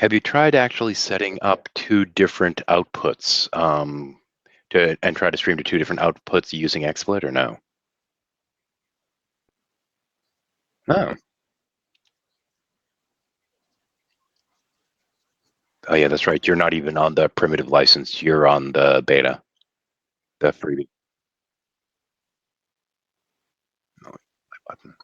Have you tried actually setting up two different outputs and try to stream to two different outputs using XSplit or no? No. Oh yeah, that's right. You're not even on the primitive license. You're on the beta, the freebie. No, my button.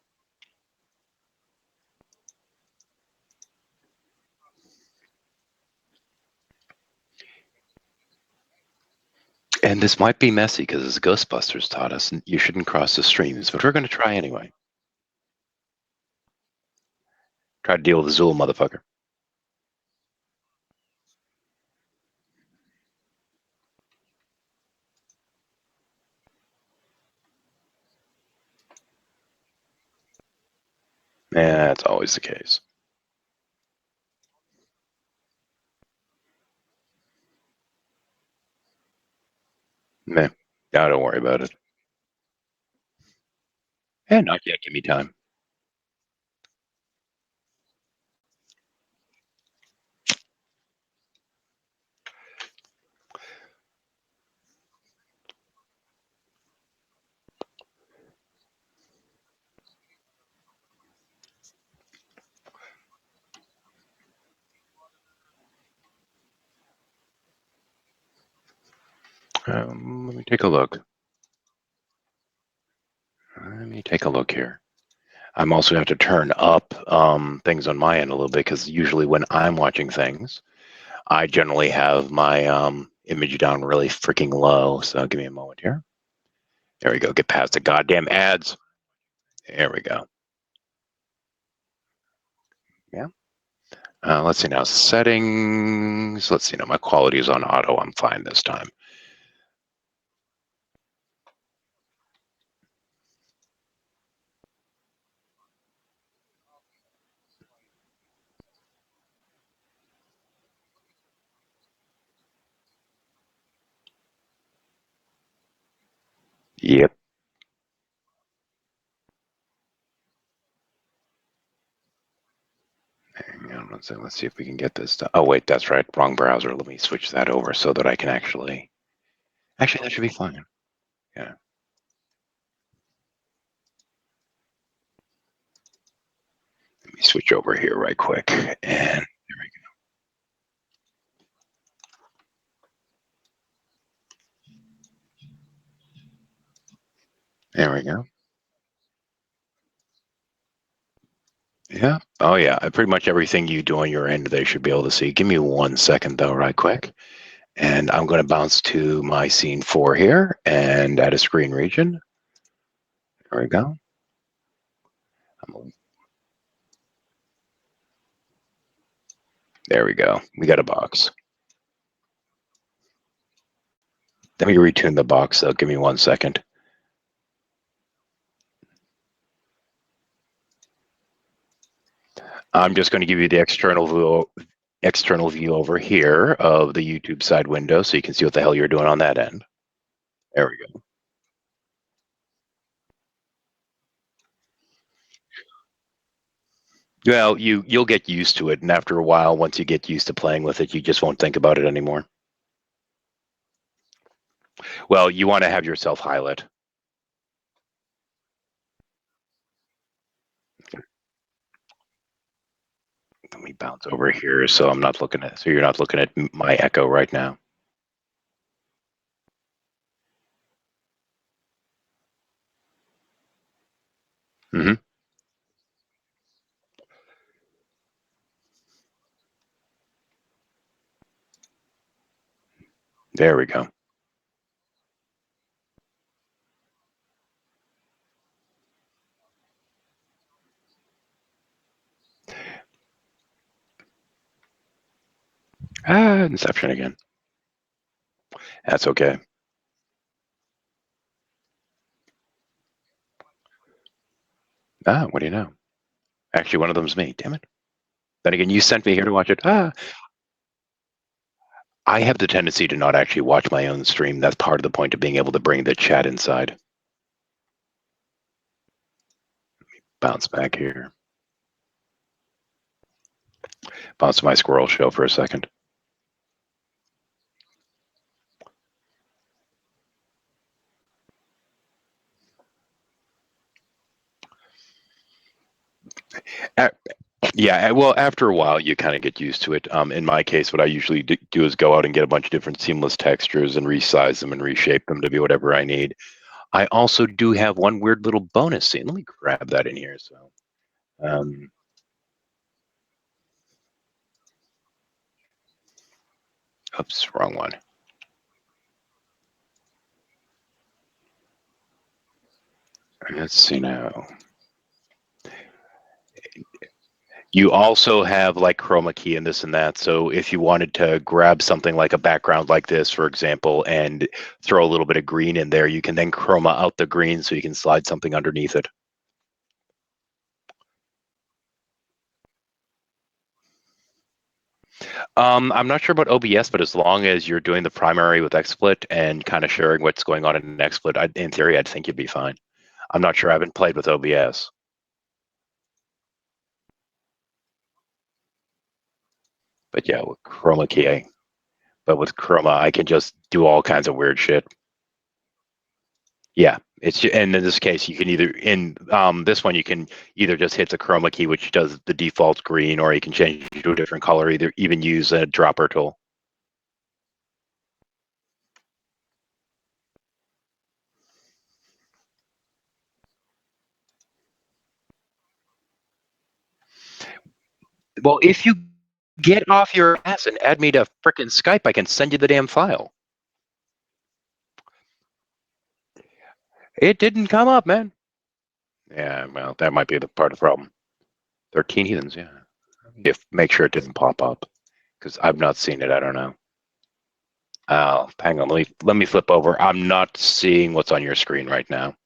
And this might be messy because as Ghostbusters taught us, you shouldn't cross the streams, but we're going to try anyway. Try to deal with the Zool, motherfucker. Yeah, that's always the case. Meh. Yeah, don't worry about it. Yeah, not yet. Give me time. Let me take a look. Let me take a look here. I'm also going to have to turn up things on my end a little bit because usually when I'm watching things, I generally have my image down really freaking low. So give me a moment here. There we go. Get past the goddamn ads. There we go. Yeah. Let's see now. Settings. Let's see now. My quality is on auto. I'm fine this time. Yep. Hang on one second. Let's see if we can get this done. Oh, wait. That's right. Wrong browser. Let me switch that over so that I can actually. Actually, that should be fine. Yeah. Let me switch over here right quick. And there we go. There we go. Yeah. Oh, yeah. Pretty much everything you do on your end, they should be able to see. Give me 1 second, though, right quick. And I'm going to bounce to my scene 4 here and add a screen region. There we go. There we go. We got a box. Let me retune the box, though. Give me 1 second. I'm just going to give you the external view over here of the YouTube side window so you can see what the hell you're doing on that end. There we go. Well, you'll get used to it, and after a while, once you get used to playing with it, you just won't think about it anymore. Well, you want to have yourself highlight. Let me bounce over here so I'm not looking at. So you're not looking at my echo right now. Mm-hmm. There we go. Ah, Inception again. That's okay. Ah, what do you know? Actually, one of them's me. Damn it. Then again, you sent me here to watch it. Ah, I have the tendency to not actually watch my own stream. That's part of the point of being able to bring the chat inside. Bounce back here. Bounce to my squirrel show for a second. Yeah, well, after a while, you kind of get used to it. In my case, what I usually do is go out and get a bunch of different seamless textures and resize them and reshape them to be whatever I need. I also do have one weird little bonus scene. Let me grab that in here. So, um, oops, wrong one. Let's see now. You also have like chroma key and this and that. So if you wanted to grab something like a background like this, for example, and throw a little bit of green in there, you can then chroma out the green so you can slide something underneath it. I'm not sure about OBS, but as long as you're doing the primary with XSplit and kind of sharing what's going on in XSplit, in theory, I'd think you'd be fine. I'm not sure. I haven't played with OBS. But yeah, with chroma key, but with chroma, I can just do all kinds of weird shit. Yeah, and in this case, you can either in this one you can either just hit the chroma key, which does the default green, or you can change it to a different color. Either even use a dropper tool. Well, if you get off your ass and add me to frickin' Skype, I can send you the damn file. It didn't come up, man. Yeah, well, that might be the part of the problem. 13 heathens, yeah. If make sure it didn't pop up, because I've not seen it. I don't know. Hang on. Let me flip over. I'm not seeing what's on your screen right now.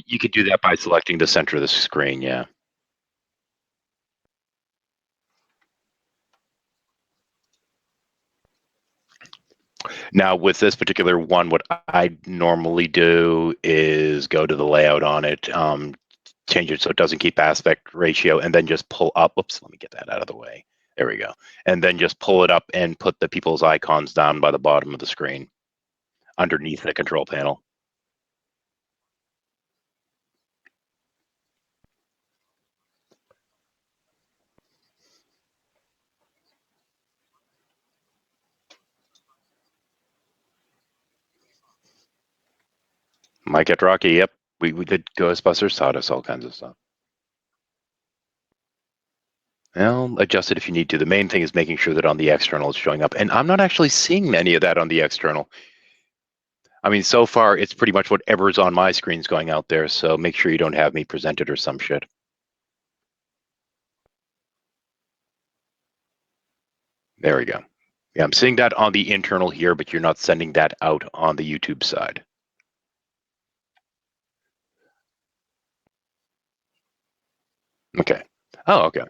You could do that by selecting the center of the screen. Yeah. Now, with this particular one, what I normally do is go to the layout on it, change it so it doesn't keep aspect ratio, and then just pull up. Oops, let me get that out of the way. There we go. And then just pull it up and put the people's icons down by the bottom of the screen underneath the control panel. Might get rocky. Yep. We did Ghostbusters, taught us all kinds of stuff. Well, adjust it if you need to. The main thing is making sure that on the external it's showing up. And I'm not actually seeing any of that on the external. I mean, so far, it's pretty much whatever's on my screen's going out there. So make sure you don't have me presented or some shit. There we go. Yeah, I'm seeing that on the internal here, but you're not sending that out on the YouTube side. Okay. Oh, okay.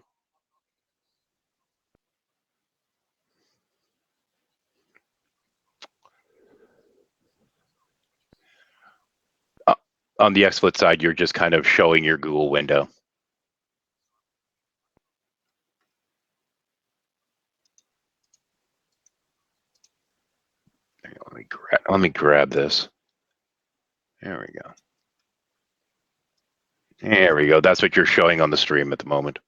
Uh, on the XSplit side, you're just kind of showing your Google window. Let me grab this. There we go. There we go. That's what you're showing on the stream at the moment.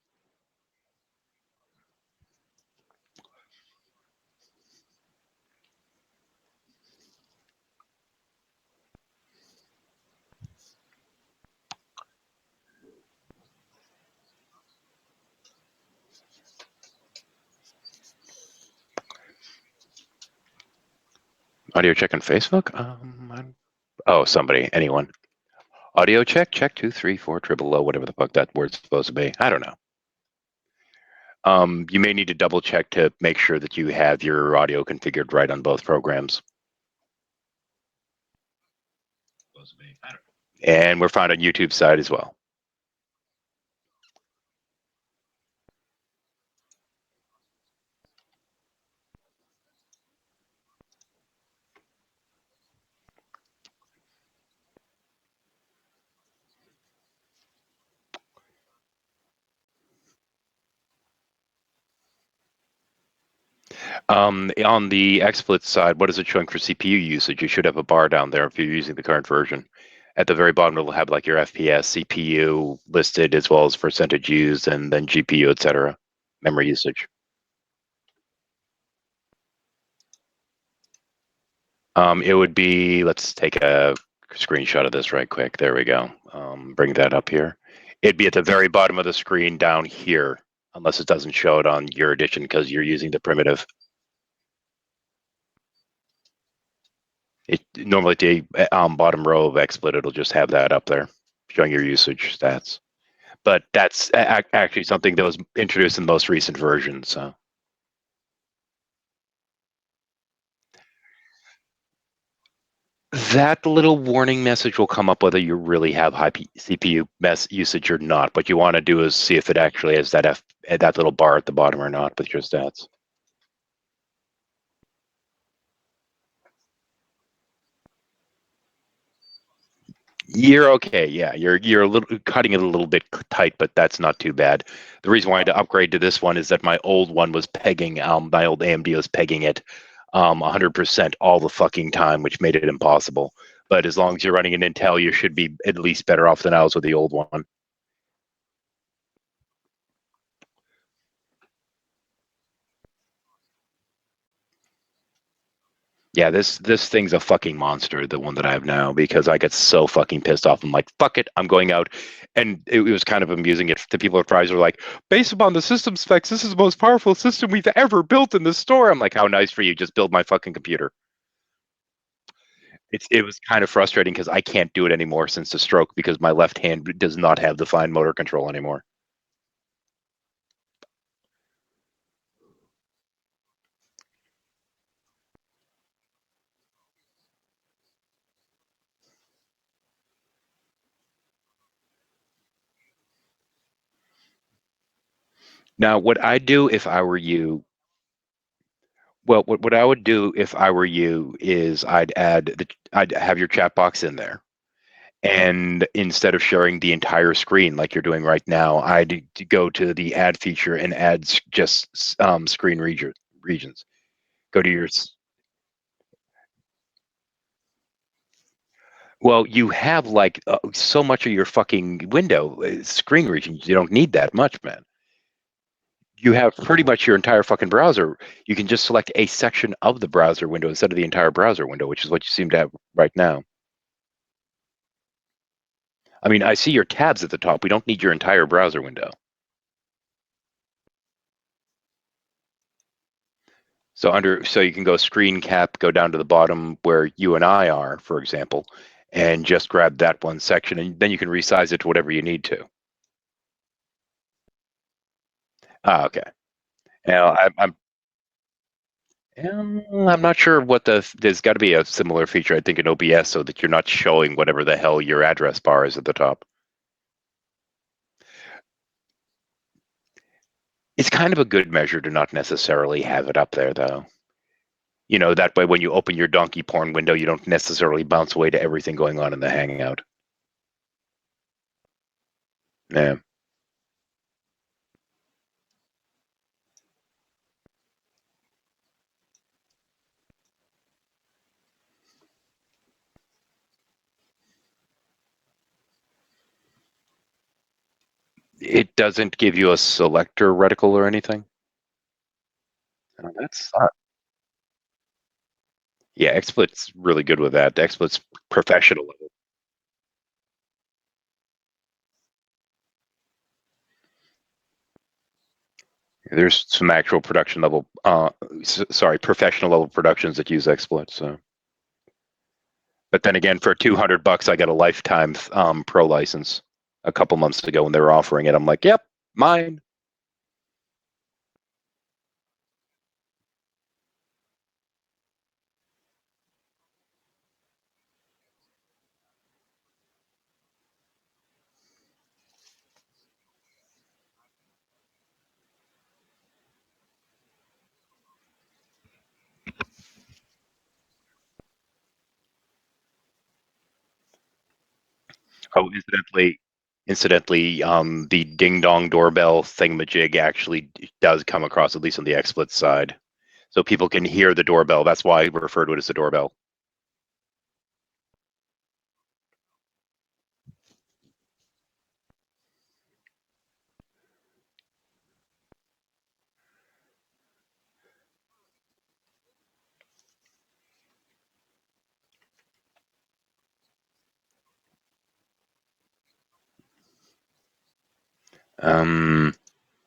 Audio check on Facebook? Oh, somebody, anyone. Audio check, check 2, 3, 4, triple O, whatever the fuck that word's supposed to be. I don't know. You may need to double check to make sure that you have your audio configured right on both programs. And we're found on YouTube side as well. On the XSplit side, what is it showing for CPU usage? You should have a bar down there if you're using the current version. At the very bottom, it'll have like your FPS, CPU listed, as well as percentage used, and then GPU, etc. Memory usage. It would be, let's take a screenshot of this right quick. There we go. Bring that up here. It'd be at the very bottom of the screen down here, unless it doesn't show it on your edition because you're using the primitive. It normally at the bottom row of XSplit, it'll just have that up there, showing your usage stats. But that's actually something that was introduced in the most recent version. So that little warning message will come up whether you really have high CPU usage or not. What you want to do is see if it actually has that little bar at the bottom or not with your stats. You're okay, yeah. You're a little cutting it a little bit tight, but that's not too bad. The reason why I had to upgrade to this one is that my old one was pegging, my old AMD was pegging it 100% all the fucking time, which made it impossible. But as long as you're running an Intel, you should be at least better off than I was with the old one. Yeah, this thing's a fucking monster, the one that I have now, because I get so fucking pissed off. I'm like, fuck it, I'm going out. And it was kind of amusing. If the people at Fry's were like, based upon the system specs, this is the most powerful system we've ever built in the store. I'm like, how nice for you. Just build my fucking computer. It was kind of frustrating because I can't do it anymore since the stroke because my left hand does not have the fine motor control anymore. Now, what I do if I were you, well, what I would do if I were you is I'd have your chat box in there. And instead of sharing the entire screen like you're doing right now, I'd go to the add feature and add just screen regions. Go to your. Well, you have like so much of your fucking window screen regions. You don't need that much, man. You have pretty much your entire fucking browser. You can just select a section of the browser window instead of the entire browser window, which is what you seem to have right now. I mean, I see your tabs at the top. We don't need your entire browser window. So you can go screen cap, go down to the bottom where you and I are, for example, and just grab that one section, and then you can resize it to whatever you need to. Ah, okay. Now I'm not sure what there's got to be a similar feature I think in OBS so that you're not showing whatever the hell your address bar is at the top. It's kind of a good measure to not necessarily have it up there though. You know, that way when you open your donkey porn window, you don't necessarily bounce away to everything going on in the Hangout. Yeah. It doesn't give you a selector reticle or anything. Oh, that's yeah. XSplit's really good with that. XSplit's professional level. There's some actual production level, sorry, professional level productions that use XSplit. So, but then again, for $200, I got a lifetime pro license a couple months ago when they were offering it. I'm like, yep, mine. Oh, incidentally, the ding dong doorbell thingamajig actually does come across, at least on the XSplit side. so people can hear the doorbell. That's why we refer to it as the doorbell.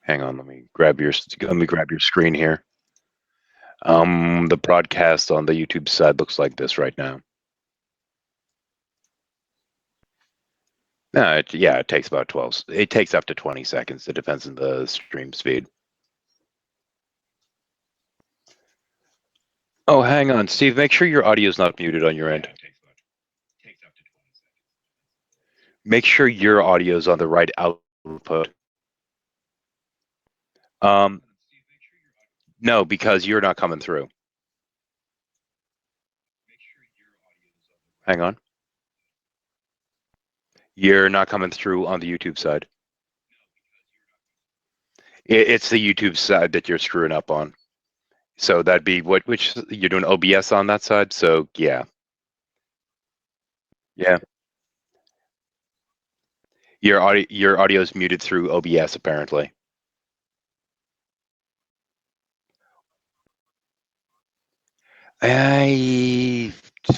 Hang on, let me grab your screen here. The broadcast on the YouTube side looks like this right now. No, yeah, it takes about 12. It takes up to 20 seconds. It depends on the stream speed. Oh, hang on, Steve. Make sure your audio is not muted on your end. Make sure your audio is on the right output. No, because you're not coming through. Hang on. You're not coming through on the YouTube side. It's the YouTube side that you're screwing up on. So that'd be which you're doing OBS on that side. So yeah. Yeah. Your audio is muted through OBS apparently. I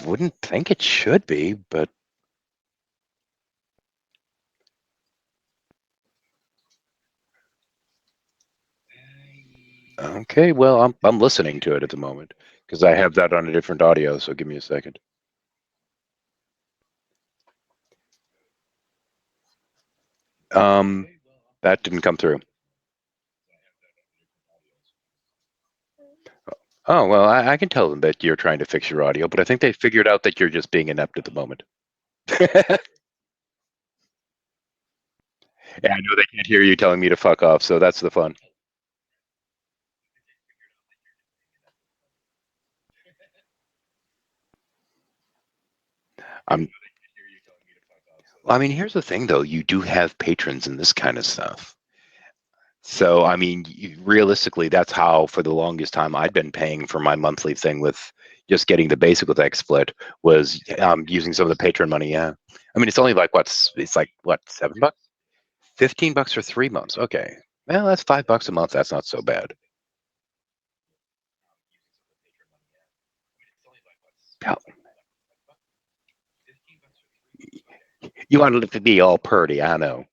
wouldn't think it should be, but okay. Well, I'm listening to it at the moment because I have that on a different audio. So give me a second. That didn't come through. Oh, well, I can tell them that you're trying to fix your audio, but I think they figured out that you're just being inept at the moment. Yeah, I know they can't hear you telling me to fuck off, so that's the fun. I mean, here's the thing, though. You do have patrons in this kind of stuff. So, I mean, realistically, that's how, for the longest time, I'd been paying for my monthly thing with just getting the basic with XSplit was using some of the patron money. Yeah. I mean, it's only like, it's like, what, $7? $15 for 3 months. Okay. Well, that's $5 a month. That's not so bad. You wanted it to be all purty, I know.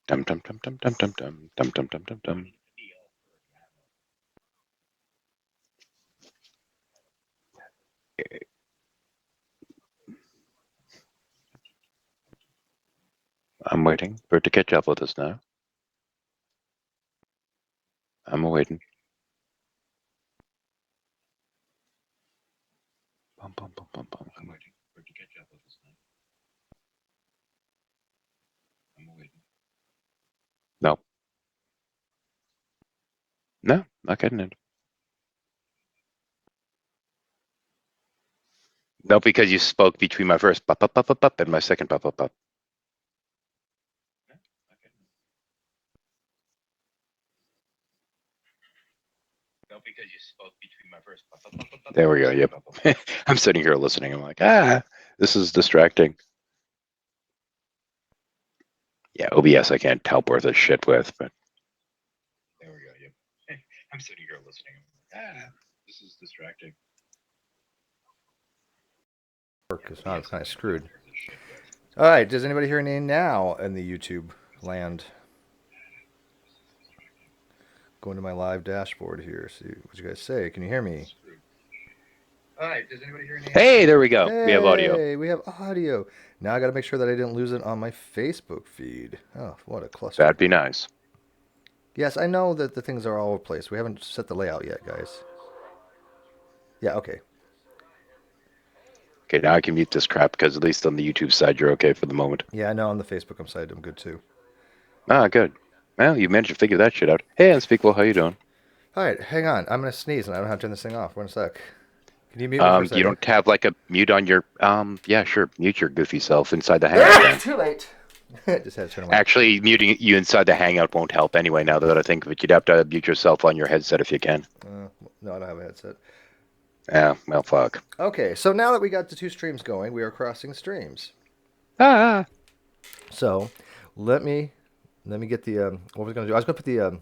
Dum dum dum dum dum dum dum dum dum dum dum dum. I'm waiting for it to catch up with us now. I'm waiting. Bum, bum, bum, bum, bum. I'm waiting for it to catch up with us now. I'm waiting. No. No, not getting it. No, because you spoke between my first pop, pop, pop, pop, pop and my second pop, pop, pop. No, because you spoke between my first pop, pop, pop, pop. There we go. Yep. I'm sitting here listening. I'm like, this is distracting. Yeah, OBS I can't help worth a shit with, but there we go. Yep. I'm sitting here listening. This is distracting. Because now it's kind of screwed. All right, does anybody hear me now in the YouTube land? Going to my live dashboard here. See what you guys say. Can you hear me? All right, does anybody hear me? Hey, there we go. Hey, we have audio. We have audio. Now I got to make sure that I didn't lose it on my Facebook feed. Oh, what a cluster. That'd be nice. Yes, I know that the things are all over the place. We haven't set the layout yet, guys. Yeah, okay. Okay, now I can mute this crap because at least on the YouTube side you're okay for the moment. Yeah, I know on the Facebook side I'm good too. Ah, good. Well, you managed to figure that shit out. Hey, Unspeakable, how you doing? All right, hang on. I'm gonna sneeze and I don't have to turn this thing off. One sec. Can you mute me for a second? You don't have like a mute on your yeah, sure. Mute your goofy self inside the hangout. Too late. Just had to turn away. Actually, muting you inside the Hangout won't help anyway. Now that I think of it, you'd have to mute yourself on your headset if you can. No, I don't have a headset. Yeah, well, fuck. Okay, so now that we got the two streams going, we are crossing streams. Ah. So let me get the what was I going to do? I was going to put the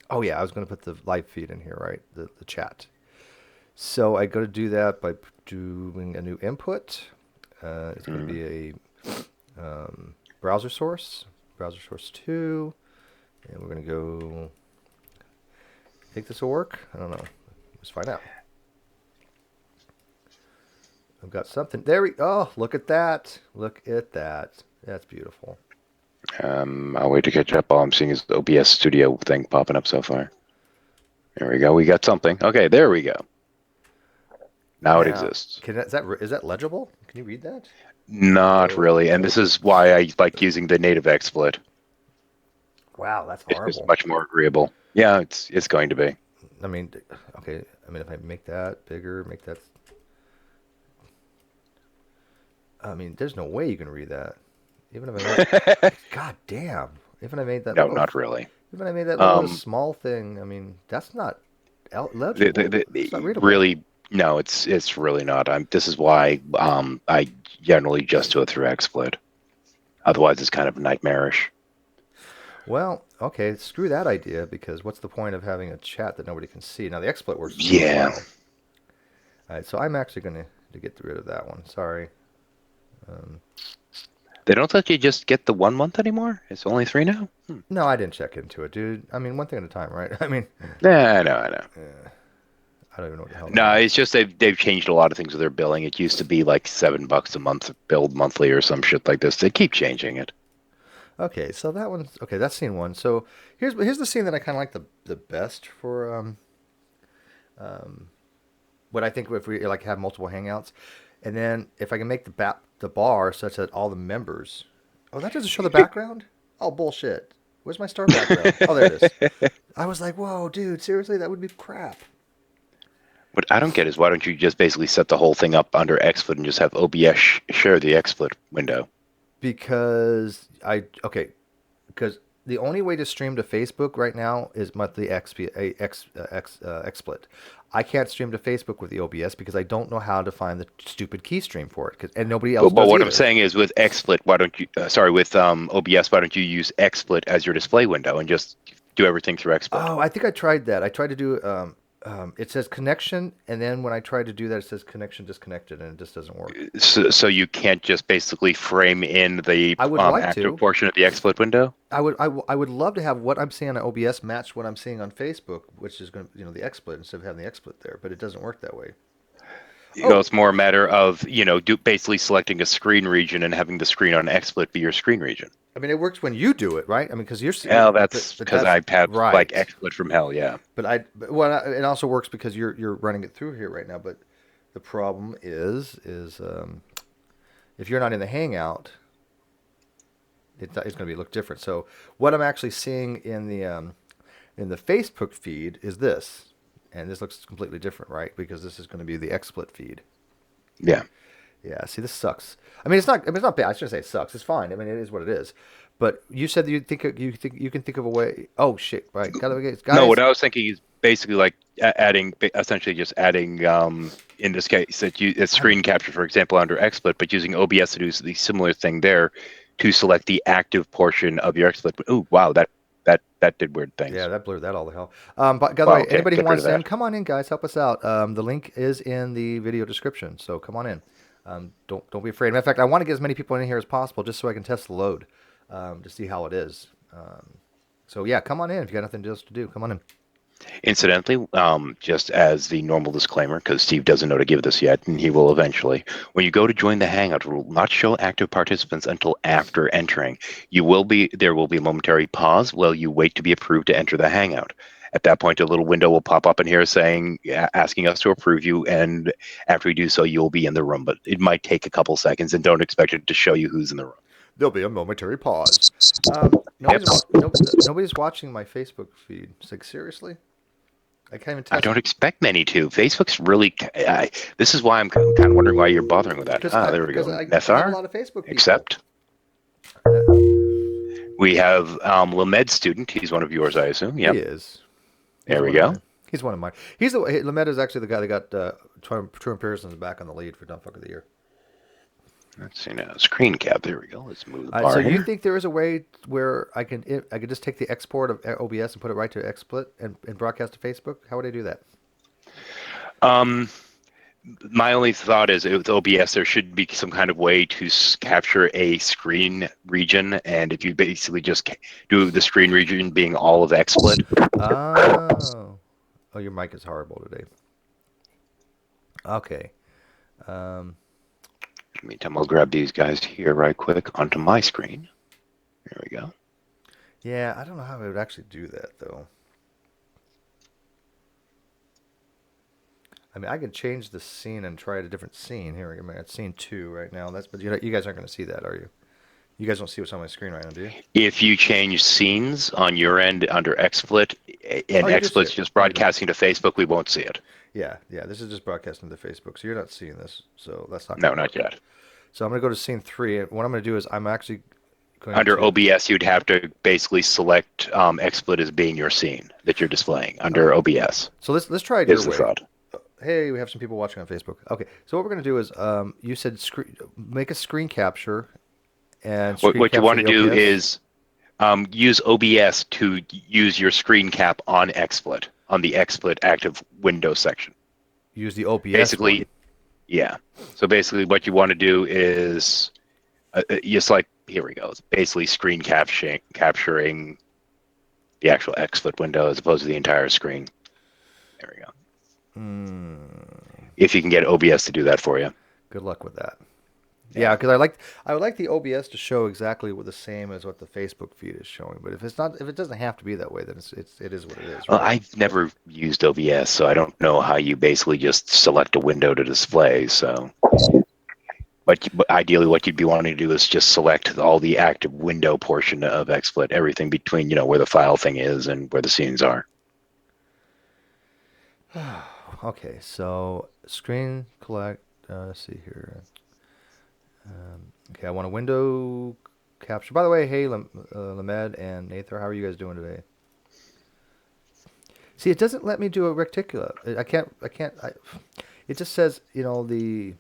oh yeah, I was going to put the live feed in here, right? The chat. So I got to do that by doing a new input. It's going to be a browser source 2, and we're going to go. Think this will work? I don't know. Let's find out. I've got something. There we. Oh, look at that! Look at that. That's beautiful. I'll wait to catch up. All I'm seeing is the OBS Studio thing popping up so far. There we go. We got something. Okay, there we go. Now it exists. Is that legible? Can you read that? Not really, and this is why I like using the native XSplit. Wow, that's horrible. It's much more agreeable. Yeah, it's going to be. I mean, okay. I mean, if I make that bigger, make that. I mean, there's no way you can read that. Even if I God damn. Even if I made that. No, not really. Even if I made that little small thing. I mean, that's not legible. It's not readable. Really, no, it's really not. This is why I generally just do it through XSplit. Otherwise, it's kind of nightmarish. Well, okay, screw that idea, because what's the point of having a chat that nobody can see? Now, the XSplit works really well. All right, so I'm actually going to get rid of that one. Sorry. They don't let you just get the 1 month anymore? It's only 3 now? No, I didn't check into it, dude. I mean, one thing at a time, right? I mean... Yeah, I know. Yeah. I don't even know what the hell. No, it's just they've changed a lot of things with their billing. It used to be like $7 a month billed monthly or some shit like this. They keep changing it. Okay, so that one's okay. That's scene one. So here's the scene that I kind of like the best for what I think if we like have multiple hangouts, and then if I can make the bar such that all the members. Oh, that doesn't show the background. Oh, bullshit. Where's my star background? Oh, there it is. I was like, whoa, dude, seriously, that would be crap. What I don't get is why don't you just basically set the whole thing up under XSplit and just have OBS share the XSplit window? Because the only way to stream to Facebook right now is the XSplit. I can't stream to Facebook with the OBS because I don't know how to find the stupid key stream for it, and nobody else. But does what either. I'm saying is, with XSplit, why don't you? With OBS, why don't you use XSplit as your display window and just do everything through XSplit? Oh, I think I tried that. I tried to do. It says connection, and then when I try to do that, it says connection disconnected, and it just doesn't work. So you can't just basically frame in the active portion of the XSplit window? I would love to have what I'm seeing on OBS match what I'm seeing on Facebook, which is going to the XSplit instead of having the XSplit there, but it doesn't work that way. It's more a matter of basically selecting a screen region and having the screen on XSplit be your screen region. I mean, it works when you do it, right? I mean, because you're. Yeah, that's because I have like XSplit from hell, yeah. But it also works because you're running it through here right now. But the problem is if you're not in the Hangout, it's going to look different. So what I'm actually seeing in the Facebook feed is this, and this looks completely different, right? Because this is going to be the XSplit feed. Yeah. Yeah, see, this sucks. I mean, it's not bad. I shouldn't say it sucks. It's fine. I mean, it is what it is. But you said that you can think of a way. Oh shit! Right, guys. No, what I was thinking is basically like essentially just adding in this case a screen capture, for example, under XSplit, but using OBS to do the similar thing there to select the active portion of your XSplit. Oh wow, that did weird things. Yeah, that blurred that all the hell. But by the way, anybody who wants in, come on in, guys. Help us out. The link is in the video description, so come on in. Don't be afraid. Matter of fact, I want to get as many people in here as possible just so I can test the load to see how it is. So yeah, come on in if you got nothing else to do. Come on in. Incidentally, just as the normal disclaimer, because Steve doesn't know to give this yet, and he will eventually, when you go to join the Hangout, it will not show active participants until after entering. There will be a momentary pause while you wait to be approved to enter the Hangout. At that point, a little window will pop up in here asking us to approve you, and after we do so, you'll be in the room. But it might take a couple seconds, and don't expect it to show you who's in the room. There'll be a momentary pause. Nobody's watching my Facebook feed. It's like, seriously? I can't even test. I don't expect many to. Facebook's really... this is why I'm kind of wondering why you're bothering with that. There we go. I have a lot of Facebook people. Accept. We have Lamed student. He's one of yours, I assume. He Yep. is. He's There we one of go. mine. He's one of mine. Lametta is actually the guy that got Truman Pearson's back on the lead for Dumbfuck of the Year. Let's see now. Screen cap. There we go. Let's move the So bar you here. think there is a way where I could just take the export of OBS and put it right to XSplit and broadcast to Facebook? How would I do that? Um, my only thought is with OBS, there should be some kind of way to capture a screen region, and if you basically just do the screen region being all of XSplit. Oh, oh, your mic is horrible today. Okay. Um, Meantime, I'll grab these guys here right quick onto my screen. There we go. yeah, I don't know how I would actually do that though. I mean, I could change the scene and try a different scene. Here, I'm at scene 2 right now. But you guys aren't going to see that, are you? You guys don't see what's on my screen right now, do you? If you change scenes on your end under XSplit, and Oh, you do see XSplit's it. just broadcasting to Facebook, we won't see it. Yeah, yeah. This is just broadcasting to Facebook, so you're not seeing this. So that's not No, going to not work. yet. So I'm going to go to scene 3, and what I'm going to do is I'm actually going Under to. OBS, you'd have to basically select XSplit as being your scene that you're displaying under Okay. OBS. So let's try it your Is the way. thought. Hey, we have some people watching on Facebook. Okay, so what we're going to do is you said make a screen capture and screen What you capture want to the do OBS. is use OBS to use your screen cap on XSplit, on the XSplit active window section. Use the OBS Basically, one. yeah. So basically, what you want to do is just like, here we go. It's basically screen capturing the actual XSplit window as opposed to the entire screen. There we go. If you can get OBS to do that for you. Good luck with that. Yeah, because I would like the OBS to show exactly what the same as what the Facebook feed is showing. But if it doesn't have to be that way, then it is what it is, Well, right? I've never used OBS, so I don't know how you basically just select a window to display. So, but ideally, what you'd be wanting to do is just select all the active window portion of XSplit, everything between where the file thing is and where the scenes are. Okay, so screen collect. Let's see here. Okay, I want a window capture. By the way, hey, Lamed and Nathan, how are you guys doing today? See, it doesn't let me do a reticula. I can't. It just says, the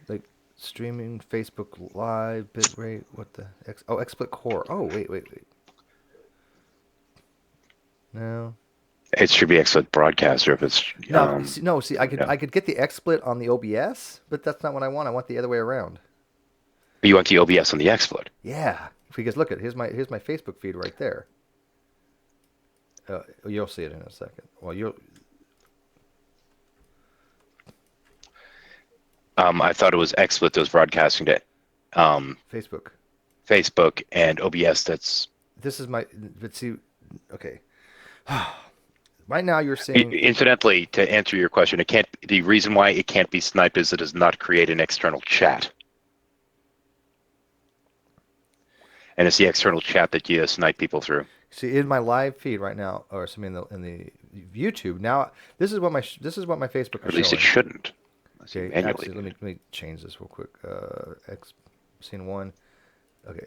like streaming Facebook Live bitrate. What the XSplit Core. Oh, wait. No. It should be XSplit Broadcaster if it's. No, see, yeah. I could get the XSplit on the OBS, but that's not what I want. I want the other way around. But you want the OBS on the XSplit. Yeah, because look at here's my Facebook feed right there. You'll see it in a second. Well, you'll. I thought it was XSplit that was broadcasting to Facebook. Facebook and OBS. That's This is my. But see, okay. Right now you're saying. incidentally, to answer your question, it can't. The reason why it can't be sniped is it does not create an external chat. And it's the external chat that you snipe people through. See, in my live feed right now, or in the YouTube now, this is what my Facebook Or is at least showing. it shouldn't. Unless you Okay, manually actually, do let me change this real quick. Scene 1. Okay,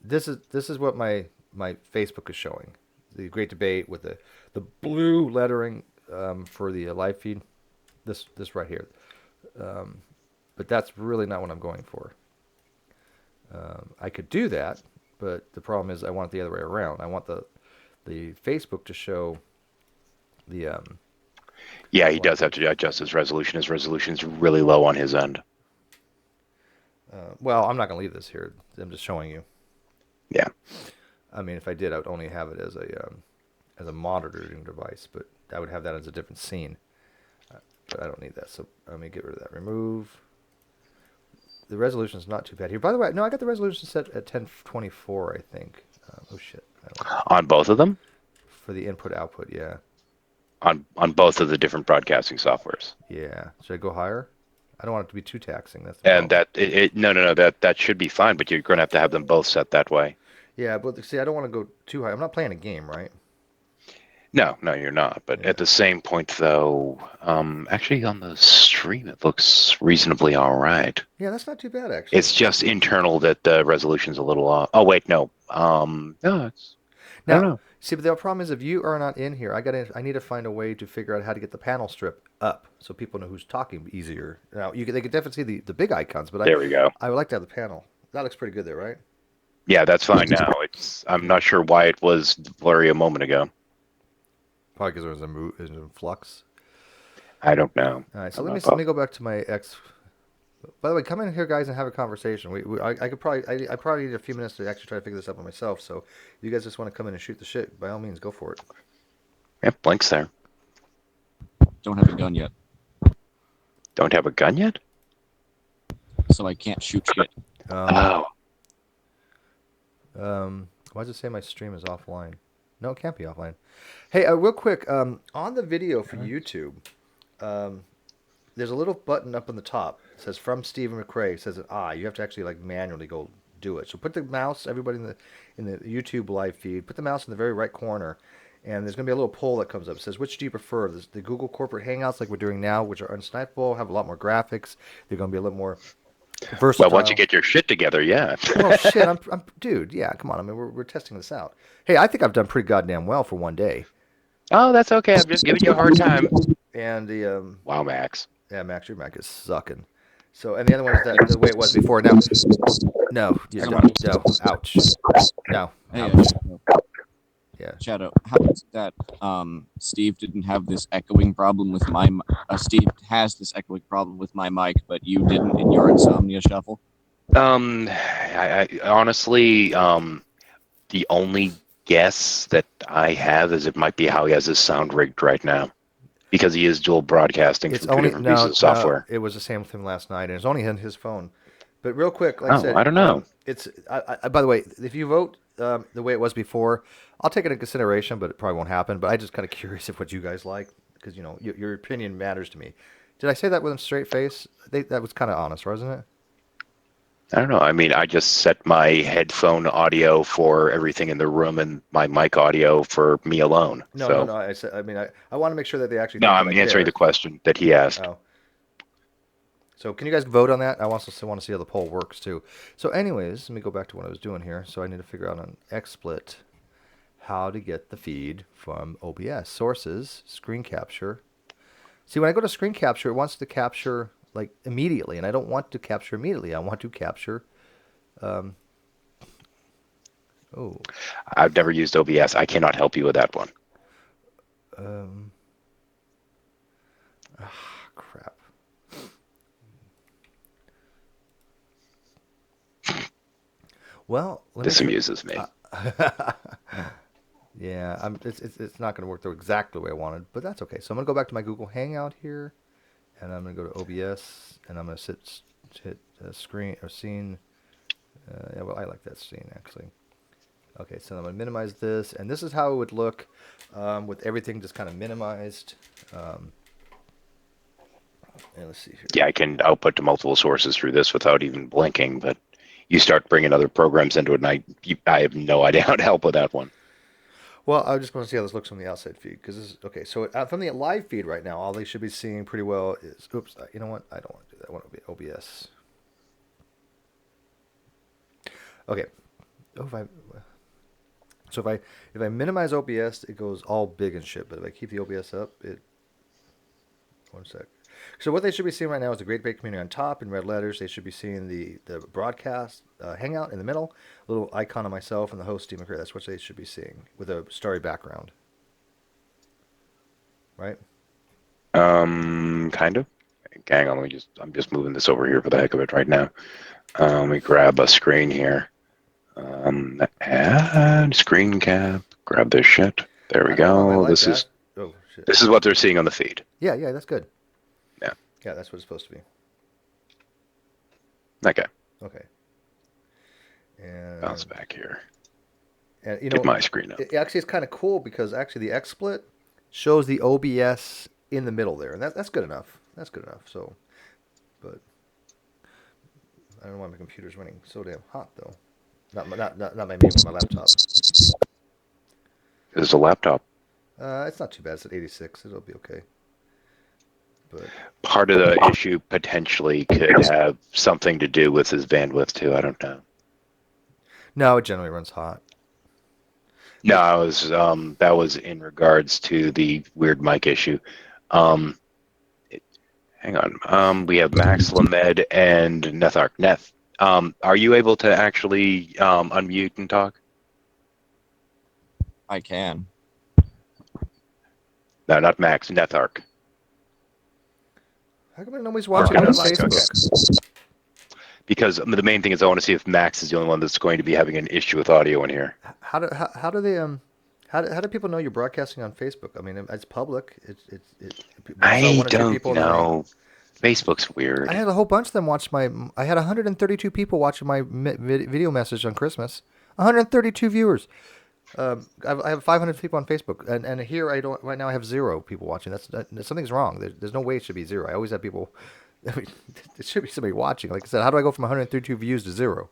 this is what my Facebook is showing. The great debate with the blue lettering for the live feed. This right here, but that's really not what I'm going for. I could do that, but the problem is I want it the other way around. I want the Facebook to show the Yeah, he does have to adjust his resolution. His resolution is really low on his end. well, I'm not going to leave this here. I'm just showing you. Yeah. I mean, if I did, I would only have it as a monitoring device, but I would have that as a different scene. But I don't need that, so let me get rid of that. Remove. The resolution is not too bad here. By the way, no, I got the resolution set at 1024, I think. Oh shit! On both of them? For the input output, yeah. On both of the different broadcasting softwares. Yeah. Should I go higher? I don't want it to be too taxing. That's the And problem. no, that should be fine, but you're going to have them both set that way. Yeah, but see, I don't want to go too high. I'm not playing a game, right? No, no, you're not. But Yeah. at the same point, though, actually on the stream it looks reasonably all right. Yeah, that's not too bad actually. It's just internal that the resolution's a little off. Oh wait, no. No, it's I don't Now, know. see, but the problem is if you are not in here, I need to find a way to figure out how to get the panel strip up so people know who's talking easier. Now, they could definitely see the big icons, but There we go. I would like to have the panel. That looks pretty good there, right? Yeah, that's fine now. It's I'm Okay. not sure why it was blurry a moment ago. Probably because there was it was in flux. I don't know. All right, so I'm not. let me go back to my X. By the way, come in here, guys, and have a conversation. I could probably I probably need a few minutes to actually try to figure this out by myself. So, you guys just want to come in and shoot the shit? By all means, go for it. Yep, Blink's there. Don't have a gun yet, Don't have a gun yet? so I can't shoot shit. Oh, Why does it say my stream is offline? No, it can't be offline. Hey, real quick, on the video for YouTube, um, there's a little button up on the top. It says from Stephen McRae. It says you have to actually like manually go do it. So put the mouse, everybody in the YouTube live feed, put the mouse in the very right corner, and there's gonna be a little poll that comes up. It says which do you prefer? The Google corporate Hangouts like we're doing now, which are unsnipeable, have a lot more graphics. They're gonna be a little more well, versatile. once you get your shit together, yeah. Well, shit, dude. Yeah, come on. I mean, we're testing this out. Hey, I think I've done pretty goddamn well for one day. Oh, that's okay. I'm just giving you a hard time. And the Wow, Max. yeah, Max, your Mac is sucking. So, and the other one is that the way it was before. Now, no, yeah, no, no, ouch, no, Hey, ouch. Yeah. Shadow, how is it that Steve didn't have this echoing problem with my Steve has this echoing problem with my mic, but you didn't in your Insomnia Shuffle? I honestly, the only guess that I have is it might be how he has his sound rigged right now, because he is dual broadcasting It's from two only different pieces of software. It was the same with him last night, and it's only in his phone. But real quick, like I Oh, said, I don't know. it's. By the way, if you vote the way it was before, I'll take it into consideration, but it probably won't happen. But I just kind of curious if what you guys like, because you know your opinion matters to me. Did I say that with a straight face? That was kind of honest, wasn't it? I don't know. I mean, I just set my headphone audio for everything in the room and my mic audio for me alone. No, no, So, no. I said. I mean, I want to make sure that they actually no, think that I'm I answering care. the question that he asked. Oh. So can you guys vote on that? I also want to see how the poll works too. So anyways, let me go back to what I was doing here. So I need to figure out on XSplit how to get the feed from OBS. Sources, screen capture. See, when I go to screen capture, it wants to capture like immediately, and I don't want to capture immediately. I want to capture. Um, oh, I've never used OBS. I cannot help you with that one. um, crap. Well, let me This try. amuses me. Yeah, it's not going to work the exactly the way I wanted, but that's okay. So I'm going to go back to my Google Hangout here, and I'm going to go to OBS, and I'm going to hit screen or scene. Yeah, well, I like that scene actually. Okay, so I'm going to minimize this, and this is how it would look with everything just kind of minimized. And let's see here. Yeah, I can output to multiple sources through this without even blinking, but you start bringing other programs into it, and I have no idea how to help with that one. Well, I just want to see how this looks from the outside feed because this is okay. So from the live feed right now, all they should be seeing pretty well is. Oops, you know what? I don't want to do that. I want to be OBS. Okay. Oh, if I minimize OBS, it goes all big and shit. But if I keep the OBS up, it. One sec. So what they should be seeing right now is the Great Bay Community on top in red letters. They should be seeing the broadcast hangout in the middle, a little icon of myself and the host Steve McCray. That's what they should be seeing with a starry background. Right? Kind of. Hang on, I'm just moving this over here for the heck of it right now. Let me grab a screen here. And screen cap. Grab this shit. There we I don't know. I go. like that. Oh shit. This is what they're seeing on the feed. Yeah, yeah, that's good. Yeah. Yeah, that's what it's supposed to be. Okay. Okay. And Bounce back here. And you Get know, my screen up. actually, it's kind of cool because actually the XSplit shows the OBS in the middle there, and that's good enough. That's good enough. So, but I don't know why my computer's running so damn hot though. Not my main one, my laptop. This is a laptop. It's not too bad. It's at 86. It'll be okay. But Part of the issue potentially could have something to do with his bandwidth too. I don't know. no, it generally runs hot. No, I was that was in regards to the weird mic issue. Um, hang on. We have Max Lamed and Nethark. Neth, are you able to actually unmute and talk? I can. No, not Max. Nethark. How come nobody's Work watching on on the mic, Facebook? Because the main thing is I want to see if Max is the only one that's going to be having an issue with audio in here. How do they how do people know you're broadcasting on Facebook? I mean, it's public. I saw I one or two don't people in the room. know. Facebook's weird. I had a whole bunch of them watch my. I had 132 people watching my video message on Christmas. 132 viewers. I have 500 people on Facebook, and here I don't. Right now, I have 0 people watching. Something's wrong. There's no way it should be 0. I always have people. I mean, there should be somebody watching. Like I said, how do I go from 132 views to 0?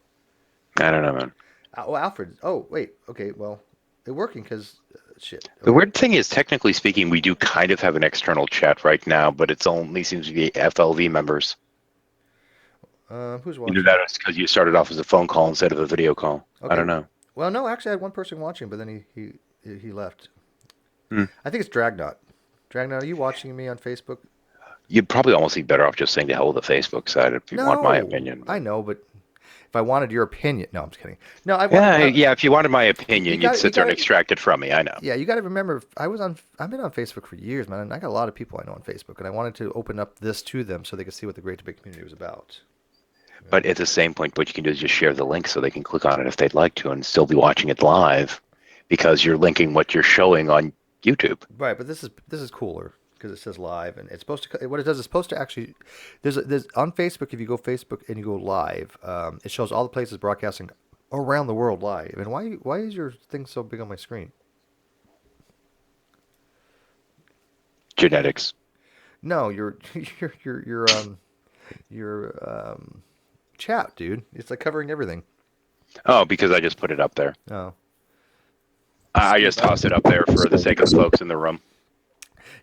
I don't know, man. Oh, Alfred. Oh, wait. Okay. Well, it's working because shit. The weird thing is, technically speaking, we do kind of have an external chat right now, but it's only seems to be FLV members. Who's You watching? know that is because you started off as a phone call instead of a video call. Okay. I don't know. Well, no, actually, I had one person watching, but then he left. Hmm. I think it's Dragnaut. Dragnaut, are you watching me on Facebook? You'd probably almost be better off just saying the hell with the Facebook side if you want my opinion. I know, but if I wanted your opinion, no, I'm just kidding. No, Yeah, if you wanted my opinion, you'd sit there and extract it from me. I know. Yeah, you got to remember, I've been on Facebook for years, man, and I got a lot of people I know on Facebook, and I wanted to open up this to them so they could see what the Great Debate community was about. But at the same point, what you can do is just share the link so they can click on it if they'd like to and still be watching it live because you're linking what you're showing on YouTube. Right, but this is cooler because it says live, and it's supposed to. What it does is supposed to actually. There's on Facebook. If you go Facebook and you go live, it shows all the places broadcasting around the world live. And why is your thing so big on my screen? Genetics. No, your chat, dude. It's like covering everything. Oh, because I just put it up there. Oh. I just tossed it up there for the sake of the folks in the room.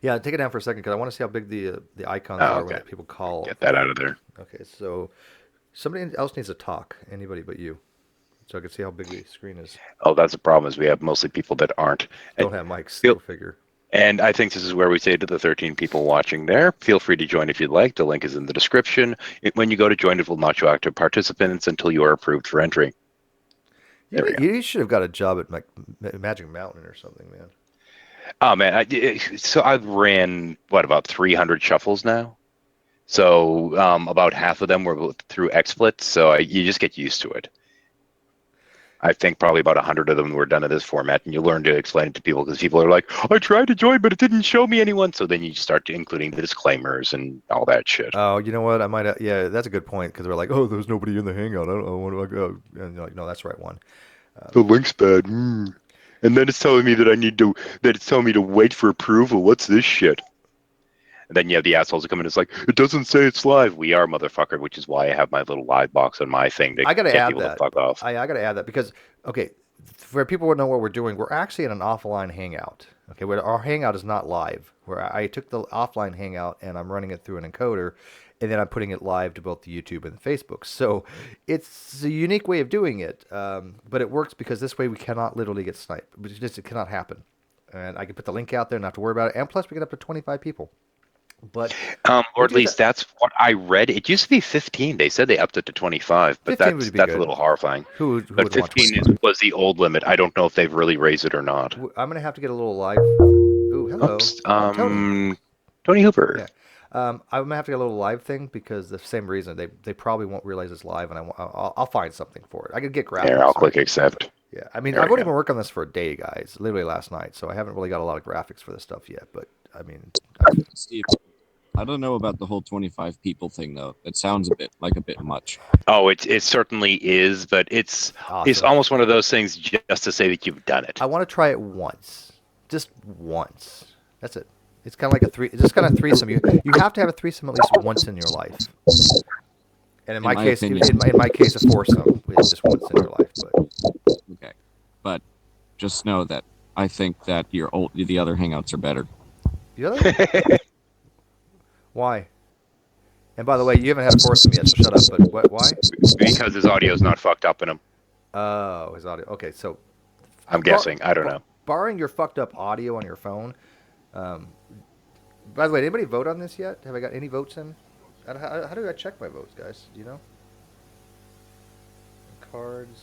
Yeah, take it down for a second because I want to see how big the icons Oh, are okay. when people call. Get that out of there. Okay, so somebody else needs to talk. Anybody but you, so I can see how big the screen is. Oh, that's the problem is we have mostly people that aren't. Don't have mics. Go figure. And I think this is where we say to the 13 people watching there, feel free to join if you'd like. The link is in the description. When you go to join, it will not show active participants until you are approved for entry. You should have got a job at Magic Mountain or something, man. Oh, man. So I've ran, about 300 shuffles now? So about half of them were through XSplits, so you just get used to it. I think probably about 100 of them were done in this format, and you learn to explain it to people because people are like, I tried to join, but it didn't show me anyone. So then you start including the disclaimers and all that shit. Oh, you know what? I might have, yeah, that's a good point because we're like, oh, there's nobody in the Hangout. I don't know. Where do I go? And you're like, no, that's the right one. The link's bad. And then it's telling me that it's telling me to wait for approval. What's this shit? And then you have the assholes that come in. It's like, it doesn't say it's live. We are, motherfucker, which is why I have my little live box on my thing to I gotta get add people that. to fuck off. I got to add that because, okay, for people who know what we're doing, we're actually in an offline Hangout. Okay, our Hangout is not live. Where I took the offline Hangout and I'm running it through an encoder, and then I'm putting it live to both the YouTube and the Facebook. So it's a unique way of doing it, but it works because this way we cannot literally get sniped. It cannot happen. And I can put the link out there and not have to worry about it. And plus, we get up to 25 people. But or at least that's what I read. It used to be 15. They said they upped it to 25, but that's a little horrifying. Who but 15 was the old limit. I don't know if they've really raised it or not. I'm gonna have to get a little live. Ooh, hello, Oops. Tony Hooper. Yeah. I'm gonna have to get a little live thing because the same reason they probably won't realize it's live, and I'll find something for it. I could get graphics. There, I'll click accept. Yeah, I mean, I've only been working on this for a day, guys. Literally last night, so I haven't really got a lot of graphics for this stuff yet. But I mean, Steve, I don't know about the whole 25 people thing though. It sounds a bit much. Oh, it certainly is, but it's almost one of those things just to say that you've done it. I want to try it once, just once. That's it. It's kind of like it's just kind of threesome. You have to have a threesome at least once in your life. And in my case, a foursome is just once in your life. But okay, but just know that I think that the other hangouts are better. The other? Why? And by the way, you haven't had a foursome yet, so shut up. But what? Why? Because his audio is not fucked up in him. Oh, his audio. Okay, so I'm guessing. I don't know. barring your fucked up audio on your phone. Um, by the way, anybody vote on this yet? Have I got any votes in? How do I check my votes, guys? Do you know? Cards.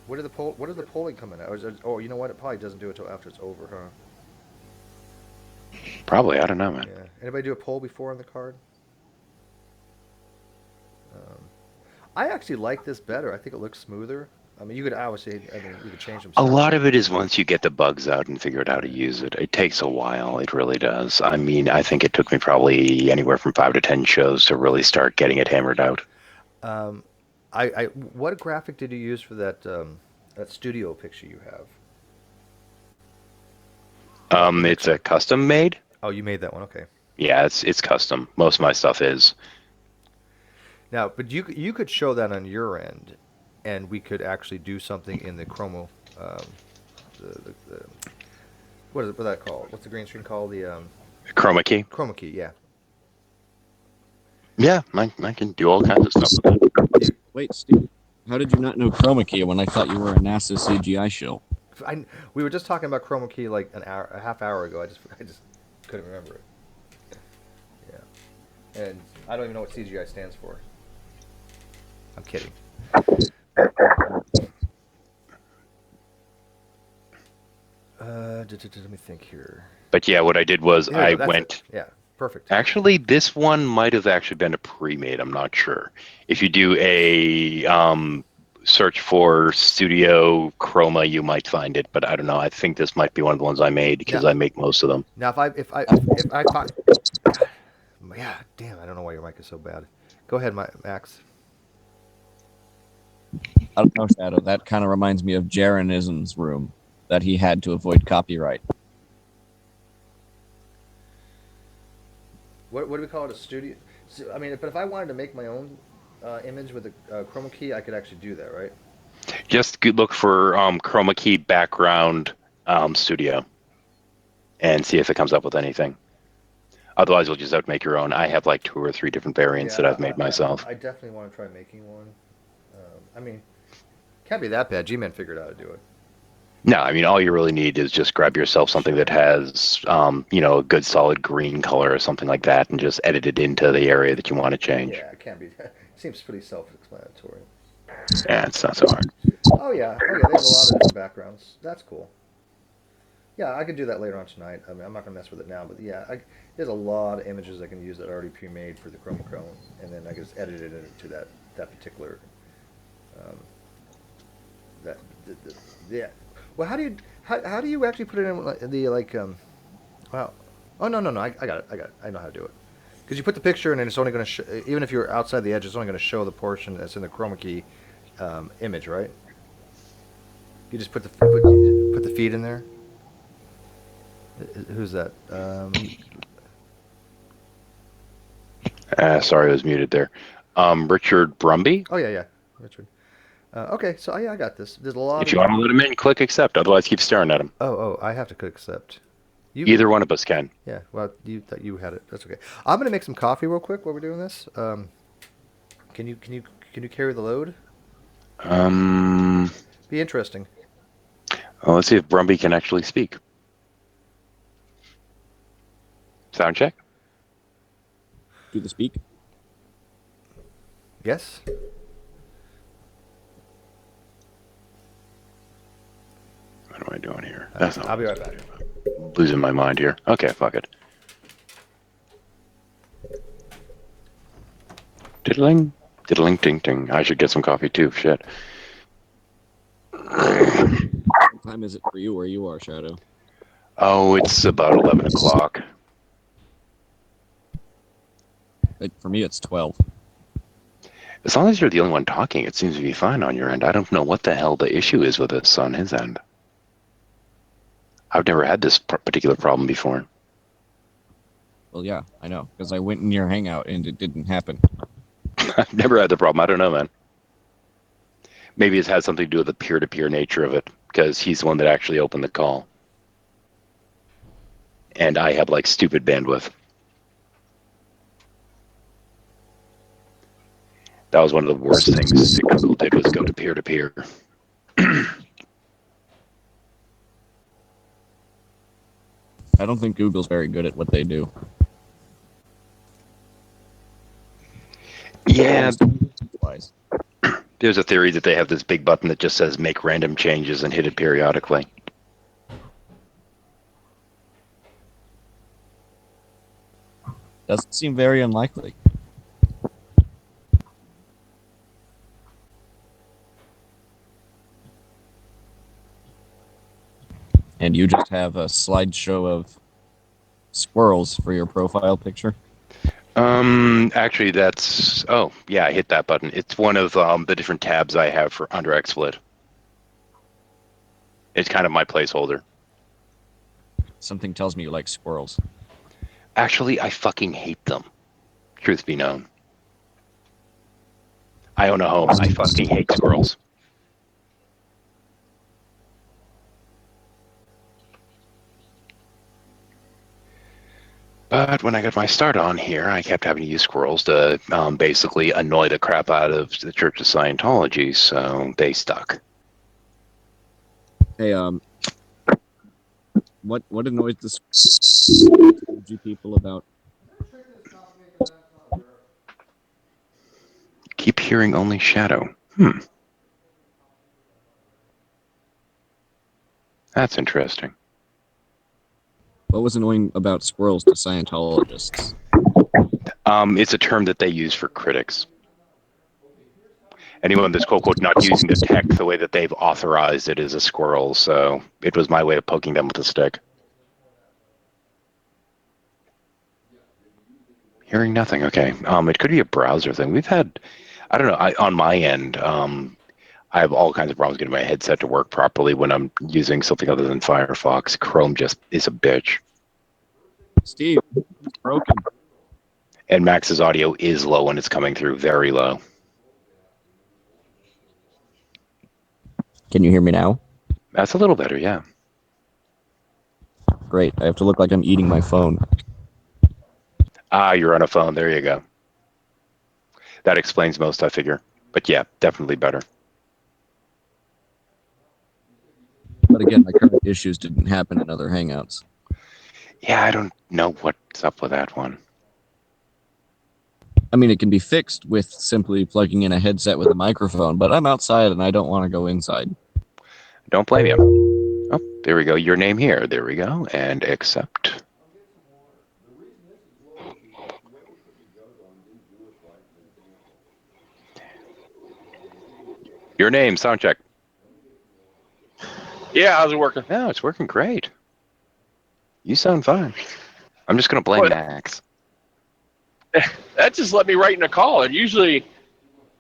What are the polling coming out? Oh, you know what? It probably doesn't do it till after it's over, huh? Probably. I don't know, man. Yeah. Anybody do a poll before on the card? I actually like this better. I think it looks smoother. I mean, you could obviously, you could change them. A lot of it is once you get the bugs out and figure out how to use it. It takes a while. It really does. I mean, I think it took me probably anywhere from 5 to 10 shows to really start getting it hammered out. What graphic did you use for that that studio picture you have? It's a custom made. Oh, you made that one. Okay. Yeah, it's custom. Most of my stuff is. Now, but you could show that on your end, and we could actually do something in the chromo. The what's that called? What's the green screen called? The Chroma key. chroma key. Yeah. Yeah, I can do all kinds of stuff with it. Wait, Steve, how did you not know chroma key when I thought you were a NASA CGI shill? We were just talking about chroma key like a half hour ago. I just couldn't remember it. Yeah. And I don't even know what CGI stands for. I'm kidding. Let me think here. But yeah, what I did was There you go, I that's went. it. Yeah, perfect. Actually, this one might have actually been a pre-made. I'm not sure. If you do a search for Studio Chroma, you might find it. But I don't know. I think this might be one of the ones I made because Yeah. I make most of them. Now, if I find, yeah, damn, I don't know why your mic is so bad. Go ahead, Max. I don't know, Shadow. That kind of reminds me of Jaronism's room that he had to avoid copyright. What do we call it? A studio? So, I mean, but if I wanted to make my own image with a chroma key, I could actually do that, right? Just look for Chroma Key background studio and see if it comes up with anything. Otherwise, you'll just have to make your own. I have like 2 or 3 different variants that I've made myself. I definitely want to try making one. I mean, can't be that bad. G-Man figured out how to do it. No, I mean, all you really need is just grab yourself something that has, a good solid green color or something like that, and just edit it into the area that you want to change. Yeah, it can't be. It seems pretty self-explanatory. Yeah, it's not so hard. Oh yeah. They have a lot of different backgrounds. That's cool. Yeah, I could do that later on tonight. I mean, I'm not gonna mess with it now, but yeah, there's a lot of images I can use that are already pre-made for the Chroma Chrome, and then I can just edit it into that particular. Yeah. Well, how do you actually put it in the Well, oh no, I got it. I know how to do it. Because you put the picture and then it's only going to even if you're outside the edge, it's only going to show the portion that's in the chroma key image, right? You just put the feed in there. Who's that? Sorry, I was muted there. Richard Brumby. Oh yeah, Richard. Okay, so I got this. There's a lot. If you want to let him in, click accept. Otherwise, keep staring at him. Oh, I have to click accept. Either one of us can. Yeah, well, you thought you had it. That's okay. I'm gonna make some coffee real quick while we're doing this. Can you carry the load? Be interesting. Well, let's see if Brumby can actually speak. Sound check. Do the speak. Yes. What am I doing here? I'll be right back. Losing my mind here. Okay, fuck it. Diddling, diddling, ding, ding. I should get some coffee too. Shit. What time is it for you where you are, Shadow? Oh, it's about 11 o'clock. For me, it's 12. As long as you're the only one talking, it seems to be fine on your end. I don't know what the hell the issue is with this on his end. I've never had this particular problem before. Well, yeah, I know, because I went in your hangout and it didn't happen. I've never had the problem. I don't know, man. Maybe it's had something to do with the peer-to-peer nature of it. because he's the one that actually opened the call. And I have like stupid bandwidth. That was one of the worst things that Google did, was go to peer-to-peer. I don't think Google's very good at what they do. Yeah, Wise. there's a theory that they have this big button that just says make random changes and hit it periodically. Doesn't seem very unlikely. And you just have a slideshow of squirrels for your profile picture? Actually, that's... Oh, yeah, I hit that button. It's one of the different tabs I have for under XSplit. It's kind of my placeholder. Something tells me you like squirrels. Actually, I fucking hate them. Truth be known. I own a home. I fucking hate squirrels. But when I got my start on here, I kept having to use squirrels to basically annoy the crap out of the Church of Scientology, so they stuck. Hey, what annoys the Scientology people about? Keep hearing only shadow. That's interesting. What was annoying about squirrels to Scientologists? It's a term that they use for critics. Anyone that's quote not using the tech the way that they've authorized it is a squirrel, so it was my way of poking them with a stick. Hearing nothing. Okay. It could be a browser thing. We've had, I don't know. On my end, I have all kinds of problems getting my headset to work properly when I'm using something other than Firefox. Chrome just is a bitch. Steve, it's broken. And Max's audio is low and it's coming through very low. Can you hear me now? That's a little better, yeah. Great. I have to look like I'm eating my phone. Ah, you're on a phone. There you go. That explains most, I figure. But yeah, definitely better. But again, my current issues didn't happen in other Hangouts. Yeah, I don't know what's up with that one. I mean, it can be fixed with simply plugging in a headset with a microphone, but I'm outside and I don't want to go inside. Don't blame you. Oh, there we go. Your name here. There we go. And accept. Your name, sound check. Yeah, how's it working? No, it's working great. You sound fine. I'm just going to blame Well, Max. that just let me right in a call. And usually,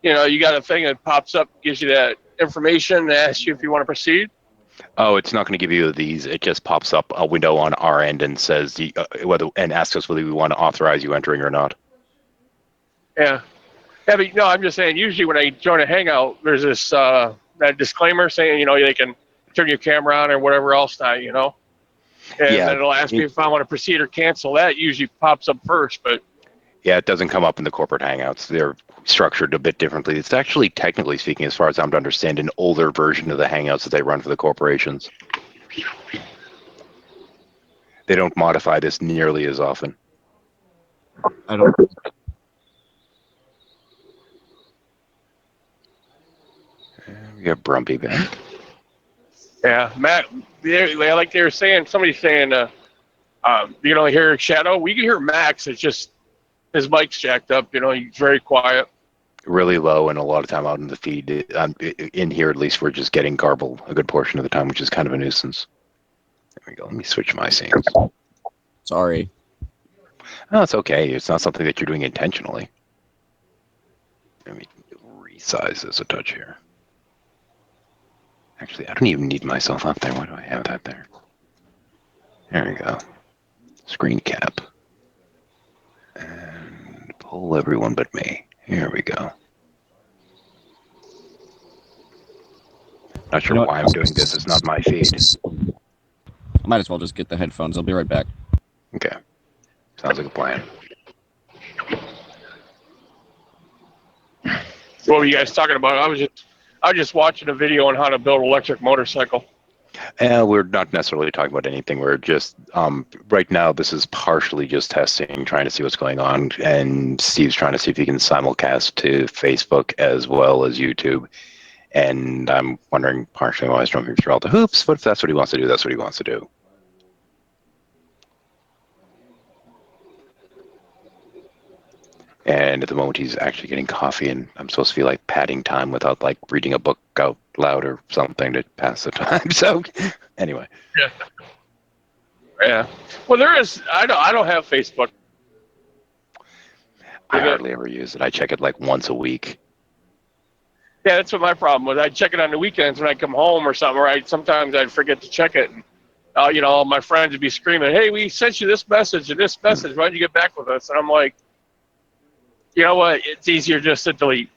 you got a thing that pops up, gives you that information, and asks you if you want to proceed. Oh, it's not going to give you these. It just pops up a window on our end and says whether and asks us whether we want to authorize you entering or not. Yeah. Yeah, but no, I'm just saying. Usually, when I join a hangout, there's this that disclaimer saying, they can turn your camera on or whatever else now, and Yeah, then it'll ask me if I want to proceed or cancel. That usually pops up first, but yeah, it doesn't come up in the corporate hangouts. They're structured a bit differently. It's actually, technically speaking, as far as I'm to understand, an older version of the hangouts that they run for the corporations. They don't modify this nearly as often. I don't. We have Brumpy back. yeah, Matt, like they were saying, somebody's saying, you can only hear Shadow. We can hear Max. It's just his mic's jacked up. He's very quiet. Really low, and a lot of time out in the feed. In here, at least, we're just getting garbled a good portion of the time, which is kind of a nuisance. There we go. Let me switch my scenes. Sorry. No, it's okay. It's not something that you're doing intentionally. Let me resize this a touch here. Actually, I don't even need myself up there. Why do I have that there? There we go. Screen cap. And pull everyone but me. Here we go. Not sure You know why I'm what? doing this. It's not my feed. I might as well just get the headphones. I'll be right back. Okay. Sounds like a plan. What were you guys talking about? I was just watching a video on how to build an electric motorcycle. We're not necessarily talking about anything. We're just right now. This is partially just testing, trying to see what's going on, and Steve's trying to see if he can simulcast to Facebook as well as YouTube. And I'm wondering partially why he's jumping through all the hoops. But if that's what he wants to do, that's what he wants to do. And at the moment, he's actually getting coffee, and I'm supposed to be like padding time without like reading a book out loud or something to pass the time. So, anyway. Yeah. Yeah. Well, there is. I don't have Facebook. I hardly ever use it. I check it like once a week. Yeah, that's what my problem was. I check it on the weekends when I come home or something. Right? Sometimes I'd forget to check it. And, all my friends would be screaming, "Hey, we sent you this message and this message. Why don't you get back with us?" And I'm like, you know what? It's easier just to delete.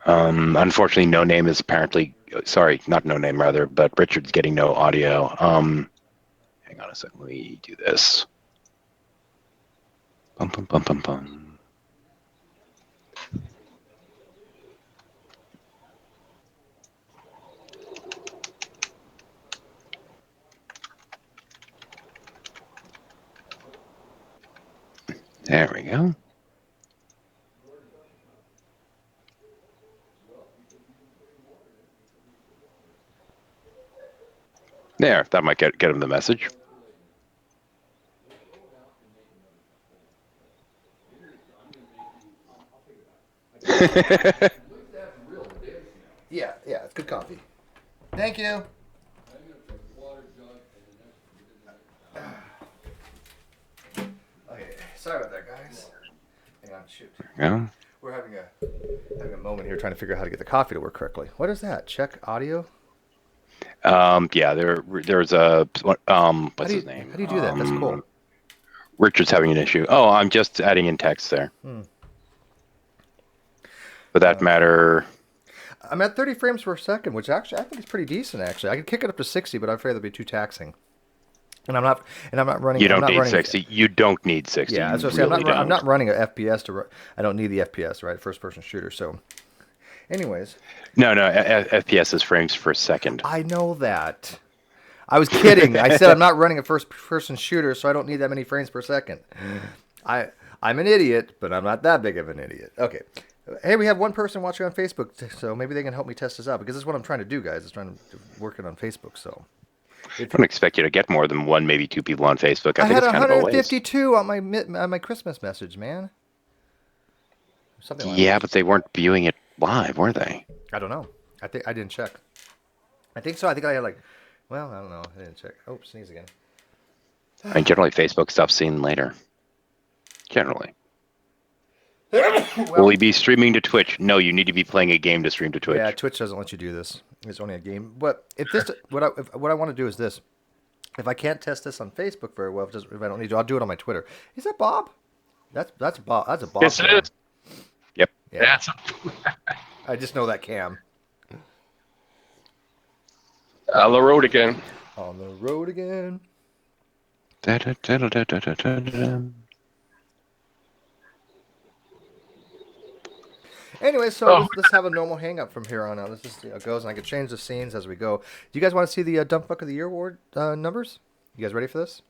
Unfortunately, No Name is apparently sorry, not No Name rather, but Richard's getting no audio. Hang on a second. Let me do this. Bum bum bum bum bum. There we go. There, that might get him the message. Yeah, it's good coffee. Thank you. Okay, sorry about that, guys. Hang on, shoot. Yeah. We're having a moment here trying to figure out how to get the coffee to work correctly. What is that? Check audio? Yeah, there's a what's his name? How do you do that? That's cool. Richard's having an issue. Oh, I'm just adding in text there. For that matter, I'm at 30 frames per second, which actually I think is pretty decent. Actually, I could kick it up to 60, but I'm afraid that'd be too taxing. And I'm not running. you don't I'm not need running, 60. You don't need 60. Yeah, you that's what I'm really saying. I'm not don't. running a FPS I don't need the FPS, right? First person shooter. So, anyways. No, FPS is frames per second. I know that. I was kidding. I said I'm not running a first-person shooter, so I don't need that many frames per second. I'm an idiot, but I'm not that big of an idiot. Okay. Hey, we have one person watching on Facebook, so maybe they can help me test this out, because this is what I'm trying to do, guys. Is trying to work it on Facebook. So I don't expect you to get more than one, maybe two people on Facebook. I think had it's kind of a waste. 152 on my Christmas message, man. Something like Yeah, that. but they weren't viewing it live, were they? I don't know. I think I didn't check. I think so. I think I had well, I don't know. I didn't check. Oh, sneeze again. I mean, generally, Facebook stuff's seen later. Generally. Will we be streaming to Twitch? No, you need to be playing a game to stream to Twitch. Yeah, Twitch doesn't let you do this. It's only a game. But if this, what I want to do is this. If I can't test this on Facebook very well, if I don't need to, I'll do it on my Twitter. Is that Bob? That's Bob. That's a Bob. Yes, it cam. is. Yep. Yeah. That's I just know that cam. on the road again. On the road again. Anyway, so let's have a normal hang up from here on out. Let's just see how it goes, and I can change the scenes as we go. Do you guys want to see the Dump Buck of the Year award numbers? You guys ready for this?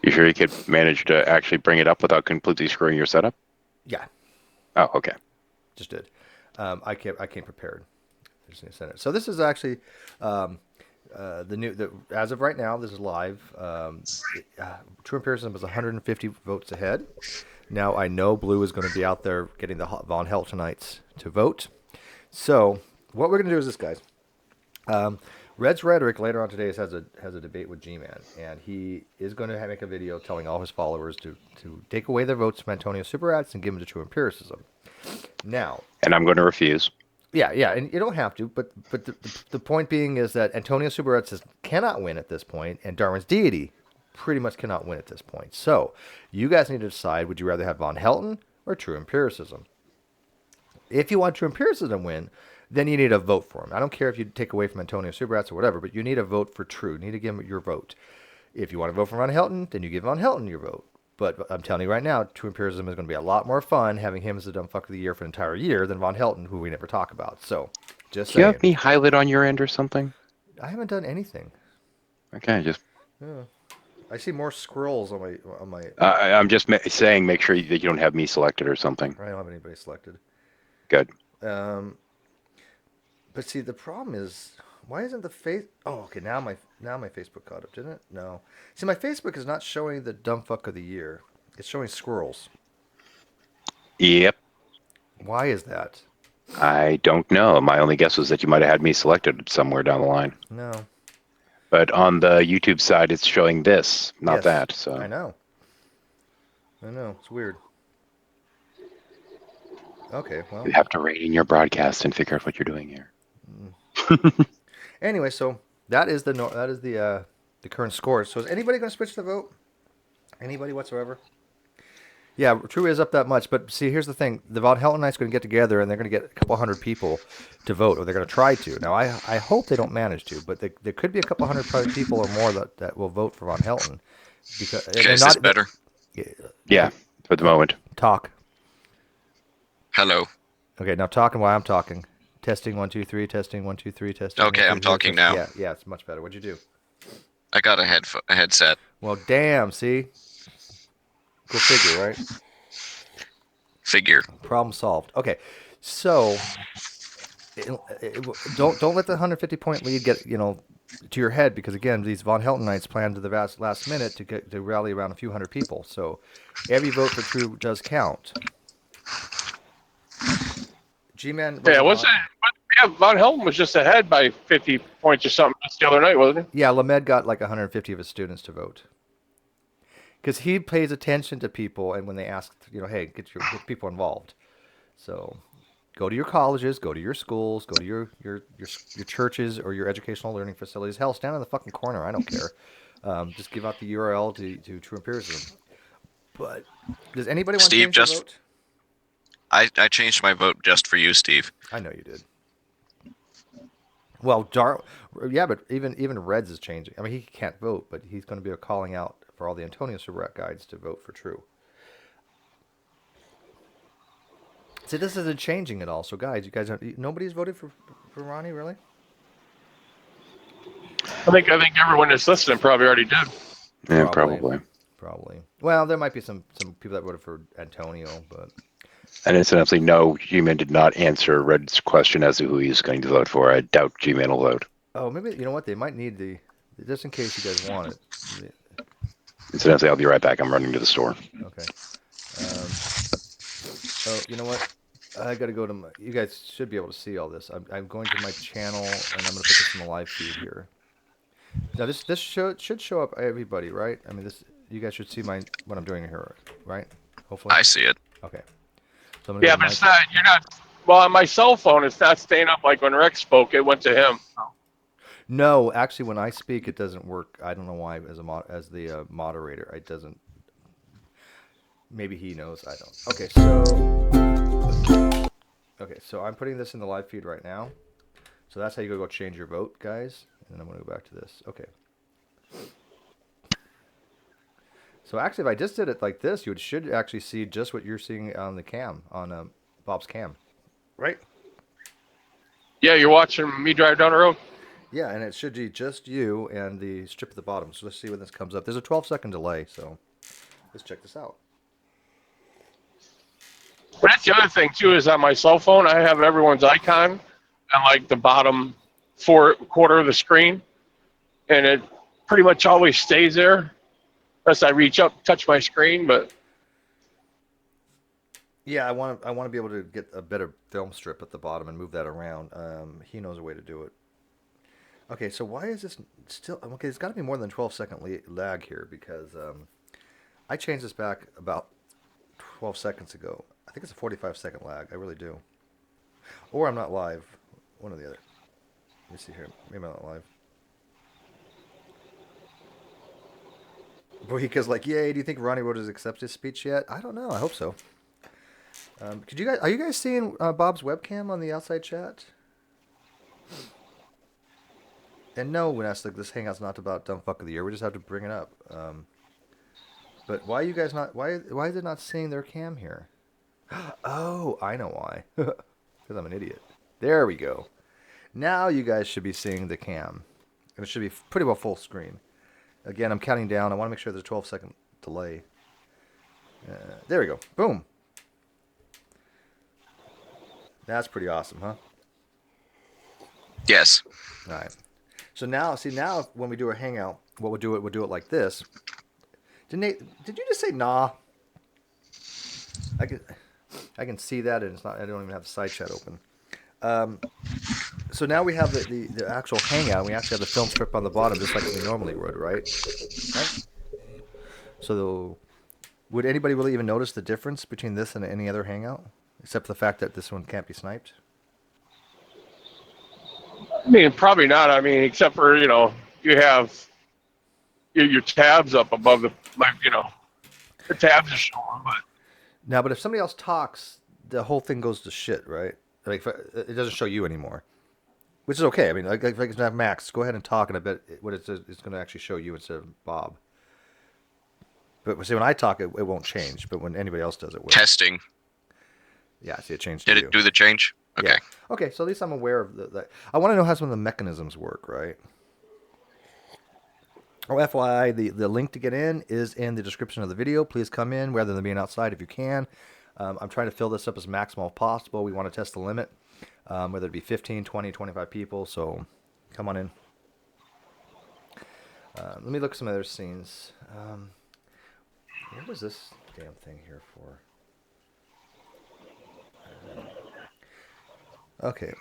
You sure you could manage to actually bring it up without completely screwing your setup? Yeah, Oh, okay. just did. I came prepared. I just need to send it. So this is actually as of right now. This is live. True Empiricism was 150 votes ahead. Now I know Blue is going to be out there getting the Von Heltonites to vote. So what we're going to do is this, guys. Red's Rhetoric later on today has a debate with G-Man, and he is going to make a video telling all his followers to take away their votes from Antonio Superats and give them to True Empiricism. Now, And I'm going to refuse. yeah, and you don't have to, but the point being is that Antonio Superats cannot win at this point, and Darwin's Deity pretty much cannot win at this point. So you guys need to decide: would you rather have Von Helton or True Empiricism? If you want True Empiricism to win, then you need to vote for him. I don't care if you take away from Antonio Subarats or whatever, but you need to vote for True. You need to give him your vote. If you want to vote for Von Helton, then you give Von Helton your vote. But I'm telling you right now, True Empiricism is going to be a lot more fun having him as the dumb fuck of the year for an entire year than Von Helton, who we never talk about. So, just Do you saying. have me highlight on your end or something? I haven't done anything. Okay, just Yeah. I see more scrolls on my. I'm just saying, make sure that you don't have me selected or something. I don't have anybody selected. Good. But see, the problem is, why isn't the face? Oh, okay. Now my Facebook caught up, didn't it? No. See, my Facebook is not showing the dumb fuck of the year. It's showing squirrels. Yep. Why is that? I don't know. My only guess was that you might have had me selected somewhere down the line. No. But on the YouTube side, it's showing this, not Yes, that. So I know. It's weird. Okay, well. you have to rate in your broadcast and figure out what you're doing here. Anyway, so that is the current score. So is anybody going to switch the vote? Anybody whatsoever? Yeah, True is up that much. But see, here's the thing: the Von Helton Knights going to get together, and they're going to get a couple hundred people to vote, or they're going to try to. Now, I hope they don't manage to, but there could be a couple hundred people or more that will vote for Von Helton. Because Okay, is this better? Yeah, for the moment. Talk. Hello. Okay, now talking while I'm talking. Testing 1 2 3. Testing 1 2 3. Testing. Okay, 1, 2, I'm 3, talking testing. now. Yeah, it's much better. What'd you do? I got a headset. Well, damn. See, go figure, right? Figure. Problem solved. Okay, so don't let the 150 point lead get to your head, because again, these Von Helton Knights planned to the last minute to rally around a few hundred people. So every vote for True does count. G-Man. Yeah, Von Helton was just ahead by 50 points or something just the other night, wasn't he? Yeah, Lamed got like 150 of his students to vote. Because he pays attention to people, and when they ask, hey, get people involved. So go to your colleges, go to your schools, go to your churches or your educational learning facilities. Hell, stand in the fucking corner. I don't care. Just give out the URL to True Empiricism. But does anybody want to change their vote? I changed my vote just for you, Steve. I know you did. Well, yeah, but even Reds is changing. I mean, he can't vote, but he's going to be calling out for all the Antonio Surratt guides to vote for True. See, this isn't changing at all. So, guys, nobody's voted for Ronnie, really? I think everyone that's listening probably already did. Yeah, probably. Well, there might be some people that voted for Antonio, but. And incidentally, no, G-Man did not answer Red's question as to who he's going to vote for. I doubt G-Man will vote. Oh, maybe, you know what? They might need just in case you guys want it. Incidentally, I'll be right back. I'm running to the store. Okay. Oh, you know what? I got to go to you guys should be able to see all this. I'm going to my channel, and I'm going to put this in the live feed here. Now, this should show up everybody, right? I mean, you guys should see what I'm doing here, right? Hopefully. I see it. Okay. So Yeah, but it's not. You're not. Well, on my cell phone, it's not staying up like when Rex spoke. It went to him. No, actually, when I speak, it doesn't work. I don't know why. As the moderator, it doesn't. Maybe he knows. I don't. Okay, so I'm putting this in the live feed right now. So that's how you go change your vote, guys. And then I'm going to go back to this. Okay. So actually, if I just did it like this, you should actually see just what you're seeing on the cam, on Bob's cam, right? Yeah, you're watching me drive down the road. Yeah, and it should be just you and the strip at the bottom. So let's see when this comes up. There's a 12-second delay, so let's check this out. But that's the other thing too, is on my cell phone I have everyone's icon on like the bottom quarter of the screen, and it pretty much always stays there unless I reach up, touch my screen. But yeah, I want to be able to get a better film strip at the bottom and move that around. He knows a way to do it. Okay, so why is this still okay? It's got to be more than 12-second lag here, because I changed this back about 12 seconds ago. I think it's a 45-second lag. I really do. Or I'm not live. One or the other. Let me see here. Maybe I'm not live. Boyka's like, yay, do you think Ronnie wrote his acceptance speech yet? I don't know. I hope so. Are you guys seeing Bob's webcam on the outside chat? And no, when asked, like, this hangout's not about dumb fuck of the year. We just have to bring it up. But why are you guys not? Why is it not seeing their cam here? Oh, I know why. Because I'm an idiot. There we go. Now you guys should be seeing the cam. And it should be pretty well full screen. Again, I'm counting down. I want to make sure there's a 12-second delay. There we go. Boom. That's pretty awesome, huh? Yes. All right. So now, now when we do a hangout, what we'll do it like this. Did you just say nah? I can see that, and it's not. I don't even have the side chat open. So now we have the actual hangout. We actually have the film strip on the bottom, just like we normally would, right? So, would anybody really even notice the difference between this and any other hangout, except for the fact that this one can't be sniped? I mean, probably not. I mean, except for, you have your tabs up above the tabs are showing. But Now, but if somebody else talks, the whole thing goes to shit, right? Like, it doesn't show you anymore, which is okay. I mean, like if I can have Max, go ahead and talk, and I bet what it's going to actually show you instead of Bob. But see, when I talk, it won't change. But when anybody else does, it will. Testing. Yeah, see, it changed. Did to you. it do the change? Okay. Yeah. Okay, so at least I'm aware of that. I want to know how some of the mechanisms work, right? Oh, FYI, the link to get in is in the description of the video. Please come in rather than being outside if you can. I'm trying to fill this up as maximal as possible. We want to test the limit, whether it be 15, 20, 25 people. So come on in. Let me look at some other scenes. What was this damn thing here for? Okay.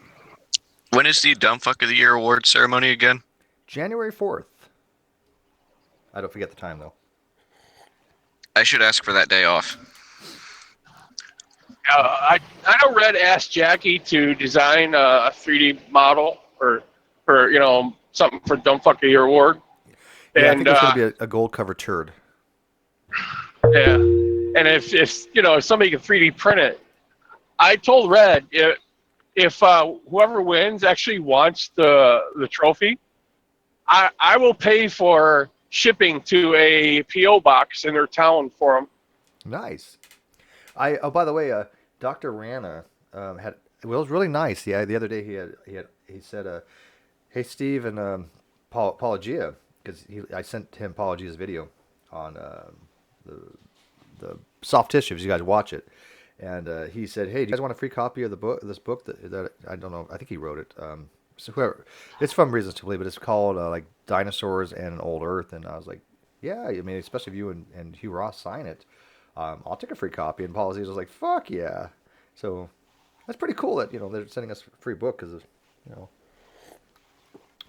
When is the Dumb Fuck of the Year award ceremony again? January 4th. I don't forget the time, though. I should ask for that day off. I know Red asked Jackie to design a 3D model for something for Dumb Fuck of the Year award. Yeah, I And think it's going to be a gold cover turd. yeah, and if somebody can 3D print it, I told Red if whoever wins actually wants the trophy, I will pay for shipping to a PO box in their town for them. Nice. By the way, Dr. Rana had it was really nice. Yeah, the other day he said, "Hey Steve and Paulogia," because I sent him Paulogia's video on the soft tissues. You guys watch it, and he said, "Hey, do you guys want a free copy of this book that I don't know. I think he wrote it. So whoever, it's from Reasons to Believe, but it's called like Dinosaurs and an Old Earth." And I was like, "Yeah, I mean, especially if you and Hugh Ross sign it, I'll take a free copy." And Paul Aziz was like, "Fuck yeah!" So that's pretty cool that they're sending us a free book because I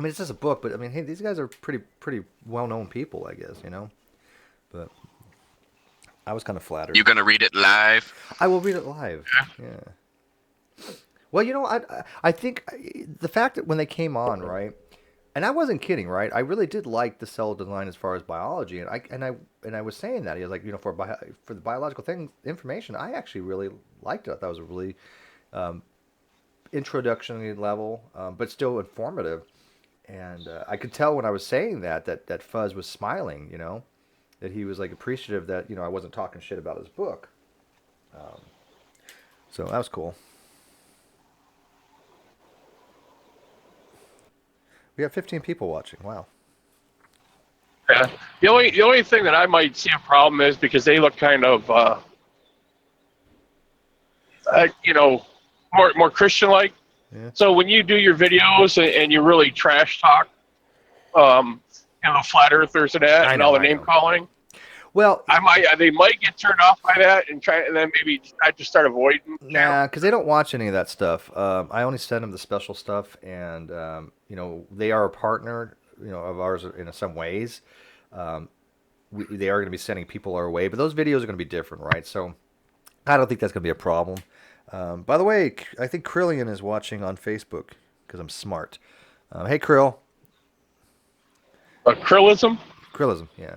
mean, it's just a book, but I mean, hey, these guys are pretty well-known people, I guess, But I was kind of flattered. You gonna read it live? I will read it live. Yeah. Well, I think the fact that when they came on, right, and I wasn't kidding, right, I really did like the cell design as far as biology, and I was saying that he was like, for the biological information, I actually really liked it. I thought it was a really introductory level, but still informative. And I could tell when I was saying that Fuzz was smiling, that he was like appreciative that I wasn't talking shit about his book. So that was cool. We have 15 people watching. Wow. Yeah. The only thing that I might see a problem is because they look kind of more Christian-like. Yeah. So when you do your videos and you really trash talk, flat earthers and that, and all the name calling, well, they might get turned off by that and then maybe I just start avoiding. Nah, because they don't watch any of that stuff. I only send them the special stuff, and they are a partner, of ours in some ways. They are going to be sending people our way, but those videos are going to be different, right? So I don't think that's going to be a problem. By the way, I think Krillian is watching on Facebook because I'm smart. Hey, Krill. Krillism? Krillism, yeah.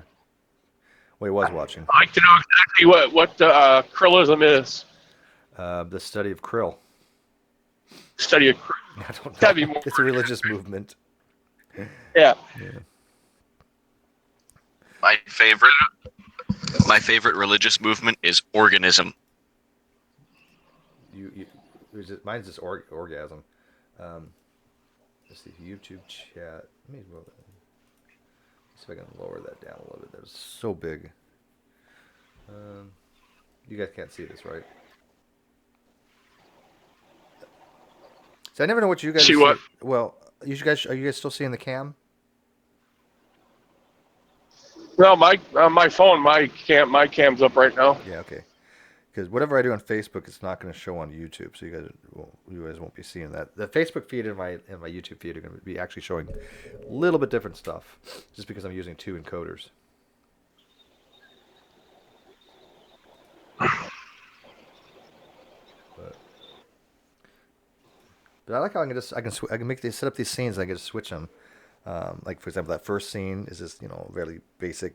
Well, he was watching. I'd like to know exactly what Krillism is. The study of krill. Study of. I don't Gotta be know. more. It's a religious movement. Yeah. My favorite religious movement is organism. Mine's just orgasm. Let's see, YouTube chat. Let me see if I can lower that down a little bit. That was so big. You guys can't see this, right? So I never know what you guys See what? Well, are you guys still seeing the cam? No, my phone, my cam's up right now. Yeah, okay. Because whatever I do on Facebook, it's not going to show on YouTube, so you guys won't be seeing that. The Facebook feed and my YouTube feed are going to be actually showing a little bit different stuff, just because I'm using two encoders. But I like how I can set up these scenes. And I can just switch them. Like for example, that first scene is just very basic,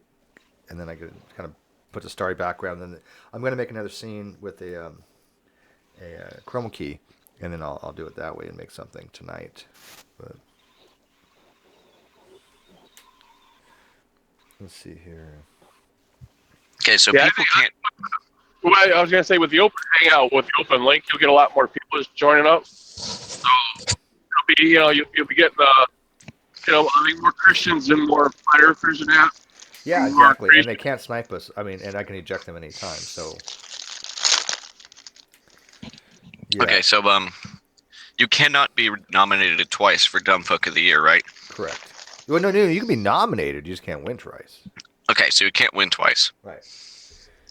and then I can kind of put the starry background. And then I'm going to make another scene with a chroma key, and then I'll do it that way and make something tonight. But let's see here. Okay, so Yeah, people can't. Well, I was gonna say with the open hangout, with the open link, you'll get a lot more people just joining up. So you'll be getting I think more Christians and more flat earthers and that. Yeah, And more exactly. And crazy- they can't snipe us. I mean, and I can eject them anytime. So yeah, Okay, so you cannot be nominated twice for Dumb Fuck of the Year, right? correct. Well, no, you can be nominated. You just can't win twice. Okay, so you can't win twice. Right.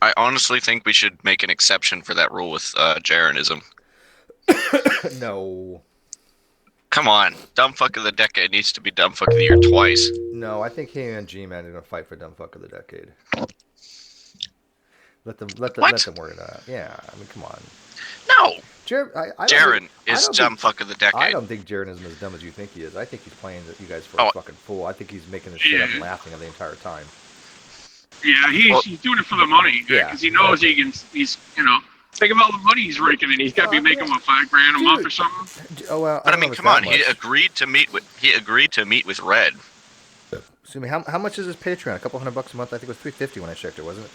I honestly think we should make an exception for that rule with Jaranism. No. Come on, Dumb Fuck of the Decade needs to be Dumb Fuck of the Year twice. No, I think he and G-Man are going to fight for Dumb Fuck of the Decade. Let them work it out. Yeah, I mean, come on. No, Jaren is Dumb Fuck of the Decade. I don't think Jaren isn't as dumb as you think he is. I think he's playing you guys for a fucking fool. I think he's making this shit up and laughing the entire time. Yeah, he's doing it for the money. Yeah, because he knows he's think about the money he's raking in. He's got to be making what, $5,000 a month or something. Oh well. But I mean, come on. He agreed to meet with Red. Excuse me. How much is his Patreon? A couple $100 a month. I think it was $350 when I checked it, wasn't it?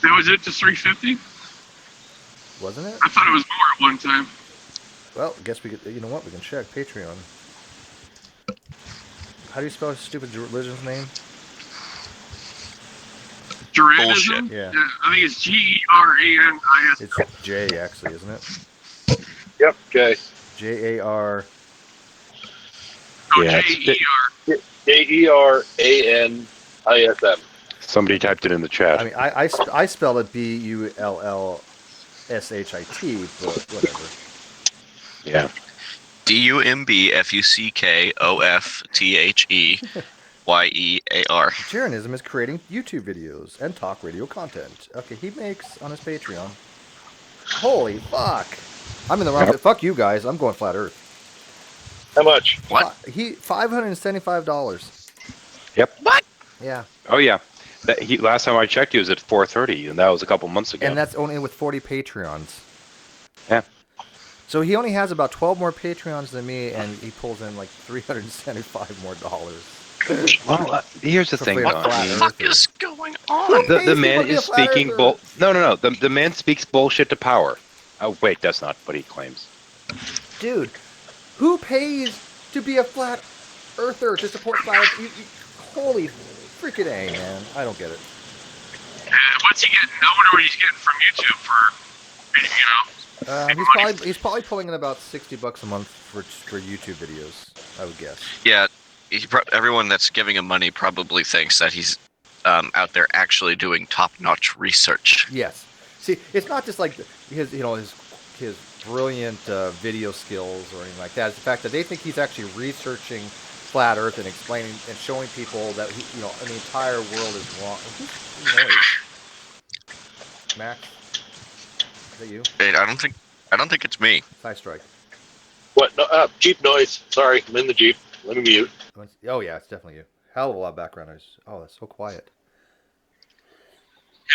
That was it, just $350? Wasn't it? I thought it was more at one time. Well, I guess we could. You know what? We can check Patreon. How do you spell his stupid religion's name? Jaranism? Bullshit. Yeah. I think it's Geranis. It's J actually, isn't it? Yep. Okay. JAR. Oh, Yeah, J-E-R. JERANISM. Somebody typed it in the chat. I mean, I spell it BULLSHIT, but whatever. Yeah. DUMBFUCKOFTHEYEAR. Jaranism is creating YouTube videos and talk radio content. Okay, he makes on his Patreon. Holy fuck! I'm in the wrong. Yep. Fuck you guys. I'm going flat Earth. How much? What? He $575. Yep. What? Yeah, Oh yeah. Last time I checked, he was at 430, and that was a couple months ago. and that's only with 40 Patreons. Yeah. So he only has about 12 more Patreons than me, and he pulls in like $375 more dollars. Well, here's the For thing, free though. flat What I the mean, fuck is going on? the pays people man to be a is flat speaking earther? No. The man speaks bullshit to power. Oh wait, that's not what he claims. Dude, who pays to be a flat earther to support flat Earth? Holy freaking A, man. I don't get it. What's he getting? I wonder what he's getting from YouTube for, He's probably pulling in about $60 a month for YouTube videos, I would guess. Yeah, everyone that's giving him money probably thinks that he's out there actually doing top-notch research. Yes. See, it's not just like his brilliant video skills or anything like that. It's the fact that they think he's actually researching flat Earth and explaining and showing people that the entire world is wrong. Who's noise? Max, is that you? Wait, I don't think it's me. Side strike. What? No, Jeep noise. Sorry, I'm in the Jeep. Let me mute. Oh yeah, it's definitely you. Hell of a lot of background noise. Oh, that's so quiet.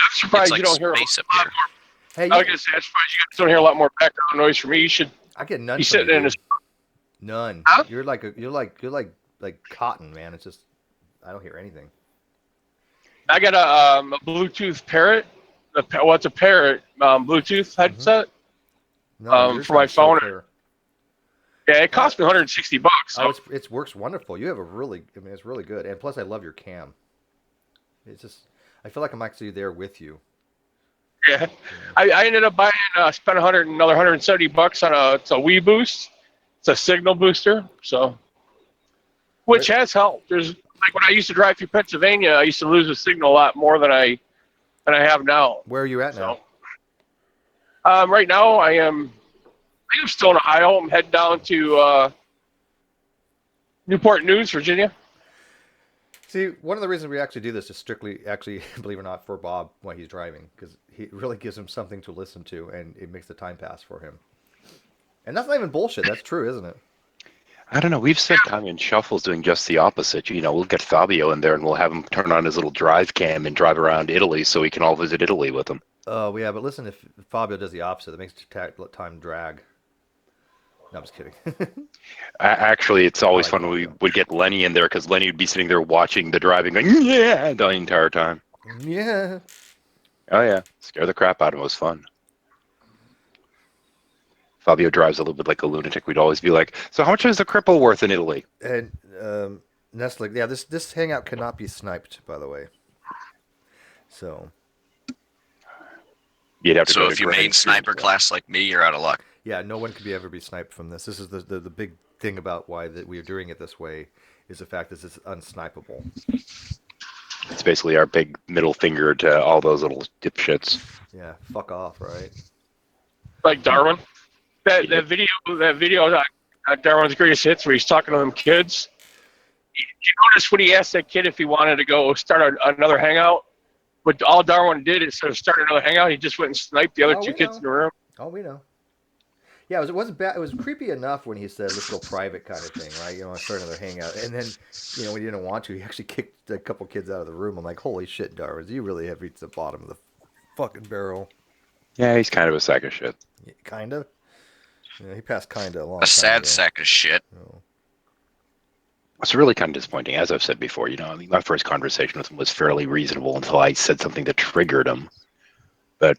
I'm surprised It's like you don't hear a space up lot here. more Hey, I was gonna say, I'm surprised you guys don't hear a lot more background noise from me. You should I get none be from you, sitting in dude. his. None. Huh? You're like cotton, man. It's just I don't hear anything. I got a Bluetooth parrot. What's a parrot? Bluetooth headset No, yours for my sounds so phone. clear. Yeah, it cost me $160. Oh, So, it works wonderful. You have it's really good. And plus, I love your cam. It's just, I feel like I'm actually there with you. yeah, I ended up buying, spent another $170 on it's a Wii Boost. It's a signal booster. So, which has helped. There's like when I used to drive through Pennsylvania, I used to lose the signal a lot more than I have now. Where are you at now? So, right now I think I'm still in Ohio. I'm heading down to Newport News, Virginia. See, one of the reasons we actually do this is strictly, actually, believe it or not, for Bob when he's driving, because it really gives him something to listen to, and it makes the time pass for him. And that's not even bullshit. That's true, isn't it? I don't know. We've said Tommy and Shuffle's doing just the opposite. You know, we'll get Fabio in there and we'll have him turn on his little drive cam and drive around Italy so we can all visit Italy with him. Oh, yeah, but listen, if Fabio does the opposite, it makes time drag. No, I'm just kidding. Actually, it's always like fun when we Fabio. would get Lenny in there because Lenny would be sitting there watching the driving, going, yeah, the entire time. Yeah. Oh, yeah. Scare the crap out of him. It was fun. Fabio drives a little bit like a lunatic. We'd always be like, so how much is the cripple worth in Italy? And Nestle, yeah, this hangout cannot be sniped, by the way. So. You'd have to So go to if you Grand main sniper Prix. class like me, you're out of luck. Yeah, no one could ever be sniped from this. This is the big thing about why that we are doing it this way is the fact that it's unsnipeable. It's basically our big middle finger to all those little dipshits. Yeah, fuck off, right? Like Darwin. That video Darwin's Greatest Hits where he's talking to them kids. You notice when he asked that kid if he wanted to go start another hangout? But all Darwin did instead of starting another hangout, he just went and sniped the other two kids in the room. Oh, we know. Yeah, it wasn't bad. It was creepy enough when he said, "Let's go private," kind of thing, right? You know, start another hangout, and then, when he didn't want to, he actually kicked a couple kids out of the room. I'm like, "Holy shit, Darwin, you really have reached the bottom of the fucking barrel." Yeah, he's kind of a sack of shit. Yeah, kinda. Yeah, he passed kinda a long A time sad ago. sack of shit. Oh. It's really kind of disappointing. As I've said before, I mean, my first conversation with him was fairly reasonable until I said something that triggered him. But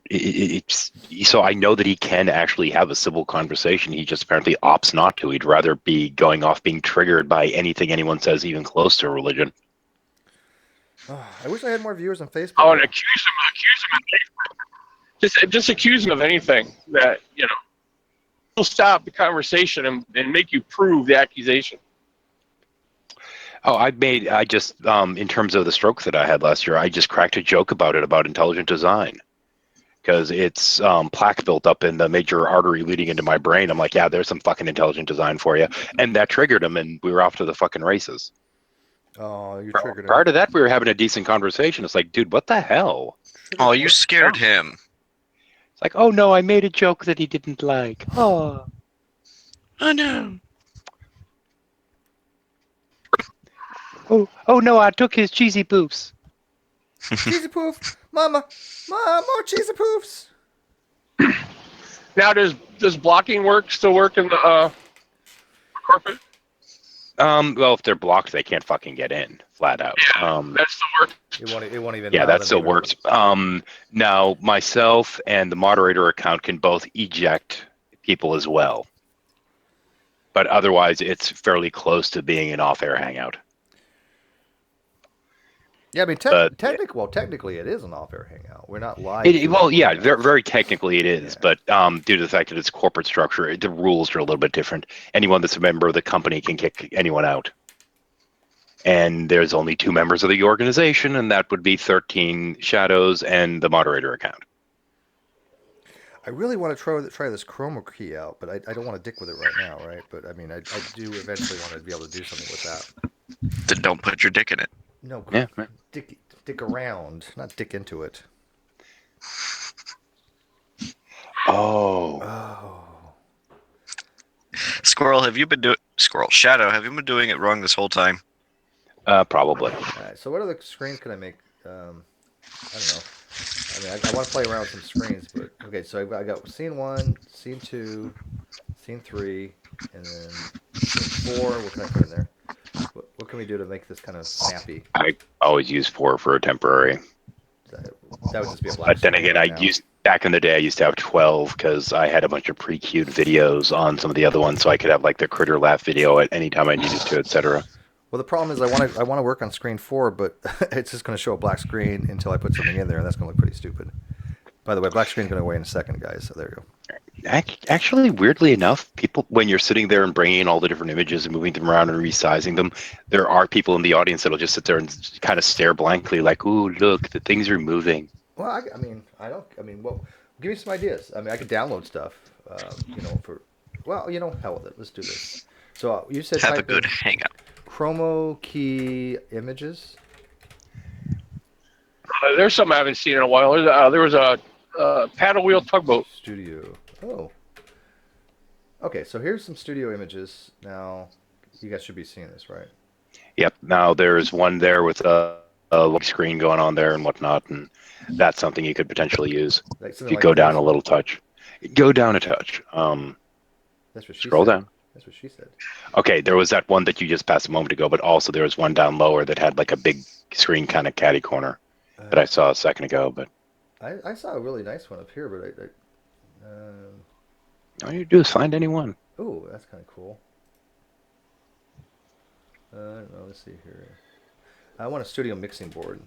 so I know that he can actually have a civil conversation. He just apparently opts not to. He'd rather be going off being triggered by anything anyone says, even close to religion. I wish I had more viewers on Facebook. Oh, and accuse him of anything. Just accuse him of anything that will stop the conversation and make you prove the accusation. Oh, I just, in terms of the stroke that I had last year, I just cracked a joke about it, about intelligent design. Because it's plaque built up in the major artery leading into my brain. I'm like, yeah, there's some fucking intelligent design for you. And that triggered him, and we were off to the fucking races. Oh, you triggered him. Prior to that, we were having a decent conversation. It's like, dude, what the hell? Oh, you scared him. It's like, oh no, I made a joke that he didn't like. Oh. Oh no. Oh no, I took his cheesy poofs. Cheesy poof, Mama, more cheesy poofs. Now, does blocking still work in the corporate? Well, if they're blocked, they can't fucking get in, flat out. Yeah, that still works. It won't even. Yeah, allow that them still to works. Now, myself and the moderator account can both eject people as well. But otherwise, it's fairly close to being an off-air hangout. Yeah, I mean, technically, it is an off-air hangout. We're not live. Yeah, very technically it is, Yeah. but due to the fact that it's corporate structure, the rules are a little bit different. Anyone that's a member of the company can kick anyone out. And there's only 2 members of the organization, and that would be 13 Shadows and the moderator account. I really want to try this chroma key out, but I don't want to dick with it right now, right? But I mean, I do eventually want to be able to do something with that. Then don't put your dick in it. No, Yeah, right. dick around, not dick into it. Oh. Squirrel, Shadow, have you been doing it wrong this whole time? Probably. All right, so what other screens can I make? I don't know. I mean, I want to play around with some screens, but okay. So I got scene 1, scene 2, scene 3, and then scene 4. What can I put in there? What can we do to make this kind of snappy? I always use 4 for a temporary. That would just be a black But then screen again, right now. back in the day, I used to have 12 because I had a bunch of pre-queued videos on some of the other ones, so I could have like the critter laugh video at any time I needed to, etc. Well, the problem is I want to work on screen 4, but it's just going to show a black screen until I put something in there, and that's going to look pretty stupid. By the way, black screen's going to go away in a second, guys. So there you go. Actually, weirdly enough, people, when you're sitting there and bringing in all the different images and moving them around and resizing them, there are people in the audience that'll just sit there and kind of stare blankly, like, "Ooh, look, the things are moving." Well, well, give me some ideas. I mean, I could download stuff, hell with it. Let's do this. So you said Have a type good in hangout. Chromo key images. There's some I haven't seen in a while. There was a paddle wheel tugboat. Studio. Oh. Okay, so here's some studio images. Now, you guys should be seeing this, right? Yep. Now there's one there with a look screen going on there and whatnot, and that's something you could potentially use Like if something you like go down this. a little touch. Go down a touch. That's what she Scroll said. down. That's what she said. Okay, there was that one that you just passed a moment ago, but also there was one down lower that had like a big screen kind of catty corner that I saw a second ago. But I saw a really nice one up here, but all you do is find any one. oh, that's kind of cool. I don't know. Let's see here. I want a studio mixing board.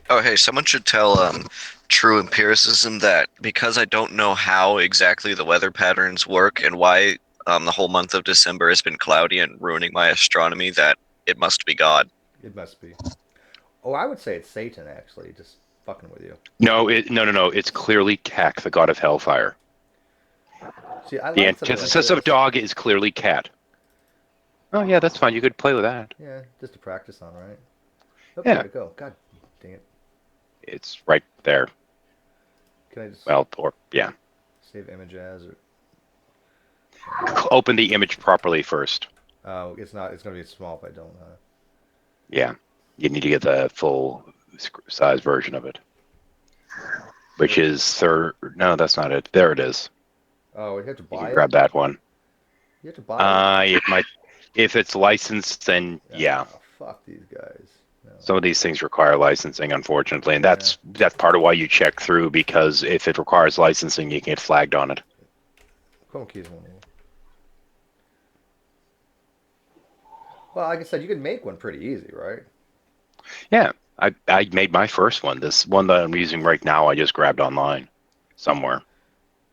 Oh, hey, someone should tell True Empiricism that because I don't know how exactly the weather patterns work and why the whole month of December has been cloudy and ruining my astronomy, that it must be God. It must be. Oh, I would say it's Satan, actually, just fucking with you. No. It's clearly Kak, the god of hellfire. See, I The like something antithesis like of this. dog is clearly cat. Oh yeah, that's fine. You could play with that. Yeah, just to practice on, right? Oh, Yeah. where'd it go? God dang it. It's right there. Can I just Well, or yeah. save image as? Or... Open the image properly first. Oh, it's not. It's going to be small if I don't. Yeah, you need to get the full size version of it, which is third. No, that's not it. There it is. Oh, you have to You buy can it? grab that one. You have to buy it? It might, if it's licensed, then yeah. Oh, fuck these guys. No. Some of these things require licensing, unfortunately, and that's part of why you check through, because if it requires licensing, you can get flagged on it. Chrome keys one. Well, like I said, you can make one pretty easy, right? Yeah, I made my first one. This one that I'm using right now, I just grabbed online somewhere.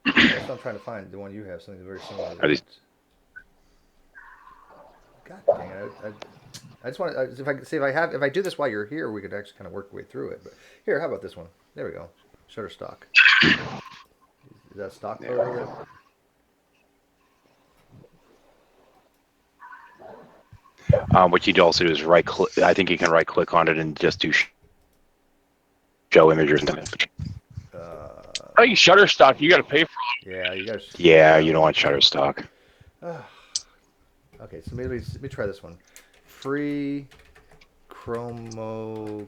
That's what I'm trying to find. The one you have, something very similar. Are these- God dang it! I just want to if I do this while you're here, we could actually kind of work our way through it. But here, how about this one? There we go. Shutterstock. Is that stock photo? What you'd also do is right click. I think you can right click on it and just do show images. I think Shutterstock, you got to pay for it. Yeah, you guys. Yeah, you don't want Shutterstock. Okay, so maybe let me try this one. Free chromo.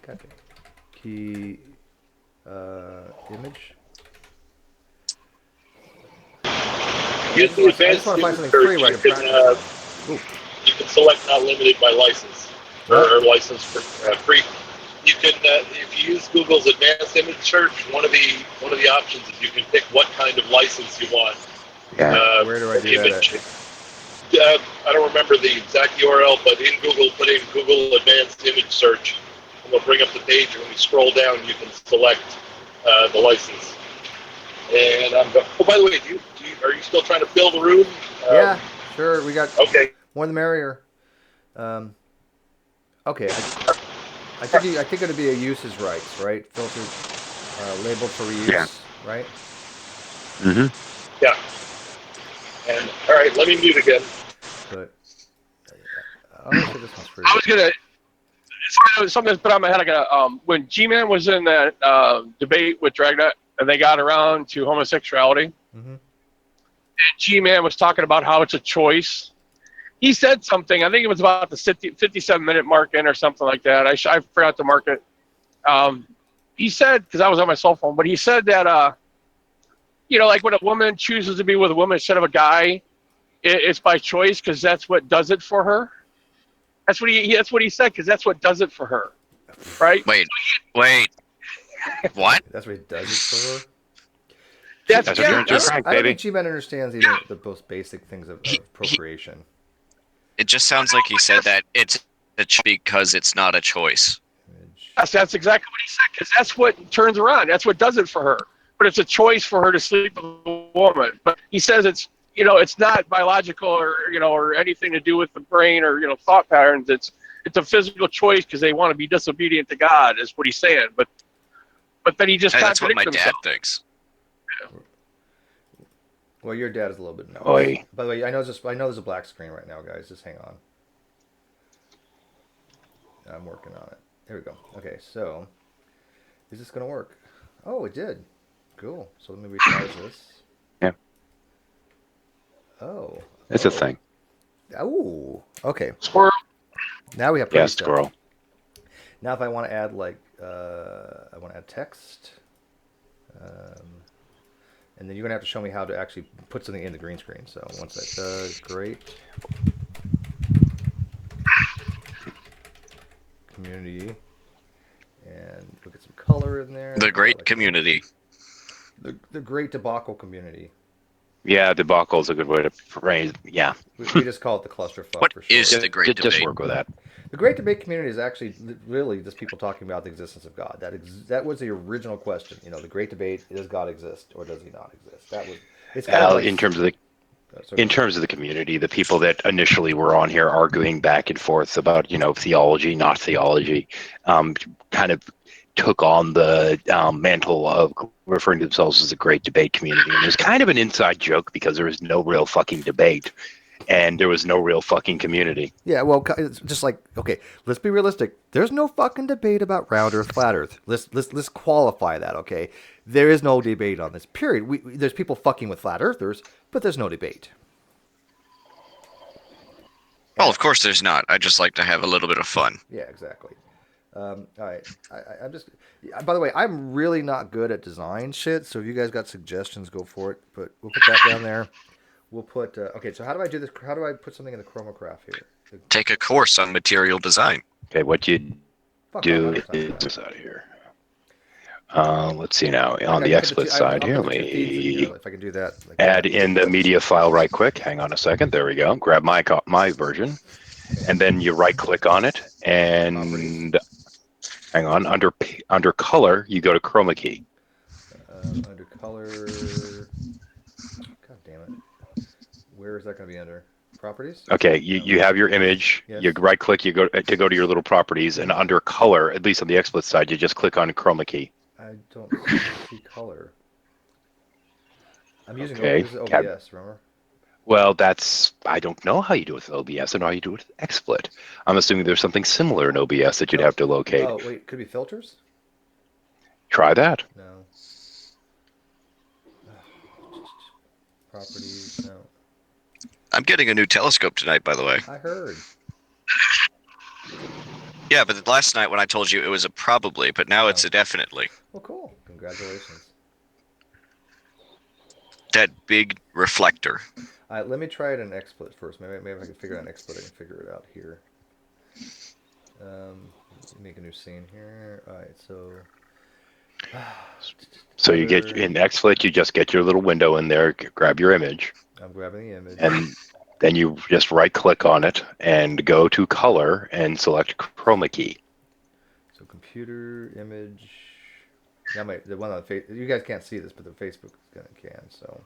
God damn. Key image. Use the I advanced just want to find image something free where I search. can practice. You can select not limited by license or license for free. You can if you use Google's advanced image search, one of the options is you can pick what kind of license you want. Yeah. Where do I do image. that at? I don't remember the exact URL, but in Google, put in Google Advanced Image Search, and it'll bring up the page. And when you scroll down, you can select the license. And oh, by the way, are you still trying to fill the room? Yeah, sure. We got Okay. more the merrier. Okay. I think it'd be a uses rights, right? Filtered, labeled for reuse, Yeah. right? Mm-hmm. Yeah. And all right, let me mute again. But I'll answer this one's free. I was gonna something that's put on my head. When G-Man was in that debate with Dragnet, and they got around to homosexuality, Mm-hmm. and G-Man was talking about how it's a choice, he said something. I think it was about the 57-minute mark in or something like that. I forgot to mark it. He said, because I was on my cell phone, but he said that, like when a woman chooses to be with a woman instead of a guy, it's by choice because that's what does it for her. That's what he said because that's what does it for her, right? Wait. What? That's what he does it for her. That's That's yeah. what turns I rank, don't baby. think G-Man understands even the most basic things of procreation. It just sounds like he said that it's because it's not a choice. That's exactly what he said because that's what turns her on. That's what does it for her. But it's a choice for her to sleep with a woman. But he says it's not biological or anything to do with the brain or thought patterns. It's a physical choice because they want to be disobedient to God is what he's saying. But then he just Hey, that's what contradicts my himself. dad thinks. Well, your dad is a little bit nuts. Oi. By the way, I know there's a black screen right now, guys. Just hang on. I'm working on it. Here we go. Okay, so is this gonna work? Oh, it did. Cool. So let me resize this. Yeah. Oh. It's a thing. Oh. Okay. Squirrel. Now we have pretty Yeah, stuff. squirrel. Now, if I want to add I want to add text, and then you're gonna have to show me how to actually put something in the green screen. So once that does, great. Community, and we'll get some color in there. The great community. The great debacle community. Yeah, debacle is a good way to phrase. Yeah. We just call it the clusterfuck What for short. is the great Just debate? work with that. The great debate community is actually really just people talking about the existence of God. That was the original question. The great debate: does God exist or does He not exist? That was. It's kind of like, In terms of the community, the people that initially were on here arguing back and forth about theology, not theology, kind of took on the mantle of referring to themselves as the great debate community. And it was kind of an inside joke because there was no real fucking debate and there was no real fucking community. Yeah, well, it's just like, okay, let's be realistic. There's no fucking debate about round Earth, flat Earth. Let's qualify that, okay? There is no debate on this. Period. There's people fucking with flat Earthers, but there's no debate. Well, of course there's not. I just like to have a little bit of fun. Yeah, exactly. All right, I'm just. By the way, I'm really not good at design shit. So if you guys got suggestions, go for it. But we'll put that down there. We'll put. Okay, so how do I do this? How do I put something in the chromograph here? Take a course on material design. Okay, what you Fuck do off, I'm not is out of here. Let's see now. I On the gotta put XSplit side I'll here, put let the two feeds in here, me if I can do that. Like add that. in the media file right quick. Hang on a second. There we go. Grab my version, and then you right click on it, and hang on, under color, you go to chroma key. Under color. God damn it. Where is that going to be under? Properties? Okay, you have your image. Yes. You right click, you go to your little properties, and under color, at least on the XSplit side, you just click on chroma key. I don't see color. I'm using Okay. this is OBS, remember? Well, I don't know how you do it with OBS and how you do it with XSplit. I'm assuming there's something similar in OBS that you'd have to locate. Oh, wait, could it be filters? Try that. No. Properties, no. I'm getting a new telescope tonight, by the way. I heard. Yeah, but last night when I told you it was a probably, but now it's a definitely. Well, cool. Congratulations. That big reflector. All right, let me try it in XSplit first. Maybe if I can figure out an XSplit, I can figure it out here. Make a new scene here. All right, so. So you get in XSplit, you just get your little window in there, grab your image, I'm grabbing the image. and then you just right click on it and go to color and select chroma key. So computer image. Now the one on Facebook. You guys can't see this, but the Facebook can. So.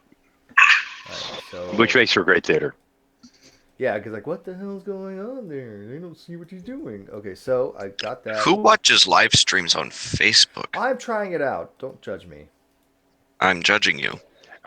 Right, so. Which makes for great theater. Yeah, because like, what the hell's going on there? They don't see what he's doing. Okay, so I got that. Who watches live streams on Facebook? I'm trying it out. Don't judge me. I'm judging you.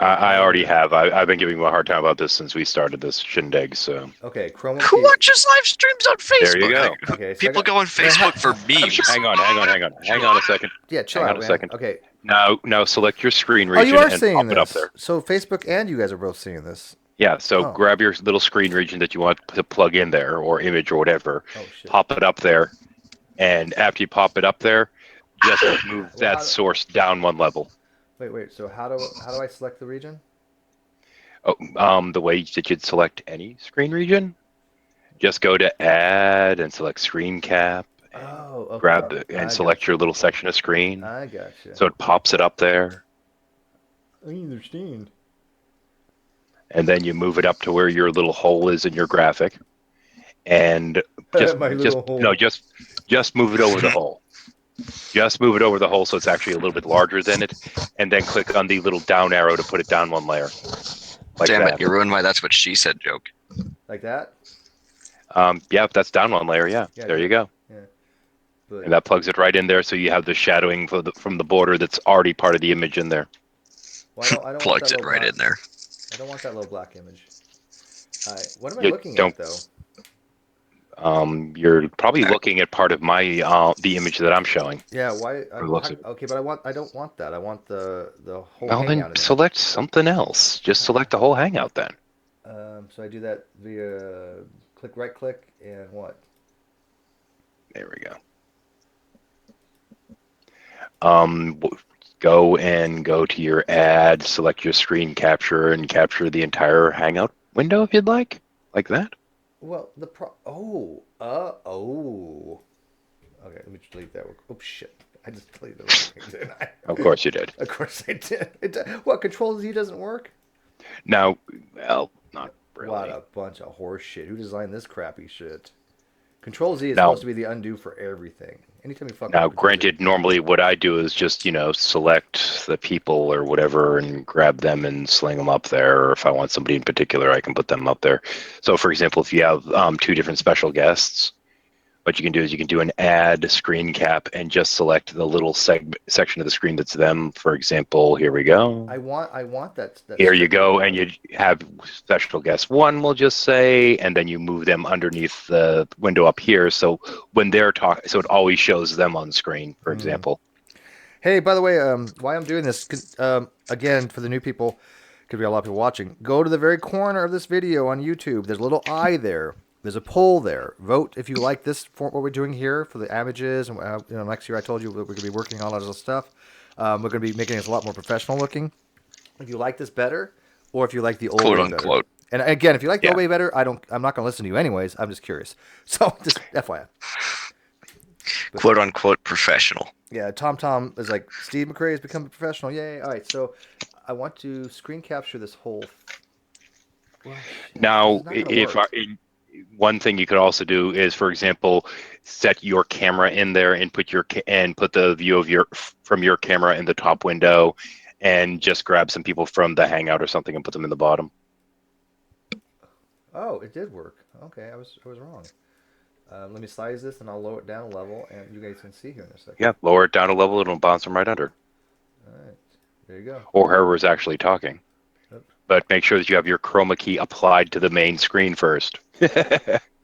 I already have. I've been giving him a hard time about this since we started this shindig. So Okay, chroma Who key. watches live streams on Facebook? There you go. Okay, so People go on Facebook for memes. hang on a second. Yeah, chill Hang out, on a man. second. Okay. Now select your screen Oh, region you are and seeing pop it up this. there. So Facebook and you guys are both seeing this. Yeah, so Oh. grab your little screen region that you want to plug in there, or image or whatever, Oh shit. pop it up there, and after you pop it up there, just move Well, that source down one level. wait. So how do I select the region? Oh, the way that you'd select any screen region, just go to Add and select Screen Cap, and Oh, okay. grab and I select gotcha. your little section of screen. I gotcha. So it pops it up there, I understand. and then you move it up to where your little hole is in your graphic, and My little hole. just move it over the hole. Just move it over the hole so it's actually a little bit larger than it, and then click on the little down arrow to put it down one layer, like Damn that. it, you ruined my "that's what she said" joke. Like that? Yeah, that's down one layer. Yeah, Yeah, there you good. go. Yeah. But And that plugs it right in there, so you have the shadowing from the border that's already part of the image in there. well, I don't want that Plugs it little right black. in there. I don't want that little black image. What am I You looking don't. at though? You're probably looking at part of my the image that I'm showing. Yeah, why? Okay, but I don't want that. I want the whole Well, then hangout image. select something else. Just select the whole hangout then. So I do that via right click and what? There we go. Go to your ad, select your screen capture, and capture the entire hangout window if you'd like that. Well, oh. Okay, let me delete that. Oh shit! I just deleted the wrong thing, didn't I? Of course you did. Of course I did. What, Control Z doesn't work? Now, well, not really. What a bunch of horse shit. Who designed this crappy shit? Control Z is Now, supposed to be the undo for everything. Anytime you fuck Now, up Control Z. granted, normally what I do is just, select the people or whatever and grab them and sling them up there. Or if I want somebody in particular, I can put them up there. So, for example, if you have two different special guests, what you can do is you can do an add screen cap and just select the little section of the screen that's them. For example, here we go. I want that. Here you go, and you have special guest one, we'll just say, and then you move them underneath the window up here. So when they're talking, so it always shows them on screen, for example. Hey, by the way, why I'm doing this, again, for the new people, could be a lot of people watching, go to the very corner of this video on YouTube. There's a little eye there. There's a poll there. Vote if you like this for what we're doing here for the images. And next year I told you we're going to be working on all this stuff. We're going to be making this a lot more professional looking. If you like this better, or if you like the old Quote way unquote. better. And again, if you like the Yeah. old way better, I'm not going to listen to you anyways. I'm just curious. So just FYI. Quote unquote professional. Yeah, Tom is like, Steve McRae has become a professional. Yay! All right, so I want to screen capture this whole. Well, shit, Now, this is not gonna work. one thing you could also do is, for example, set your camera in there and put the view of from your camera in the top window, and just grab some people from the Hangout or something and put them in the bottom. Oh, it did work. Okay, I was wrong. Let me size this and I'll lower it down a level, and you guys can see here in a second. Yeah, lower it down a level, it'll bounce them right under. All right, there you go. Or whoever's actually talking. Yep. But make sure that you have your chroma key applied to the main screen first.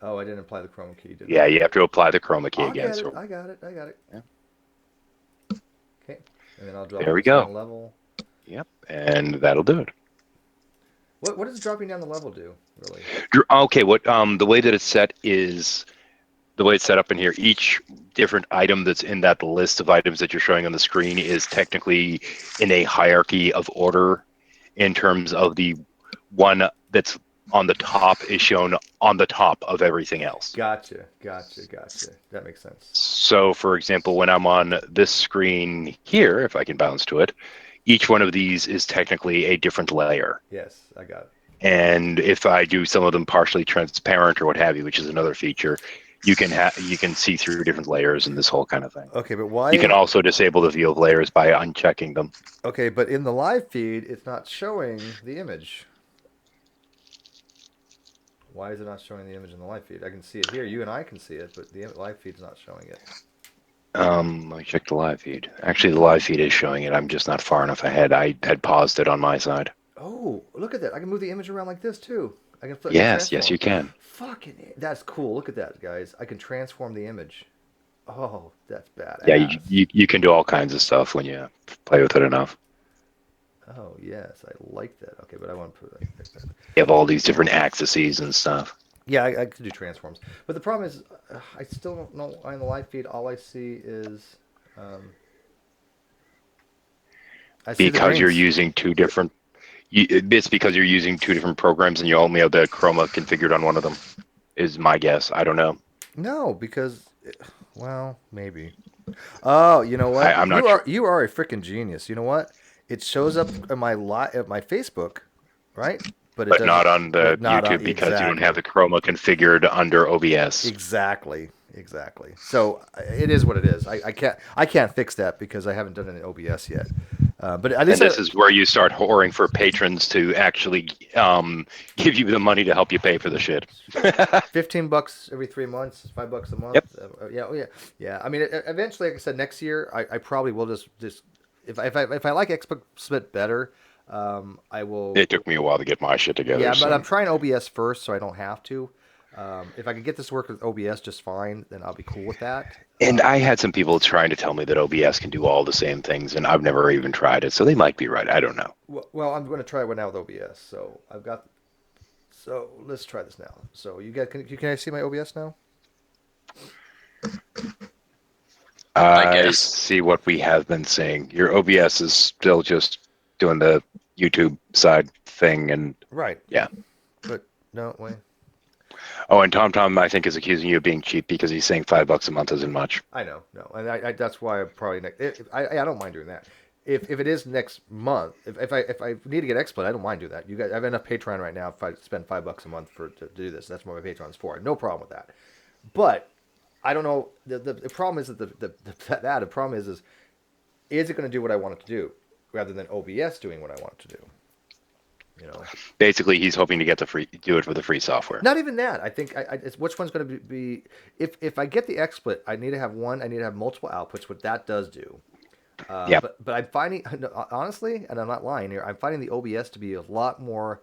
Oh, I didn't apply the chroma key, did I? Yeah, you have to apply the chroma key again. I got it. Yeah. Okay, and then I'll drop There we this down go. a level. Yep, and that'll do it. What does dropping down the level do, really? Okay, the way that it's set is the way it's set up in here. Each different item that's in that list of items that you're showing on the screen is technically in a hierarchy of order in terms of the one that's on the top is shown on the top of everything else. Gotcha. That makes sense. So, for example, when I'm on this screen here, if I can bounce to it, each one of these is technically a different layer. Yes, I got it. And if I do some of them partially transparent or what have you, which is another feature, you can see through different layers and this whole kind of thing. Okay, but why? You can also disable the view of layers by unchecking them. Okay, but in the live feed, it's not showing the image. Why is it not showing the image in the live feed? I can see it here. You and I can see it, but the live feed's not showing it. Let me check the live feed. Actually, the live feed is showing it. I'm just not far enough ahead. I had paused it on my side. Oh, look at that. I can move the image around like this, too. I can Yes, transform. you can. Fucking, that's cool. Look at that, guys. I can transform the image. Oh, that's badass. Yeah, you can do all kinds of stuff when you play with it enough. Oh yes, I like that. Okay, but I want to put like that. You have all these different axes and stuff. Yeah, I could do transforms, but the problem is, I still don't know on the live feed. All I see is, um, I see the Because you're rings. using two different. It's because you're using two different programs and you only have the chroma configured on one of them. Is my guess. I don't know. No, because, well, maybe. Oh, you know what? I'm not sure. You are a freaking genius. You know what? It shows up at at my Facebook, right? But it But doesn't. not on the But not on YouTube because you don't have exactly. the chroma configured under OBS. Exactly. Exactly. So it is what it is. I can't fix that because I haven't done it in OBS yet. But at And least this is where you start whoring for patrons to actually give you the money to help you pay for the shit. 15 bucks every 3 months, $5 a month. Yep. Yeah, oh yeah, yeah. I mean, eventually, like I said, next year, I probably will just if I like XSplit better, I will. It took me a while to get my shit together. Yeah, but I'm So. trying OBS first, so I don't have to. If I could get this to work with OBS just fine, then I'll be cool with that. And I had some people trying to tell me that OBS can do all the same things, and I've never even tried it, so they might be right. I don't know. Well, I'm going to try one now with OBS. So I've got. So let's try this now. So you guys, can I see my OBS now? I I guess. see what we have been seeing. Your OBS is still just doing the YouTube side thing, and Right. yeah. But no, wait. Oh, and TomTom, I think, is accusing you of being cheap because he's saying $5 a month isn't much. I know, no, and that's why I probably I don't mind doing that. If it is next month, if I need to get XSplit, I don't mind doing that. You guys, I have enough Patreon right now. If I spend $5 a month to do this, that's what my Patreon's for. No problem with that. But I don't know. The problem is that the problem is it going to do what I want it to do rather than OBS doing what I want it to do? You know. Basically, he's hoping to get do it for the free software. Not even that. I think it's which one's going to be if I get the XSplit, I need to have one. I need to have multiple outputs, what that does do. Yeah. But I'm finding honestly, and I'm not lying here, I'm finding the OBS to be a lot more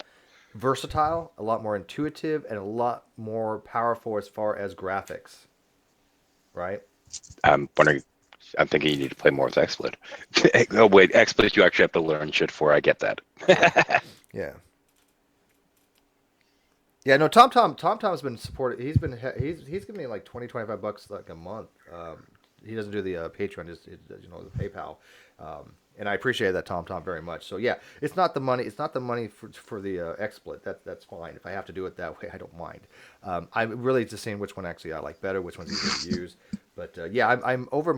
versatile, a lot more intuitive, and a lot more powerful as far as graphics. Right? I'm wondering. I'm thinking you need to play more with XSplit. Oh wait, XSplit you actually have to learn shit for. I get that. Yeah. Yeah, no, TomTom's been supported. He's giving me like 20, $25 like a month. He doesn't do the Patreon, just the PayPal, and I appreciate that TomTom very much. So yeah, it's not the money. It's not the money for the XSplit. That's fine. If I have to do it that way, I don't mind. I'm really just seeing which one actually I like better, which one's easier to use. But yeah, I'm over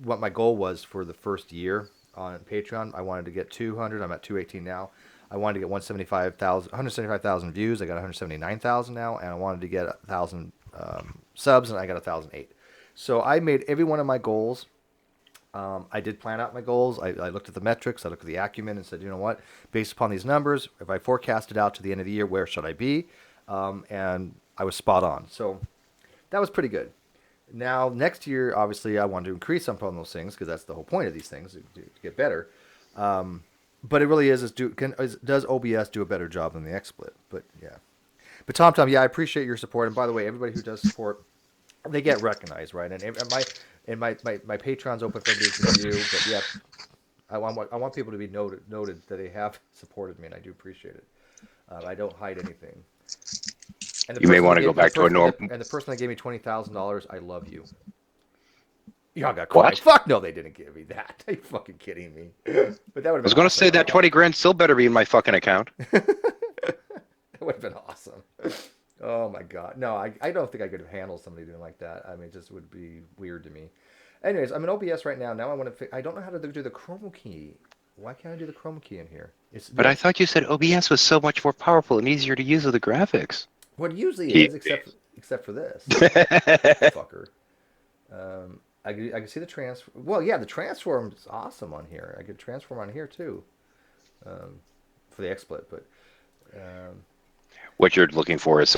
what my goal was for the first year on Patreon. I wanted to get 200. I'm at 218 now. I wanted to get 175,000 views. I got 179,000 now, and I wanted to get 1,000 subs, and I got 1,008. So I made every one of my goals. I did plan out my goals. I looked at the metrics. I looked at the acumen and said, you know what? Based upon these numbers, if I forecasted out to the end of the year, where should I be? And I was spot on. So that was pretty good. Now, next year, obviously, I want to increase upon those things because that's the whole point of these things, to get better. But it really does OBS do a better job than the XSplit? But yeah. But TomTom, yeah, I appreciate your support. And by the way, everybody who does support, they get recognized, right? And my Patreon's open for everybody to view. But yeah, I want people to be noted that they have supported me, and I do appreciate it. I don't hide anything. And You may want to go back to a normal. And the person that gave me $20,000, I love you. Y'all got quiet. What? Fuck no, they didn't give me that. Are you fucking kidding me? But that would have been. I was going to say that 20 grand still better be in my fucking account. That would have been awesome. Oh my god. No, I don't think I could have handled somebody doing like that. I mean, it just would be weird to me. Anyways, I'm in OBS right now. Now I want to. I don't know how to do the chroma key. Why can't I do the chroma key in here? But I thought you said OBS was so much more powerful and easier to use with the graphics. What it usually is, except for this fucker. I can see the transfer. Well, yeah, the transform is awesome on here. I could transform on here too, for the XSplit. But What you're looking for is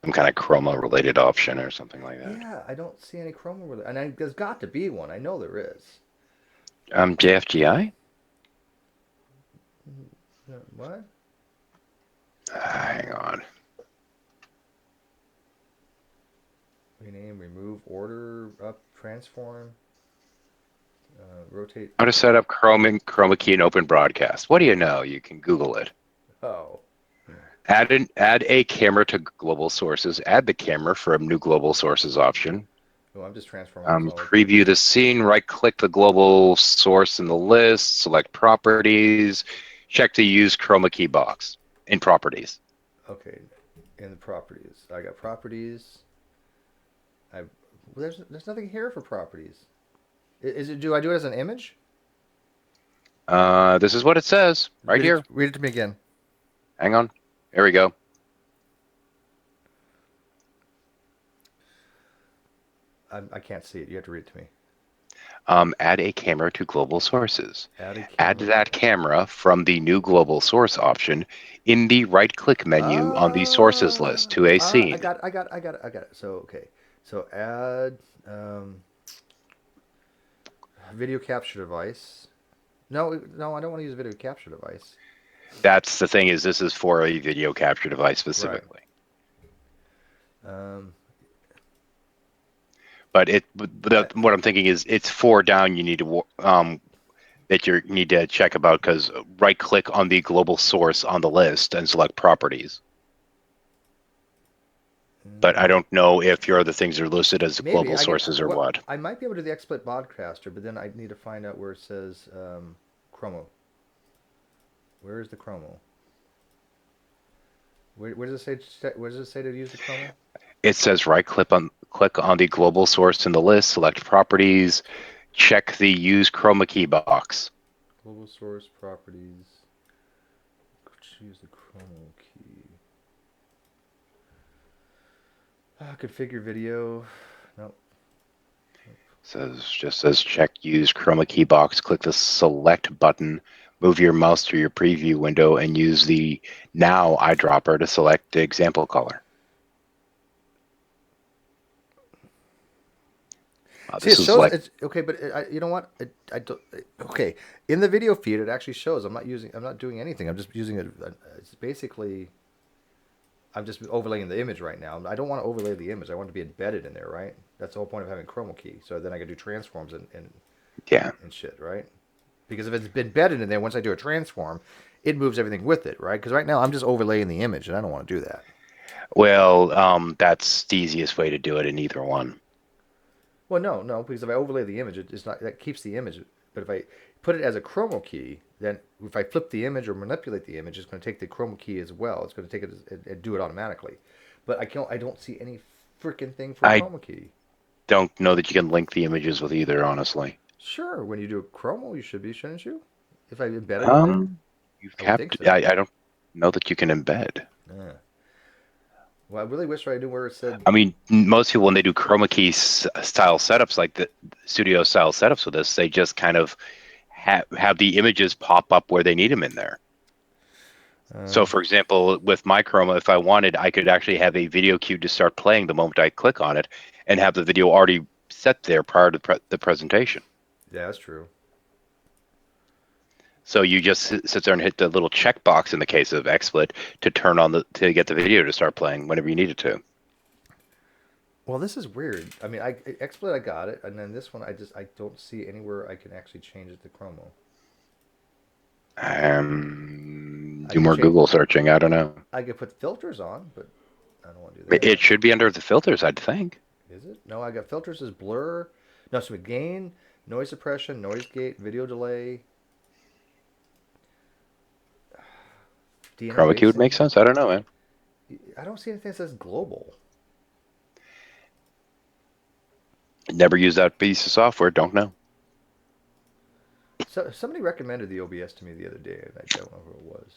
some kind of chroma related option or something like that. yeah, I don't see any chroma with it, and there's got to be one. I know there is. JFGI? What? Hang on. Rename, remove, order, up, transform. Rotate. How to set up chroma key and open broadcast. What do you know? You can Google it. Oh. Add a camera to global sources. Add the camera from new global sources option. Oh, I'm just transforming this all over. Preview the scene. Right click the global source in the list. Select properties. Check the use chroma key box in properties. Okay, in the properties, I got properties. There's nothing here for properties. Is it? Do I do it as an image? This is what it says right here. Read it to me again. Hang on. There we go. I can't see it. You have to read it to me. Add a camera to global sources. Add a camera. Add that camera from the new global source option in the right-click menu on the sources list to a scene. I got it. So okay. So add video capture device. No, I don't want to use a video capture device. That's the thing, is this is for a video capture device specifically. Right. But what I'm thinking is it's 4 down. You need to that you need to check about, because right click on the global source on the list and select properties. But I don't know if your other things are listed as Maybe, global sources or what. I might be able to do the XSplit broadcaster, but then I need to find out where it says chromo. Where is the chromo? Where does it say? Where does it say to use the chromo? It says click on the global source in the list, select properties, check the use chroma key box. Global source properties. Choose the chromo key. Configure video. Nope. Just says check use chroma key box. Click the select button. Move your mouse through your preview window and use the now eyedropper to select the example color. See, it shows. It's, okay, but you know what? I don't. Okay, in the video feed, it actually shows. I'm not doing anything. I'm just using it. It's basically. I'm just overlaying the image right now. I don't want to overlay the image. I want it to be embedded in there, right? That's the whole point of having chroma key. So then I can do transforms and shit, right? Because if it's been embedded in there, once I do a transform, it moves everything with it, right? Because right now I'm just overlaying the image, and I don't want to do that. Well, that's the easiest way to do it in either one. Well, no, because if I overlay the image, it's not, that keeps the image. But if I put it as a chroma key, then if I flip the image or manipulate the image, it's going to take the chroma key as well. It's going to take it and do it automatically. But I don't see any freaking thing for chroma key. Don't know that you can link the images with either, honestly. Sure, when you do a chromo, you should be, shouldn't you? If I embed it in there? I don't know that you can embed. Yeah. Well, I really wish I knew where it said. I mean, most people, when they do chroma key style setups, like the studio style setups with this, they just kind of have the images pop up where they need them in there. So, for example, with my chroma, if I wanted, I could actually have a video cue to start playing the moment I click on it, and have the video already set there prior to the presentation. Yeah, that's true. So you just sit there and hit the little checkbox in the case of XSplit to get the video to start playing whenever you need it to. Well, this is weird. I mean, XSplit I got it, and then this one I don't see anywhere I can actually change it to chromo. Do more Google searching. I don't know. I could put filters on, but I don't want to do that. It should be under the filters, I'd think. Is it? No, I got filters as blur. No, so gain, noise suppression, noise gate, video delay. Chroma key would make sense. I don't know, man. I don't see anything that says global. Never used that piece of software. Don't know. So somebody recommended the OBS to me the other day, and I don't know who it was.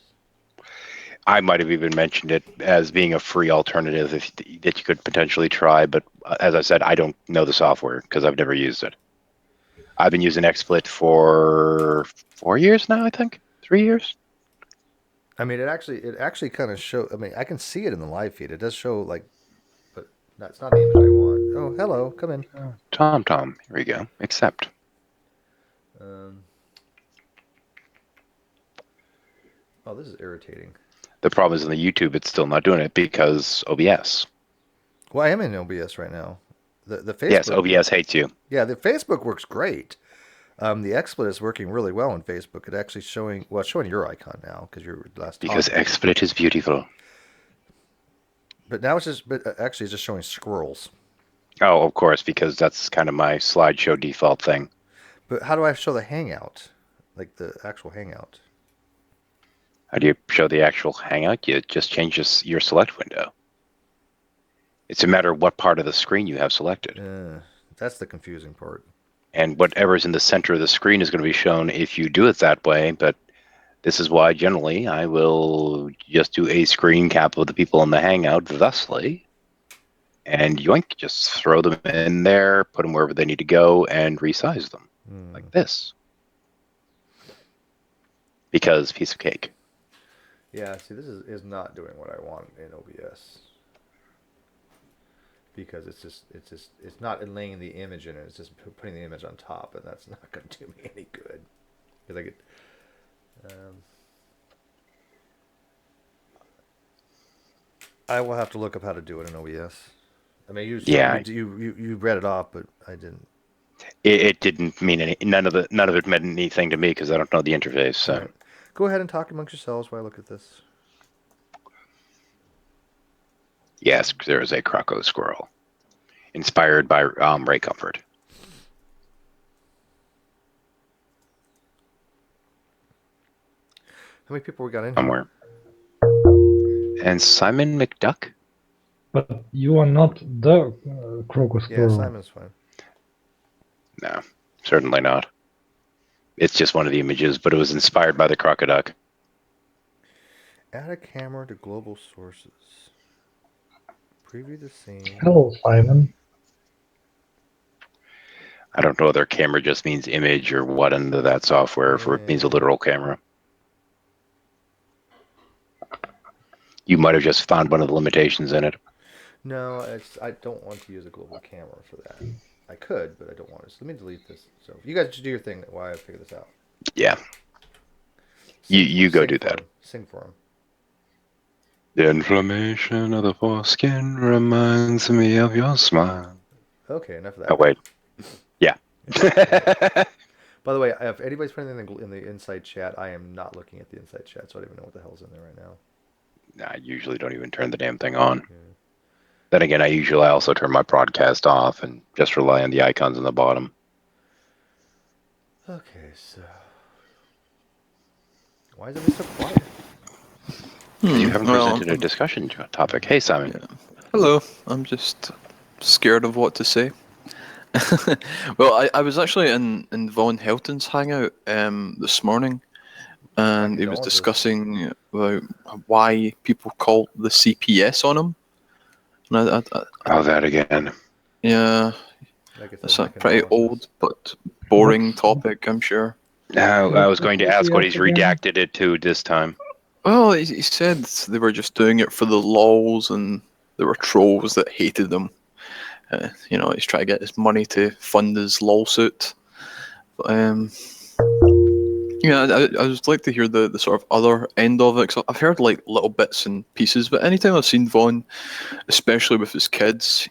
I might have even mentioned it as being a free alternative that you could potentially try, but as I said, I don't know the software because I've never used it. I've been using XSplit for 4 years now, I think. 3 years. I mean, it actually kind of show. I mean, I can see it in the live feed. It does show but that's not the image I want. Oh, hello, come in. Tom, here we go. Accept. Oh, this is irritating. The problem is in the YouTube, it's still not doing it because OBS. Well, I am in OBS right now. The Facebook. Yes, OBS hates you. Yeah, the Facebook works great. The XSplit is working really well on Facebook. It's actually showing, well, it's showing your icon now because you're last Because talking. XSplit is beautiful. But now it's just, but actually it's just showing squirrels. Oh, of course, because that's kind of my slideshow default thing. But how do I show the Hangout? Like the actual Hangout? How do you show the actual Hangout? You just change your select window. It's a matter of what part of the screen you have selected. That's the confusing part. And whatever's in the center of the screen is going to be shown if you do it that way. But this is why generally I will just do a screen cap of the people in the Hangout thusly. And yoink, just throw them in there, put them wherever they need to go, and resize them like this. Because piece of cake. Yeah, see, this is not doing what I want in OBS. Because it's not laying the image in it. It's just putting the image on top, and that's not going to do me any good. Because I get, I will have to look up how to do it in OBS. I mean, you read it off, but I didn't. It didn't mean any. None of it meant anything to me because I don't know the interface. So. Right. Go ahead and talk amongst yourselves while I look at this. Yes, there is a Croco squirrel, inspired by Ray Comfort. How many people we got in here? Somewhere. And Simon McDuck? But you are not the crocus Yeah, squirrel. Simon's fine. No, certainly not. It's just one of the images, but it was inspired by the crocoduck. Add a camera to global sources. Preview the scene. Hello, Simon. I don't know whether camera just means image or what under that software, if it means a literal camera. You might have just found one of the limitations in it. No, I don't want to use a global camera for that. I could, but I don't want to. So let me delete this. So you guys should do your thing while I figure this out. Yeah. You go do that. Sing for him. The inflammation of the foreskin reminds me of your smile. Okay, enough of that. Oh, wait. Yeah. By the way, if anybody's putting anything in the inside chat, I am not looking at the inside chat, so I don't even know what the hell's in there right now. I usually don't even turn the damn thing on. Yeah. Then again, I usually also turn my broadcast off and just rely on the icons on the bottom. Okay, so... Why is it so quiet? You haven't presented a discussion topic. Hey, Simon. Yeah. Hello. I'm just scared of what to say. Well, I was actually in Von Helton's hangout this morning, and he was discussing about why people call the CPS on him. And that again. Yeah. It's a pretty old but boring topic, I'm sure. No, I was going to ask what he's redacted it to this time. Well, he said they were just doing it for the lols, and there were trolls that hated them. He's trying to get his money to fund his lawsuit. But, I would like to hear the sort of other end of it. 'Cause I've heard like little bits and pieces, but anytime I've seen Vaughn, especially with his kids,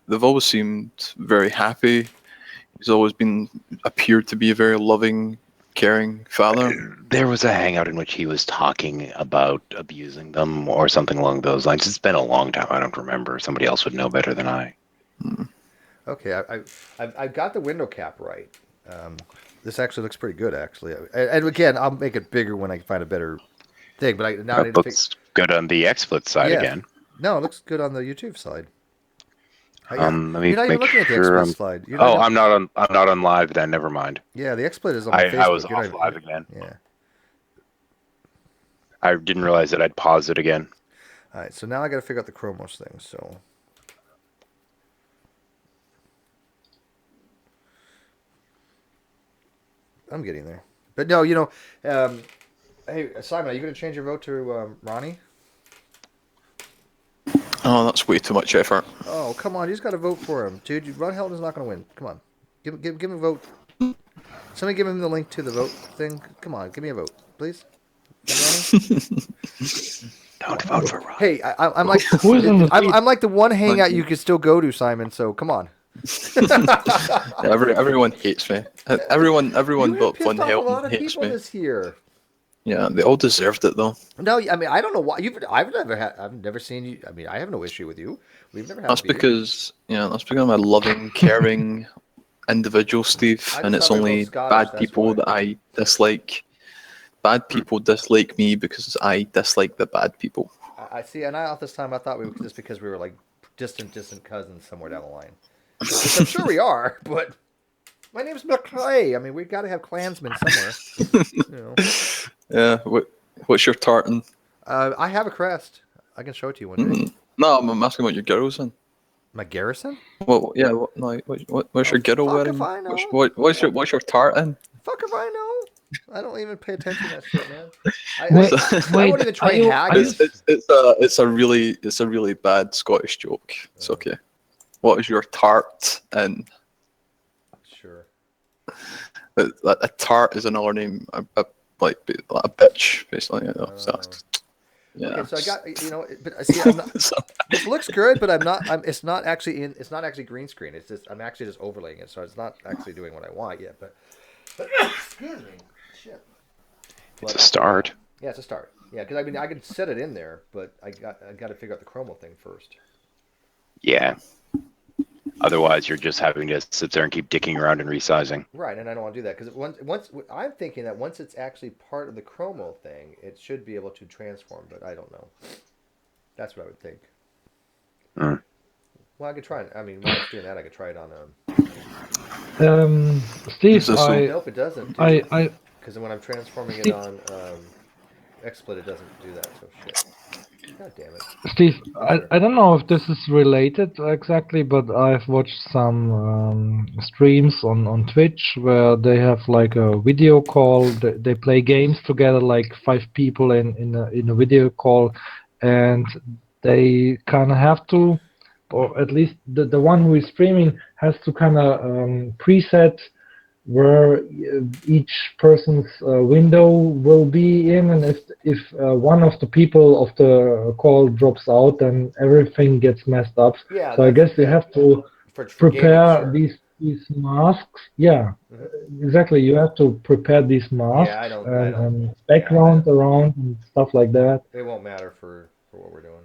they've always seemed very happy. He's always appeared to be a very loving, caring father. There was a hangout in which he was talking about abusing them or something along those lines. It's been a long time. I don't remember. Somebody else would know better than I. Okay, I got the window cap right. This actually looks pretty good, actually. And again, I'll make it bigger when I find a better thing. But I need to looks good on the XSplit side again. No, it looks good on the YouTube side. Let me You're not even make looking at the sure. XSplit slide. I'm not on live. Then never mind. Yeah, the XSplit is on Facebook. I was off live again. Yeah. I didn't realize that I'd paused it again. All right, so now I got to figure out the Chromos thing. So. I'm getting there. But no, hey, Simon, are you going to change your vote to Ronnie? Oh, that's way too much effort. Oh, come on. You just got to vote for him. Dude, Ron Helton's not going to win. Come on. Give him a vote. Somebody give him the link to the vote thing. Come on. Give me a vote, please. Don't vote for Ron. Hey, I'm like I'm like the one hangout you can still go to, Simon, so come on. Everyone hates me. Everyone You have but pissed Von off a lot Helton of hates people me. this year. Yeah, they all deserved it though. No, I mean I don't know why I've never seen you. I mean I have no issue with you. We've never had That's beef. because I'm a loving, caring individual, Steve, I and just it's thought we were both only Scottish, bad that's people why. that I dislike. Bad people dislike me because I dislike the bad people. I see, and all this time I thought we were just because we were like distant cousins somewhere down the line, which I'm sure we are. But my name's McClay. I mean, we got to have clansmen somewhere. You know. Yeah, what's your tartan? I have a crest. I can show it to you one day. No, I'm asking what your girl's in. My garrison? Well, yeah, what's your girl fuck wearing? if I know. What's your tartan? Fuck if I know. I don't even pay attention to that shit, man. Wait, I wait, won't even try are you- haggis. It's a really bad Scottish joke. It's okay. What is your tart? And Sure. a tart is another name, like a bitch, basically. You know, so, yeah. Okay, so I got but see, I'm not, this looks good, but it's not actually green screen. It's just I'm actually just overlaying it, so it's not actually doing what I want yet. But excuse me, shit. It's a start. Yeah, it's a start. Yeah, because I mean I can set it in there, but I got to figure out the chromo thing first. Yeah. Otherwise, you're just having to sit there and keep dicking around and resizing. Right, and I don't want to do that because once I'm thinking that once it's actually part of the chromo thing, it should be able to transform, but I don't know. That's what I would think. Mm. Well, I could try it. I mean, while it's doing that, I could try it on Steve, Nope, it doesn't. I Because when I'm transforming it on XSplit, it doesn't do that. So shit. God damn it. Steve, Sure. I don't know if this is related exactly, but I've watched some streams on Twitch where they have like a video call. They play games together, like 5 people in a video call, and they kind of have to, or at least the one who is streaming has to kind of preset where each person's window will be in, and if one of the people of the call drops out, then everything gets messed up. Yeah, So I guess you have to for prepare gaming, sure. these masks. Yeah, exactly. You have to prepare these masks I don't- and background around and stuff like that. It won't matter for what we're doing.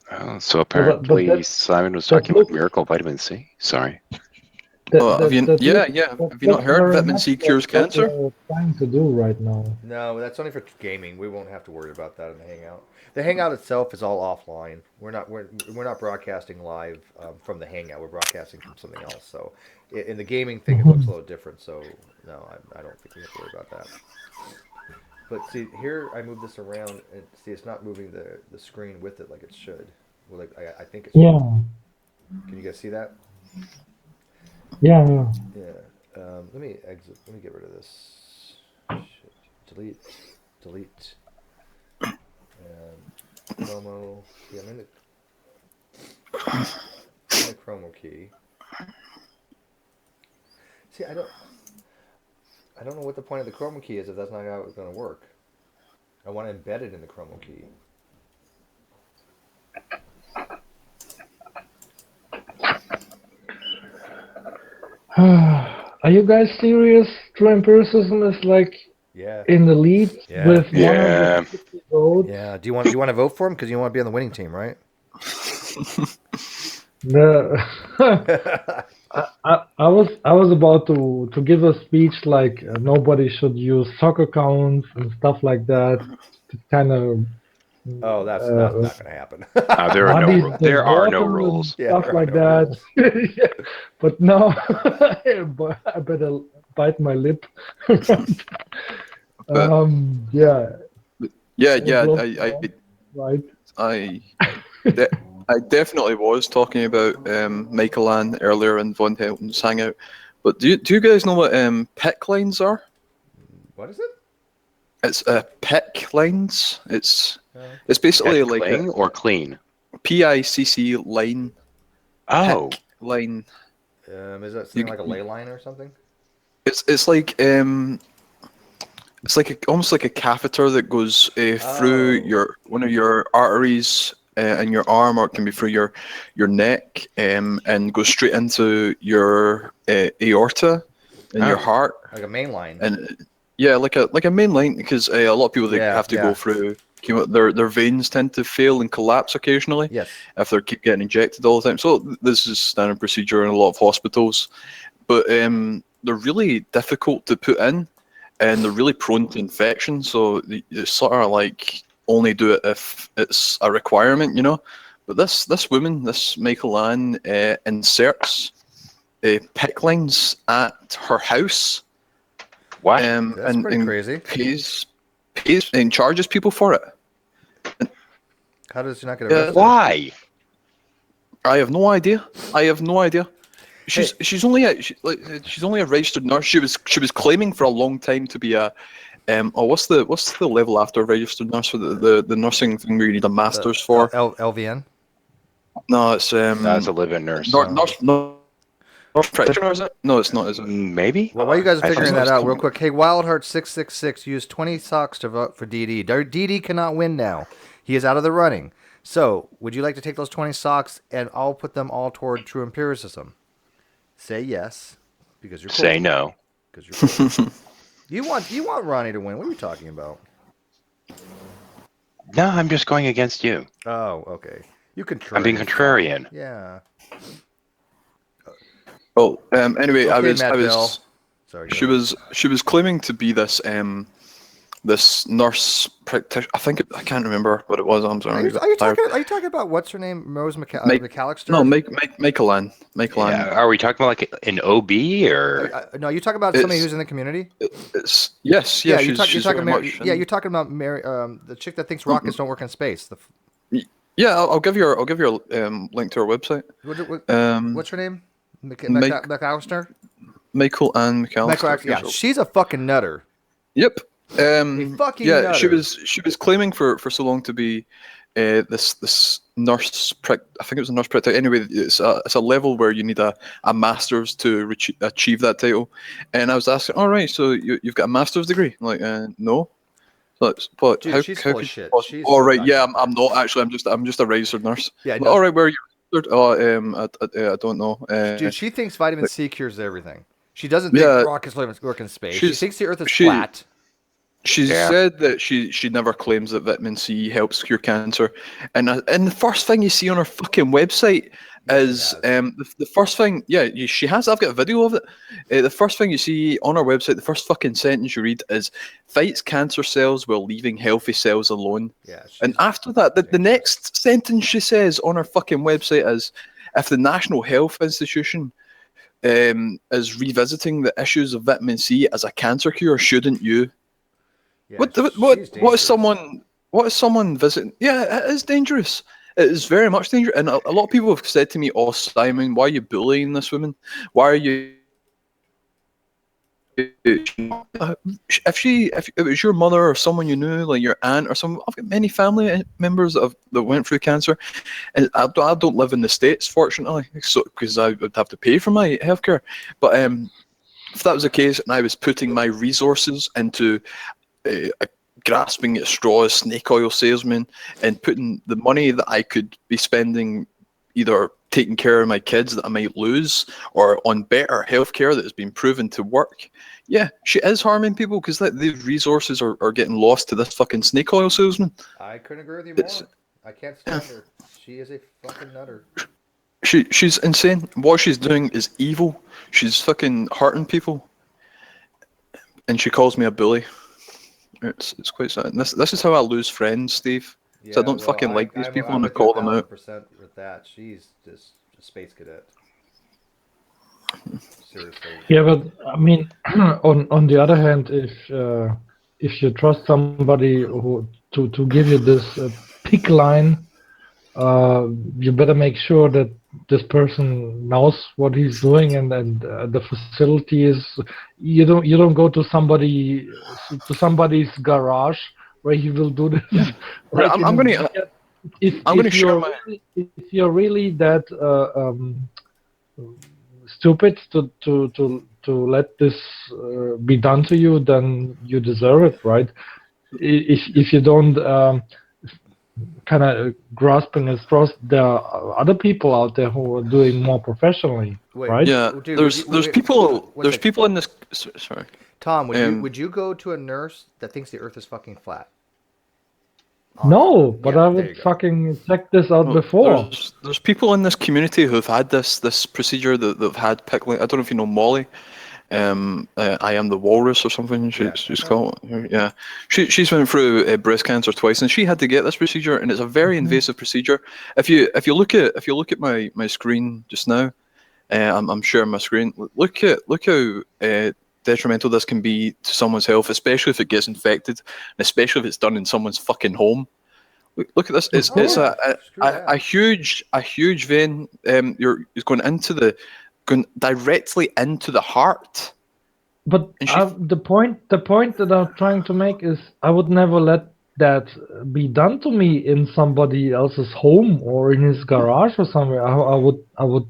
Oh, so apparently Simon was talking about miracle vitamin C. Sorry. Have you not heard vitamin C cures cancer? What we're trying to do right now. No, that's only for gaming. We won't have to worry about that in the Hangout. The Hangout itself is all offline. We're not broadcasting live from the Hangout. We're broadcasting from something else. So in the gaming thing, it looks a little different. So no, I don't think we have to worry about that. But see, here I move this around, and see, it's not moving the screen with it like it should. Well, like I think it should. Yeah. Can you guys see that? Yeah. Yeah. Let me exit. Let me get rid of this. Shit. Delete. And chromo. Yeah, I'm in the chromo key. See, I don't know what the point of the chroma key is if that's not how it's going to work. I want to embed it in the chroma key. Are you guys serious? True empiricism is like in the lead with 150 votes. Yeah. Do you want to vote for him because you want to be on the winning team, right? I was about to give a speech like nobody should use soccer accounts and stuff like that to kind of. Oh, that's not going to happen. There are no rules. Stuff like that. Yeah, but no, I better bite my lip. Yeah. Right. I definitely was talking about Michael Ann earlier in Von Helton's Hangout. But do you guys know what pick lines are? What is it? It's pick lines. It's basically like cling or clean. PICC line. Oh. Pick line. Is that something like a ley line or something? It's like almost like a catheter that goes through one of your arteries in your arm, or it can be through your neck, and go straight into your aorta and your Oh. heart. Like a main line. And yeah, like a main line, because a lot of people they Yeah, have to yeah. go through their veins tend to fail and collapse occasionally Yes. if they keep getting injected all the time. So this is standard procedure in a lot of hospitals, but they're really difficult to put in, and they're really prone to infection. So you sort of like only do it if it's a requirement, you know. But this woman, this Michael Ann, inserts PIC lines at her house. What? That's and, pretty and crazy. pays and charges people for it. How does she not get Yeah. arrested? Why? I have no idea. She's only a registered nurse. She was claiming for a long time to be a what's the level after a registered nurse for the nursing thing where you need a master's for? LVN? No, it's That's a live-in nurse. nurse practitioner, is it? No, it's not, is it? Maybe. Well, while you guys are I figuring thought that it was out, real quick, hey, Wildheart666 used 20 socks to vote for DD. DD cannot win now. He is out of the running. So, would you like to take those 20 socks and I'll put them all toward true empiricism? Say yes, because you're cool. Say no. Because you're cool. you want Ronnie to win. What are you talking about? No, I'm just going against you. Oh, okay. You contrarian. I'm being contrarian. Yeah. Well, anyway, Okay, I was Matt Bell. Sorry. she was claiming to be this nurse practitioner. I can't remember what it was. I'm sorry. Are you talking about what's her name? Rose McAllister? No, Michael Ann. Yeah, are we talking about like an OB or? No, you talking about somebody who's in the community? It's yes. Yeah, She's you're very much you're talking about Mary, the chick that thinks rockets don't work in space. Yeah, I'll give you a link to her website. What's her name? McAllister. Michael Ann McAllister. Yeah, she's a fucking nutter. Yep. Fucking yeah, nutter. she was claiming for so long to be this nurse. I think it was a nurse practitioner. Anyway, it's a level where you need a master's to achieve that title. And I was asking, all right, so you've got a master's degree? I'm like, no. But Dude, how she's how full of could shit. possibly- She's all right, so yeah, goddamn I'm not actually. I'm just a registered nurse. Yeah, Like, no. all right, where are you registered? Oh, I don't know. Dude, she thinks vitamin C cures everything. She doesn't think Yeah, rockets work in space. She thinks the Earth is she- flat. She Yeah. said that she never claims that vitamin C helps cure cancer, and the first thing you see on her fucking website is the first thing. Yeah, she has. I've got a video of it. The first thing you see on her website, the first fucking sentence you read is "fights cancer cells while leaving healthy cells alone." Yeah, And after that, the next sentence she says on her fucking website is, "If the National Health Institution is revisiting the issues of vitamin C as a cancer cure, shouldn't you?" Yeah, What is someone visiting? Yeah, it is dangerous. It is very much dangerous. And a lot of people have said to me, "Oh, Simon, why are you bullying this woman? Why are you?" If it was your mother or someone you knew, like your aunt or someone, I've got many family members that went through cancer, and I don't live in the States, fortunately, so because I would have to pay for my healthcare. But if that was the case, and I was putting my resources into grasping at straws, snake oil salesman, and putting the money that I could be spending either taking care of my kids that I might lose or on better healthcare that has been proven to work. Yeah, she is harming people because these resources are getting lost to this fucking snake oil salesman. I couldn't agree with you more. I can't stand her. She is a fucking nutter. She's insane. What she's doing is evil. She's fucking hurting people. And she calls me a bully. It's quite sad. This is how I lose friends, Steve. Yeah, So I don't fucking like these people and I call them out. %, with that. She's just a space cadet. Seriously. Yeah, but I mean, on the other hand, if you trust somebody who to give you this pick line, you better make sure that this person knows what he's doing, and the facility is. You don't go to somebody's garage where he will do this. Yeah. Like I'm gonna share my. If you're really that stupid to let this be done to you, then you deserve it, right? If you don't kind of grasping at straws. There are other people out there who are doing more professionally, Wait, right? Yeah, dude, there's people one there's sec. people in this. Sorry. Tom, Um, would you go to a nurse that thinks the Earth is fucking flat? No, but Yeah, I there you would go. fucking check this out Well, before. there's people in this community who've had this procedure that've had pickling. I don't know if you know Molly. I am the walrus or something. She's called. Yeah, she's went through breast cancer twice, and she had to get this procedure, and it's a very invasive procedure. If you look at my screen just now, I'm sharing my screen. Look how detrimental this can be to someone's health, especially if it gets infected, and especially if it's done in someone's fucking home. Look at this. It's a huge vein. It's going directly into the heart. But And the point that I'm trying to make is I would never let that be done to me in somebody else's home or in his garage or somewhere. I would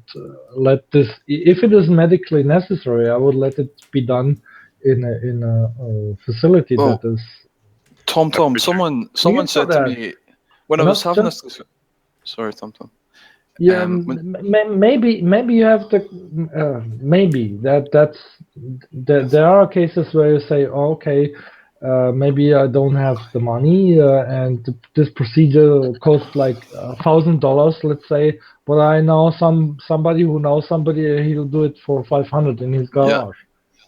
let this, if it is medically necessary, I would let it be done in a facility that is Tom, someone clear for said to that. me when I was Not having just this. Sorry, Tom. yeah, When, maybe you have the maybe there are cases where you say, oh, okay, maybe I don't have the money, and this procedure costs like $1,000, let's say, but I know somebody who knows somebody, he'll do it for 500 in his yeah. garage.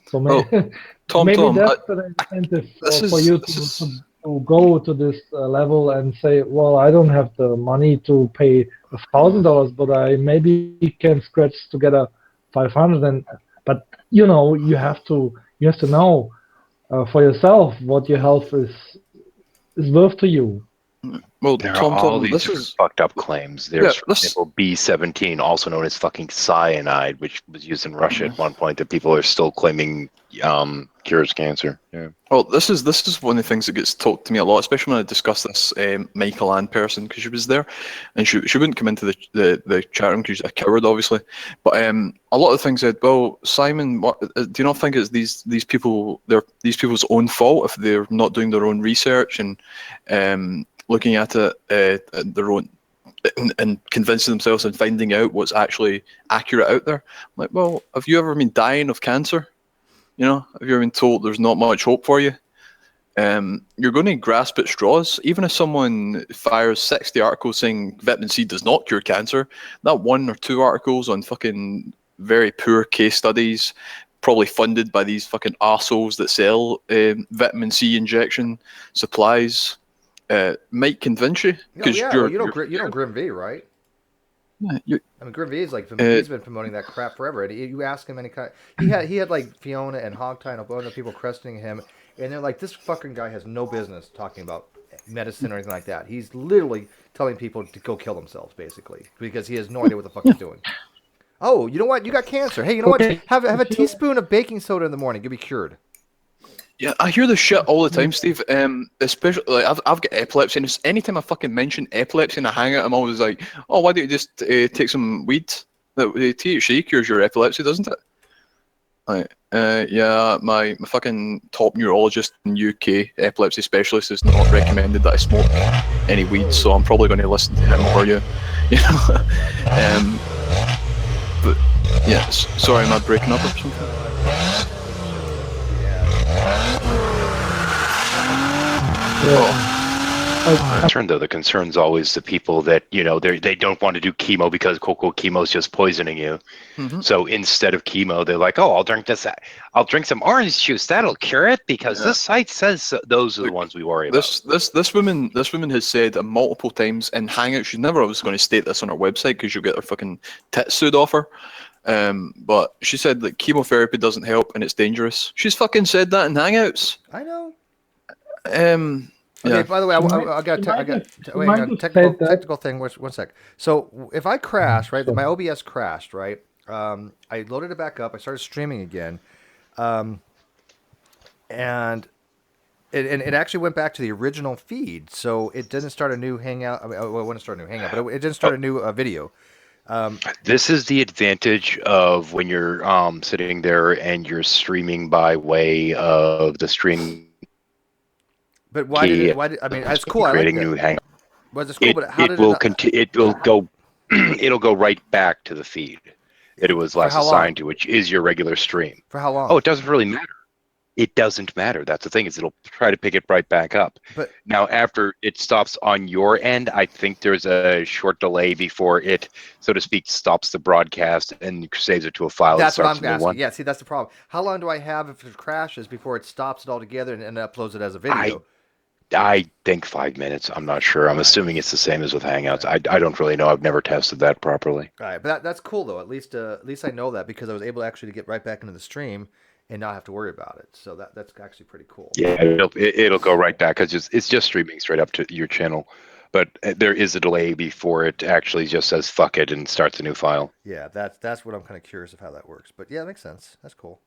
So Well, maybe Tom, that's an incentive for you this is to go to this level and say, well, I don't have the money to pay $1,000, but I maybe can scratch together 500. And but you have to know for yourself what your health is worth to you. well, There are all Tom. these This different is fucked up claims. yeah. There's, for This example, B17, also known as fucking cyanide, which was used in Russia at one point that people are still claiming cures cancer. Yeah. Well, this is one of the things that gets talked to me a lot, especially when I discuss this Michael Ann person, because she was there, and she wouldn't come into the chat room because she's a coward, obviously. But a lot of things said, well, Simon, what, do you not think it's these people, they're these people's own fault if they're not doing their own research and looking at it at their own and convincing themselves and finding out what's actually accurate out there? I'm like, well, have you ever been dying of cancer? Have you ever been told there's not much hope for you? You're going to grasp at straws. Even if someone fires 60 articles saying vitamin C does not cure cancer, that one or two articles on fucking very poor case studies, probably funded by these fucking arseholes that sell vitamin C injection supplies, might convince you. You know Grim V, right? I mean, Grim V is he's been promoting that crap forever. And you ask him any kind, he had like Fiona and Hogtie and a bunch of people questioning him, and they're like, this fucking guy has no business talking about medicine or anything like that. He's literally telling people to go kill themselves, basically, because he has no idea what the fuck he's doing. Oh, you know what? You got cancer. Hey, you know what? Have a teaspoon of baking soda in the morning. You'll be cured. Yeah, I hear this shit all the time, Steve. Especially like I've got epilepsy, and anytime I fucking mention epilepsy in a hangout, I'm always like, "Oh, why don't you just take some weed? The THC cures your epilepsy, doesn't it?" Like, yeah, my fucking top neurologist in UK, epilepsy specialist, has not recommended that I smoke any weed, so I'm probably going to listen to him over you, you know. But yeah, sorry, am I breaking up or something? Concern though, the concern's always the people that they don't want to do chemo because quote unquote chemo is just poisoning you. Mm-hmm. So instead of chemo, they're like, oh, I'll drink some orange juice, that'll cure it because this site says so. Those are the ones we worry about. This woman has said multiple times in Hangout. She's never always going to state this on her website because you'll get her fucking tits sued off her. But she said that chemotherapy doesn't help and it's dangerous. She's fucking said that in Hangouts. I know. Yeah. Okay. By the way, I got technical thing. One sec. So if I crash, right? My OBS crashed, right? I loaded it back up. I started streaming again, and it actually went back to the original feed. So it didn't start a new Hangout. I mean, it wouldn't start a new Hangout, but it didn't start a new video. This is the advantage of when you're sitting there and you're streaming by way of the stream. But why did I mean, it's cool. I like that. New Hangout. Was it school? But how It did it will not, continue. It will go. It'll go right back to the feed that it was for last how long? assigned to, which is your regular stream. For how Oh, long? it doesn't really matter. It doesn't matter. That's the thing, is it'll try to pick it right back up. But Now, after it stops on your end, I think there's a short delay before it, so to speak, stops the broadcast and saves it to a file and that's what starts I'm a new asking. one. Yeah, see, that's the problem. How long do I have if it crashes before it stops it altogether and uploads it as a I video? I think 5 minutes. I'm not sure. I'm Right. assuming it's the same as with Hangouts. Right. I don't really know. I've never tested that properly. All right, but that's cool though. At least I know that because I was able actually to get right back into the stream and not have to worry about it. So that's actually pretty cool. Yeah, it'll go right back because it's just streaming straight up to your channel. But there is a delay before it actually just says fuck it and starts a new file. Yeah, that's what I'm kind of curious of how that works. But yeah, it makes sense. That's cool.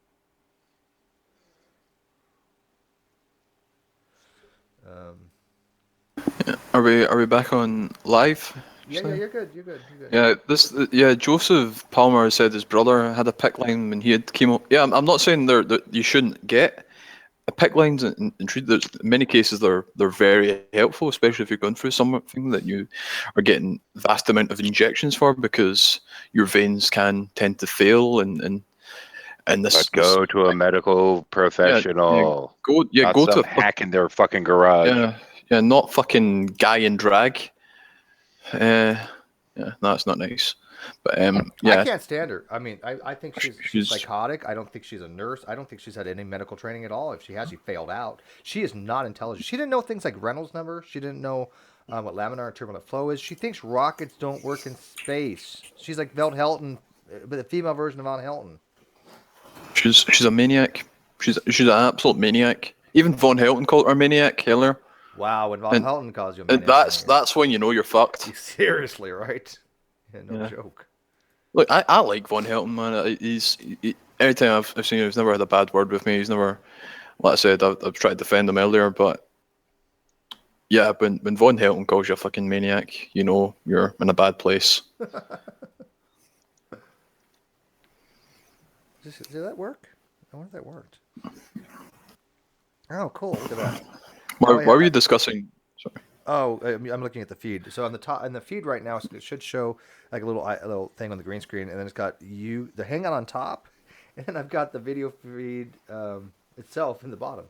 Are we back on live? Yeah, you're good. You're good. You're good. Yeah, Joseph Palmer said his brother had a pick line when he had chemo. Yeah, I'm not saying that you shouldn't get a pick lines and treat. In many cases, they're very helpful, especially if you're going through something that you are getting vast amount of injections for, because your veins can tend to fail and this. But go to a medical professional. Go Not go some to a hack in their fucking garage. yeah, not fucking guy in drag. Yeah, that's not nice. But yeah, I can't stand her. I mean, I think she's psychotic. I don't think she's a nurse. I don't think she's had any medical training at all. If she has, she failed out. She is not intelligent. She didn't know things like Reynolds number. She didn't know what laminar and turbulent flow is. She thinks rockets don't work in space. She's like Van Helton, but the female version of Van Helton. she's a maniac. She's an absolute maniac. Even Von Helton called her a maniac earlier. Wow, when Van Helton calls you a And maniac. that's when you know you're fucked. Seriously, right? Yeah, no joke. Look, I like Von Helton, man. He, every time I've seen him, he's never had a bad word with me. He's never, like I said, I've tried to defend him earlier, but yeah, when Von Helton calls you a fucking maniac, you know you're in a bad place. Did that work? I wonder if that worked. Oh, cool! Look at that. Why were you discussing? Sorry. Oh, I'm looking at the feed. So on the top, in the feed right now, it should show like a little thing on the green screen, and then it's got the Hangout on top, and then I've got the video feed itself in the bottom.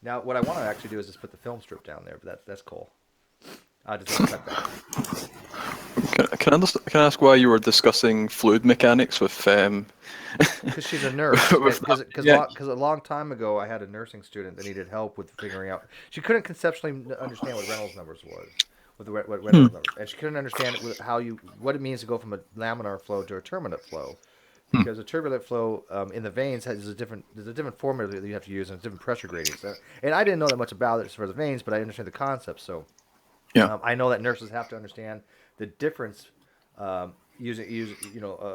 Now, what I want to actually do is just put the film strip down there, but that's cool. I just want to cut that. Can I ask why you were discussing fluid mechanics with Because she's a nurse. Because a long time ago, I had a nursing student that needed help with figuring out. She couldn't conceptually understand what Reynolds numbers was, what Reynolds numbers, and she couldn't understand what it means to go from a laminar flow to a turbulent flow, because a turbulent flow in the veins there's a different formula that you have to use and different pressure gradients. And I didn't know that much about it as far as the veins, but I understand the concept. So I know that nurses have to understand the difference. Using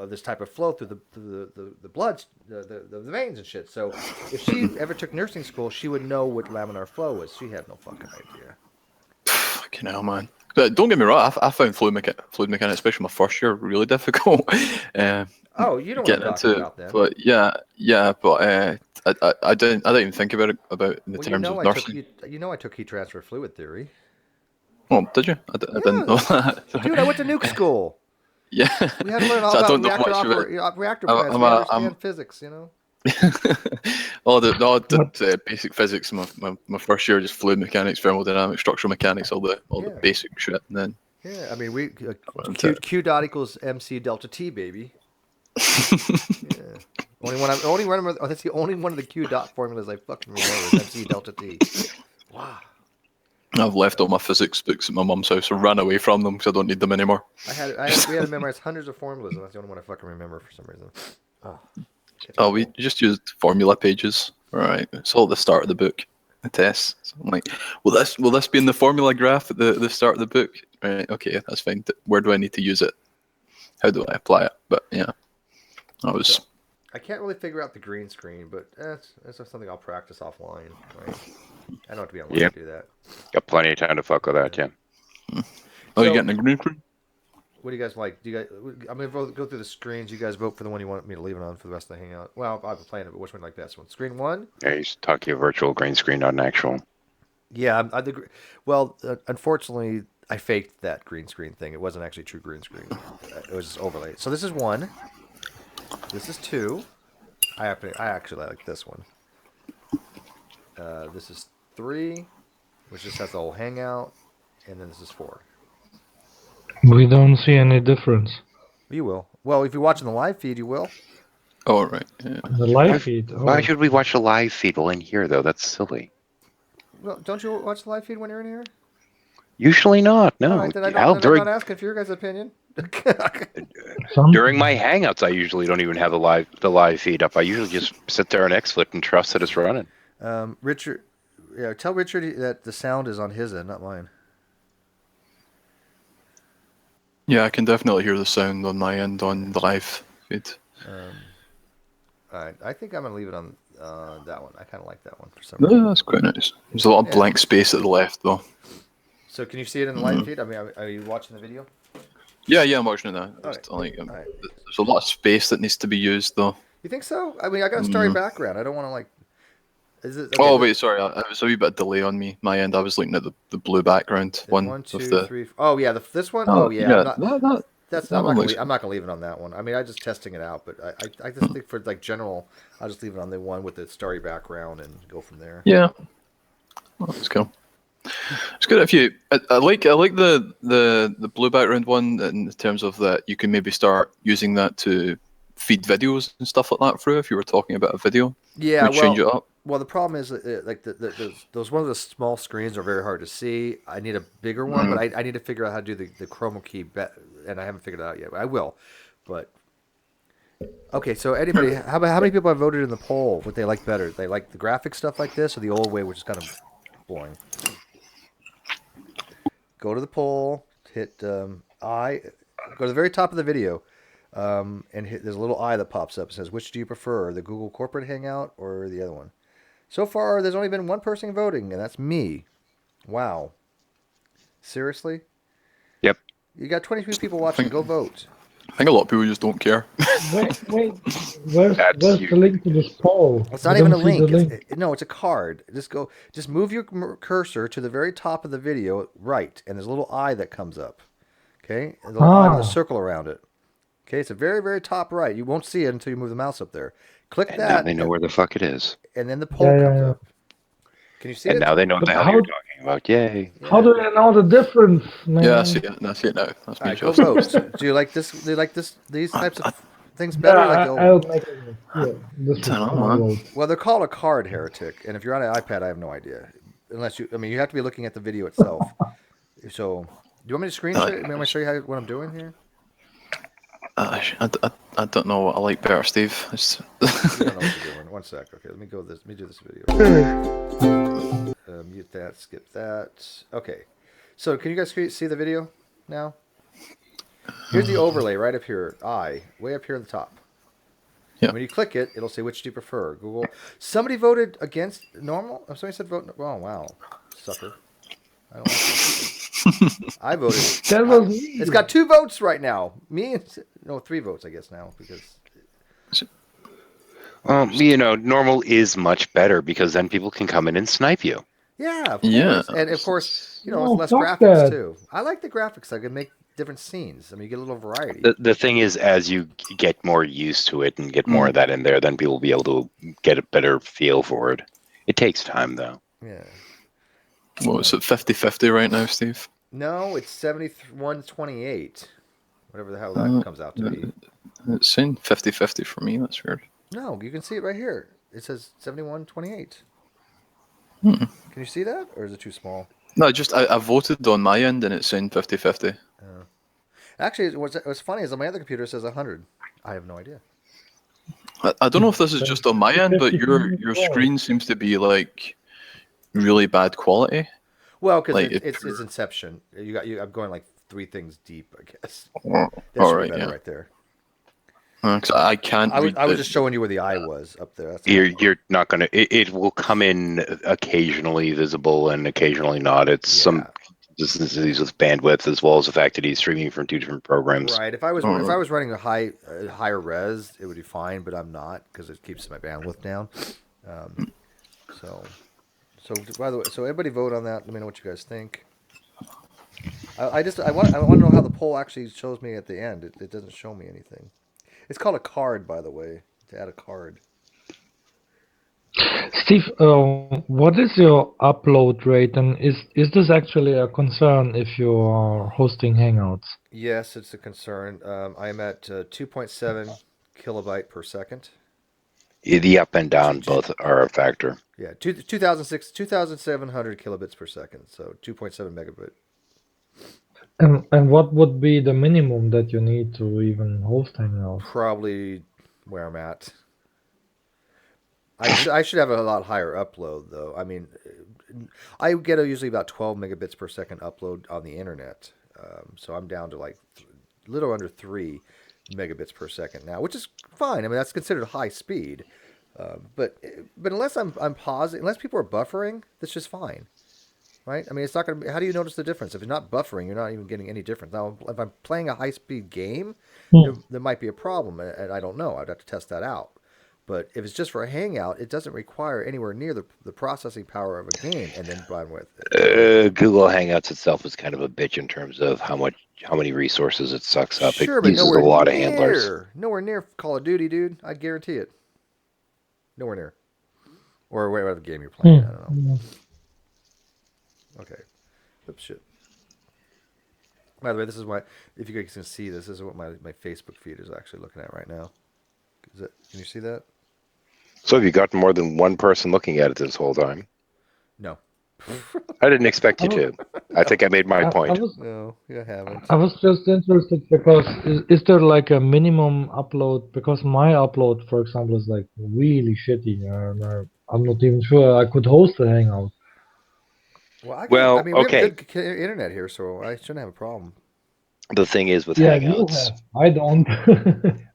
this type of flow through the blood, the veins and shit. So if she ever took nursing school, she would know what laminar flow was. She had no fucking idea. Fucking hell, man. But don't get me wrong. I found fluid mechanics, especially my first year, really difficult. Oh, you know what I'm talking about then. But but I didn't even think about it in the terms of nursing. I took heat transfer fluid theory. Oh, did you? I didn't know that. Dude, I went to nuke school. Yeah. We had to learn all about reactor plants. We understand physics, you know. the basic physics. My first year, just fluid mechanics, thermodynamics, structural mechanics, all the basic shit, and then. Yeah, I mean Q dot equals MC delta T, baby. Yeah. Only remember. Oh, that's the only one of the Q dot formulas I fucking remember is MC delta T. Wow. I've left all my physics books at my mum's house and ran away from them because I don't need them anymore. We had to memorize hundreds of formulas, and that's the only one I fucking remember for some reason. We just used formula pages. All right, it's all at the start of the book, the tests. So I'm like, will this be in the formula graph at the start of the book? Right, okay, that's fine. Where do I need to use it? How do I apply it? But yeah, So, I can't really figure out the green screen, but that's something I'll practice offline. Right? I don't have to be online to do that. Got plenty of time to fuck with that, Jim. Oh, you getting a green screen? What do you guys like? I'm gonna go through the screens. You guys vote for the one you want me to leave it on for the rest of the hangout. Well, I've been playing it, but which one you like best? One, screen one. Yeah, he's talking a virtual green screen, not an actual. Yeah, well, unfortunately, I faked that green screen thing. It wasn't actually true green screen. It was just overlay. So this is 1. This is 2. I actually like this one. This is 3, which just has the whole hangout, and then this is 4. We don't see any difference. You will. Well, if you're watching the live feed, you will. Oh, right. Yeah. The live feed. Why Oh. should we watch the live feed while in here, though? That's silly. Well, don't you watch the live feed when you're in here? Usually not. All No. right, then Hell, I'm not asking for your guys' opinion. Some, during my hangouts, I usually don't even have the live feed up. I usually just sit there and XFlip and trust that it's running. Richard, tell Richard that the sound is on his end, not mine. Yeah, I can definitely hear the sound on my end on the live feed. All right, I think I'm gonna leave it on that one. I kind of like that one for some No, reason. that's quite nice. There's a lot of blank space at the left, though. So can you see it in the live feed? I mean, are you watching the video? Yeah, I'm watching it now. Just, Alright, like, alright. There's a lot of space that needs to be used, though. You think so? I mean, I got a story background. I don't want to like. Is it? Oh, okay, wait, sorry. It was a wee bit of delay on my end. I was looking at the blue background one. 1, 2, of the... 3. Oh yeah, this one. Oh, Oh yeah. yeah. I'm not, that that's. that I'm one not, looks- I'm not gonna leave it on that one. I mean, I'm just testing it out, but I just think for like general, I'll just leave it on the one with the story background and go from there. Yeah. Well, that's cool. It's good if you. I like the blue background one in terms of that you can maybe start using that to feed videos and stuff like that through if you were talking about a video. Yeah. Like, change it up. Well, the problem is like those ones of the small screens are very hard to see. I need a bigger one, but I need to figure out how to do the chroma key, and I haven't figured it out yet. I will, but okay. So anybody, how many people have voted in the poll? What they like better? They like the graphic stuff like this, or the old way, which is kind of boring. Go to the poll, hit go to the very top of the video, and there's a little eye that pops up. It says, "Which do you prefer, the Google Corporate Hangout or the other one?" So far, there's only been one person voting, and that's me. Wow. Seriously? Yep. You got 22 people watching. Go vote. I think a lot of people just don't care. wait, where's That's the link to this poll? It's I not even a don't see link. the link. No, it's a card. Just move your cursor to the very top of the video, right, and there's a little eye that comes up. Okay, and the little eye with a circle around it. Okay, it's a very, very top right. You won't see it until you move the mouse up there. Click And that. now they know where the fuck it is. And then the poll Yeah, comes yeah. up. Can you see And it? now they know what But the hell how- you're talking about. Yay. How do I know the difference, man? Yeah, I see it. I see it now. That's All me, right, go Joseph. vote. Do you like this? Do you like these types of things better? Yeah, Like the old I'll one? make it. Yeah, this is Dunno, my man. vote. Well, they're called a card, heretic. And if you're on an iPad, I have no idea. Unless you, I mean, you have to be looking at the video itself. So, do you want me to screen share? You want me to show you what I'm doing here? I don't know what I like better, Steve. It's... You don't know what you're doing. One sec. Okay, let me go. Let me do this video. Mute that. Skip that. Okay. So, can you guys see the video now? Here's the overlay right up here. Way up here at the top. Yeah. When you click it, it'll say which do you prefer. Google. Somebody voted against normal. Somebody said vote. Oh wow, sucker. I don't like it. I voted. That was me. It's got 2 votes right now. Me and 3 votes, I guess now because. Normal is much better because then people can come in and snipe you. Yeah, of Yeah. course. And of course, No, it's less fuck graphics that. too. I like the graphics. I can make different scenes. I mean, you get a little variety. The thing is, as you get more used to it and get more of that in there, then people will be able to get a better feel for it. It takes time, though. Yeah. What is it, 50-50 right now, Steve? No, it's 71-28. Whatever the hell that comes out to be. It's saying 50-50 for me. That's weird. No, you can see it right here. It says 71-28. Hmm. Can you see that, or is it too small? No, just I voted on my end and it's saying 50-50. Actually, what's funny is on my other computer it says 100. I have no idea. I don't know if this is just on my end, but your screen seems to be like really bad quality. Well, because Like, it's Inception. I'm going like 3 things deep, I guess. All That should be right, better yeah. right there. 'Cause I can't. I was read just showing you where the eye was up there. That's You're not gonna. It will come in occasionally visible and occasionally not. It's some consistencies with bandwidth as well as the fact that he's streaming from 2 different programs. Right. If I was running a higher res, it would be fine, but I'm not because it keeps my bandwidth down. So by the way, so everybody vote on that. Let me know what you guys think. I want to know how the poll actually shows me at the end. It doesn't show me anything. It's called a card, by the way. To add a card. Steve, what is your upload rate, and is this actually a concern if you are hosting Hangouts? Yes, it's a concern. I'm at 2.7 kilobyte per second. The up and down both are a factor. Yeah, 2,700 kilobits per second, so 2.7 megabit. And what would be the minimum that you need to even host Hangouts? Probably where I'm at. I should have a lot higher upload though. I mean, I get usually about 12 megabits per second upload on the internet, so I'm down to like a little under 3 megabits per second now, which is fine. I mean, that's considered high speed. But unless I'm pausing, unless people are buffering, that's just fine, right? I mean, it's not going to. How do you notice the difference if you're not buffering? You're not even getting any difference. Now, if I'm playing a high speed game, there might be a problem, and I don't know. I'd have to test that out. But if it's just for a hangout, it doesn't require anywhere near the processing power of a game, and then run with it. Google Hangouts itself is kind of a bitch in terms of how many resources it sucks up. Sure, It but uses a lot of handlers. nowhere near Call of Duty, dude. I guarantee it. Nowhere near. Or whatever game you're playing. I don't know. Okay. Oops, shit. By the way, this is my. If you guys can see this is what my Facebook feed is actually looking at right now. Can you see that? So have you got more than one person looking at it this whole time? No. I didn't expect you to. I think I made my point. No, you haven't. I was just interested because is there like a minimum upload? Because my upload, for example, is like really shitty. I'm not even sure I could host a Hangout. Well, I mean, we have okay. good internet here, so I shouldn't have a problem. The thing is with Yeah, Hangouts, you have. I don't.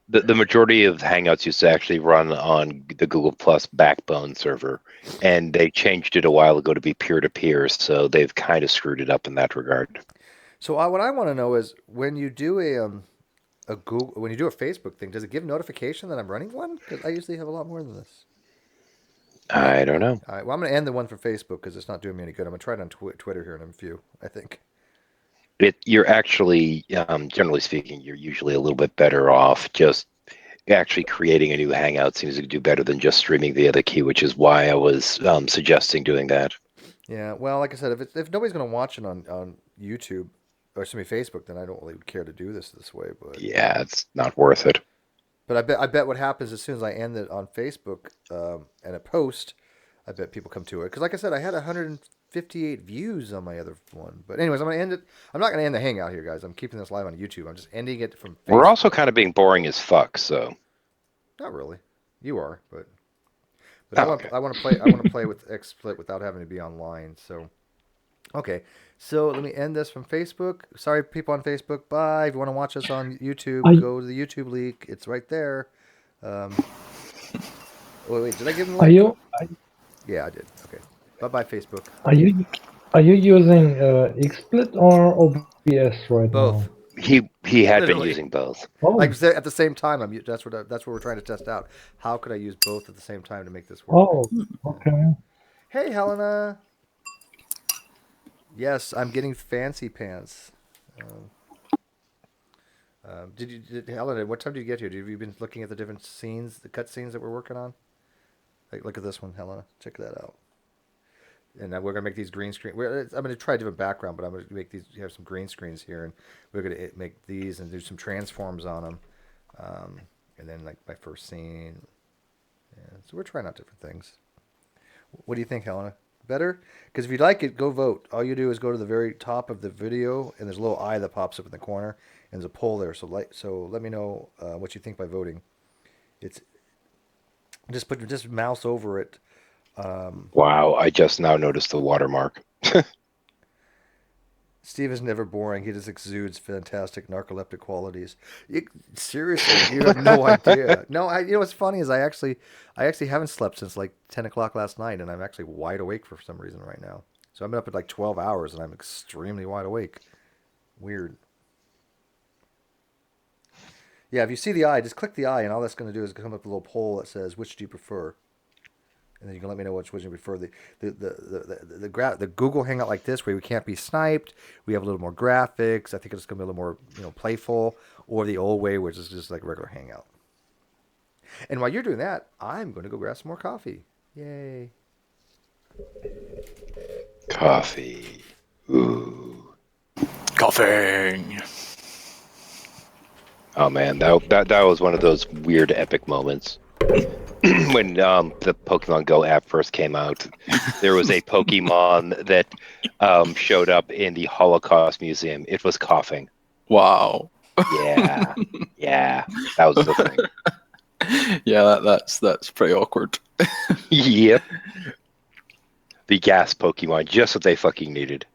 the majority of Hangouts used to actually run on the Google Plus backbone server, and they changed it a while ago to be peer-to-peer, so they've kind of screwed it up in that regard. So what I want to know is when you do a Google, when you do a Facebook thing, does it give notification that I'm running one? Because I usually have a lot more than this. I don't know. All right, well, I'm going to end the one for Facebook because it's not doing me any good. I'm going to try it on Twitter here in a few, I think. You're actually, generally speaking, you're usually a little bit better off just actually creating a new Hangout seems to do better than just streaming the other key, which is why I was suggesting doing that. Yeah, well, like I said, if nobody's going to watch it on YouTube or excuse me, Facebook, then I don't really care to do this way. But yeah, it's not worth it. But I bet what happens as soon as I end it on Facebook and a post, I bet people come to it. Because like I said, I had 158 views on my other one. But anyways, I'm going to end it. I'm not going to end the hangout here, guys. I'm keeping this live on YouTube. I'm just ending it from Facebook. We're also kind of being boring as fuck, so. Not really. You are, but okay. I want to play with XSplit without having to be online. So okay. So let me end this from Facebook. Sorry, people on Facebook. Bye. If you want to watch us on YouTube, go to the YouTube link. It's right there. Wait. Did I give them? Yeah, I did. Okay. Bye, Facebook. Are you using XSplit or OBS right Both. now? He had been using both. Oh. Like at the same time. That's what we're trying to test out. How could I use both at the same time to make this work? Oh, okay. Hey, Helena. Yes, I'm getting fancy pants. Helena? What time did you get here? Have you been looking at the different scenes, the cut scenes that we're working on? Like, look at this one, Helena. Check that out. And we're gonna make these green screen. I'm gonna try a different background, but I'm gonna make these. Have some green screens here, and we're gonna make these and do some transforms on them. And then like my first scene. Yeah, so we're trying out different things. What do you think, Helena? Better? Because if you like it, go vote. All you do is go to the very top of the video, and there's a little eye that pops up in the corner, and there's a poll there. So let me know what you think by voting. It's just mouse over it. Wow, I just now noticed the watermark. Steve is never boring. He just exudes fantastic narcoleptic qualities. Seriously, you have no idea. No, you know what's funny is I actually haven't slept since like 10 o'clock last night, and I'm actually wide awake for some reason right now. So I've been up at like 12 hours, and I'm extremely wide awake. Weird. Yeah, if you see the eye, just click the eye, and all that's going to do is come up a little poll that says, which do you prefer? and then you can let me know which one you prefer. The Google Hangout like this, where we can't be sniped, we have a little more graphics. I think it's gonna be a little more playful, or the old way, which is just like a regular Hangout. And while you're doing that, I'm going to go grab some more coffee. Yay! Coffee. Ooh. Coughing. Oh man, that was one of those weird epic moments. When the Pokemon Go app first came out, there was a Pokemon that showed up in the Holocaust Museum. It was coughing. Wow. Yeah, yeah, that was the thing. Yeah, that's pretty awkward. Yep. The gas Pokemon, just what they fucking needed.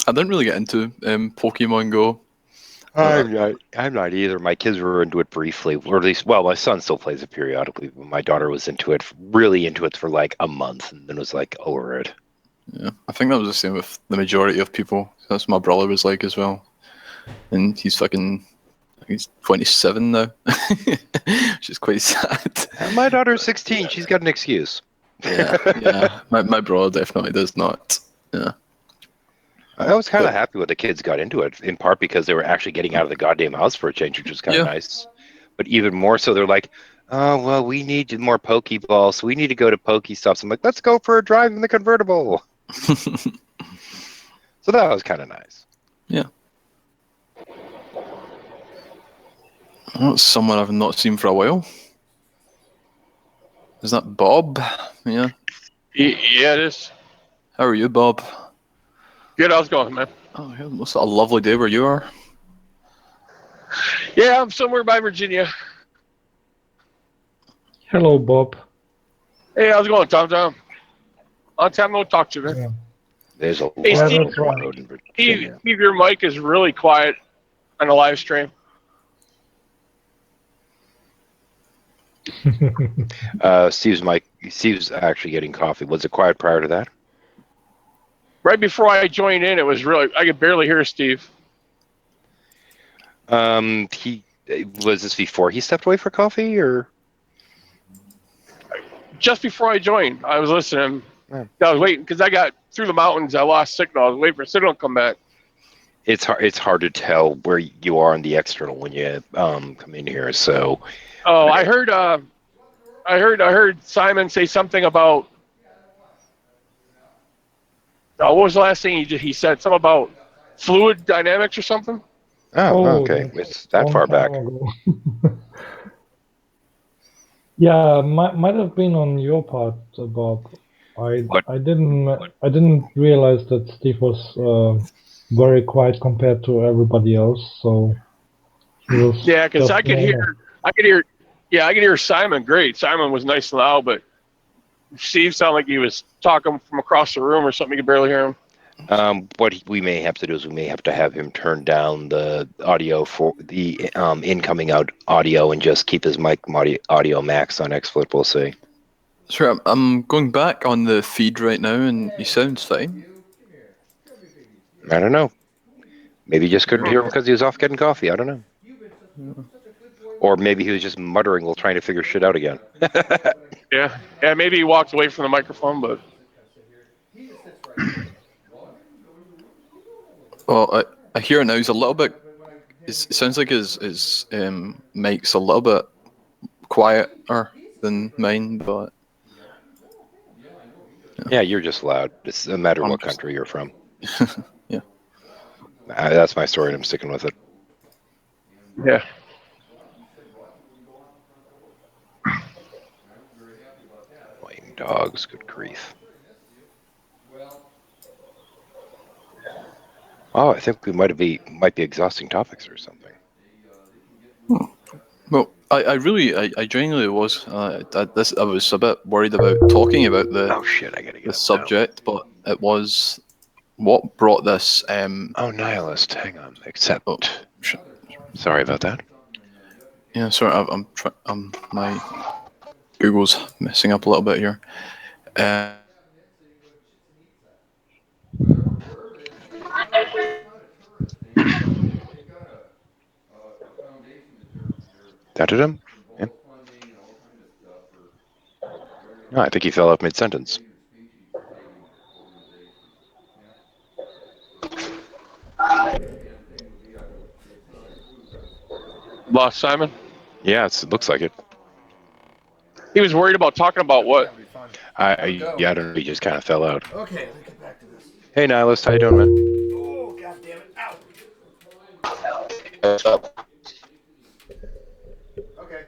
I didn't really get into Pokemon Go. I'm not either. My kids were into it briefly, or at least, well, my son still plays it periodically, but my daughter was really into it for like a month, and then was like over it. Yeah, I think that was the same with the majority of people. That's what my brother was like as well, and he's 27 now, which is quite sad. My daughter's 16. She's got an excuse. Yeah. My brother definitely does not. Yeah. I was kind of happy when the kids got into it, in part because they were actually getting out of the goddamn house for a change, which was kind of nice. But even more so, they're like, oh, well, we need more Pokeballs, so we need to go to Pokestops. I'm like, let's go for a drive in the convertible. So that was kind of nice. Yeah. Well, it's someone I've not seen for a while. Is that Bob? Yeah. Yeah, it is. How are you, Bob? Good, how's it going, man? Oh, yeah, looks like a lovely day where you are. Yeah, I'm somewhere by Virginia. Hello, Bob. Hey, how's it going, Tom? Long time no talk to you, man. Yeah. There's a Hey, lot Steve, that's right. of road in Virginia. Steve, your mic is really quiet on the live stream. Steve's actually getting coffee. Was it quiet prior to that? Right before I joined in, it was really, I could barely hear Steve. He was this before he stepped away for coffee, or Just before I joined, I was listening. Yeah. I was waiting because I got through the mountains. I lost signal. I was waiting for signal to come back. it's hard to tell where you are in the external when you come in here. So Oh, I heard Simon say something about. What was the last thing he said? Something about fluid dynamics or something. okay, that's it's that long far time back. ago. Yeah, might have been on your part, Bob. What? I didn't realize that Steve was very quiet compared to everybody else. So he was Yeah, because just normal. Yeah, I could hear Simon. Great, Simon was nice and loud, but Steve sounded like he was talking from across the room or something. You could barely hear him. What we may have to do is we may have to have him turn down the audio for the incoming audio and just keep his mic audio max on XSplit. We'll see. Sure, I'm going back on the feed right now, and he sounds fine. I don't know. Maybe you just couldn't hear him because he was off getting coffee. I don't know. Or maybe he was just muttering while trying to figure shit out again. Yeah, maybe he walked away from the microphone, but Well, I hear now he's a little bit. It sounds like his mic's a little bit quieter than mine, but Yeah, you're just loud. It's no matter I'm what just- country you're from. yeah. That's my story, and I'm sticking with it. yeah. Playing dogs, good grief. Oh, I think we might be exhausting topics or something. Well, I genuinely was. I was a bit worried about talking about Oh shit! I gotta get the up subject, but it was what brought this. now. Oh, nihilist. Hang on. Accept. Oh, Sorry about that. yeah, sorry, my Google's messing up a little bit here. That did him? Yeah. No, I think he fell off mid-sentence. Lost Simon. Yeah, it looks like it. He was worried about talking about what? Yeah, I don't know. He just kind of fell out. Okay, let's get back to this. Hey, Nihilist, how you doing, man? Oh, god damn it. Ow. Okay.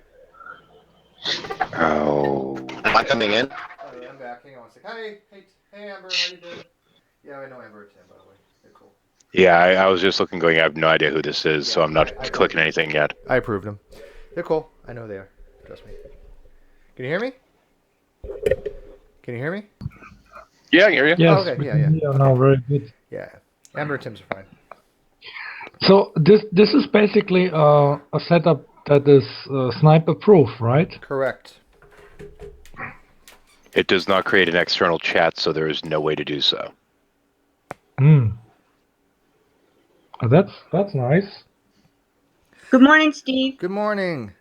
Oh. Am I coming in? I'm back. Hang on a sec. Hey, Amber, how you doing? Yeah, I know Amber and Tim, by the way. They're cool. Yeah, I was just looking, going, I have no idea who this is, so Yeah, I'm not I clicking anything yet. I approved them. They're cool. I know they are. Trust me. Can you hear me? Can you hear me? Yeah, I hear you. Yes, Oh, okay. we Yeah, can yeah. hear now. Very good. Yeah. Amber and Tim's are fine. So this is basically a setup that is sniper proof, right? Correct. It does not create an external chat, so there is no way to do so. Hmm. Oh, that's nice. Good morning, Steve. Good morning.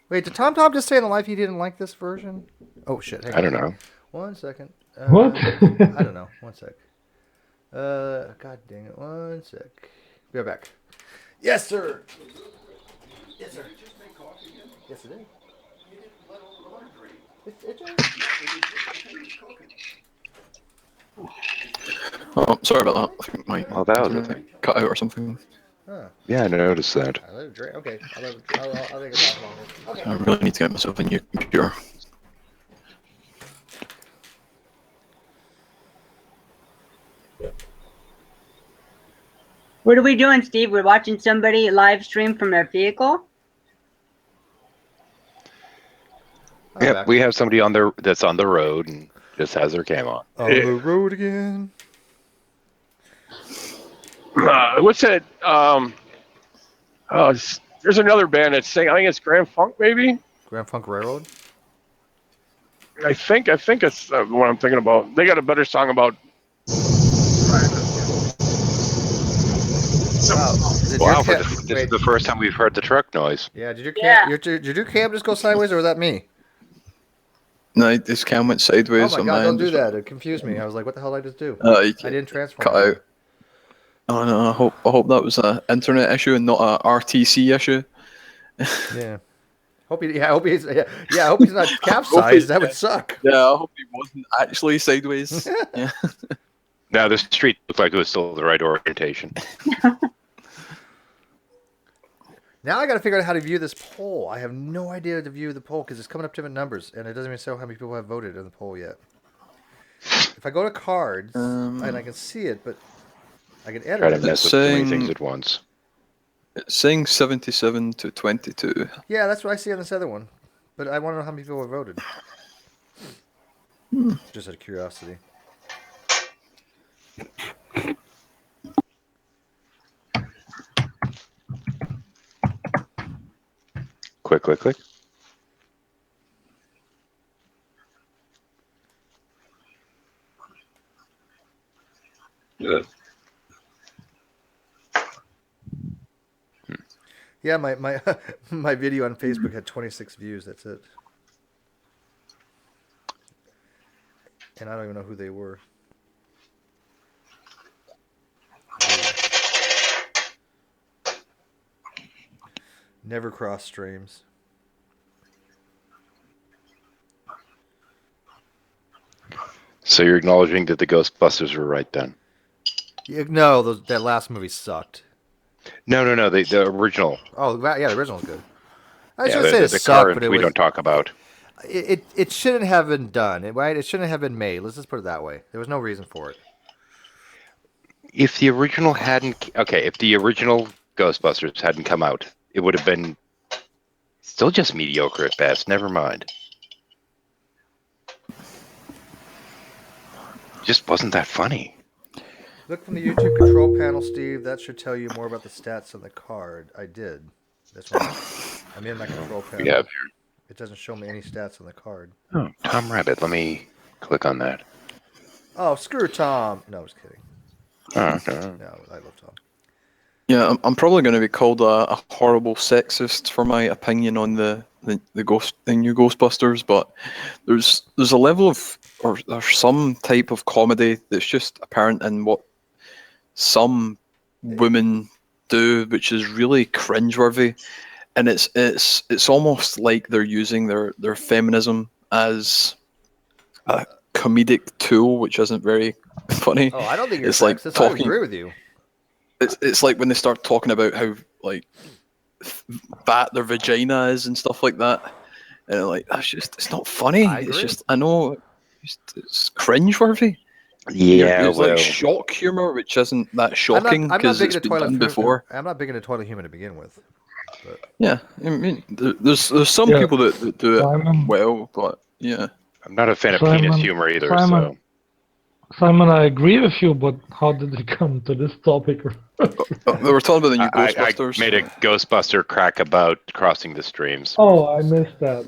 Wait, did Tom just say in the live he didn't like this version? Oh, shit. Hang I on. don't know. 1 second. What? I don't know. 1 sec. God dang it. 1 sec. Be right back. Yes, sir. Yes, sir. Yes, it is. Oh, sorry about that. I think my Oh, that was the internet thing. cut out or something. Huh. Yeah, I noticed that. I let it drink. Okay. I'll think it's longer. Okay. I really need to get myself a new computer. What are we doing, Steve? We're watching somebody live stream from their vehicle? Yep, we have somebody on there that's on the road and just has their cam on. On the road again. What's that? There's another band that's saying. I think it's Grand Funk, maybe. Grand Funk Railroad. I think it's what I'm thinking about. They got a better song about. Wow, this is the first time we've heard the truck noise. Yeah, did your Yeah. did your cam just go sideways, or was that me? No, this cam went sideways. Oh my on god, my don't end do as that. It confused me. I was like, what the hell did I just do? well. I didn't transform. Cut out. Oh no! I hope that was an internet issue and not a RTC issue. Yeah. I hope he's not capsized. That would suck. Yeah, I hope he wasn't actually sideways. Yeah. Now, the street looked like it was still the right orientation. Now I got to figure out how to view this poll. I have no idea how to view the poll because it's coming up different numbers, and it doesn't even show how many people have voted in the poll yet. If I go to cards, and I can see it, but I can edit Try to it. mess with too many things at once. It's saying 77 to 22. Yeah, that's what I see on this other one. But I want to know how many people have voted. Just out of curiosity. Click. Yeah. Yeah, my my video on Facebook had 26 views. That's it. And I don't even know who they were. Never cross streams. So you're acknowledging that the Ghostbusters were right then? Yeah, no, that last movie sucked. No, the original. Oh, yeah, the original's good. I Yeah, shouldn't say it the sucked, current but it we was. don't talk about. It shouldn't have been done, right? It shouldn't have been made. Let's just put it that way. There was no reason for it. If the original if the original Ghostbusters hadn't come out, it would have been still just mediocre at best. Never mind. Just wasn't that funny. Look from the YouTube control panel, Steve. That should tell you more about the stats on the card. I did. That's right. I'm in my control panel. Yeah. It doesn't show me any stats on the card. Oh, Tom Rabbit. Let me click on that. Oh, screw Tom. No, I was kidding. Oh, no. No, I love Tom. Yeah, I'm probably going to be called a horrible sexist for my opinion on the new Ghostbusters, but there's a level of or there's some type of comedy that's just apparent in what some women do, which is really cringeworthy, and it's almost like they're using their feminism as a comedic tool, which isn't very funny. Oh, I don't think you're It's like sexist. I talking. agree with you. It's like when they start talking about how like fat their vagina is and stuff like that, and like it's not funny. I It's agree. just I know it's cringeworthy. Yeah, It's like well, shock humor, which isn't that I'm shocking not because big it's into been done before. I'm not big into toilet humor to begin with. But Yeah, I mean, there's some Yeah. people that do it Simon, well, but yeah. I'm not a fan of penis Simon, humor either. Simon, So Simon, I agree with you, but how did we come to this topic? They were talking about the new I Ghostbusters. made a Ghostbuster crack about crossing the streams. Oh, I missed that.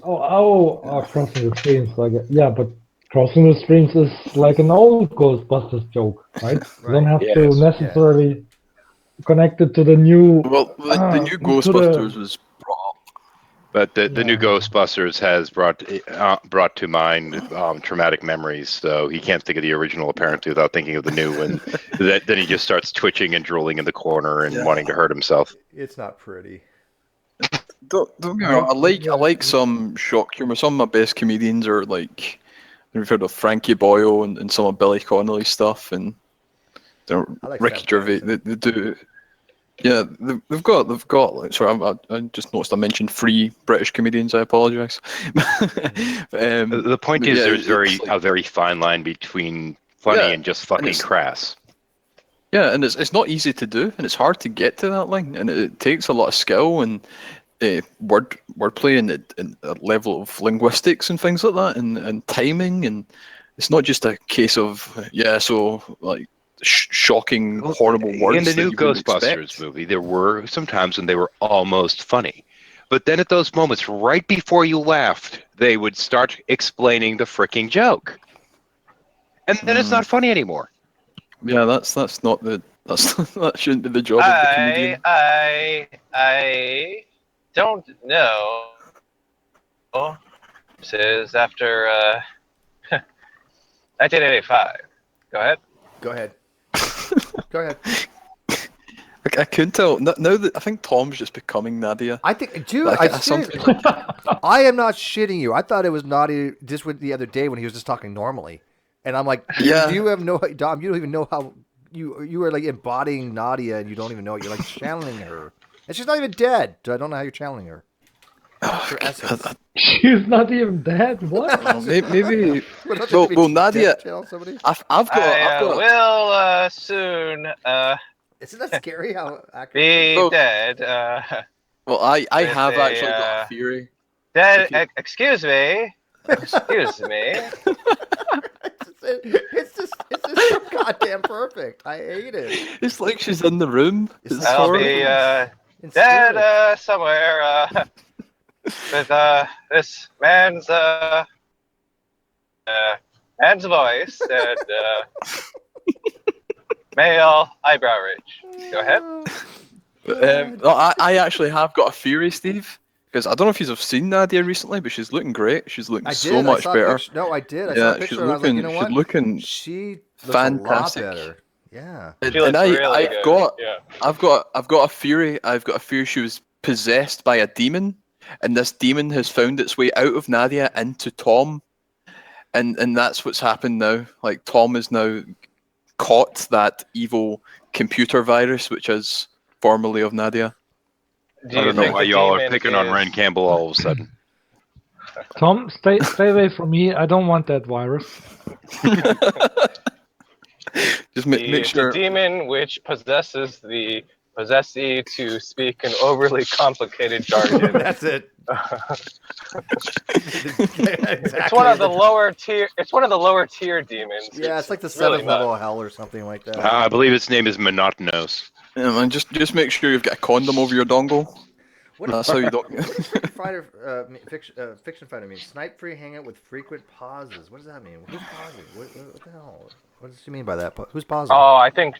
Crossing the streams. Yeah, but crossing the streams is like an old Ghostbusters joke, right? You don't have to Yes. necessarily connect it to the new. Well, the new to Ghostbusters the. was brought But the new Yeah. Ghostbusters has brought to mind traumatic memories. So he can't think of the original apparently without thinking of the new one. Then he just starts twitching and drooling in the corner and wanting to hurt himself. it's not pretty. Don't get me wrong. I like some shock humor. Some of my best comedians are like we've heard of Frankie Boyle and some of Billy Connolly stuff and I like Ricky Sam Gervais. Jackson. They do. Yeah, they've got like. Sorry, I just noticed I mentioned 3 British comedians. I apologise. The point is, there's a very fine line between funny and just fucking crass. Yeah, and it's not easy to do, and it's hard to get to that line, and it takes a lot of skill and wordplay and a level of linguistics and things like that, and timing, and it's not just a case of like shocking, horrible words. In the that new you wouldn't Ghostbusters expect. movie, there were some times when they were almost funny. But then at those moments, right before you laughed, they would start explaining the freaking joke. And then it's not funny anymore. Yeah, that's not the that shouldn't be the job of the comedian. I don't know. This is after 1985. Go ahead. Go ahead. Go ahead. I couldn't tell. Now that I think Tom's just becoming Nadia. I think, dude, Like, I something I am not shitting you. I thought it was Nadia just the other day when he was just talking normally, and I'm like, Yeah. you have no, Dom, you don't even know how you are like embodying Nadia, and you don't even know it. You're like channeling her, and she's not even dead. So I don't know how you're channeling her. Her essence. She's not even dead. What? maybe. Well, don't you have to be Well, dead Nadia. to channel somebody? I've got. will soon Isn't that scary? How accurate? be Oh. dead. Well, I With have a, actually got a theory. Dead. If you- Excuse me. Excuse me. It's just so goddamn perfect. I hate it. It's like she's in the room. It's I'll horrible. be In dead spirit. somewhere with this man's voice and male eyebrow ridge. Go ahead. No, I actually have got a theory, Steve. Because I don't know if you've seen Nadia recently, but she's looking great. She's looking I did. so I much saw a better. picture. No, I did. I saw Yeah, a picture. she's And I was like, you know she's what? looking She looks fantastic. a lot better. Yeah. And, She looks really I've good. got Yeah. I've got a theory. I've got a theory she was possessed by a demon, and this demon has found its way out of Nadia into Tom, and that's what's happened now. Like Tom is now caught that evil computer virus, which is formerly of Nadia. Do I you don't know think why the you all are demon picking on is- Ren Campbell all of a sudden. Tom, stay away from me. I don't want that virus. Just make sure. The demon which possesses the possessee to speak an overly complicated jargon. That's it. It's one of the lower tier. It's one of the lower tier demons. Yeah, it's like the really seventh level not. of hell or something like that. I believe its name is Monotonos. Yeah, man, just make sure you've got a condom over your dongle. What That's how you don't. What does freaking fighter, fiction fighter mean? Snipe free hangout with frequent pauses. What does that mean? Who's pausing? What the hell? What does she mean by that? Who's pausing? Oh, I think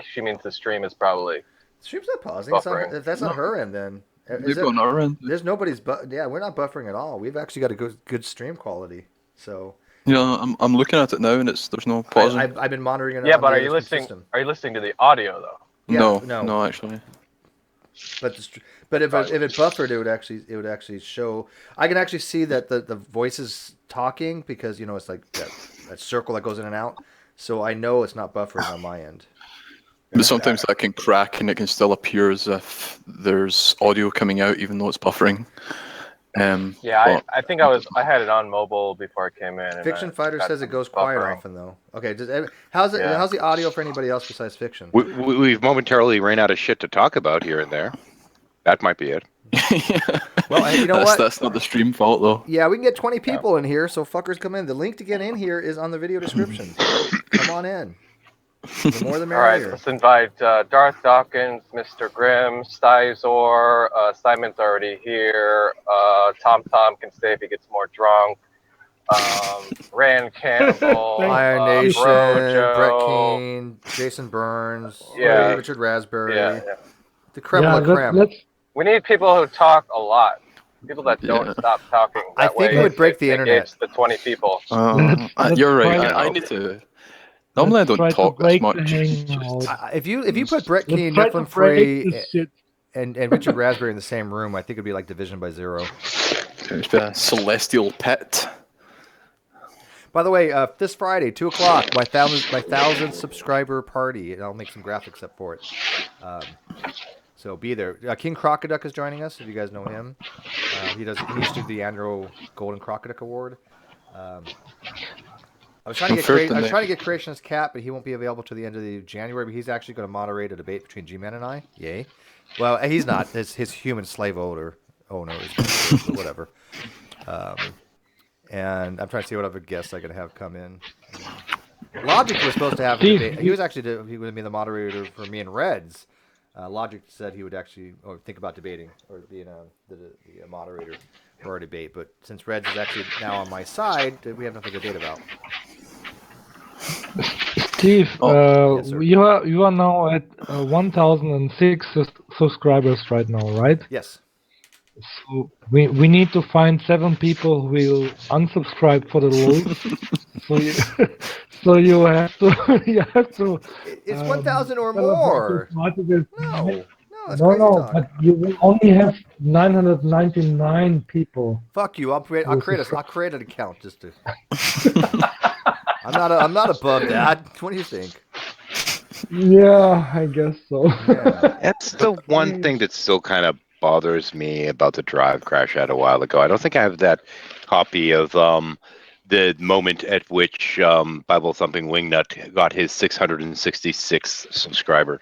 she means the stream is probably Stream's not pausing. It's on, if that's on her end, then Maybe on our end. there's nobody's. Yeah, we're not buffering at all. We've actually got a good stream quality. So Yeah, I'm looking at it now, and there's no pausing. I've been monitoring it. Yeah, on but the are you listening? system. Are you listening to the audio though? Yeah, no, actually. But if it buffered, it would actually show. I can actually see that the voice is talking because it's like that circle that goes in and out. So I know it's not buffering on my end. But sometimes that can crack, and it can still appear as if there's audio coming out, even though it's buffering. Yeah, I think I had it on mobile before I came in. Fiction Fighter says it goes quiet often though. Okay, how's the audio for anybody else besides Fiction? We've momentarily ran out of shit to talk about here and there. That might be it. Well, you know what? That's not the stream fault though. Yeah, we can get 20 people in here, so fuckers come in. The link to get in here is on the video description. Come on in. The more the merrier. All right, let's invite Darth Dawkins, Mr. Grimm, Stizor. Simon's already here. Tom can stay if he gets more drunk. Rand Campbell, Iron Nation, Brojo, Brett Keane, Jason Burns, Richard Raspberry. Yeah. The creme de la creme. We need people who talk a lot. People that don't stop talking. I think it would break the internet. Engage the 20 people. You're right. I need to. Normally I don't talk this much. If you put Brett Keane, Nifflin Free, and Richard Raspberry in the same room, I think it'd be like Division by Zero. It's been a celestial pit. By the way, this Friday, 2:00, my 1,000 subscriber party, and I'll make some graphics up for it. So be there. King Crocoduck is joining us. If you guys know him, he used to do the annual Golden Crocoduck Award. I was trying to get Creationist Cat, but he won't be available till the end of January. But he's actually going to moderate a debate between G-Man and I. Yay! Well, he's not. His human slave owner is whatever. And I'm trying to see what other guests I can have come in. Logic was supposed to have a debate. He was going to be the moderator for me and Reds. Logic said he would actually think about debating or being the moderator for our debate. But since Reds is actually now on my side, we have nothing to debate about. Steve, Yes, you are now at 1,006 subscribers right now, right? Yes. So we need to find 7 people who will unsubscribe for the LOL. So you have to. It's 1,000 or more. No, but you will only have 999 people. Fuck you! I'll create an account just to. I'm not above that. What do you think? Yeah, I guess so. Yeah. That's the one thing that still kind of bothers me about the drive crash I had a while ago. I don't think I have that copy of the moment at which Bible Thumping Wingnut got his 666th subscriber.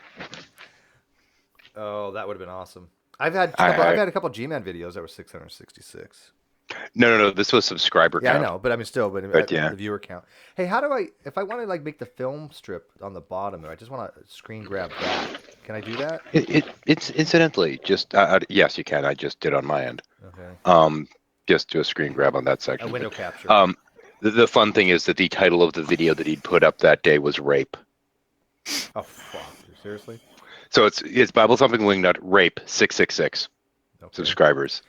Oh, that would have been awesome. I've had a couple G-Man videos that were 666. No. This was subscriber count. Yeah, I know, but I mean, still, the viewer count. Hey, how do if I want to make the film strip on the bottom there, I just want to screen grab that. Can I do that? It's incidentally just yes, you can. I just did on my end. Okay. Just do a screen grab on that section. A window capture. The fun thing is that the title of the video that he'd put up that day was rape. Oh fuck! Seriously? So it's Bible Thumping Wingnut rape 666 subscribers.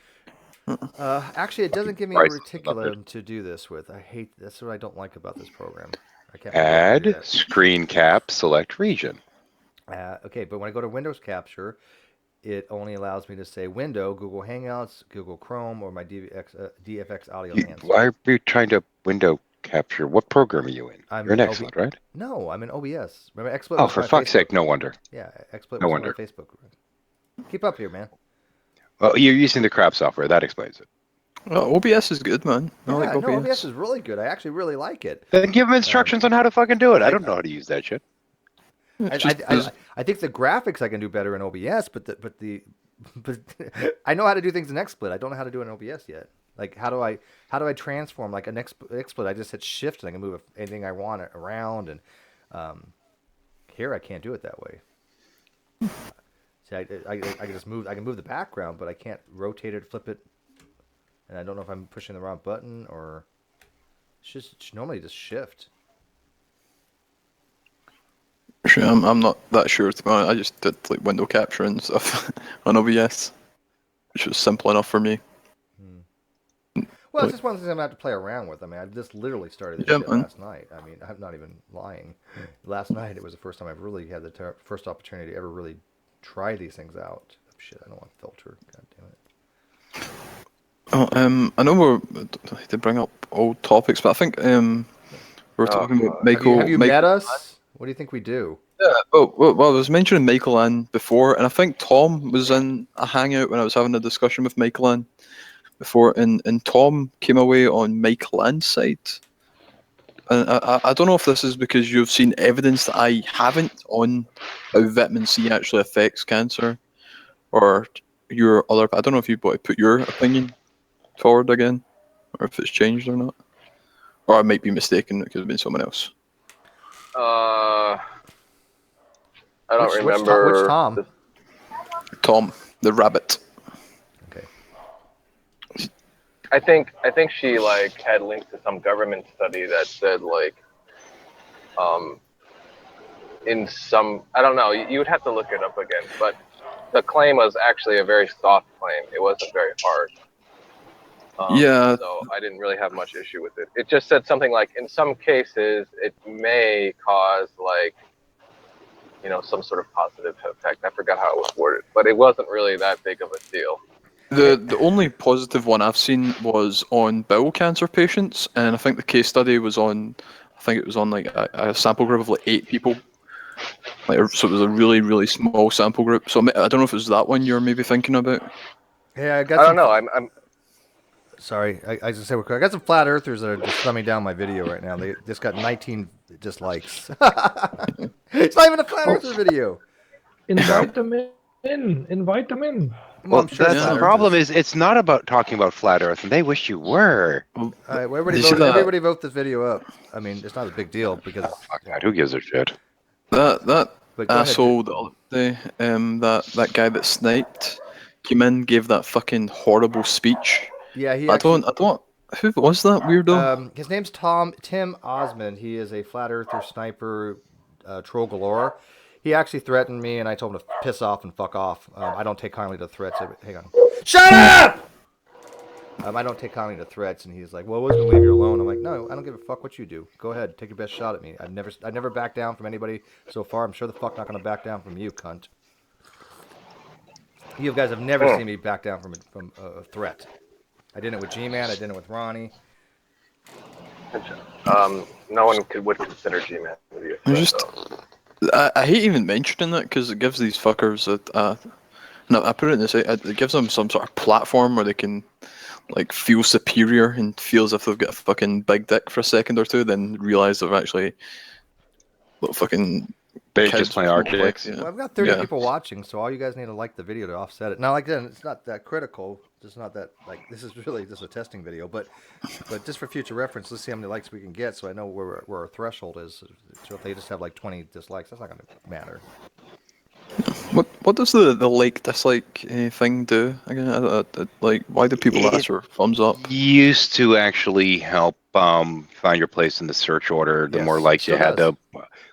Actually, it doesn't give me a reticulum to do this with. That's what I don't like about this program. I can't Add screen cap, select region. Okay, but when I go to Windows Capture, it only allows me to say Window, Google Hangouts, Google Chrome, or my DFX Audio Enhancer. Why are you trying to window capture? What program are you in? You're in XSplit, right? No, I'm in OBS. Remember XSplit? Oh, for fuck's sake! No wonder. Yeah, XSplit no was wonder. on Facebook. Keep up here, man. Well, you're using the crap software. That explains it. OBS is good, man. OBS is really good. I actually really like it. Then give them instructions on how to fucking do it. I don't know how to use that shit. I think the graphics I can do better in OBS, but I know how to do things in XSplit. I don't know how to do it in OBS yet. Like how do I transform like an XSplit? I just hit Shift and I can move anything I want around, and here I can't do it that way. See, I can just move. I can move the background, but I can't rotate it, flip it, and I don't know if I'm pushing the wrong button or it's normally just Shift. Actually, I'm not that sure to be honest. I just did like window capture and stuff on OBS, which was simple enough for me. Well, it's just one of the things I'm going to have to play around with. I mean, I just literally started this shit man. last night. I mean, I'm not even lying. Last night, it was the first time I've really had the first opportunity to ever really try these things out. Oh, shit, I don't want filter. God damn it. I know we're to bring up old topics, but I think we're talking about Michael. Have you met us? What do you think we do? Yeah, well, I was mentioning Michael Ann before, and I think Tom was in a hangout when I was having a discussion with Michael Ann before, and Tom came away on Michael Ann's side. And I don't know if this is because you've seen evidence that I haven't on how vitamin C actually affects cancer, or your other. I don't know if you want to put your opinion forward again, or if it's changed or not, or I might be mistaken. It could have been someone else. I don't remember. Which Tom? Tom, the rabbit. Okay. I think she like had links to some government study that said like, in some, I don't know. You would have to look it up again, but the claim was actually a very soft claim. It wasn't very hard. Yeah. So I didn't really have much issue with it. It just said something like, in some cases, it may cause like, some sort of positive effect. I forgot how it was worded, but it wasn't really that big of a deal. The only positive one I've seen was on bowel cancer patients, and I think the case study was on, like a sample group of like 8 people. So it was a really, really small sample group. So I don't know if it was that one you're maybe thinking about. Yeah, I got. I don't know. I'm sorry. I just say real quick. I got some flat earthers that are just thumbing down my video right now. They just got 19 dislikes. It's not even a flat earther video. Invite them in. Invite them in. Well, I'm sure that's the problem is it's not about talking about flat Earth, and they wish you were. All right, well, everybody vote this video up. I mean, it's not a big deal because. Fuck that. Who gives a shit? That But asshole the other day, that guy that sniped came in, gave that fucking horrible speech. Yeah, he. I don't. Who was that weirdo? His name's Tim Osmond. He is a flat earther sniper, troll galore. He actually threatened me, and I told him to piss off and fuck off. I don't take kindly to threats. Hang on. Shut up! I don't take kindly to threats, and he's like, "Well, I was gonna leave you alone." I'm like, "No, I don't give a fuck what you do. Go ahead, take your best shot at me. I've never backed down from anybody so far. I'm sure the fuck not gonna back down from you, cunt. You guys have never seen me back down from a threat. I did it with G-Man. I did it with Ronnie. no one would consider G-Man to be a threat, I hate even mentioning that because it gives these fuckers no, I put it in this way, it gives them some sort of platform where they can like feel superior and feel as if they've got a fucking big dick for a second or two, then realize they're actually fucking They just play our dicks. Well, I've got 30 people watching, so all you guys need to like the video to offset it. Now, like then, it's not that critical. It's not that like this is really just a testing video, but just for future reference, let's see how many likes we can get, so I know where our threshold is. So if they just have like 20 dislikes, that's not going to matter. What does the like dislike thing do again? Like, why do people ask for thumbs up? Used to actually help find your place in the search order. The more likes you had, the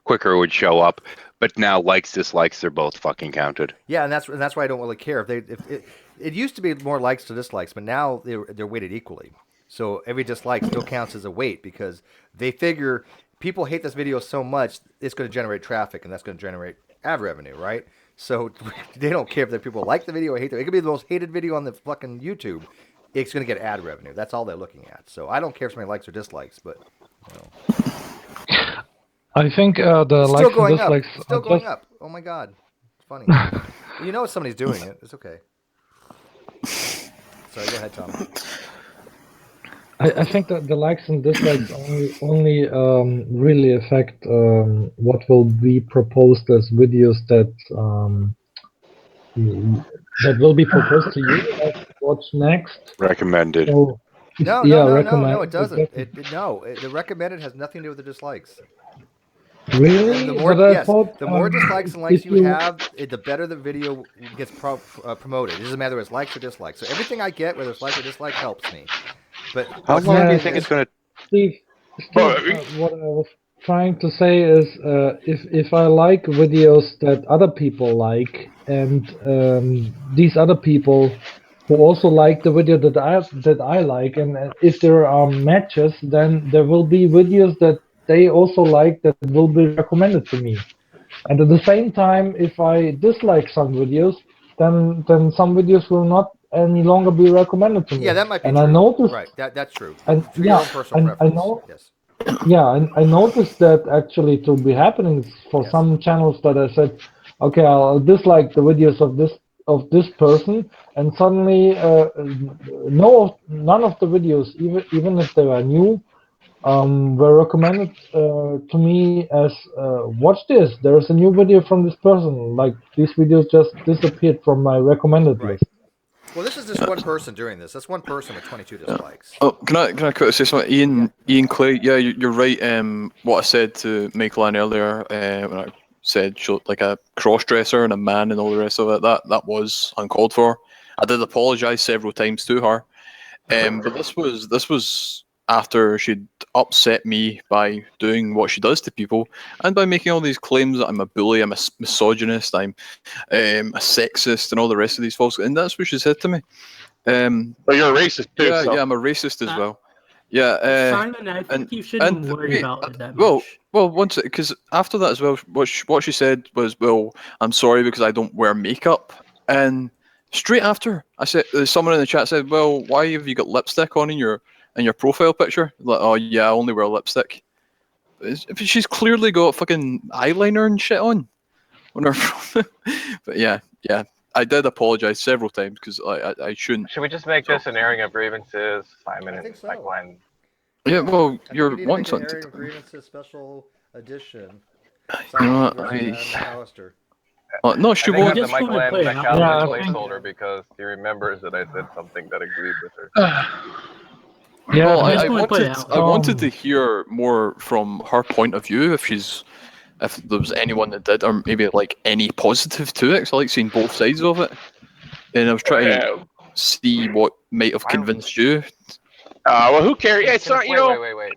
quicker it would show up. But now likes, dislikes, they're both fucking counted. Yeah, and that's why I don't really care. It used to be more likes to dislikes, but now they're weighted equally. So every dislike still counts as a weight because they figure people hate this video so much, it's going to generate traffic, and that's going to generate ad revenue, right? So they don't care if the people like the video or hate it. It could be the most hated video on the fucking YouTube. It's going to get ad revenue. That's all they're looking at. So I don't care if somebody likes or dislikes, but I think the likes and dislikes still going up. Oh my god, it's funny. You know somebody's doing it. It's okay. Sorry, go ahead, Tom. I think that the likes and dislikes only really affect what will be proposed as videos that will be proposed to you. Like what's next? Recommended. So, No, it doesn't. The recommended has nothing to do with the dislikes. Really? The more dislikes and likes you have, the better the video gets promoted. It doesn't matter if it's likes or dislikes. So everything I get, whether it's like or dislike, helps me. But how long do you think it's going to? Steve, what I was trying to say is, if I like videos that other people like, and these other people who also like the video that I like, and if there are matches, then there will be videos that they also like that will be recommended to me. And at the same time, if I dislike some videos, then some videos will not any longer be recommended to me. Yeah, that might be And true. I noticed, Right, that's true. and For your yeah, own personal and I preference. know, Yes. yeah, and I noticed that actually to be happening for Yes. some channels that I said, okay, I'll dislike the videos of this person, and suddenly none of the videos, even if they were new, were recommended to me as watch this. There's a new video from this person. Like these videos just disappeared from my recommended Right. list. Well, this is just one person doing this. That's one person with 22 dislikes. Oh, can I quickly say something? Ian Clay, yeah, you're right. What I said to Michael earlier, when I said like a cross dresser and a man and all the rest of it, that was uncalled for. I did apologise several times to her, but this was after she'd upset me by doing what she does to people and by making all these claims that I'm a bully, I'm a misogynist, I'm a sexist, and all the rest of these false. And that's what she said to me. But you're a racist too. Yeah, so. yeah, I'm a racist as well. Yeah, Simon, I think you shouldn't worry about it that well, much. well, once because after that as well, what she said was, "Well, I'm sorry because I don't wear makeup." And straight after, I said, someone in the chat said, "Well, why have you got lipstick on in your profile picture?" Like, oh yeah, I only wear lipstick. She's clearly got fucking eyeliner and shit on her. But yeah, I did apologize several times because I shouldn't. Should we just make this an airing of grievances, Simon and so. Mike Line? Yeah, well, I think you're we need to wanting make an something. area of grievances special edition. You know what, Simon versus Adam McAllister. no, she I think won't. have the Mike Line McAllister Yeah, I think- placeholder because he remembers that I said something that agreed with her. Yeah, Well, I just I wanna put it wanted out I there. wanted to hear more from her point of view if there was anyone that did, or maybe like any positive to it. 'Cause I like seeing both sides of it, and I was trying to see what might have convinced you. Well, who cares? It's not, you know. Wait.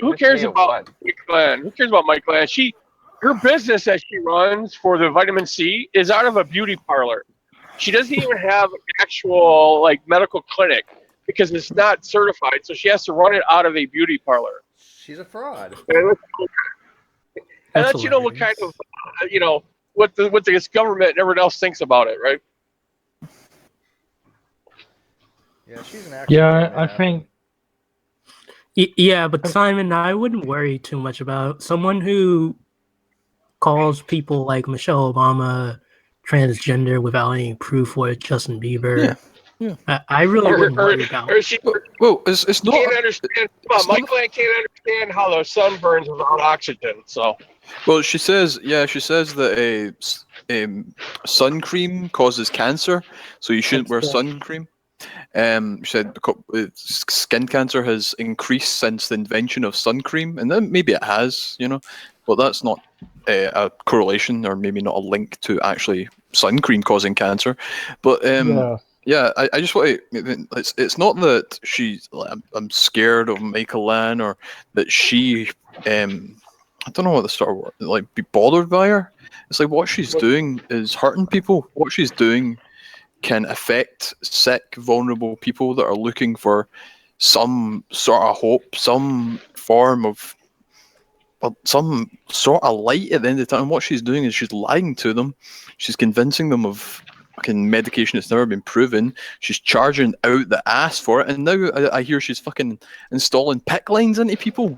Who cares about Mike Glenn? Who cares about Mike Glenn? Her business that she runs for the vitamin C is out of a beauty parlor. She doesn't even have an actual like medical clinic because it's not certified, so she has to run it out of a beauty parlor. She's a fraud. And let you know what kind of, what this government and everyone else thinks about it, right? Yeah, she's an actual. Yeah, I think. Yeah, but Simon, I wouldn't worry too much about someone who calls people like Michelle Obama transgender without any proof, or Justin Bieber. Yeah. I really wouldn't worry about. Well, it's not. Can't understand. Mike Glenn can't understand how the sun burns without oxygen. So. Well, she says that sun cream causes cancer, so you shouldn't wear sun cream. She said skin cancer has increased since the invention of sun cream, and then maybe it has, but that's not a correlation, or maybe not a link to actually sun cream causing cancer. But yeah, I just want to. It's not that I'm scared of Michael Lann, or that she I don't know what the start word, like be bothered by her. It's like what she's doing is hurting people. What she's doing can affect sick, vulnerable people that are looking for some sort of hope, some form of, some sort of light at the end of the time. What she's doing is she's lying to them. She's convincing them of fucking medication that's never been proven. She's charging out the ass for it, and now I hear she's fucking installing pick lines into people.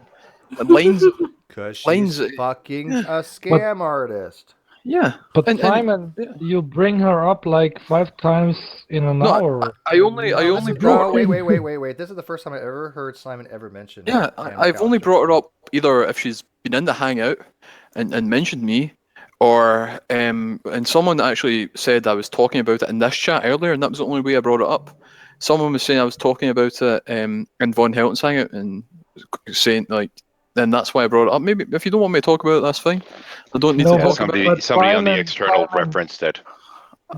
And lines. Because she's fucking a scam artist. Yeah. But Simon, you bring her up like 5 times in an hour. I only brought. Wait. This is the first time I ever heard Simon ever mention. Yeah, I've only brought her up either if she's been in the hangout and mentioned me, or and someone actually said I was talking about it in this chat earlier, and that was the only way I brought it up. Someone was saying I was talking about it in Von Helton's hangout, and saying like. Then that's why I brought it up. Maybe if you don't want me to talk about it, that's fine. I don't need to talk about it. Somebody on the external referenced it.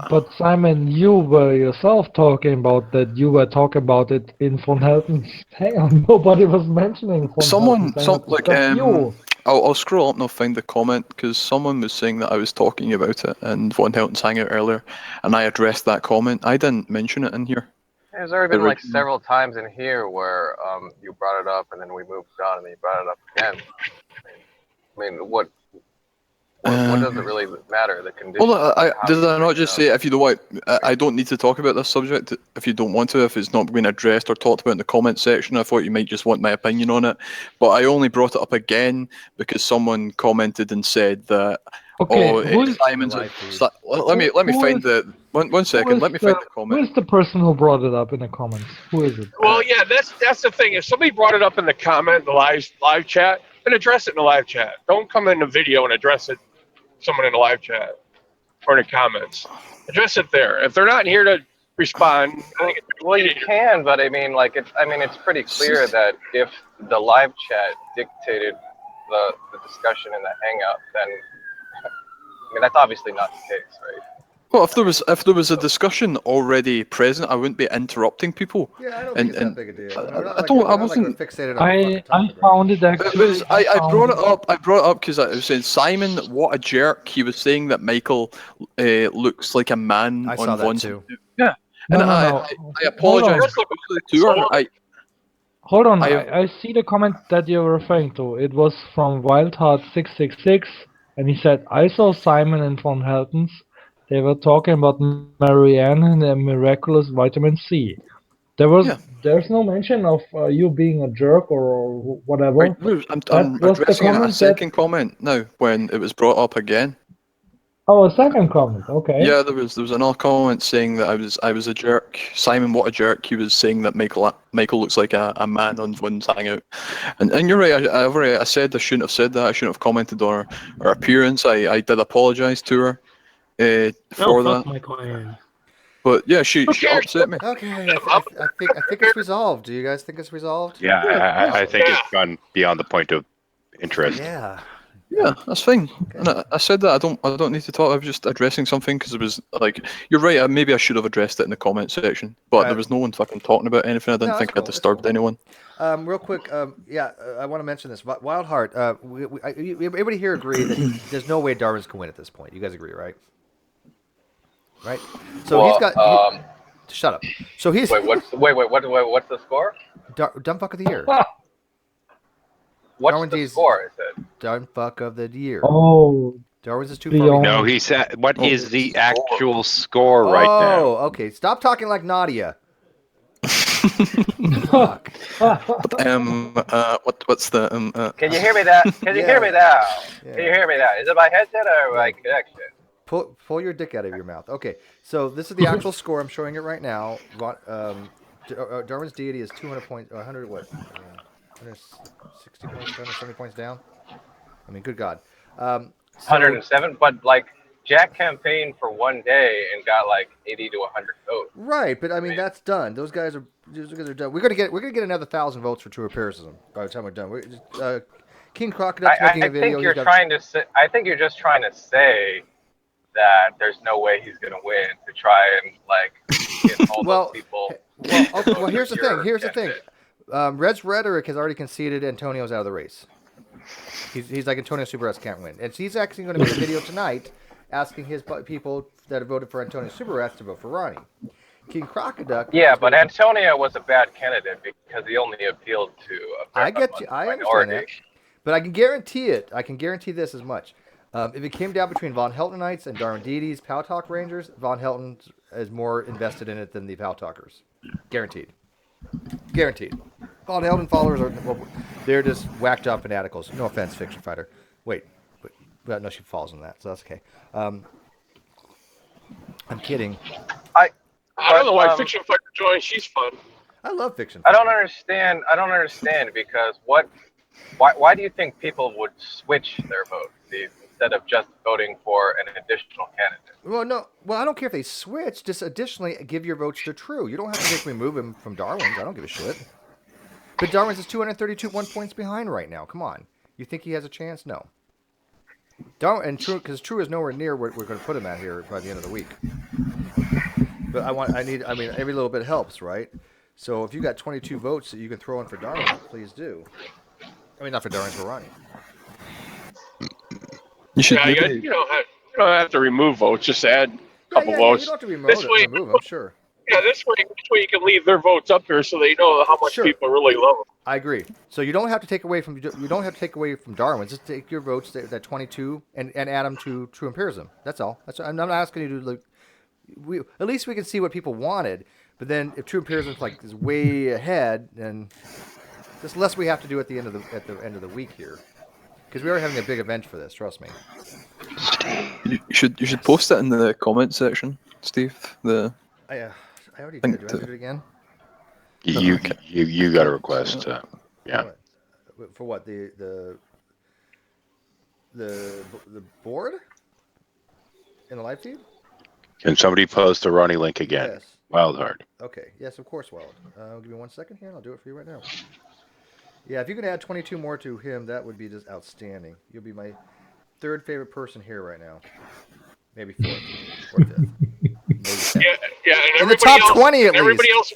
But Simon, you were yourself talking about that. You were talking about it in Von Helton's hangout. Nobody was mentioning Von Helton's hangout except you. I'll scroll up and I'll find the comment because someone was saying that I was talking about it in Von Helton's Hangout earlier, and I addressed that comment. I didn't mention it in here. There's already been like several times in here where you brought it up and then we moved on and then you brought it up again. I mean, what does it really matter? The condition. Well, did I not just say if you don't want, I don't need to talk about this subject if you don't want to, if it's not being addressed or talked about in the comment section. I thought you might just want my opinion on it, but I only brought it up again because someone commented and said that. Okay, oh, Simon's. Let me find the one second. Let me find the comment. Who is the person who brought it up in the comments? Who is it? Well, yeah, that's the thing. If somebody brought it up in the comment, the live chat, then address it in the live chat. Don't come in the video and address it. Someone in the live chat or in the comments. Address it there. If they're not here to respond, well, you can, but I mean, like, it's pretty clear that if the live chat dictated the discussion in the hangout, then I mean that's obviously not the case, right? Well, if there was a discussion already present, I wouldn't be interrupting people. Yeah, I don't think it's that big a deal. I wasn't fixated on I found it actually. I brought it up. I brought it up because I was saying, Simon, what a jerk. He was saying that Michael looks like a man. I saw that too. Yeah, No, and no. I apologize to her. Hold on, I see the comment that you're referring to. It was from Wildheart666, and he said, I saw Simon and Von Heltons. They were talking about Marianne and the miraculous vitamin C. There's no mention of you being a jerk or whatever. Right, I'm addressing a second comment now when it was brought up again. Oh, a second comment. Okay. Yeah, there was another comment saying that I was a jerk. Simon, what a jerk! He was saying that Michael looks like a man on One's Hangout, and you're right. I said I shouldn't have said that. I shouldn't have commented on her appearance. I did apologise to her for that. My client. But yeah, she upset me. Okay, I think it's resolved. Do you guys think it's resolved? Yeah, I think it's gone beyond the point of interest. Yeah. Yeah, that's fine. Okay. And I said that I don't need to talk. I was just addressing something because it was like, you're right. Maybe I should have addressed it in the comment section, but there was no one fucking talking about anything. I didn't think I disturbed anyone. Real quick, I want to mention this. Wild Heart. Everybody here agree that there's no way Darwin's can win at this point. You guys agree, right? Right. So he's got. Shut up. So he's. What's the score? Dumb fuck of the year. What's the score? Is it dumb fuck of the year? Oh, Darwin's is too far. No, he said. What is the actual score right now? Oh, okay. Stop talking like Nadia. Fuck. What's the Can you hear me now? Can you hear me now? Yeah. Can you hear me now? Is it my headset or my connection? Pull your dick out of your mouth. Okay, so this is the actual score. I'm showing it right now. Darwin's deity is 200 points. 100 what? 160 points, 170 points down. I mean, good God. 107, but like Jack campaigned for one day and got like 80 to 100 votes. Right, but I mean that's done. Those guys are done. We're gonna get another 1,000 votes for true empiricism by the time we're done. King Crocodile's making a video. I think you're just trying to say that there's no way he's gonna win to try and like get all those people. Well, here's the thing. Here's the thing. Red's rhetoric has already conceded Antonio's out of the race. He's like, Antonio Subarez can't win. And he's actually going to make a video tonight asking his people that have voted for Antonio Subarez to vote for Ronnie. King Crocodile. Yeah, but Antonio was a bad candidate because he only appealed to a I understand that. But I can guarantee it. I can guarantee this as much. If it came down between Von Heltonites and Darwin Deities, Pow Talk Rangers, Von Helton is more invested in it than the Pow Talkers. Guaranteed. Guaranteed. Von Helton followers they're just whacked up fanaticals. No offense, Fiction Fighter. Wait, no, she falls in that, so that's okay. I'm kidding. I don't know why Fiction Fighter joined. She's fun. I love Fiction Fighter. I don't understand because why do you think people would switch their vote instead of just voting for an additional candidate? Well, I don't care if they switch. Just additionally give your votes to True. You don't have to make me move him from Darwin's. I don't give a shit. But Darwin's is 231 points behind right now. Come on. You think he has a chance? No. Because True is nowhere near where we're going to put him at here by the end of the week. But every little bit helps, right? So if you got 22 votes that you can throw in for Darwin, please do. I mean, not for Darwin, for Ronnie. You should Yeah, maybe. you don't have to remove votes. Just add a couple You votes. don't have to This way, remove them, sure. yeah, this way you can leave their votes up here so they know how much Sure. people really love them. I agree. So you don't have to take away from Darwin's. Just take your votes that 22 and add them to True Empiricism. That's all. I'm not asking you to at least we can see what people wanted. But then if True Empiricism is way ahead, then there's less we have to do at the end of the week here, because we are having a big event for this. Trust me. You should post it in the comment section, Steve. I already did. Do I have to do it again? You got a request. Yeah. For what, the board in the live feed? Can somebody post the Ronnie link again? Yes. Wildheart. Okay. Yes, of course, Wild. Give me 1 second here, and I'll do it for you right now. Yeah, if you can add 22 more to him, that would be just outstanding. You'll be my third favorite person here right now. Maybe fourth or fifth. Yeah, and in the top 20 at least. Everybody else.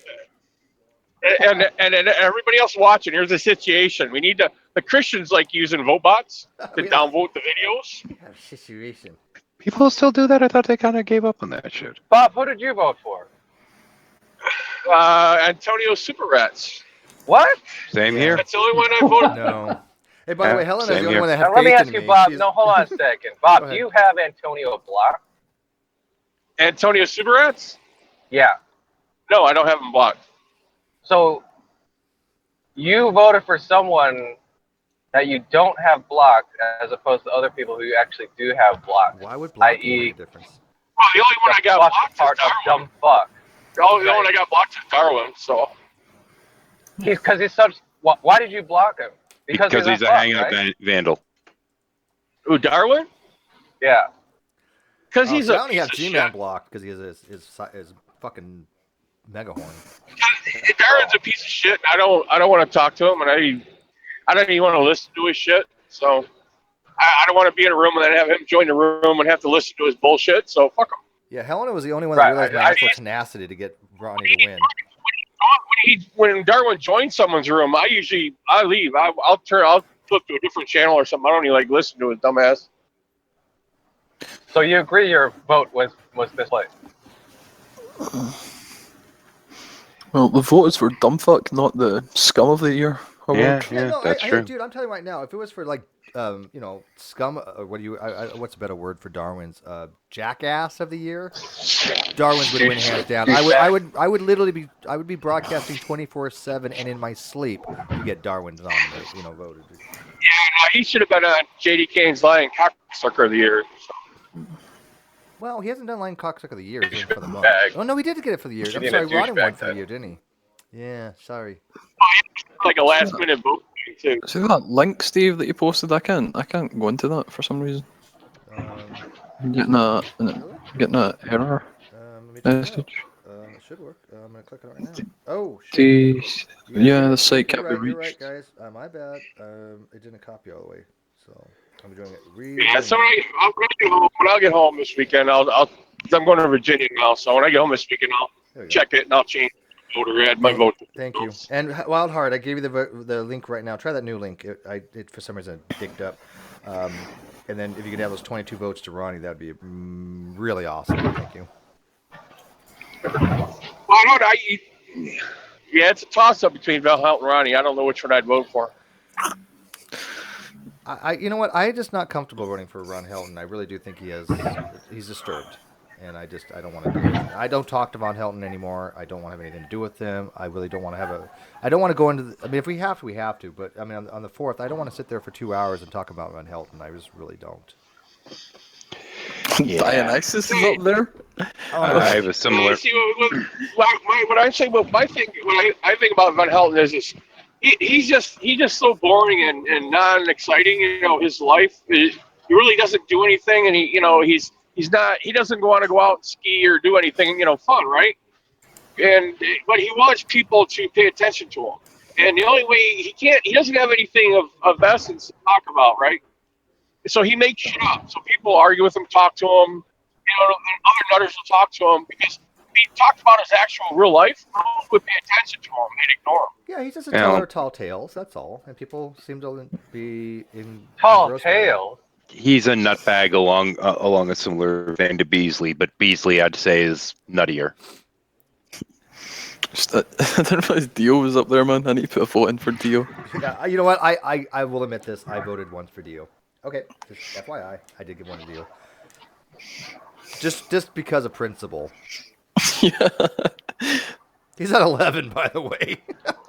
And everybody else watching, here's the situation. We need the Christians like using vote-bots to downvote the videos. Situation. People still do that? I thought they kind of gave up on that shit. Bob, who did you vote for? Antonio Super Rats. What? Same here. That's the only one I voted. No. Hey, by the way, Helena's the only one that had Now, let me faith ask in you, me. Bob. No, hold on a second. Bob, do you have Antonio blocked? Antonio Super Rats? Yeah. No, I don't have him blocked. So you voted for someone that you don't have blocked, as opposed to other people who you actually do have blocked. Why would blocking make a difference? Well, the only one I got blocked part is of dumb fuck. The only one I got blocked is Darwin. So. Because he's such. Why did you block him? Because he's a hangout vandal. Who, Darwin? Yeah. Because he's I only have G-Man blocked because he has his fucking mega horn. Darwin's a piece of shit. I don't want to talk to him, and I don't even want to listen to his shit. So I don't want to be in a room and then have him join the room and have to listen to his bullshit. So fuck him. Yeah, Helena was the only one that realized my actual tenacity to get Ronnie to win. When Darwin joins someone's room, I leave. I'll flip to a different channel or something. I don't even like listen to his dumbass. So you agree your vote was misled? Well, the vote is for dumbfuck, not the scum of the year award. Yeah, that's true. Dude, I'm telling you right now, if it was for scum, what's a better word for Darwin's? Jackass of the year. Darwin's would win hands down. I would literally be broadcasting 24/7 and in my sleep to get Darwin nominated, voted. Yeah, no, he should have been on JD Kane's Lion Cocksucker of the Year. Well, he hasn't done Lion Cocksucker of the Year. He's for the month. Oh no, he did get it for the year. I'm sorry, Ronnie won for the year, didn't he? Yeah, sorry. Like a last minute vote too. See that link, Steve, that you posted? I can't go into that for some reason. I'm getting a error message. It should work. I'm gonna click on it right now. Oh shit. Yeah, the site can't be You're reached. right, guys. My bad. It didn't copy all the way, so I'm doing it. Yeah, so when I get home this weekend, I'm going to Virginia now. So when I get home this weekend, I'll check it and I'll change the vote or add my vote. Thank you. And Wildheart, I gave you the link right now. Try that new link. It for some reason dicked up. And then if you could have those 22 votes to Ronnie, that'd be really awesome. Thank you. Well, yeah, it's a toss-up between Valhalla and Ronnie. I don't know which one I'd vote for. You know what? I'm just not comfortable voting for Ron Helton. I really do think he's disturbed, and I don't want to do it. I don't talk to Von Helton anymore. I don't want to have anything to do with him. I really don't want to I don't want to go into. I mean, if we have to, we have to. But I mean, on the 4th, I don't want to sit there for 2 hours and talk about Von Helton. I just really don't. Yeah. Dionysus is up there. I have a similar. See, what I say, what I think about Van Helton is he's just so boring and non-exciting. His life he really doesn't do anything, and he doesn't want to go out and ski or do anything fun, right? But he wants people to pay attention to him, and the only way he doesn't have anything of essence to talk about, right? So he makes shit up. So people argue with him, talk to him. And other nutters will talk to him because if he talked about his actual real life, no one would pay attention to him. They'd ignore him. Yeah, he's just a teller of tall tales. That's all. And people seem to be in tall tales. He's a nutbag along a similar vein to Beasley, but Beasley I'd say is nuttier. I don't know if Dio was up there, man. I need to put a vote in for Dio. Yeah, you know what? I will admit this. I voted once for Dio. Okay, just FYI, I did give one to Dio. Just because of principle. Yeah. He's at 11, by the way.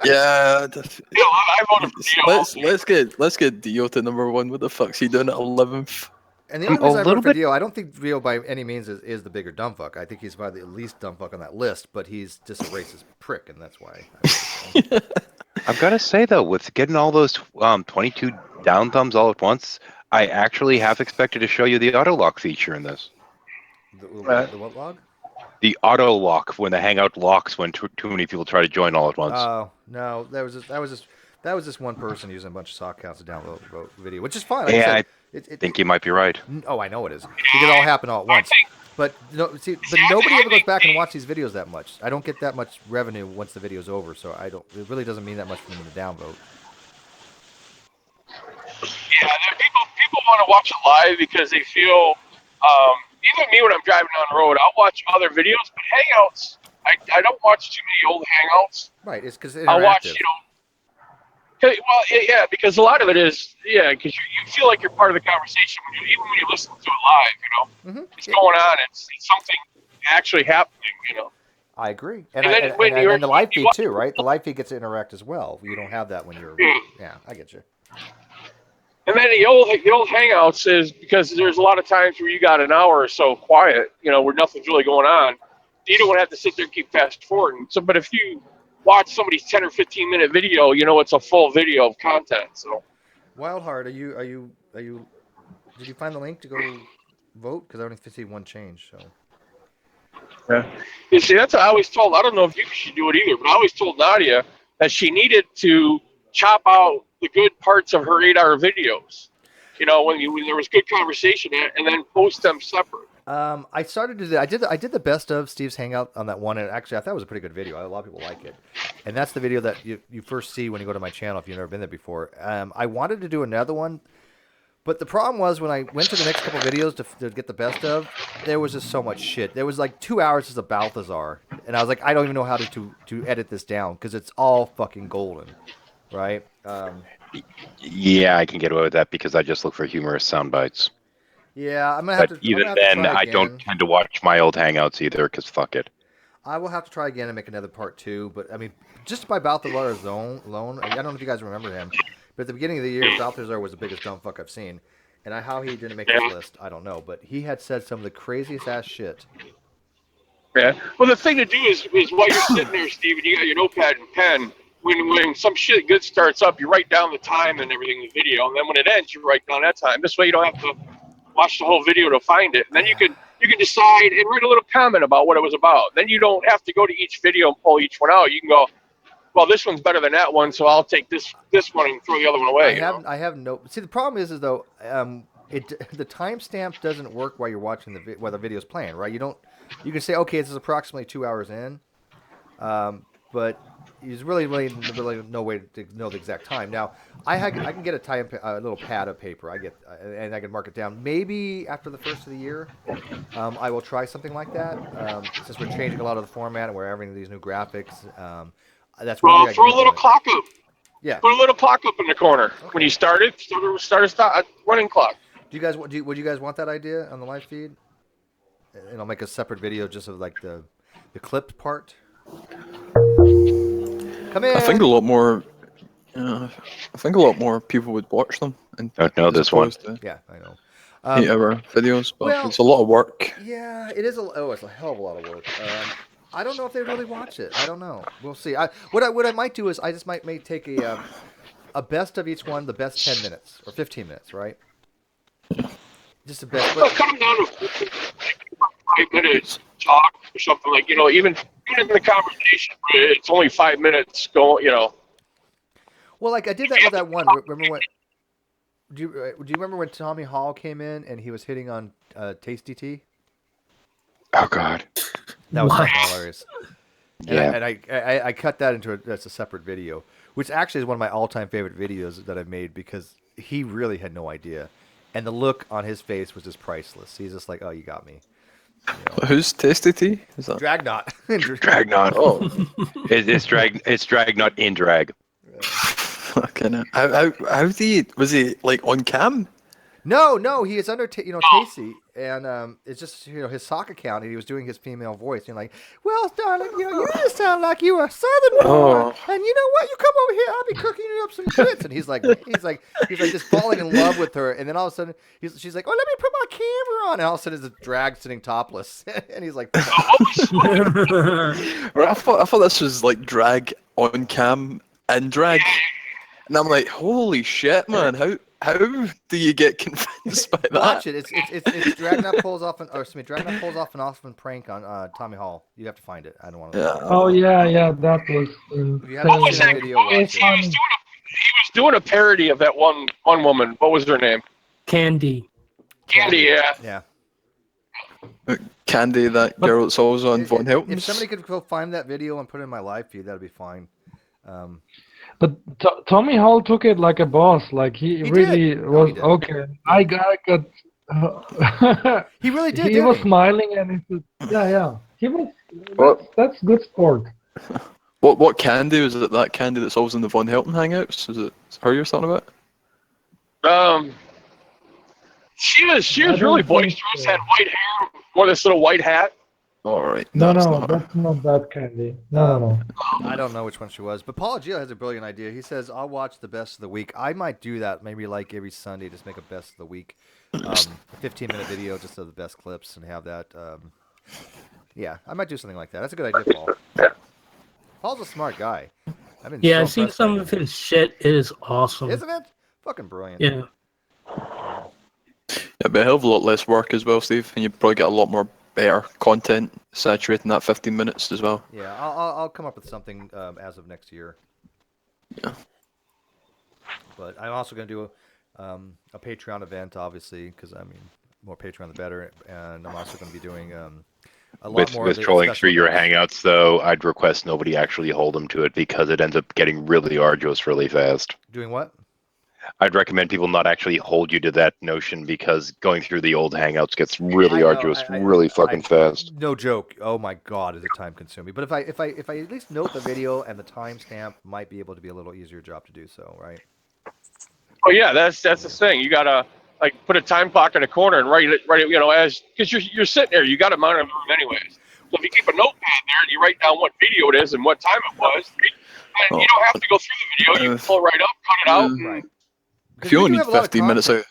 Yeah. I voted for Dio. Let's get Dio to number 1. What the fuck's he doing at 11th? And the only reason I voted for Dio, I don't think Dio by any means is the bigger dumbfuck. I think he's probably the least dumbfuck on that list, but he's just a racist prick, and that's why. I've got to say though, with getting all those 22 down thumbs all at once, I actually half expected to show you the auto lock feature in this. The what log? The auto lock, when the Hangout locks when too many people try to join all at once. Oh no, that was just one person using a bunch of sock counts to download video, which is fine. Yeah, I think you might be right. Oh, I know it is because it all happened all at once. But nobody ever goes back and watches these videos that much. I don't get that much revenue once the video's over, so I don't. It really doesn't mean that much for them to downvote. Yeah, people want to watch it live because they feel. Even me when I'm driving down the road, I'll watch other videos, but Hangouts, I don't watch too many old Hangouts. Right, it's because I'll watch, yeah, because a lot of it is, because you feel like you're part of the conversation even when you listen to it live, It's going on, it's something actually happening, I agree, and the live feed too, right? The live feed gets to interact as well. You don't have that when you're, yeah, I get you. And then the old Hangouts is because there's a lot of times where you got an hour or so quiet, where nothing's really going on. You don't want to have to sit there and keep fast forwarding. So, but if you watch somebody's 10 or 15 minute video, it's a full video of content. So, Wildheart, are you? Did you find the link to go vote? Because I only see one change. So. Yeah. You see, that's what I always told. I don't know if you should do it either, but I always told Nadia that she needed to chop out the good parts of her 8-hour videos, when there was good conversation, and then post them separate. I started to do that. I did the best of Steve's Hangout on that one, and actually I thought it was a pretty good video. A lot of people like it, and that's the video that you first see when you go to my channel if you've never been there before. I wanted to do another one, but the problem was when I went to the next couple videos to get the best of, there was just so much shit. There was like 2 hours as a Balthazar, and I was like, I don't even know how to edit this down because it's all fucking golden. Right. Yeah, I can get away with that because I just look for humorous sound bites. Yeah, I'm gonna have to. Even then, I don't tend to watch my old Hangouts either because fuck it. I will have to try again and make another part 2. But I mean, just by Balthazar alone, I don't know if you guys remember him, but at the beginning of the year, Balthazar was the biggest dumb fuck I've seen. And how he didn't make this list, I don't know. But he had said some of the craziest ass shit. Yeah. Well, the thing to do is while you're sitting there, Steve, and you got your notepad and pen. When some shit good starts up, you write down the time and everything in the video, and then when it ends, you write down that time. This way, you don't have to watch the whole video to find it, and then you can decide and write a little comment about what it was about. Then you don't have to go to each video and pull each one out. You can go, well, this one's better than that one, so I'll take this one and throw the other one away. I have no. See, the problem is though, the timestamp doesn't work while you're watching while the video's playing, right? You can say, okay, this is approximately 2 hours in, but there's really no way to know the exact time. Now, I can get a little pad of paper. And I can mark it down. Maybe after the first of the year, I will try something like that. Since we're changing a lot of the format and we're having these new graphics, that's well, throw a little clock up. Yeah, put a little clock up in the corner when you start a running clock. Would you guys want that idea on the live feed? And I'll make a separate video just of like the clipped part. Come in. I think a lot more people would watch them. And don't know this one. Yeah, I know. 8-hour videos, but it's a lot of work. Yeah, it is. It's a hell of a lot of work. I don't know if they really watch it. I don't know. We'll see. What I might do is I just may take a best of each one, the best 10 minutes or 15 minutes, right? Just a best. Well, cut them down to 5 minutes talk or something like even in the conversation, it's only 5 minutes going. Well, like I did that with that one. Remember when? Do you remember when Tommy Hall came in and he was hitting on Tasty Tea? Oh God, that was hilarious. Yeah, and I cut that into a separate video, which actually is one of my all-time favorite videos that I've made because he really had no idea, And the look on his face was just priceless. He's just like, "Oh, you got me." You know. Who's Tasty T? Is that Dragnot? Dragnot. Oh, It's Dragnot in drag. fucking hell. How did he? Was he like on cam? No, he is under, Tasty, and it's just, his sock account, and he was doing his female voice, and like, well, darling, you just sound like you a Southern boy, Oh. and you know what, you come over here, I'll be cooking you up some grits, and he's like just falling in love with her, and then all of a sudden, she's like, oh, let me put my camera on, and all of a sudden, there's a drag sitting topless, and he's like, Right, I thought this was like drag on cam and drag, and I'm like, holy shit, man! How do you get convinced by that? watch it, it's Dragnot pulls off an awesome prank on Tommy Hall. You have to find it. I don't want to. Yeah. Oh yeah, that was If you haven't seen that video, watch It's it. funny. He was doing a parody of that one woman. What was her name? Candy. Candy, yeah. Yeah. Candy, that girl that's always on Von If Helton's. somebody could go find that video and put it in my live feed, that'd be fine. But Tommy Hall took it like a boss. Like he really did. was He did. okay. I got. He really did. He didn't was smiling and he said, yeah. He was. That's good sport. What Candy was it? That Candy that's always in the Von Helton hangouts? Is it her you're talking about? She was I don't really think boisterous. so. Had white hair, wore this little white hat. All right. No, that's no, not her. that's not that Candy. No. I don't know which one she was, but Paul Gio has a brilliant idea. He says, "I'll watch the best of the week." I might do that, maybe like every Sunday, just make a best of the week, a 15-minute video just of the best clips, and have that. Yeah, I might do something like that. That's a good idea, Paul. Paul's a smart guy. I've I've seen some of his shit. It is awesome. Isn't it? Fucking brilliant. Yeah. It'd be a hell of a lot less work as well, Steve, and you'd probably get a lot more better content saturating that 15 minutes as well. Yeah, I'll come up with something as of next year. Yeah. But I'm also going to do a Patreon event, obviously, because more Patreon the better. And I'm also going to be doing a lot more With of the trolling special through your events. hangouts, though, I'd request nobody actually hold them to it because it ends up getting really arduous really fast. Doing what? I'd recommend people not actually hold you to that notion because going through the old hangouts gets really I know, arduous really fucking fast. No joke. Oh my God, is it time consuming? But if I at least note the video and the timestamp, might be able to be a little easier job to do so, right? Oh yeah, that's the thing. You gotta like put a time clock in a corner and write it. As because you're sitting there, you got to monitor it anyways. So if you keep a notepad there and you write down what video it is and what time it was, and you don't have to go through the video. You can pull it right up, cut it out. Right. If you only need 15 minutes out,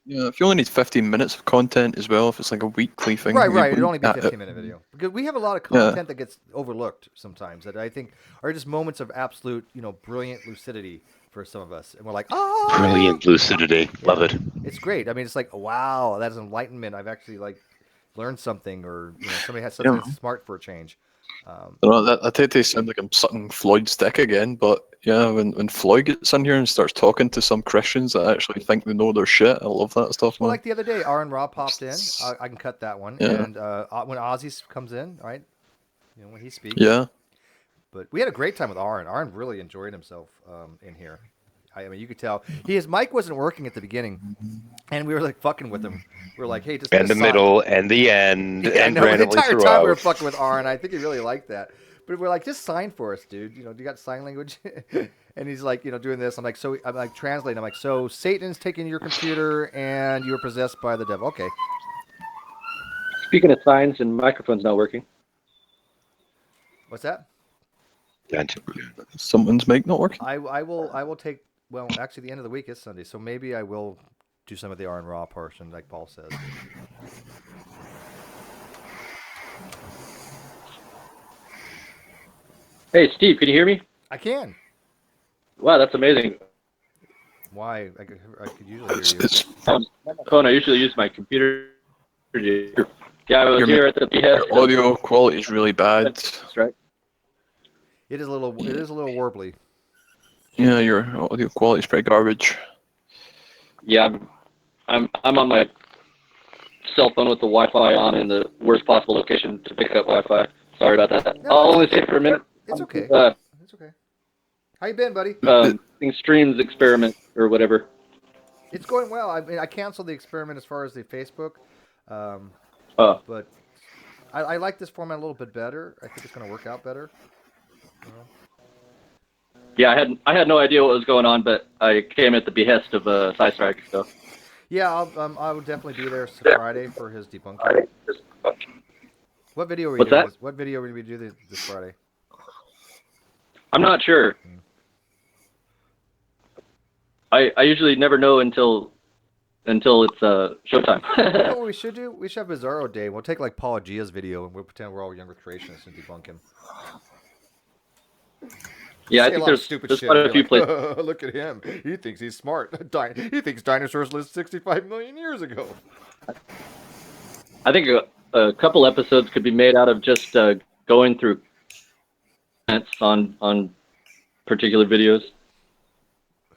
yeah, if you only need 15 minutes of content as well, if it's like a weekly thing, Right. It'd only be a 15-minute video because we have a lot of content that gets overlooked sometimes that I think are just moments of absolute, brilliant lucidity for some of us, and we're like, oh, Brilliant lucidity, love it. It's great. I mean, it's like, wow, that is enlightenment. I've actually learned something, or somebody has something smart for a change. I take to sound like I'm sucking Floyd's dick again, but yeah, when Floyd gets in here and starts talking to some Christians that actually think they know their shit, I love that stuff. Well, Man. like the other day, Aaron Robb popped in. I can cut that one. Yeah. And when Ozzy comes in, right? When he speaks. Yeah. But we had a great time with Aaron. Aaron really enjoyed himself in here. I mean, you could tell his mic wasn't working at the beginning, and we were like fucking with him. We were like, "Hey, just and the middle, and the end, and the randomly entire throughout. time we were fucking with Aaron. I think he really liked that. But we're like, just sign for us, dude. Do you got sign language? And he's like, doing this. I'm like translating. I'm like, so Satan's taking your computer, and you were possessed by the devil. Okay. Speaking of signs and microphones not working. What's that? Someone's mic not working. I will take. Well, actually, the end of the week is Sunday, so maybe I will do some of the Aaron Raw portion, like Paul says. Hey, Steve, can you hear me? I can. Wow, that's amazing. Why? I could usually hear you. On my phone, I usually use my computer. Yeah, I was here at the Your audio quality is really bad. That's right. It is a little warbly. Yeah, your audio quality is pretty garbage. Yeah, I'm on my cell phone with the Wi-Fi on in the worst possible location to pick up Wi-Fi. Sorry about that. No, I'll only stay for a minute. It's okay. It's okay. How you been, buddy? Streams experiment or whatever. It's going well. I mean, I canceled the experiment as far as the Facebook, but I like this format a little bit better. I think it's going to work out better. You know? Yeah, I had no idea what was going on, but I came at the behest of Psystrike, so. Yeah, I will definitely be there Friday for his debunking. What video are we doing? What video are we doing this Friday? I'm not sure. I usually never know until it's showtime. You know what we should do? We should have Bizarro Day. We'll take like Paul Gia's video and we'll pretend we're all younger creationists and debunk him. Yeah, I think there's quite a few places. Look at him. He thinks he's smart. He thinks dinosaurs lived 65 million years ago. I think a couple episodes could be made out of just going through comments on particular videos.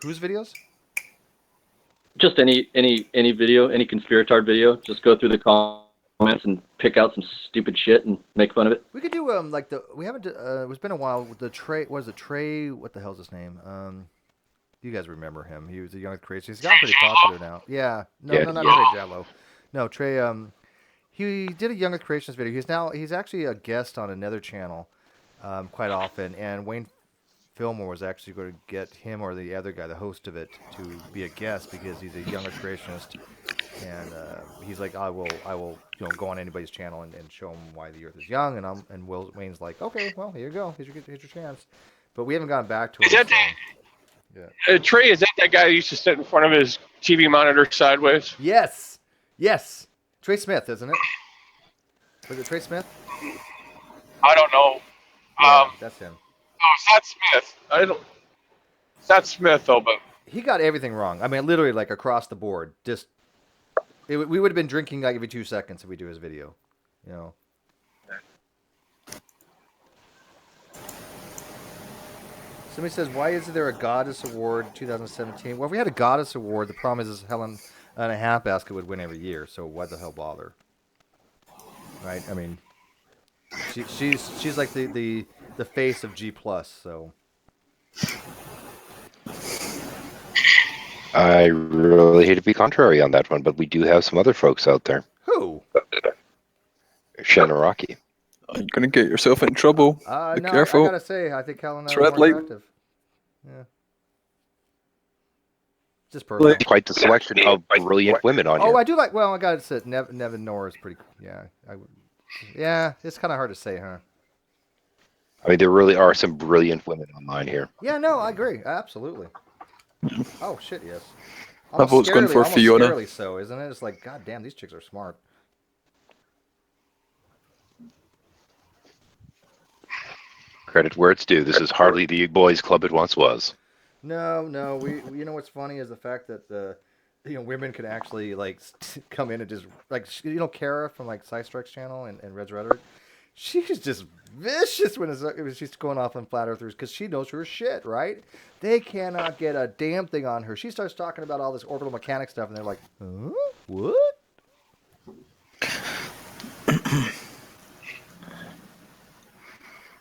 Whose videos? Just any video, any conspiratard video. Just go through the comments and pick out some stupid shit and make fun of it. We could do like we haven't it's been a while with the Trey. What is it? Trey? What the hell's his name? You guys remember him? He was a young creator. He's gotten pretty popular now. Yeah. No, not Trey Jallo. No, Trey. He did a younger creationist video. He's actually a guest on another channel, quite often. And Wayne Fillmore was actually going to get him or the other guy, the host of it, to be a guest because he's a younger creationist. And he's like, I will, go on anybody's channel and show them why the Earth is young. And Wayne's like, okay, well, here you go, here's your chance. But we haven't gotten back to it. Yeah. Trey, is that guy who used to sit in front of his TV monitor sideways? Yes. Trey Smith, isn't it? Was it Trey Smith? I don't know. Yeah, that's him. No, it's not Smith. It's not Smith though, but he got everything wrong. I mean, literally, like across the board. We would have been drinking like every 2 seconds if we do his video. You know. Somebody says, why isn't there a Goddess Award 2017? Well, if we had a Goddess Award, the problem is Helen and a Half Basket would win every year, so why the hell bother? Right? I mean, she's like the face of G+, so. I really hate to be contrary on that one, but we do have some other folks out there. Who? Shanaraki. You're gonna get yourself in trouble. Be no, careful. I gotta say, I think Helen is Red more light. attractive. Yeah. Just personal. Quite the selection of brilliant women on here. Oh, I do like. Well, I gotta say, Nevin Noor is pretty. Yeah, it's kind of hard to say, huh? I mean, there really are some brilliant women online here. Yeah, no, I agree. Absolutely. Oh shit, yes. My vote's going for Fiona. Scarily so, isn't it? It's like, god damn, these chicks are smart. Credit where it's due. This is hardly the boys' club it once was. No. We you know what's funny is the fact that women can actually like come in and just like Kara from like Psystrike's channel and Red's Rhetoric. She's just vicious when she's going off on flat earthers because she knows her shit, right? They cannot get a damn thing on her. She starts talking about all this orbital mechanics stuff, and they're like, huh? What?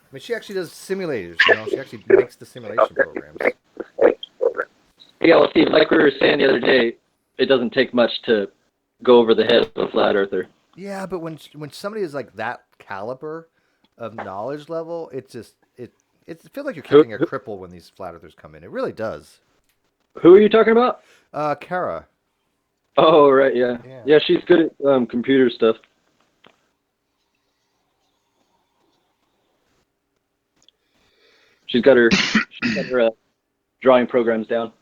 I mean, she actually does simulators. She actually makes the simulation programs. Yeah, well, Steve, like we were saying the other day, it doesn't take much to go over the head of a flat earther. Yeah, but when somebody is like that caliber of knowledge level, it feels like you're kicking a cripple when these flat earthers come in. It really does. Who are you talking about? Kara. Oh, right, yeah. Yeah, she's good at computer stuff. She's got her drawing programs down.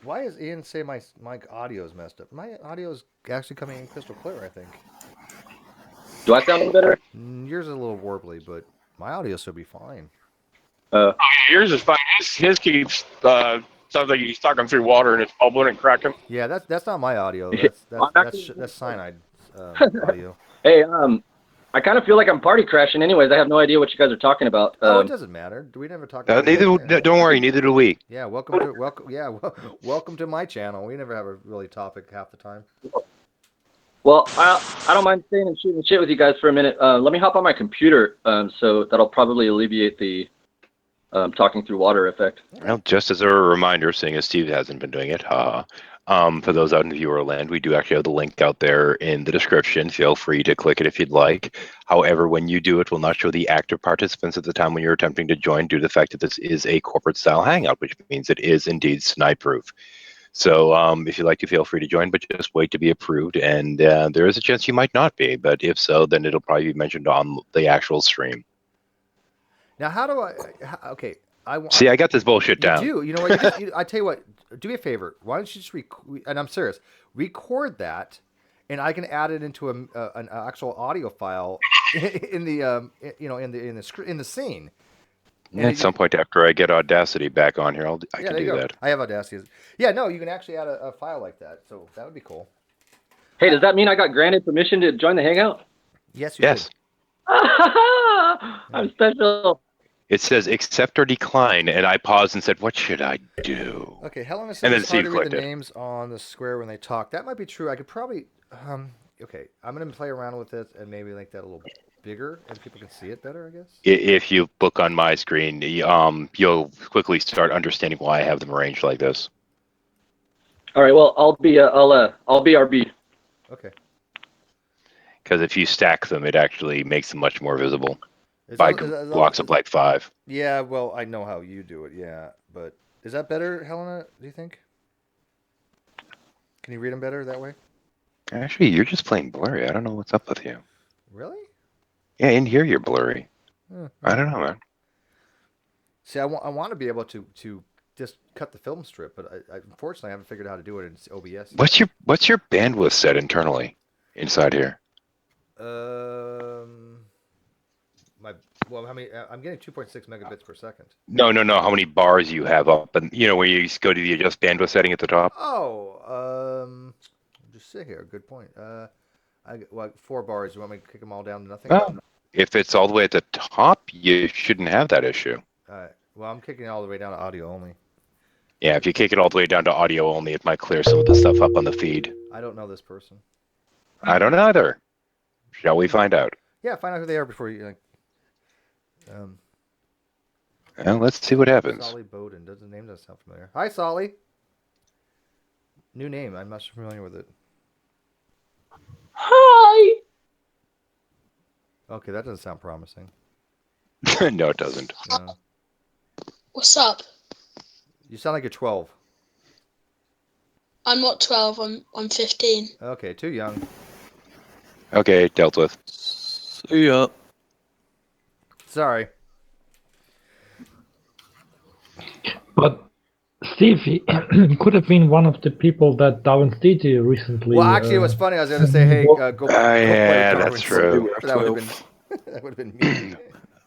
Why does Ian say my audio is messed up? My audio is actually coming in crystal clear, I think. Do I sound any better? Yours is a little warbly, but my audio should be fine. Oh, yeah, yours is fine. His keeps sounds like he's talking through water and it's bubbling and cracking. Yeah, that's not my audio. That's cyanide audio. Hey, I kind of feel like I'm party crashing. Anyways, I have no idea what you guys are talking about. It doesn't matter. Do we never talk about Don't worry, neither do we. Yeah, welcome to my channel. We never have a really topic half the time. Well, I don't mind staying and shooting shit with you guys for a minute. Let me hop on my computer, so that'll probably alleviate the talking through water effect. Well, just as a reminder, seeing as Steve hasn't been doing it, for those out in viewer land, we do actually have the link out there in the description. Feel free to click it if you'd like. However, when you do, it will not show the active participants at the time when you're attempting to join, due to the fact that this is a corporate style hangout, which means it is indeed snipe proof. So if you'd like to, feel free to join, but just wait to be approved. And there is a chance you might not be, but if so, then it'll probably be mentioned on the actual stream. Now, how do I? Okay, See, I got this bullshit down. You do. You know what? I tell you what. Do me a favor. Why don't you just and I'm serious. Record that, and I can add it into an actual audio file in the in the scene. At some point after I get Audacity back on here, I can do that. I have Audacity. Yeah, no, you can actually add a file like that, so that would be cool. Hey, does that mean I got granted permission to join the hangout? Yes, you yes. I'm special. It says accept or decline, and I paused and said, "What should I do?" Okay, Helena says and then it's hard Steve to read clicked the it. names on the square when they talk. That might be true. I could probably. Okay, I'm gonna play around with it and maybe make that a little bigger, and people can see it better. I guess. If you look on my screen, you'll quickly start understanding why I have them arranged like this. All right. Well, I'll be RB. Okay. Because if you stack them, it actually makes them much more visible. By blocks of like 5. Yeah, well, I know how you do it. Yeah, but is that better, Helena? Do you think? Can you read them better that way? Actually, you're just plain blurry. I don't know what's up with you. Really? Yeah, in here you're blurry. I don't know, man. See, I want to be able to just cut the film strip, but I unfortunately haven't figured out how to do it in OBS. What's your bandwidth set internally inside here? How many? I'm getting 2.6 megabits per second. No. How many bars you have up, and where you go to the adjust bandwidth setting at the top. Just sit here. Good point. I got 4 bars. You want me to kick them all down to nothing? Oh. If it's all the way at the top, you shouldn't have that issue. All right. Well, I'm kicking it all the way down to audio only. Yeah, if you kick it all the way down to audio only, it might clear some of the stuff up on the feed. I don't know this person. I don't either. Shall we find out? Yeah, find out who they are before you. Well, let's see what happens. Solly Bowden. The name doesn't sound familiar. Hi, Solly. New name. I'm not familiar with it. Hi. Okay, that doesn't sound promising. No, it doesn't. No. What's up? You sound like you're 12. I'm not 12. I'm 15. Okay, too young. Okay, dealt with. See ya. Sorry. But Steve, he could have been one of the people that Darwin Stiti recently. Well, actually, it was funny. I was going to say, hey, go play yeah, Darwin that's true. That would have been me.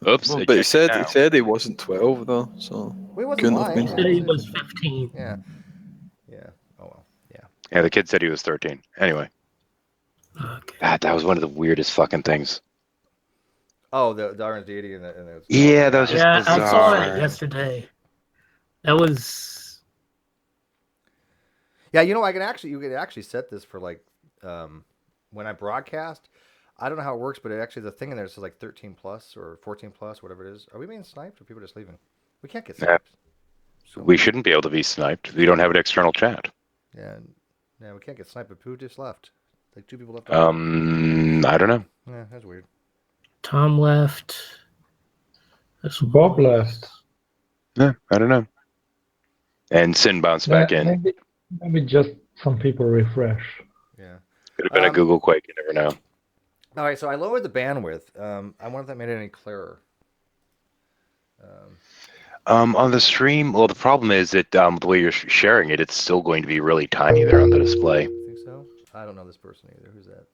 Oops. Well, but he said he wasn't 12 though, so well, he wasn't couldn't lying. have been. He was 15. Yeah. Oh well. Yeah. Yeah, the kid said he was 13. Anyway. Okay. That was one of the weirdest fucking things. Oh, the Darwin's deity and the Yeah, that was just bizarre. I saw it yesterday. That was. Yeah, you could actually set this for like when I broadcast. I don't know how it works, but actually the thing in there says like 13 plus or 14 plus, whatever it is. Are we being sniped or people just leaving? We can't get sniped. So, we shouldn't be able to be sniped. We don't have an external chat. Yeah, we can't get sniped. But who just left? Like 2 people left. I don't know. Yeah, that's weird. Tom left. Bob left. Yeah, I don't know. And Sin bounced back in. Maybe just some people refresh. Yeah. Could have been a Google quake. You never know. All right, so I lowered the bandwidth. I wonder if that made it any clearer. On the stream, well, the problem is that the way you're sharing it, it's still going to be really tiny there on the display. Think so? I don't know this person either. Who's that?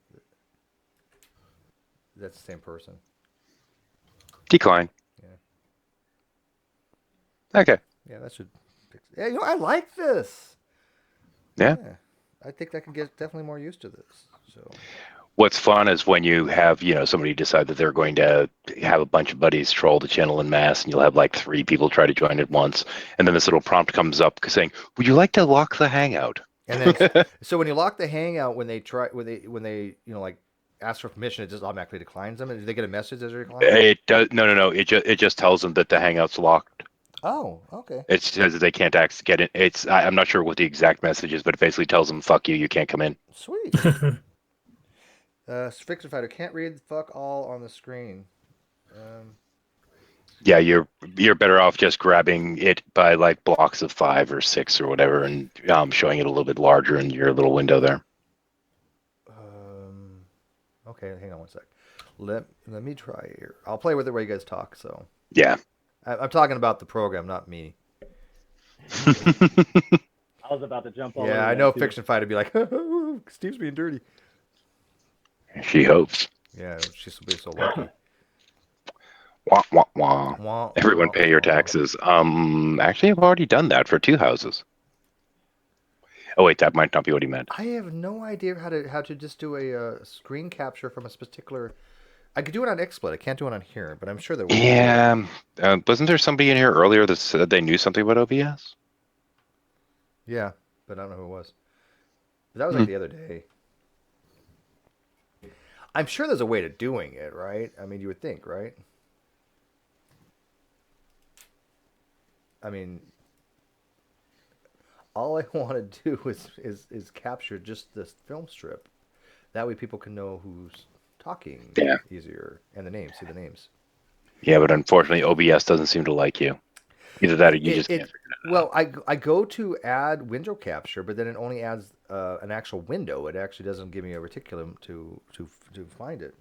That's the same person. Decline. Yeah. Okay. Yeah, that should fix it. Yeah, I like this. Yeah. I think I can get definitely more used to this. So. What's fun is when you have, somebody decide that they're going to have a bunch of buddies troll the channel en masse, and you'll have like 3 people try to join at once, and then this little prompt comes up saying, "Would you like to lock the hangout?" And then, so when you lock the hangout, when they like ask for permission, it just automatically declines them. And do they get a message as they decline? It does. No. It just tells them that the hangout's locked. Oh, okay. It says that they can't get in. I'm not sure what the exact message is, but it basically tells them, "Fuck you, you can't come in." Sweet. Fiction Fighter can't read fuck all on the screen. Yeah, you're better off just grabbing it by like blocks of 5 or 6 or whatever, and showing it a little bit larger in your little window there. Okay, hang on one sec. Let me try here. I'll play with it while you guys talk. So yeah, I'm talking about the program, not me. I was about to jump all over Yeah, I that, know too. Fiction Fight would be like, Steve's being dirty. She hopes. Yeah, she's be so lucky. Wah, wah, wah. Everyone pay your taxes. Actually, I've already done that for 2 houses. Oh wait, that might not be what he meant. I have no idea how to just do a screen capture from a particular. I could do it on XSplit. I can't do it on here, but I'm sure there will. Yeah, wasn't there somebody in here earlier that said they knew something about OBS? Yeah, but I don't know who it was. But that was like the other day. I'm sure there's a way to doing it, right? I mean, you would think, right? I mean, all I want to do is capture just this film strip. That way people can know who's talking easier and the names, see the names. Yeah, but unfortunately OBS doesn't seem to like you. Either that or you just can't figure it out. Well, I go to add window capture, but then it only adds an actual window. It actually doesn't give me a reticulum to find it.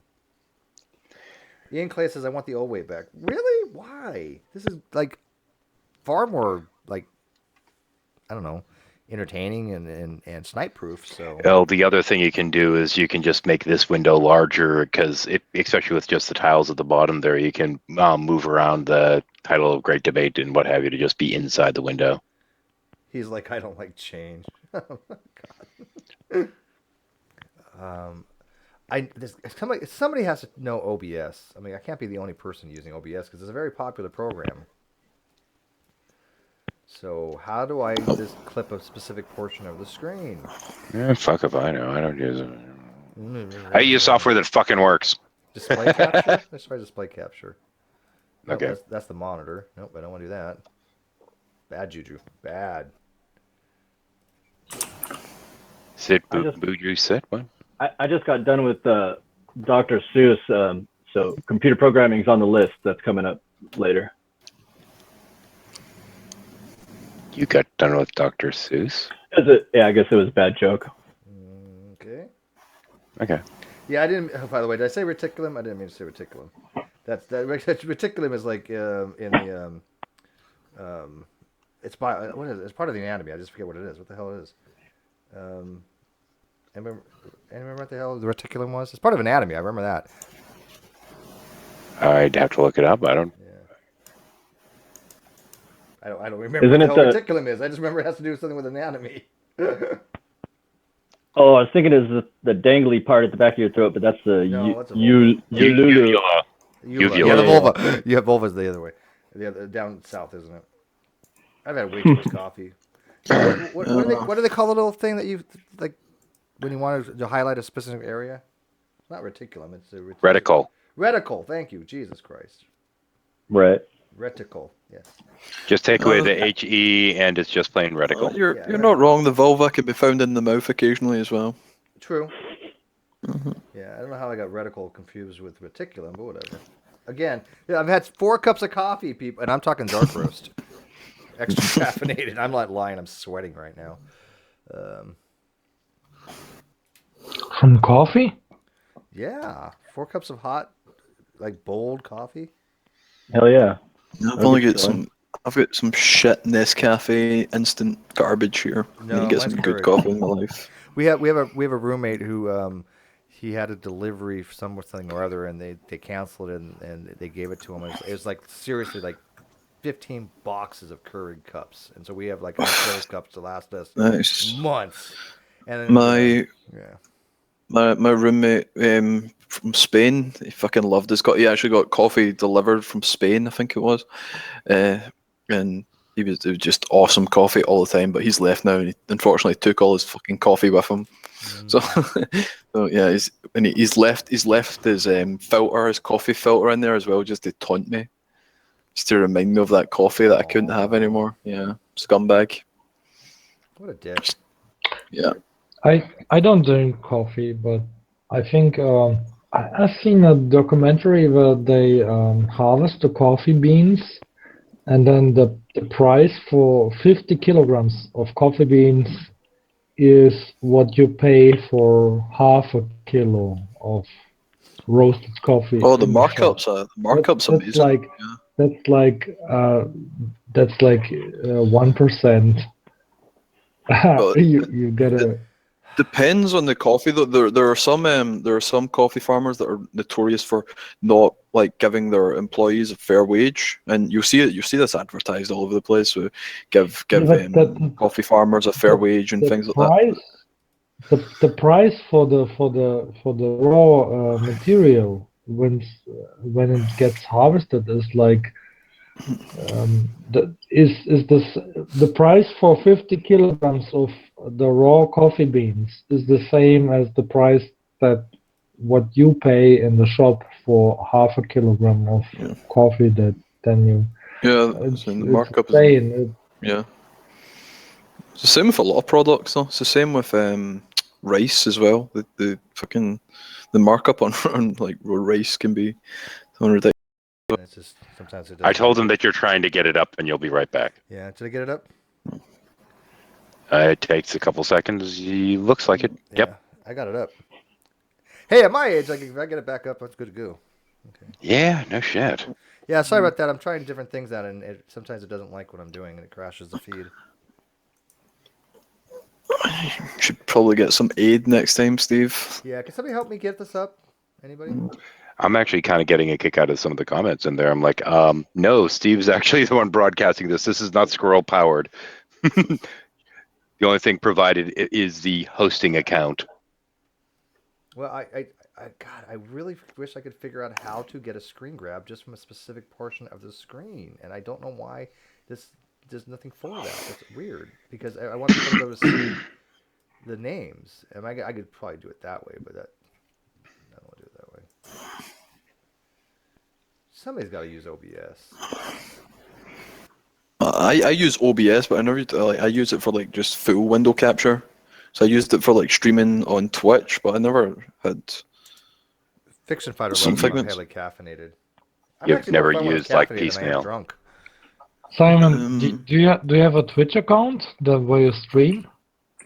Ian Clay says, I want the old way back. Really? Why? This is like far more like, I don't know, entertaining and snipe proof. So Well, the other thing you can do is you can just make this window larger because, especially with just the tiles at the bottom there, you can move around the title of Great Debate and what have you to just be inside the window. He's like, I don't like change. Oh my God. Somebody has to know OBS. I mean, I can't be the only person using OBS because it's a very popular program. So how do I just clip a specific portion of the screen? Yeah, fuck if I know. I don't use it. I use software that fucking works. Display capture? Let's try display capture. Nope, Okay. That's the monitor. Nope, I don't want to do that. Bad juju. Bad. Sit, boo, sit. What? I just got done with Dr. Seuss, so computer programming is on the list. That's coming up later. You got done with Dr. Seuss? Yeah, I guess it was a bad joke. Okay. Okay. Yeah, I didn't. Oh, by the way, did I say reticulum? I didn't mean to say reticulum. Reticulum is like in the it's by what is it? It's part of the anatomy. I just forget what it is. What the hell it is? Anyone remember what the hell the reticulum was? It's part of anatomy. I remember that. I'd have to look it up. I don't. I don't remember Isn't what the it hell the- reticulum is. I just remember it has to do with something with anatomy. Oh, I was thinking it's the dangly part at the back of your throat, but that's the No, that's a ululu. Uvula. Yeah, the vulva. You have vulvas the other way. The other, down south, isn't it? I've had way too much coffee. What do they call the little thing that you like when you want to highlight a specific area? It's not reticulum. It's a Reticle. Reticle. Thank you. Jesus Christ. Right. Reticle. Yes. Just take away the HE and it's just plain reticle. You're not wrong. The vulva can be found in the mouth occasionally as well. True. Yeah, I don't know how I got reticle confused with reticulum, but whatever. Again, yeah, I've had 4 cups of coffee, people, and I'm talking dark roast. Extra caffeinated. I'm not lying. I'm sweating right now. From coffee? Yeah, 4 cups of hot, like bold coffee. Hell yeah. I've only got some. I've got some shit Nescafe instant garbage here. I need to get some mine's good Keurig. coffee in my life. We have a roommate who he had a delivery for something or other, and they canceled it and they gave it to him. It was like seriously like 15 boxes of Keurig cups, and so we have like those cups to last us months. And then, My roommate from Spain, he fucking loved his coffee. He actually got coffee delivered from Spain, I think it was, and it was just awesome coffee all the time. But he's left now, and he unfortunately took all his fucking coffee with him. So, so yeah, he's left his filter, his coffee filter in there as well, just to taunt me. just to remind me of that coffee that I couldn't have anymore. Yeah, scumbag. What a dick. Yeah. I don't drink coffee, but I think I've seen a documentary where they harvest the coffee beans, and then the price for 50 kilograms of coffee beans is what you pay for half a kilo of roasted coffee. Oh, the in the shop. markups are That's amazing. like Yeah. that's like 1%. But You gotta. depends on the coffee though. There are some coffee farmers that are notorious for not like giving their employees a fair wage, and you see this advertised all over the place. So give coffee farmers a fair wage and the things like that. price the price for the raw material when it gets harvested is like the price for 50 kilograms of the raw coffee beans is the same as the price that what you pay in the shop for half a kilogram of coffee that then you So the markup insane. is it's the same with a lot of products though. It's the same with rice as well. The markup on like rice can be ridiculous. It's just sometimes it I doesn't. told him that you're trying to get it up and you'll be right back. Yeah, did I get it up? It takes a couple seconds. He looks like it. Yeah, Yep. I got it up. Hey, at my age, if I get it back up, it's good to go. Okay. Yeah, no shit. Yeah, sorry about that. I'm trying different things out, and sometimes it doesn't like what I'm doing, and it crashes the feed. Should probably get some aid next time, Steve. Yeah, can somebody help me get this up? Anybody? I'm actually kind of getting a kick out of some of the comments in there. I'm like, no, Steve's actually the one broadcasting this. This is not squirrel powered. The only thing provided is the hosting account. Well, God, I really wish I could figure out how to get a screen grab just from a specific portion of the screen, and I don't know why there's nothing for that. It's weird because I want people to be able to see the names, and I could probably do it that way, but I don't want to do it that way. Somebody's got to use OBS. I use OBS, but I never I use it for like just full window capture. So I used it for like streaming on Twitch, but I never had. Fiction Fighter some loves segments. heavily caffeinated. You've never used like piecemeal. Drunk. Simon, do you have a Twitch account where you stream?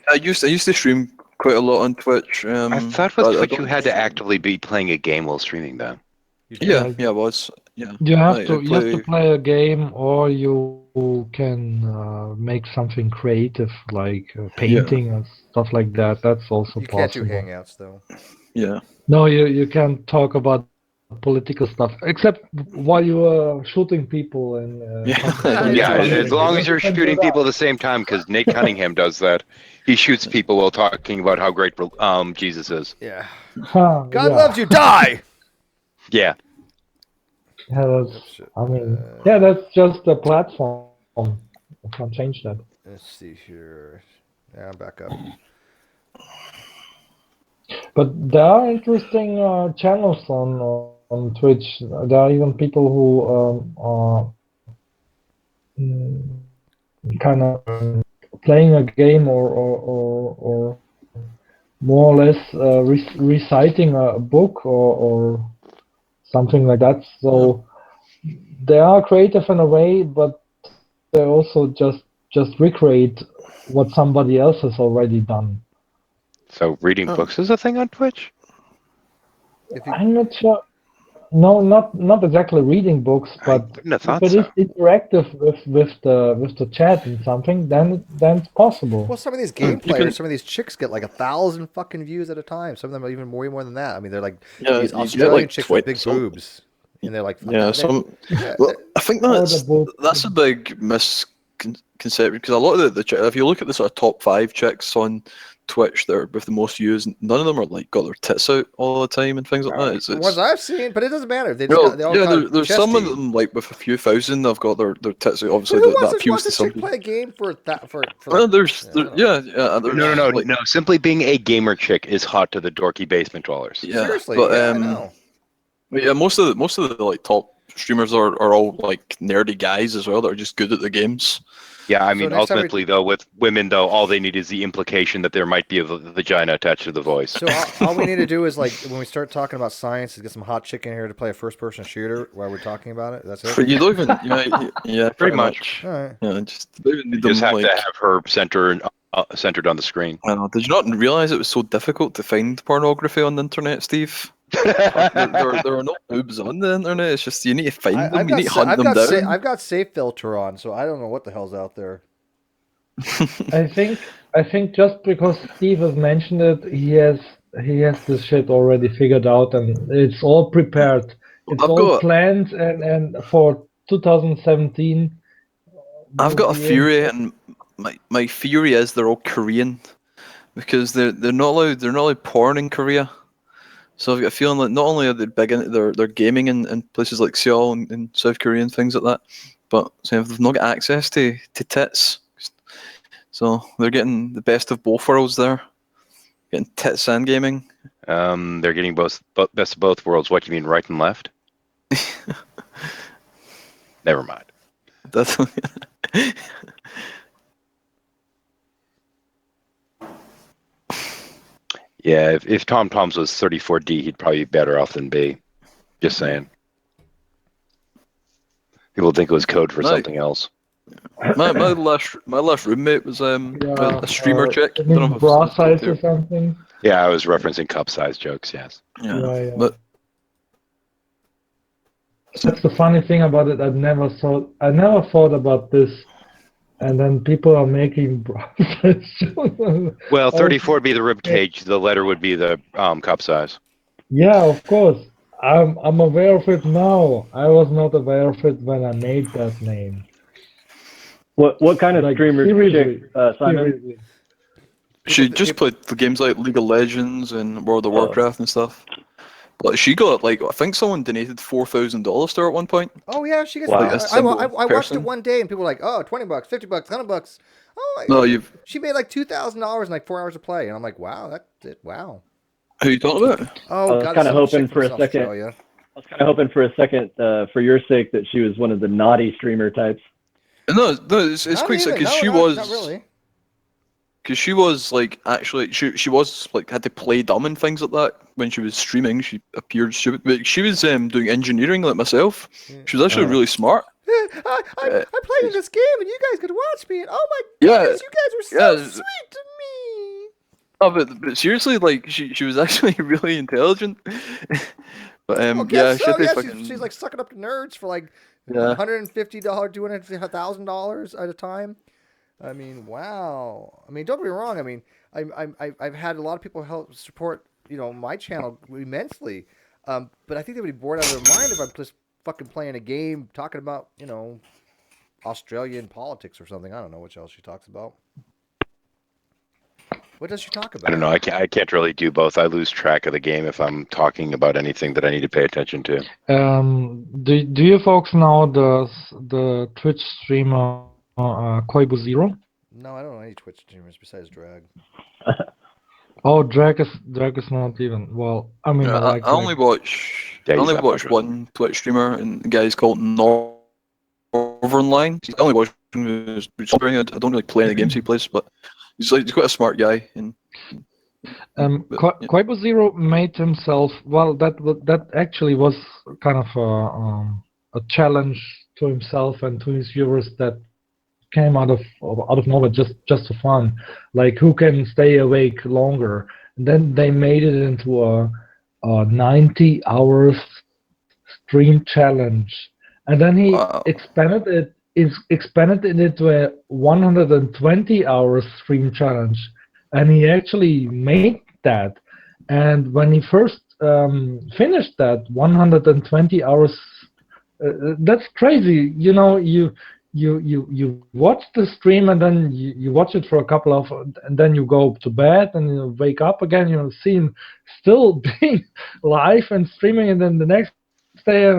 I used to stream quite a lot on Twitch. I thought with Twitch you had to actively be playing a game while streaming though. Yeah, I was. Yeah. You have I to play a game, or you can make something creative like painting and stuff like that. That's also You possible. can't do hangouts though. Yeah. No, you can't talk about political stuff except while you are shooting people and. Yeah, as long as you're shooting people at the same time, because Nate Cunningham does that. He shoots people while talking about how great Jesus is. Yeah. God loves you. Die. Yeah. Yeah, that's just a platform. I can't change that. Let's see here. Yeah, I'm back up. But there are interesting channels on Twitch. There are even people who are kind of playing a game or more or less reciting a book or something like that. So they are creative in a way, but they also just recreate what somebody else has already done. So reading books is a thing on Twitch? I'm not sure. No, not exactly reading books, but if it is interactive with the chat and something, then it's possible. Well, some of these game players, some of these chicks get like 1,000 fucking views at a time. Some of them are even way more than that. I mean, they're like these Australian chicks with big boobs, and they're like, well, I think that's a big misconception because a lot of the if you look at the sort of top 5 chicks on Twitch that are with the most views, none of them are like got their tits out all the time and things like that. The ones I've seen, but it doesn't matter. They there's some of them like with a few thousand. They've got their tits out. Obviously, that appeals to some. Play a game for that for. Well, no. Simply being a gamer chick is hot to the dorky basement dwellers. Yeah, seriously, but, I know. Yeah, most of the like top streamers are all like nerdy guys as well that are just good at the games. Yeah, I So mean, next time we- ultimately, though, with women, though, all they need is the implication that there might be a vagina attached to the voice. So all we need to do is, like, when we start talking about science, is get some hot chick in here to play a first-person shooter while we're talking about it. That's it. You don't even, yeah, pretty much. All right. Yeah, just don't even need You just them, have to have her centered on the screen. I know. Did you not realize it was so difficult to find pornography on the internet, Steve? there are no boobs on the internet. It's just you need to find them. You need to hunt them down. I've got safe filter on, so I don't know what the hell's out there. I think just because Steve has mentioned it, he has this shit already figured out, and it's all prepared. It's all planned, and for 2017. I've got a theory, and my theory is they're all Korean, because they're not allowed porn in Korea. So I've got a feeling that not only are they big in they're gaming in places like Seoul and South Korea and things like that, but so they've not got access to tits. So they're getting the best of both worlds there, getting tits and gaming. They're getting best of both worlds. What, you mean right and left? Never mind. That's yeah. If Tom Tom's was 34D, he'd probably be better off than B. Just saying. People think it was code for something else. My last roommate was a streamer chick. I don't know if I've bra told size you. or something. Yeah, I was referencing cup size jokes. Yes. Yeah. But that's the funny thing about it. I never thought about this, and then people are making bra size jokes. Well, 34 would be the rib cage. The letter would be the cup size. Yeah, of course. I'm aware of it now. I was not aware of it when I made that name. What kind of Like, streamer seriously, chick, Simon? seriously. she just played the games like League of Legends and World of Warcraft and stuff. But she got I think someone donated $4,000 to her at one point. Oh yeah, she gets. Wow. I watched it one day, and people were like, "Oh, $20, $50, $100." Oh, No, she made like $2,000 in like 4 hours of play, and I'm like, "Wow, wow." Who are you talking about? Oh, I was God, kind of some hoping chick for from a second. Australia. I was kind of hoping for a second, for your sake, that she was one of the naughty streamer types. No, it's Not quite sad even, because no, she not- was. not really. Because she was actually she was had to play dumb and things like that when she was streaming. She appeared stupid, but she was doing engineering like myself. She was actually really smart. I played in this game, and you guys could watch me, and oh my Yeah, goodness, you guys were so sweet to me. Oh, but seriously, she was actually really intelligent. But Well, yeah, guess she so. had to Yeah, fucking she's like sucking up to nerds for like Yeah. $150, $250,000 at a time. I mean, wow. I mean, don't get me wrong. I mean, I've had a lot of people help support my channel immensely, but I think they would be bored out of their mind if I'm just fucking playing a game talking about Australian politics or something. I don't know what else she talks about. What does she talk about? I don't know. I can't really do both. I lose track of the game if I'm talking about anything that I need to pay attention to. Do you folks know the Twitch streamer Koibu Zero? No, I don't know any Twitch streamers besides Drag. Oh, Drag is not even. Well, I mean, Yeah, like I only watch one Twitch streamer, and the guy's called Northern Line. I only watch him. I don't really play any games he plays, but he's quite a smart guy. And Koibu Zero made himself. Well, that actually was kind of a challenge to himself and to his viewers that came out of nowhere, just for fun. Like, who can stay awake longer? And then they made it into a 90 hours stream challenge, and then he expanded it into a 120 hours stream challenge, and he actually made that. And when he first finished that 120 hours, that's crazy. You watch the stream, and then you watch it for a couple of, and then you go to bed, and you wake up again. See him still being live and streaming, and then the next day,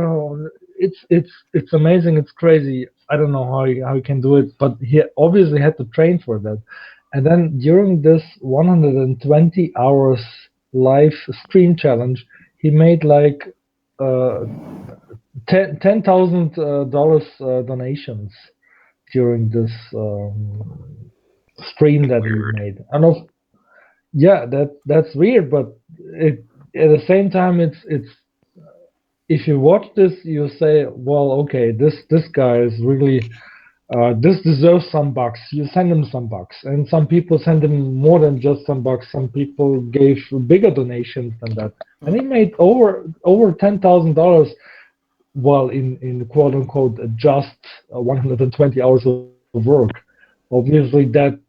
it's amazing. It's crazy. I don't know how he can do it, but he obviously had to train for that. And then during this 120 hours live stream challenge, he made like $10,000 donations during this stream that we made. I don't know. Yeah, that's weird, but it at the same time it's if you watch this, you say, well, okay, this guy is really this deserves some bucks. You send him some bucks, and some people send him more than just some bucks. Some people gave bigger donations than that, and he made over $10,000. Well, in quote unquote just 120 hours of work. Obviously, that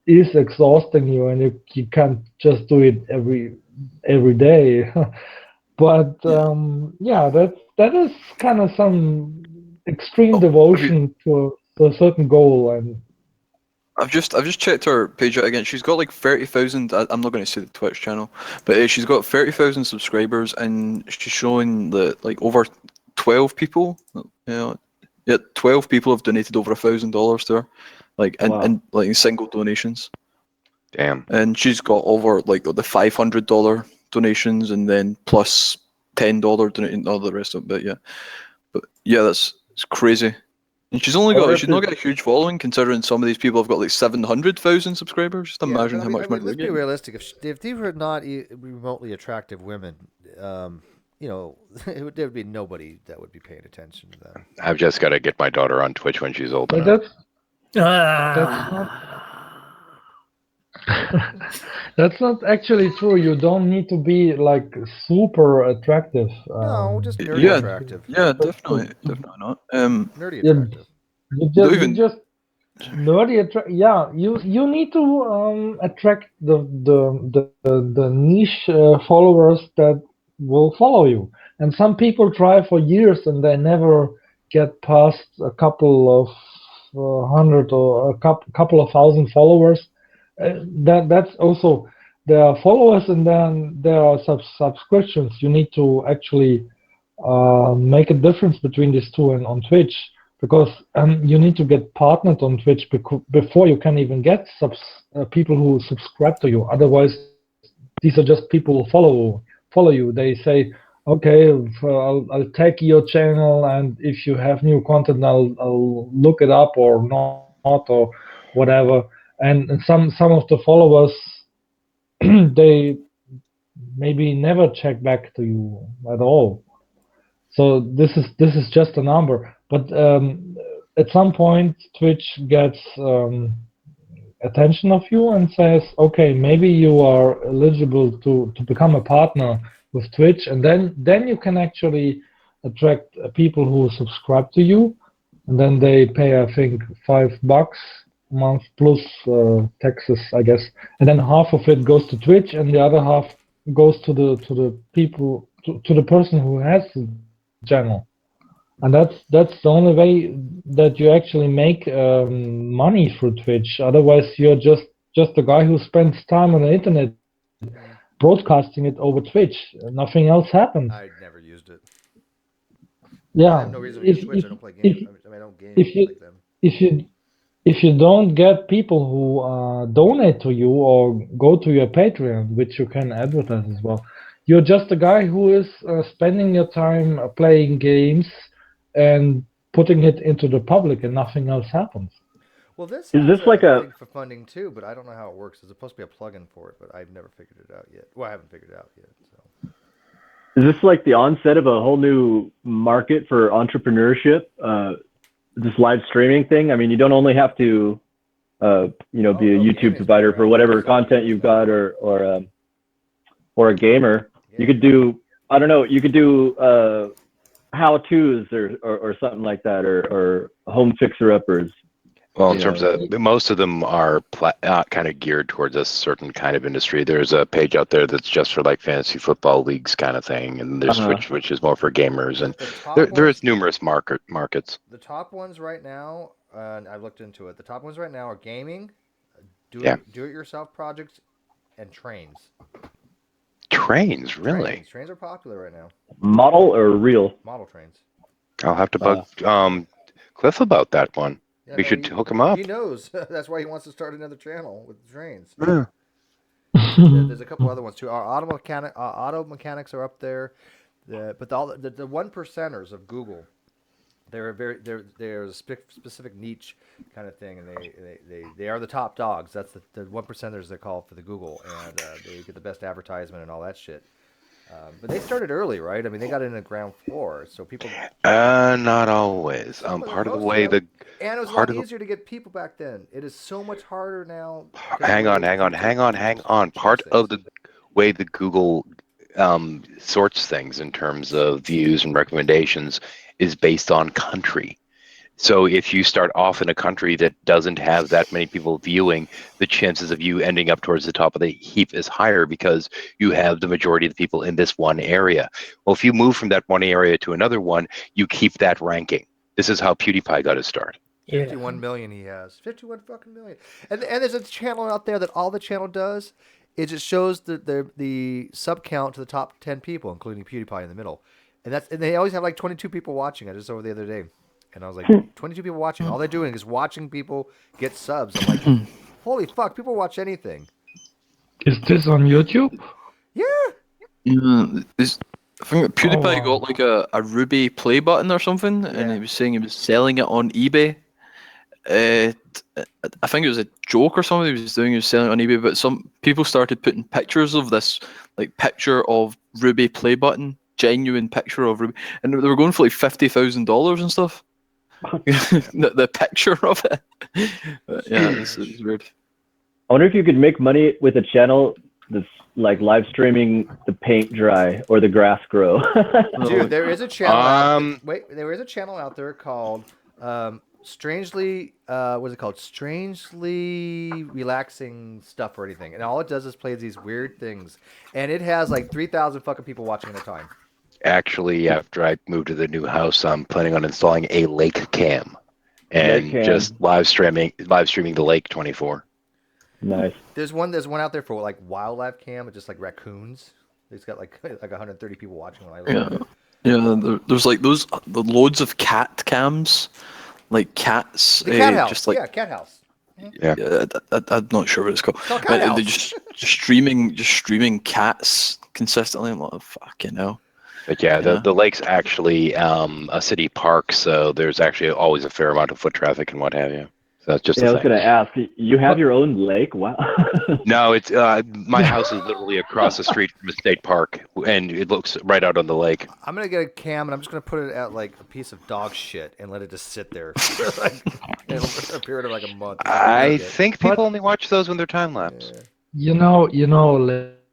is exhausting you, and you can't just do it every day. But yeah, that is kind of some extreme devotion to a certain goal, and I've just checked her page out again. She's got like 30,000. I'm not going to say the Twitch channel, but she's got 30,000 subscribers, and she's showing that like over 12 people. Yeah, 12 people have donated over $1,000 to her, like and like single donations. Damn. And she's got over like the $500 donations, and then plus $10 donating all the rest of it. But yeah, it's crazy. And she's not got a huge following, considering some of these people have got like 700,000 subscribers. Just imagine how much money they're let's be getting. realistic. If these were not remotely attractive women, there would be nobody that would be paying attention to them. I've just got to get my daughter on Twitch when she's old enough. That's not actually true. You don't need to be like super attractive. No, just nerdy attractive. Yeah, definitely not. Nerdy attractive. You just nerdy attract. Yeah, you need to attract the niche followers that will follow you. And some people try for years and they never get past a couple of hundred or a couple of thousand followers. That's also there are followers and then there are subscriptions. You need to actually make a difference between these two and on Twitch, because you need to get partnered on Twitch before you can even get people who subscribe to you. Otherwise, these are just people who follow you. They say, okay, I'll tag your channel, and if you have new content, I'll look it up or not or whatever. And some of the followers they maybe never check back to you at all. So this is just a number. But at some point, Twitch gets attention of you and says, okay, maybe you are eligible to become a partner with Twitch, and then you can actually attract people who subscribe to you, and then they pay, I think, $5 a month plus taxes, I guess, and then half of it goes to Twitch, and the other half goes to the people to the person who has the channel. And that's the only way that you actually make money through Twitch. Otherwise, you're just a guy who spends time on the internet broadcasting it over Twitch. Nothing else happens. I never used it. Yeah. I have no reason to use Twitch. I don't play games. I don't game like them. If you don't get people who donate to you or go to your Patreon, which you can advertise as well, you're just a guy who is spending your time playing games and putting it into the public, and nothing else happens. Well, this is this like a thing for funding too, but I don't know how it works. There's supposed to be a plugin for it, but I've never figured it out yet. Well, I haven't figured it out yet. So. Is this like the onset of a whole new market for entrepreneurship? This live streaming thing. I mean, you don't only have to, be a YouTube provider for whatever content you've got, or a gamer. Yeah. You could do, I don't know, you could do how-tos or something like that, or home fixer-uppers. Well, in terms of most of them are kind of geared towards a certain kind of industry. There's a page out there that's just for like fantasy football leagues kind of thing, and there's Twitch, which is more for gamers, and there is numerous markets. The top ones right now, and I've looked into it. The top ones right now are gaming, do-it-yourself projects, and trains. Trains, really? Trains are popular right now. Model or real? Model trains. I'll have to bug Cliff about that one. Yeah, we should hook him up. He knows. That's why he wants to start another channel with trains. Yeah. There's a couple other ones too. Our auto mechanics are up there. But the one percenters of Google, they're a specific niche kind of thing, and they are the top dogs. That's the one percenters they're called for the Google, and they get the best advertisement and all that shit. But they started early, right? I mean, they got in the ground floor, so people. Not always. Part of the way the and it was a part lot of the easier to get people back then. It is so much harder now. hang on. Part of the way the Google sorts things in terms of views and recommendations is based on country. So if you start off in a country that doesn't have that many people viewing, the chances of you ending up towards the top of the heap is higher because you have the majority of the people in this one area. Well, if you move from that one area to another one, you keep that ranking. This is how PewDiePie got his start. 51 million he has. 51 fucking million. And there's a channel out there that all the channel does is it shows the sub count to the top 10 people, including PewDiePie in the middle. And they always have like 22 people watching. I just saw it the other day. And I was like, 22 people watching. All they're doing is watching people get subs. I'm like, holy fuck, people watch anything. Is this on YouTube? Yeah. I think PewDiePie wow. got like a Ruby play button or something, and he was saying he was selling it on eBay. I think it was a joke or something he was doing. He was selling it on eBay, but some people started putting pictures of this, like picture of Ruby play button, genuine picture of Ruby, and they were going for like $50,000 and stuff. the picture of it. But yeah, it's weird. I wonder if you could make money with a channel that's like live streaming the paint dry or the grass grow. Dude, there is a channel. There is a channel out there called Strangely. What is it called? Strangely Relaxing Stuff or anything, and all it does is play these weird things, and it has like 3,000 fucking people watching at a time. Actually, after I moved to the new house, I'm planning on installing a lake cam and just live streaming the lake 24. Nice. There's one out there for like wildlife cam, just like raccoons. It's got like 130 people watching when I look at it. Yeah, there's like the loads of cat cams, like cats. The cat house. Just like, yeah, cat house. Yeah, I'm not sure what it's called. Cat house. They're just streaming cats consistently. I'm like, fucking hell. But yeah, the lake's actually a city park, so there's actually always a fair amount of foot traffic and what have you. So that's just. I was going to ask. You have your own lake? Wow. No, it's my house is literally across the street from a state park, and it looks right out on the lake. I'm gonna get a cam, and I'm just gonna put it at like a piece of dog shit and let it just sit there for like a period of like a month. I think people only watch those when they're time lapse. You know,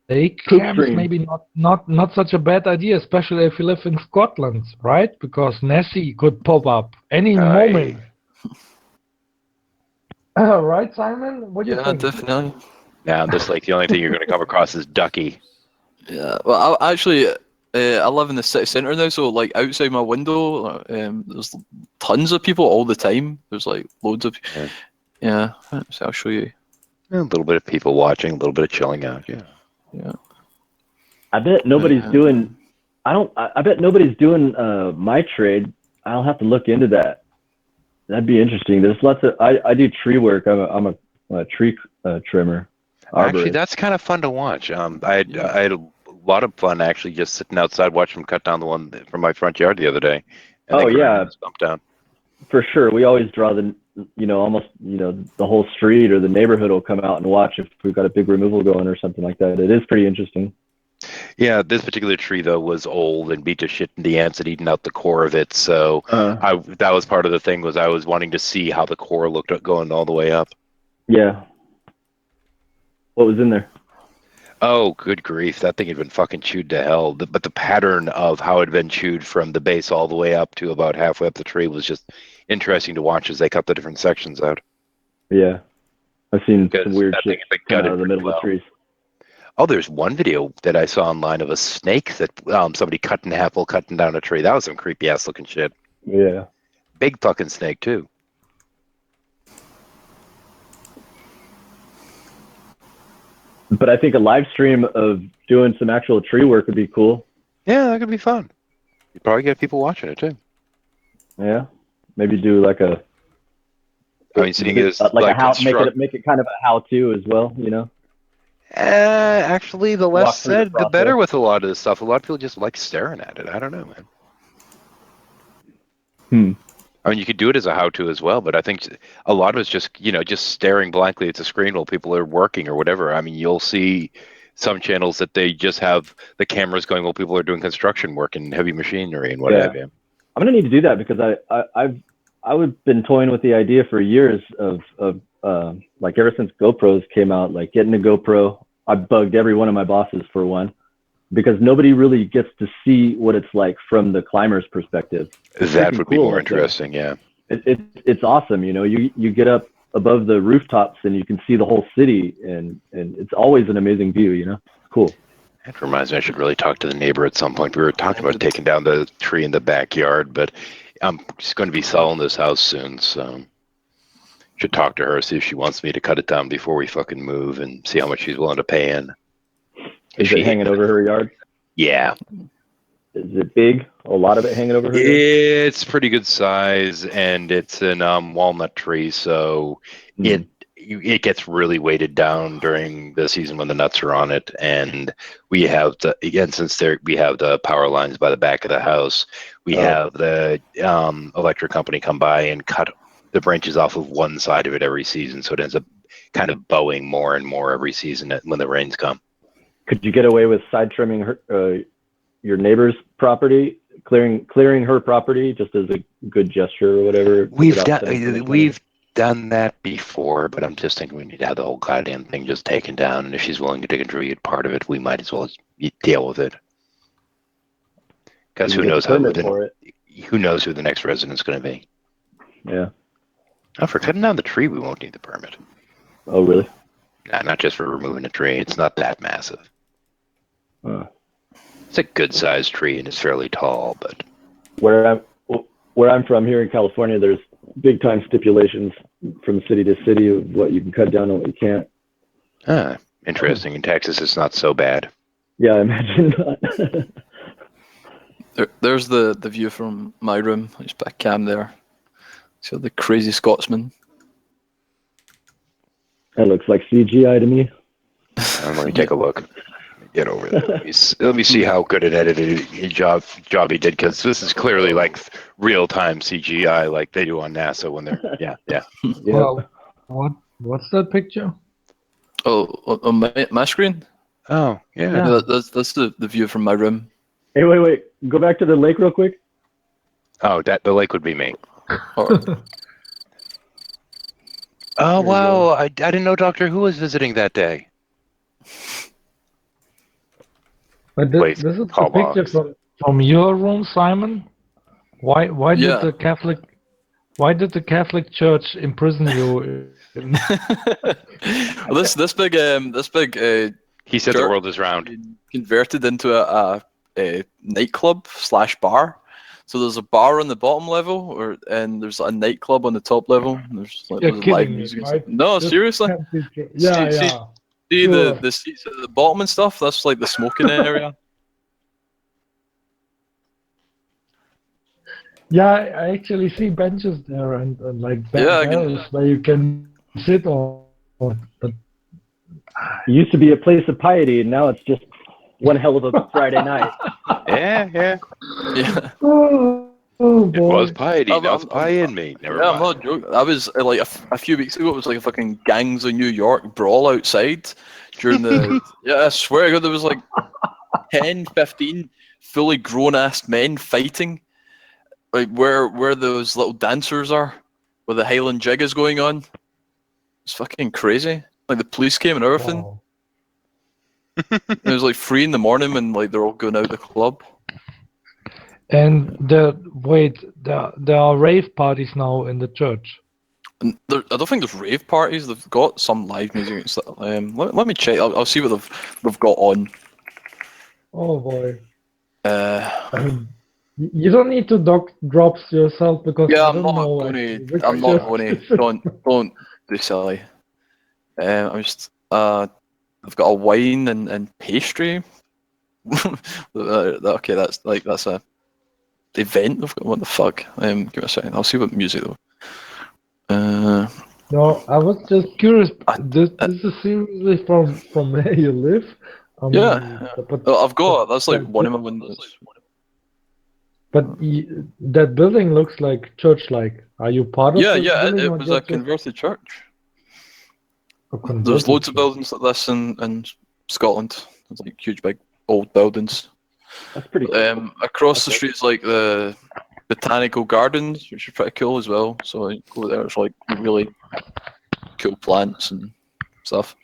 lake cam is maybe not such a bad idea, especially if you live in Scotland, right? Because Nessie could pop up any moment. Right, Simon? What do you think? Yeah, definitely. Yeah, this lake, the only thing you're going to come across is Ducky. Yeah, well, I live in the city centre now, so like outside my window, there's tons of people all the time. There's like loads of. Yeah, so I'll show you. A little bit of people watching, a little bit of chilling out. Yeah. Yeah. I bet nobody's doing. I bet nobody's doing my trade. I'll have to look into that. That'd be interesting. There's lots of. I do tree work. I'm a tree trimmer. Actually, that's kind of fun to watch. I had a lot of fun actually just sitting outside watching them cut down the one from my front yard the other day. Oh yeah, bump down. For sure. We always draw almost the whole street or the neighborhood will come out and watch if we've got a big removal going or something like that. It is pretty interesting. Yeah, this particular tree though was old and beat to shit, and the ants had eaten out the core of it. So that was part of the thing. Was I was wanting to see how the core looked going all the way up. Yeah. What was in there? Oh, good grief! That thing had been fucking chewed to hell. But the pattern of how it had been chewed from the base all the way up to about halfway up the tree was just interesting to watch as they cut the different sections out. Yeah, I've seen some weird shit out of the middle of the trees. Oh, there's one video that I saw online of a snake that somebody cut in half while cutting down a tree. That was some creepy ass looking shit. Yeah. Big fucking snake too. But I think a live stream of doing some actual tree work would be cool. Yeah, that could be fun. You'd probably get people watching it too. Yeah. Maybe do like a. I mean, seeing it as like a how, make it kind of a how-to as well, Actually, the less Walk through the said, the better process. with a lot of this stuff. A lot of people just like staring at it. I don't know, man. I mean, you could do it as a how-to as well, but I think a lot of it's just, just staring blankly at the screen while people are working or whatever. I mean, you'll see some channels that they just have the cameras going while people are doing construction work and heavy machinery and what have you. I'm gonna need to do that because I've been toying with the idea for years of like ever since GoPros came out, like getting a GoPro. I bugged every one of my bosses for one because nobody really gets to see what it's like from the climber's perspective. It's That freaking would be cool more up there. interesting, yeah. It's awesome. You get up above the rooftops and you can see the whole city, and it's always an amazing view. Cool. That reminds me, I should really talk to the neighbor at some point. We were talking about taking down the tree in the backyard, but I'm just going to be selling this house soon, so should talk to her, see if she wants me to cut it down before we fucking move, and see how much she's willing to pay in. Is it hanging over her yard? Yeah. Is it big? A lot of it hanging over her yard? It's pretty good size, and it's an walnut tree, so it gets really weighted down during the season when the nuts are on it. And we have since we have the power lines by the back of the house, we have the electric company come by and cut the branches off of one side of it every season, so it ends up kind of bowing more and more every season when the rains come. Could you get away with side trimming your neighbor's property, clearing her property just as a good gesture or whatever? We've done that before, but I'm just thinking we need to have the whole goddamn thing just taken down, and if she's willing to contribute part of it, we might as well deal with it. Because who knows who the next resident's going to be. Yeah. Oh, for cutting down the tree, we won't need the permit. Oh, really? Nah, not just for removing a tree. It's not that massive. It's a good-sized tree, and it's fairly tall, but... Where I'm from here in California, there's big-time stipulations from city to city of what you can cut down and what you can't. Ah, interesting. In Texas, it's not so bad. Yeah, I imagine not. There's the view from my room. Just back cam there. So the crazy Scotsman. That looks like CGI to me. Let me take a look. Get over there. Let me see how good an editing job he did, because this is clearly like real-time CGI, like they do on NASA when they're yeah. Well, what's that picture? Oh, on my screen. Oh, yeah. That's the view from my room. Hey, wait. Go back to the lake real quick. Oh, the lake would be me. Oh, wow. I didn't know Doctor Who was visiting that day. But this is the picture from your room, Simon. Why did the Catholic Church imprison you? Well, this big he said the world is round. Converted into a nightclub / bar. So there's a bar on the bottom level, and there's a nightclub on the top level. There's live music. Right? No, seriously. Yeah. See the seats at the bottom and stuff. That's like the smoking area. Yeah, I actually see benches there and like barrels where you can sit on. But it used to be a place of piety, and now it's just one hell of a Friday night. Yeah. Oh it was piety. Now it's pie in me. Never mind. I'm not joking. I was like a few weeks ago. It was like a fucking gangs of New York brawl outside during the. I swear to God, there was like 10, 15 fully grown-ass men fighting. Like where those little dancers are, where the Highland jig is going on. It's fucking crazy. Like the police came and everything. Wow. It was like 3 in the morning when like they're all going out the club. And there are rave parties now in the church. And I don't think there's rave parties. They've got some live music and stuff. Let me check. I'll see what they've got on. Oh boy. I mean, you don't need to drop yourself because I'm not going to. Don't be silly. I'm just. I've got a wine and pastry. Okay, that's a event. What the fuck? Give me a second. I'll see what music though. No, I was just curious. I, This is seriously from where you live. yeah. But Well, I've got that's like that, one of my windows. that building looks like church-like. Are you part of Yeah, this yeah. building It or was a just converted church. a There's converted loads of church? buildings like this in Scotland. There's like huge, big, old buildings. That's pretty cool. Across the street is like the botanical gardens, which is pretty cool as well. So you go there, it's like really cool plants and stuff.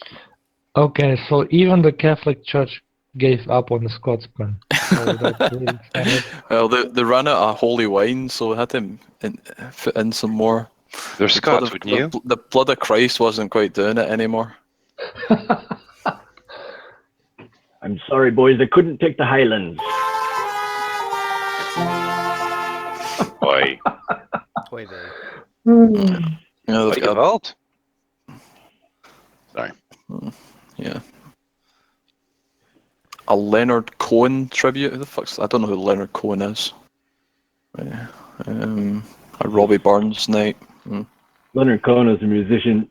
Okay, so even the Catholic Church gave up on the Scotsman. So that's really sad. Well, they ran out of holy wine, so they had to fit in some more. They're The blood Scots, of, wouldn't you? the blood of Christ wasn't quite doing it anymore. I'm sorry, boys. I couldn't take the Highlands. Boy. Toy day. Yeah, they've Like got a vault. Sorry. yeah. A Leonard Cohen tribute. Who the fuck's? I don't know who Leonard Cohen is. Yeah. A Robbie Burns night. Leonard Cohen is a musician,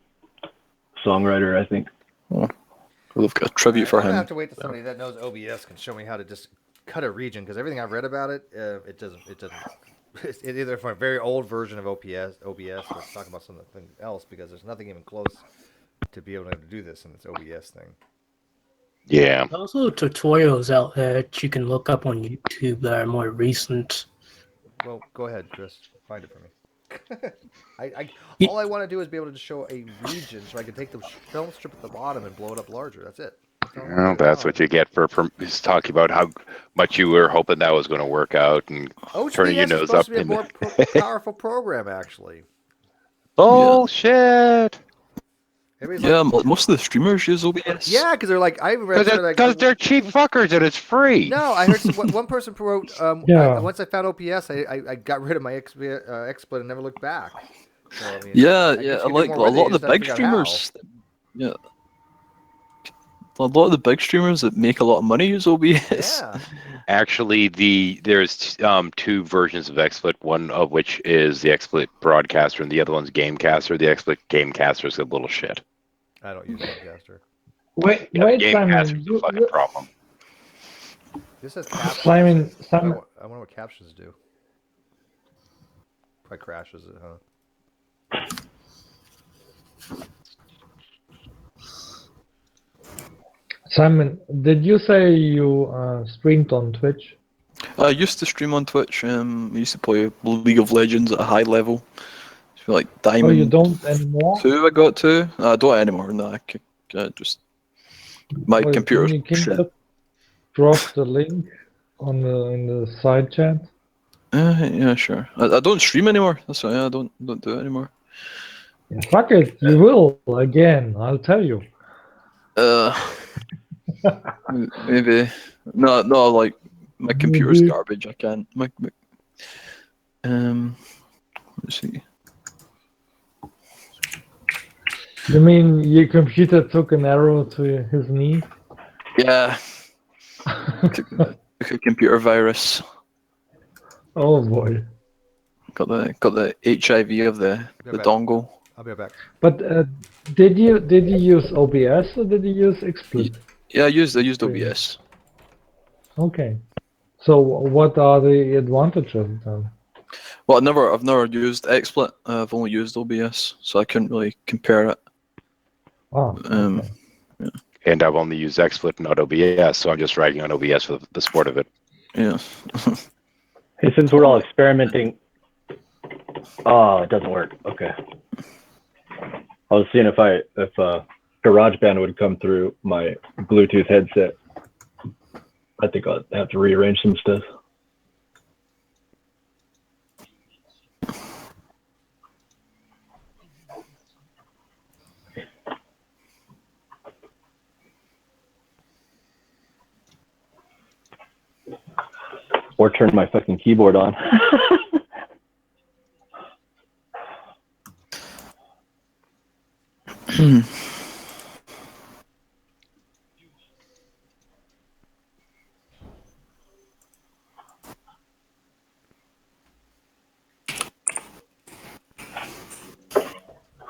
songwriter, I think. Oh. We've got a tribute for I'm gonna him. have to wait till somebody that knows OBS can show me how to just cut a region, because everything I've read about it, it doesn't. It's either from a very old version of OBS, or it's talking about something else, because there's nothing even close to be able to do this in this OBS thing. Yeah. There's also tutorials out there that you can look up on YouTube that are more recent. Well, go ahead, Chris. Find it for me. All I want to do is be able to show a region, so I can take the film strip at the bottom and blow it up larger. That's it. Well, that's what you get for he's talking about how much you were hoping that was going to work out and turning your OBS is nose supposed up to be a in more the powerful program, actually. bullshit. Yeah, most of the streamers use OBS. Yeah, because they're like, I read Because they're cheap fuckers and it's free. No, I heard one person wrote. Yeah. Once I found OPS, I got rid of my XSplit and never looked back. So, I mean, Yeah, I guess yeah. you can do Like more a with it, lot you of the just gotta big figure out how. streamers. Yeah. A lot of the big streamers that make a lot of money use OBS. Yeah. Actually, there's two versions of XSplit. One of which is the XSplit Broadcaster, and the other one's Gamecaster. The XSplit Gamecaster is a little shit. I don't use Gamecaster. Wait, Gamecaster's Simon. a fucking problem. This says captions. Simon, I wonder what captions do. Probably crashes it, huh? Simon, did you say you streamed on Twitch? I used to stream on Twitch. I used to play League of Legends at a high level. I feel like Diamond. Oh, you don't anymore? 2 I got to. I don't anymore. No, I just my Wait, computer's can you shit. just drop the link on in the side chat? Yeah, sure. I don't stream anymore. That's why I don't do it anymore. Yeah, fuck it, you will again. I'll tell you. Maybe no. Like my computer's garbage. I can't. Let's see. You mean your computer took an arrow to his knee? Yeah. took a computer virus. Oh boy. Got the HIV of the dongle. I'll be right back. But did you use OBS or did you use XSplit? Yeah, I used OBS. Okay. So what are the advantages then? Well, I've never used XSplit. I've only used OBS, so I couldn't really compare it. Oh. Okay. Yeah. And I've only used XSplit, not OBS, so I'm just ragging on OBS for the sport of it. Yeah. Hey, since we're all experimenting, oh, it doesn't work. Okay. I was seeing if GarageBand would come through my Bluetooth headset. I think I'll have to rearrange some stuff. Or turn my fucking keyboard on.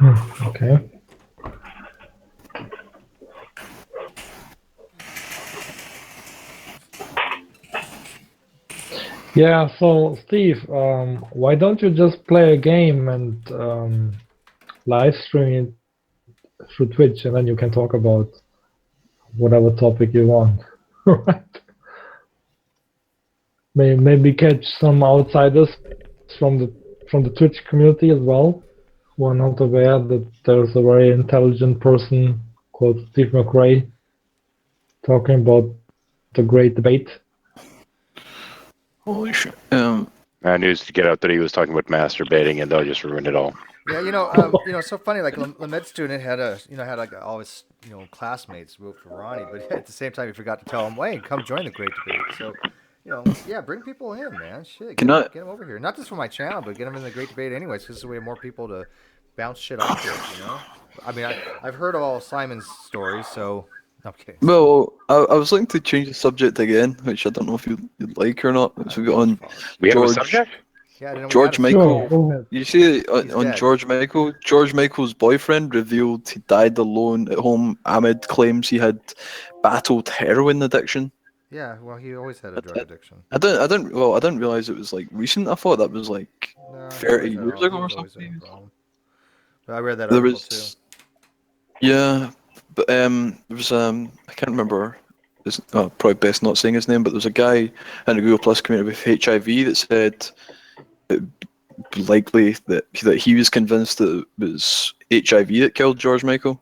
Okay. Yeah, so Steve, why don't you just play a game and live stream it through Twitch, and then you can talk about whatever topic you want. Right? Maybe catch some outsiders from the Twitch community as well, who are not aware that there's a very intelligent person called Steve McRae talking about the great debate. Holy shit. News to get out that he was talking about masturbating, and they'll just ruin it all. Yeah, it's so funny. Like the med student had like all his classmates vote for Ronnie, but at the same time he forgot to tell him, "Wayne, come join the great debate." So, yeah, bring people in, man. Shit, get them over here. Not just for my channel, but get them in the great debate anyways, because we have more people to bounce shit off with. I mean, I've heard all Simon's stories, so I'm kidding. Well, I was looking to change the subject again, which I don't know if you'd like or not. So we got on We have a George. subject? Yeah, I didn't know we George had a Michael. subject. Go ahead. You see on dead. George Michael. George Michael's boyfriend revealed he died alone at home amid claims he had battled heroin addiction. Yeah, well, he always had a drug addiction. I didn't realize it was like recent. I thought that was like No, 30 years ago or He's always had a something. problem. But I read that There article was, too. yeah, but there was I can't remember. Probably best not saying his name, but there was a guy in the Google Plus community with HIV that said it likely that he was convinced that it was HIV that killed George Michael.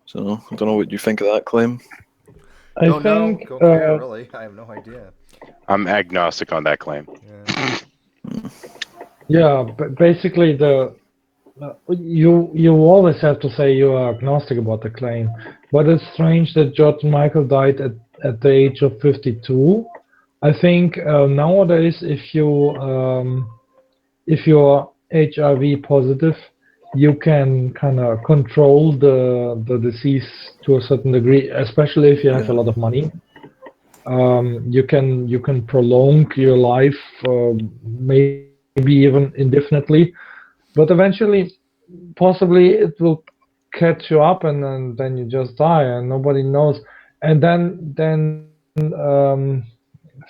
So I don't know what you think of that claim. Don't know. Don't care, really. I have no idea. I'm agnostic on that claim. Yeah, but basically you always have to say you are agnostic about the claim, but it's strange that George Michael died at the age of 52. I think nowadays if you're HIV positive, you can kind of control the disease to a certain degree, especially if you have a lot of money. You can prolong your life, maybe even indefinitely, but eventually, possibly it will catch you up, and then you just die, and nobody knows. And then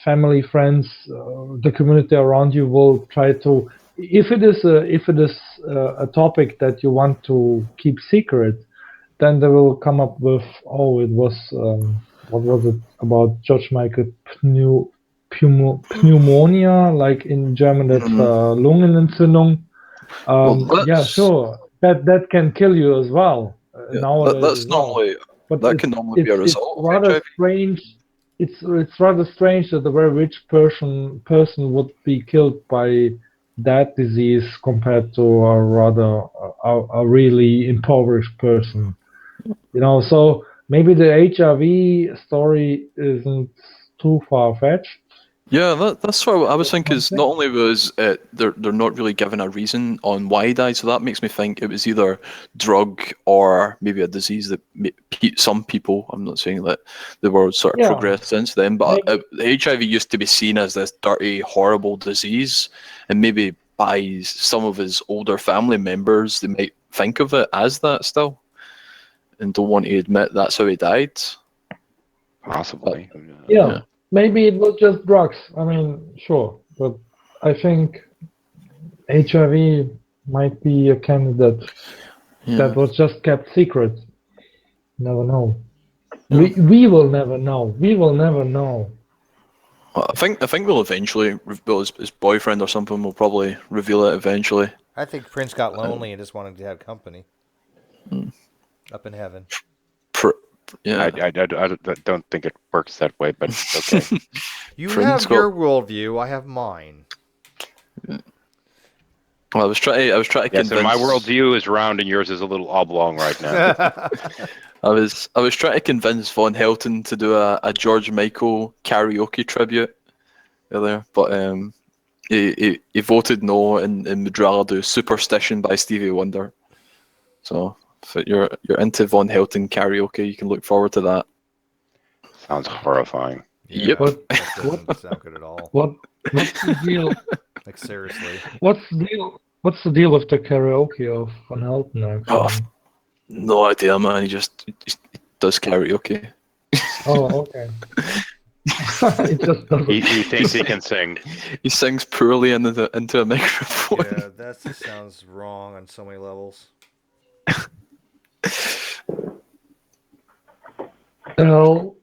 family, friends, the community around you will try to, if it is a topic that you want to keep secret, then they will come up with, oh, it was what was it about George Michael pneumonia, like in German that's Lungenentzündung. Yeah, sure, that can kill you as well nowadays That's as well. normally But that can normally be a it's result of rather HIV. strange. It's rather strange that a very rich person would be killed by that disease compared to a rather a really impoverished person. So maybe the HIV story isn't too far fetched. Yeah, that's what I was thinking. Is not only was they're not really given a reason on why he died, so that makes me think it was either drug or maybe a disease that some people. I'm not saying that the world sort of progressed since then, but HIV used to be seen as this dirty, horrible disease, and maybe by some of his older family members, they might think of it as that still, and don't want to admit that's how he died. Possibly. Yeah. Maybe it was just drugs. I mean, sure, but I think HIV might be a candidate that was just kept secret. Never know. We will never know. We will never know. I think we'll eventually. Well, his boyfriend or something will probably reveal it eventually. I think Prince got lonely and just wanted to have company. Up in heaven. Yeah. I don't think it works that way, but okay. You have your worldview. I have mine. Well, I was trying to convince. So my worldview is round and yours is a little oblong right now. I was trying to convince Von Helton to do a George Michael karaoke tribute earlier, but he voted no and would rather do Superstition by Stevie Wonder. So if you're into Von Helton karaoke, you can look forward to that. Sounds horrifying. Yeah, yep. That doesn't sound good at all. What's the deal? Like seriously. What's the deal? What's the deal with the karaoke of Van Helten, Oh, actually? no idea, man. He does karaoke. Oh, okay. It just doesn't. He thinks he can sing. He sings poorly into a microphone. Yeah, that just sounds wrong on so many levels. Well,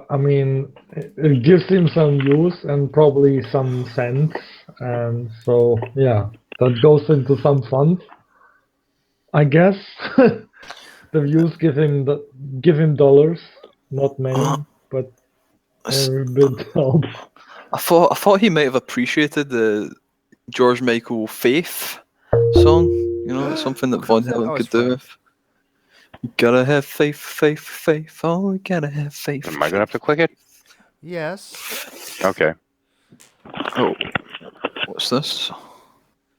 I mean, it gives him some use and probably some sense, and so yeah, that goes into some funds, I guess. The views give him dollars, not many, but every bit helps. I thought he might have appreciated the George Michael Faith song. You know, it's something that Von Halen could do. With. You gotta have faith, faith, faith. Oh, you gotta have faith. Am I gonna have to click it? Yes. Okay. Oh, what's this?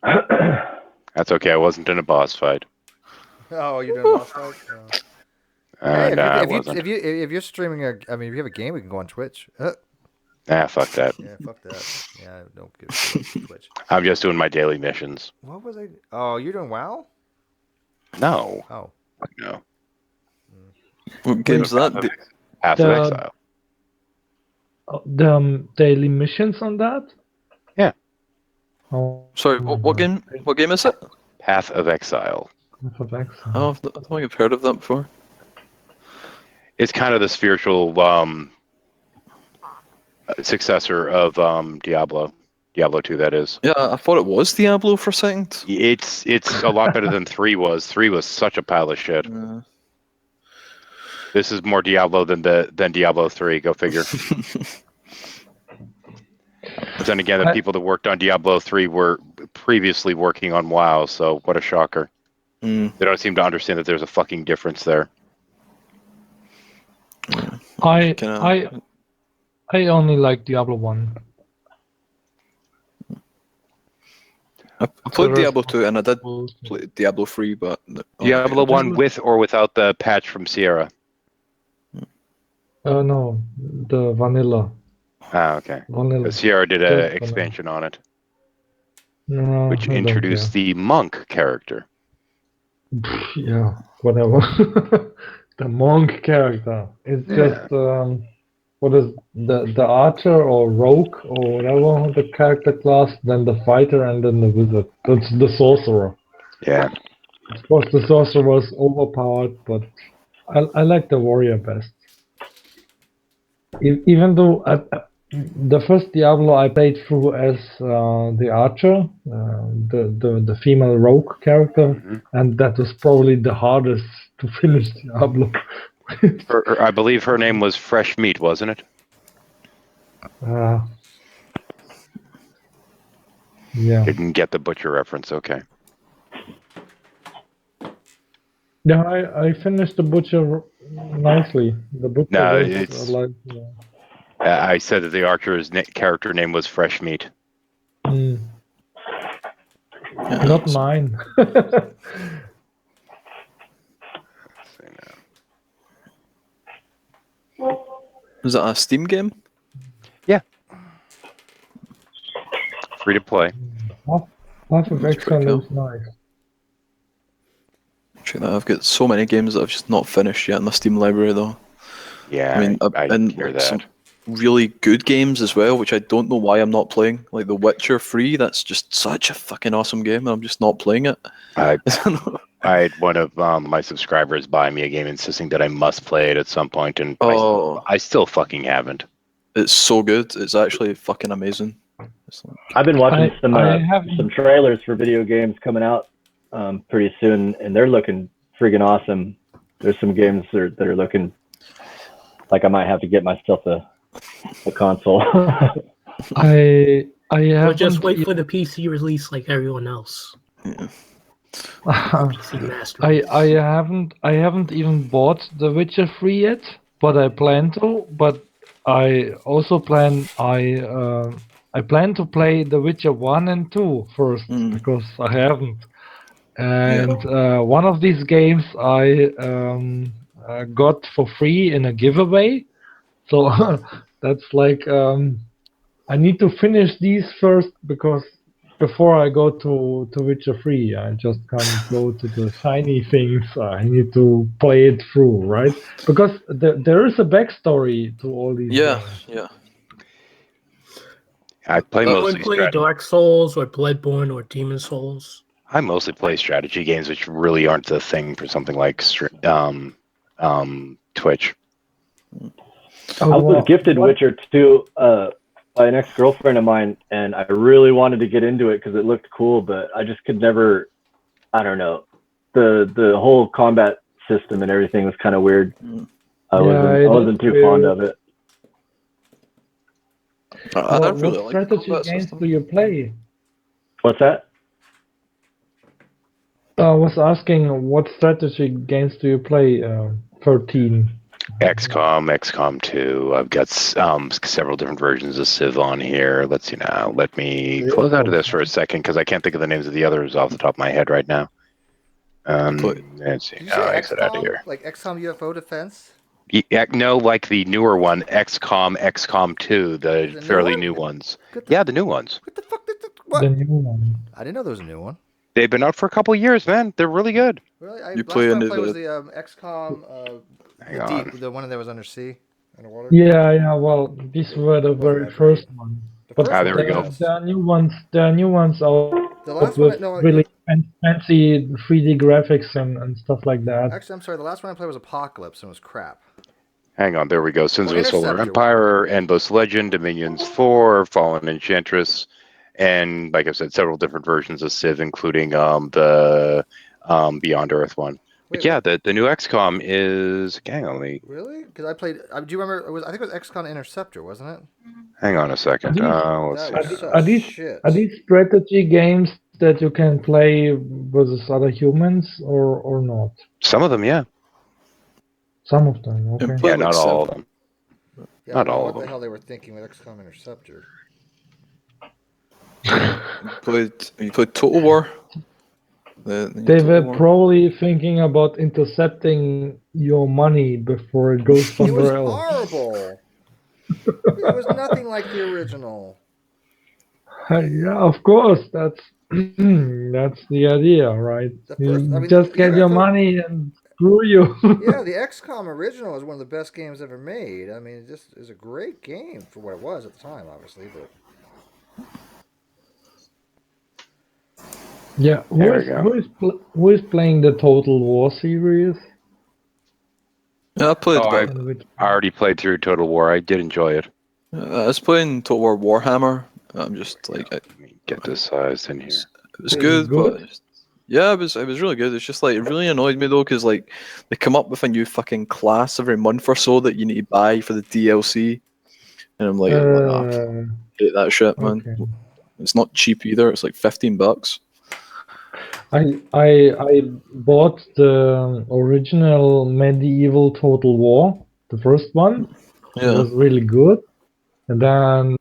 That's okay. I wasn't in a boss fight. Oh, you're doing a boss fight? Hey, No, I if wasn't. you're streaming I mean, if you have a game, we can go on Twitch. Fuck that. Yeah, fuck that. Yeah, don't give a shit about Twitch. I'm just doing my daily missions. What was I? Oh, you're doing WoW? No. Oh. Fuck no. What game's that? Path of Exile. The daily missions on that? Yeah. Oh, sorry, what game? What game is it? Path of Exile. Path of Exile. Oh, I don't think I've heard of that before. It's kind of the spiritual successor of Diablo. Diablo 2, that is. Yeah, I thought it was Diablo for a second. It's a lot better than 3 was. 3 was such a pile of shit. This is more Diablo than Diablo 3. Go figure. But then again, the people that worked on Diablo 3 were previously working on WoW, so what a shocker. They don't seem to understand that there's a fucking difference there. I only like Diablo 1. I played Diablo 2 and I did play Diablo 3, but... Diablo 1 with or without the patch from Sierra? No, the vanilla. Ah, okay. Vanilla. Sierra did Just an vanilla. expansion on it, No, which I don't introduced the monk character. Yeah, whatever. The monk character. It's just what is the archer or rogue or whatever the character class, then the fighter, and then the wizard. That's the sorcerer. Yeah. Of course, the sorcerer was overpowered, but I like the warrior best. Even though the first Diablo I played through as the archer, the female rogue character, and that was probably the hardest to finish Diablo. I believe her name was Fresh Meat, wasn't it? Yeah. Didn't get the butcher reference. Okay. Yeah, I finished the butcher nicely. The butcher No, was it's. like. I said that the archer's character name was Fresh Meat. Not mine. Is that a Steam game? Yeah. Free to play. Path of Exile is nice. Check that. I've got so many games that I've just not finished yet in my Steam library, though. Yeah, I mean, and hear like, some that. really good games as well, which I don't know why I'm not playing. Like The Witcher 3, that's just such a fucking awesome game, and I'm just not playing it. I had one of my subscribers buy me a game insisting that I must play it at some point, and I still fucking haven't. It's so good. It's actually fucking amazing. I've been watching some trailers for video games coming out pretty soon, and they're looking friggin' awesome. There's some games that are looking like I might have to get myself a console. I Or just haven't wait for the PC release like everyone else. I haven't even bought The Witcher 3 yet, but I plan to. But I also plan I plan to play The Witcher 1 and 2 first because I haven't. And one of these games I got for free in a giveaway. So that's like I need to finish these first because before I go to Witcher 3, I just can't go to the shiny things. I need to play it through, right? Because there is a backstory to all these Yeah, games. yeah. I play I mostly would play Dark Souls or Bloodborne or Demon Souls. I mostly play strategy games, which really aren't the thing for something like Twitch. I was gifted Witcher 2 by an ex-girlfriend of mine, and I really wanted to get into it because it looked cool, but I just could never. I don't know. The whole combat system and everything was kind of weird. I wasn't too fond of it. What strategy games do you play? What's that? I was asking what strategy games do you play? 13. XCOM 2. I've got several different versions of Civ on here. Let's see now. Let me close out of this for a second because I can't think of the names of the others off the top of my head right now. Let's see. Did you Now say exit out of XCOM? here. Like XCOM UFO Defense? Yeah, no, like the newer one, XCOM 2, the fairly new ones. Yeah, the new ones. What? The new one. I didn't know there was a new one. They've been out for a couple of years, man. They're really good. Really? Last play time I into played was the- the XCOM, Hang the on. deep, the one that was undersea, underwater. Yeah. Well, these were the very first ones. But Ah, there we go. there are new ones. There are new ones out The last one, with no, really fancy 3D graphics and stuff like that. actually, I'm sorry. The last one I played was Apocalypse and it was crap. Hang on, there we go. Sins of the Solar Interceptor. Empire, Endless Legend, Dominions 4, Fallen Enchantress, and like I said, several different versions of Civ, including the Beyond Earth one. But yeah, the new XCOM is. Hang on, Really? Because I played. Do you remember? I think it was XCOM Interceptor, wasn't it? hang on a second. Let's see. Are these strategy games that you can play versus other humans or not? Some of them, yeah. Some of them, okay. Yeah, not all of them. Yeah, Not I don't know all what of the them. hell they were thinking with XCOM Interceptor. You played Total War? They were probably thinking about intercepting your money before it goes It was somewhere else. horrible. It was nothing like the original. Yeah, of course. That's that's the idea, right? Just get your money and screw you. Yeah, the XCOM original is one of the best games ever made. I mean, it just is a great game for what it was at the time, obviously. But yeah, who is playing the Total War series? Yeah, I played I already played through Total War. I did enjoy it. I was playing Total War Warhammer. I'm just like, get this sized in here. It was good, but yeah, it was really good. It's just like it really annoyed me though, because like they come up with a new fucking class every month or so that you need to buy for the DLC, and I'm like, hate that shit, man. Okay. It's not cheap either. It's like $15. I bought the original medieval Total War, the first one. Yeah. It was really good, and then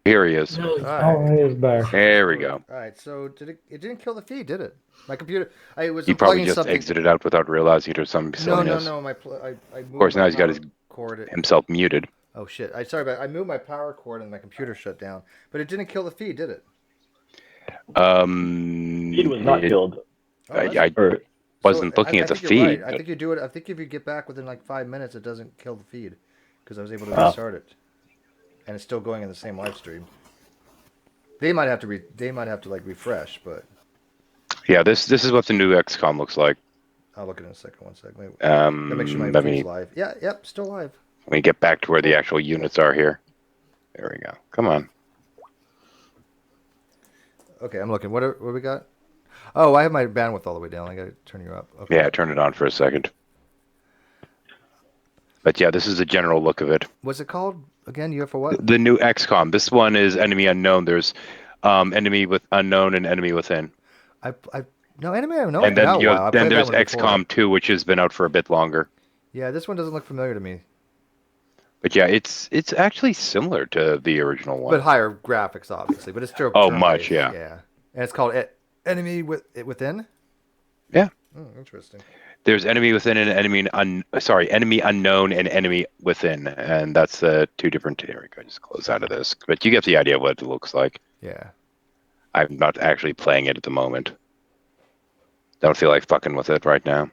Here he is. oh, he is back. There we go. all right, so it didn't kill the feed, did it? My computer, I was He probably unplugging just something. exited out without realizing it or some No, silliness. no. I moved Of course, my now he's got power cord. himself muted. Oh shit! I moved my power cord and my computer shut down, but it didn't kill the feed, did it? Feed was not killed. I wasn't looking at the think feed. you're right. I think you do it. I think if you get back within like 5 minutes, it doesn't kill the feed because I was able to restart it, and it's still going in the same live stream. They might have to like refresh, but Yeah, this is what the new XCOM looks like. I'll look at it in a second. 1 second. Wait. Gotta make sure my Let feed's me live. Yeah, yep, still live. let me get back to where the actual units are here. There we go. Come on. Okay, I'm looking. What we got? Oh, I have my bandwidth all the way down. I gotta turn you up. Okay. Yeah, turn it on for a second. But yeah, this is the general look of it. What's it called again? UFO what? The new XCOM. This one is enemy unknown. There's enemy with unknown and enemy within. No, Enemy Unknown's And been then out a while. I then played that there's one before. XCOM 2, which has been out for a bit longer. Yeah, this one doesn't look familiar to me. But yeah, it's actually similar to the original one. But higher graphics, obviously. But it's still much, yeah. Yeah, and it's called Enemy Within. Yeah. Interesting. There's enemy within and enemy unknown and enemy within, and that's two different. Here we go. Just close out of this, but you get the idea of what it looks like. Yeah. I'm not actually playing it at the moment. Don't feel like fucking with it right now.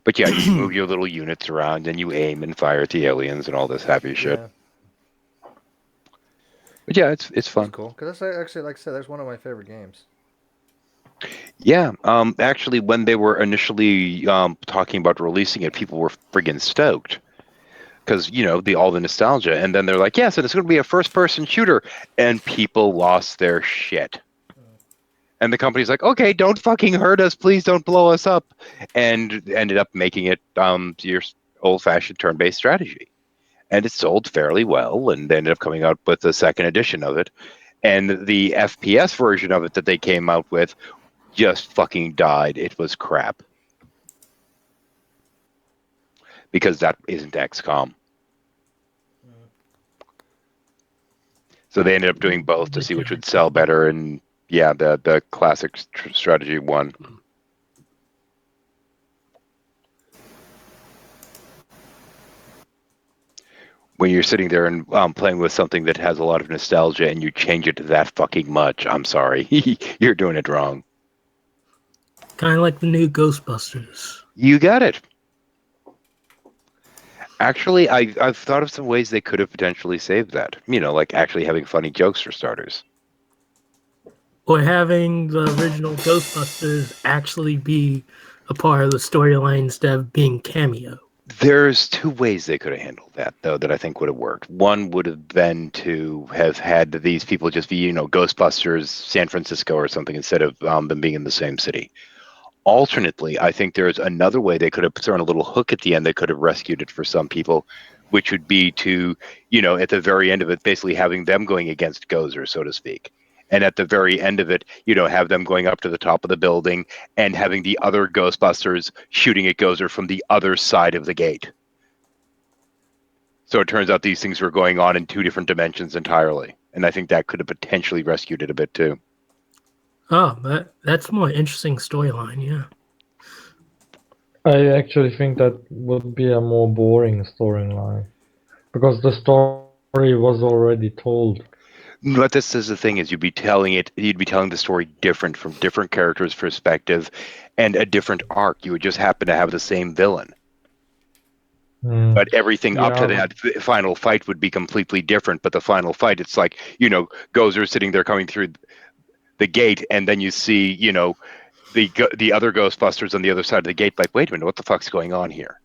But yeah, you move your little units around and you aim and fire at the aliens and all this happy shit. Yeah. But yeah, it's fun. That's cool. Because that's actually, like I said, that's one of my favorite games. Yeah, actually, when they were initially talking about releasing it, people were friggin' stoked because all the nostalgia, and then they're like, "Yeah, so it's going to be a first-person shooter," and people lost their shit. And the company's like, "Okay, don't fucking hurt us, please, don't blow us up," and ended up making it your old-fashioned turn-based strategy, and it sold fairly well, and they ended up coming out with the second edition of it, and the FPS version of it that they came out with just fucking died. It was crap. Because that isn't XCOM. So they ended up doing both to see which would sell better, and yeah, the classic strategy won. When you're sitting there and playing with something that has a lot of nostalgia and you change it that fucking much, I'm sorry. You're doing it wrong. Kind of like the new Ghostbusters. You got it. Actually, I've thought of some ways they could have potentially saved that. Like actually having funny jokes for starters. Or having the original Ghostbusters actually be a part of the storyline instead of being cameo. There's two ways they could have handled that, though, that I think would have worked. One would have been to have had these people just be, Ghostbusters San Francisco or something instead of them being in the same city. Alternately, I think there's another way they could have thrown a little hook at the end that could have rescued it for some people, which would be to, at the very end of it, basically having them going against Gozer, so to speak. And at the very end of it, have them going up to the top of the building and having the other Ghostbusters shooting at Gozer from the other side of the gate. So it turns out these things were going on in two different dimensions entirely. And I think that could have potentially rescued it a bit too. Oh, that's a more interesting storyline, yeah. I actually think that would be a more boring storyline because the story was already told. But this is the thing: is you'd be telling the story different from different characters' perspective, and a different arc. You would just happen to have the same villain, but everything up to that final fight would be completely different. But the final fight, it's like Gozer sitting there coming through the gate, and then you see the other Ghostbusters on the other side of the gate. Like, wait a minute, what the fuck's going on here?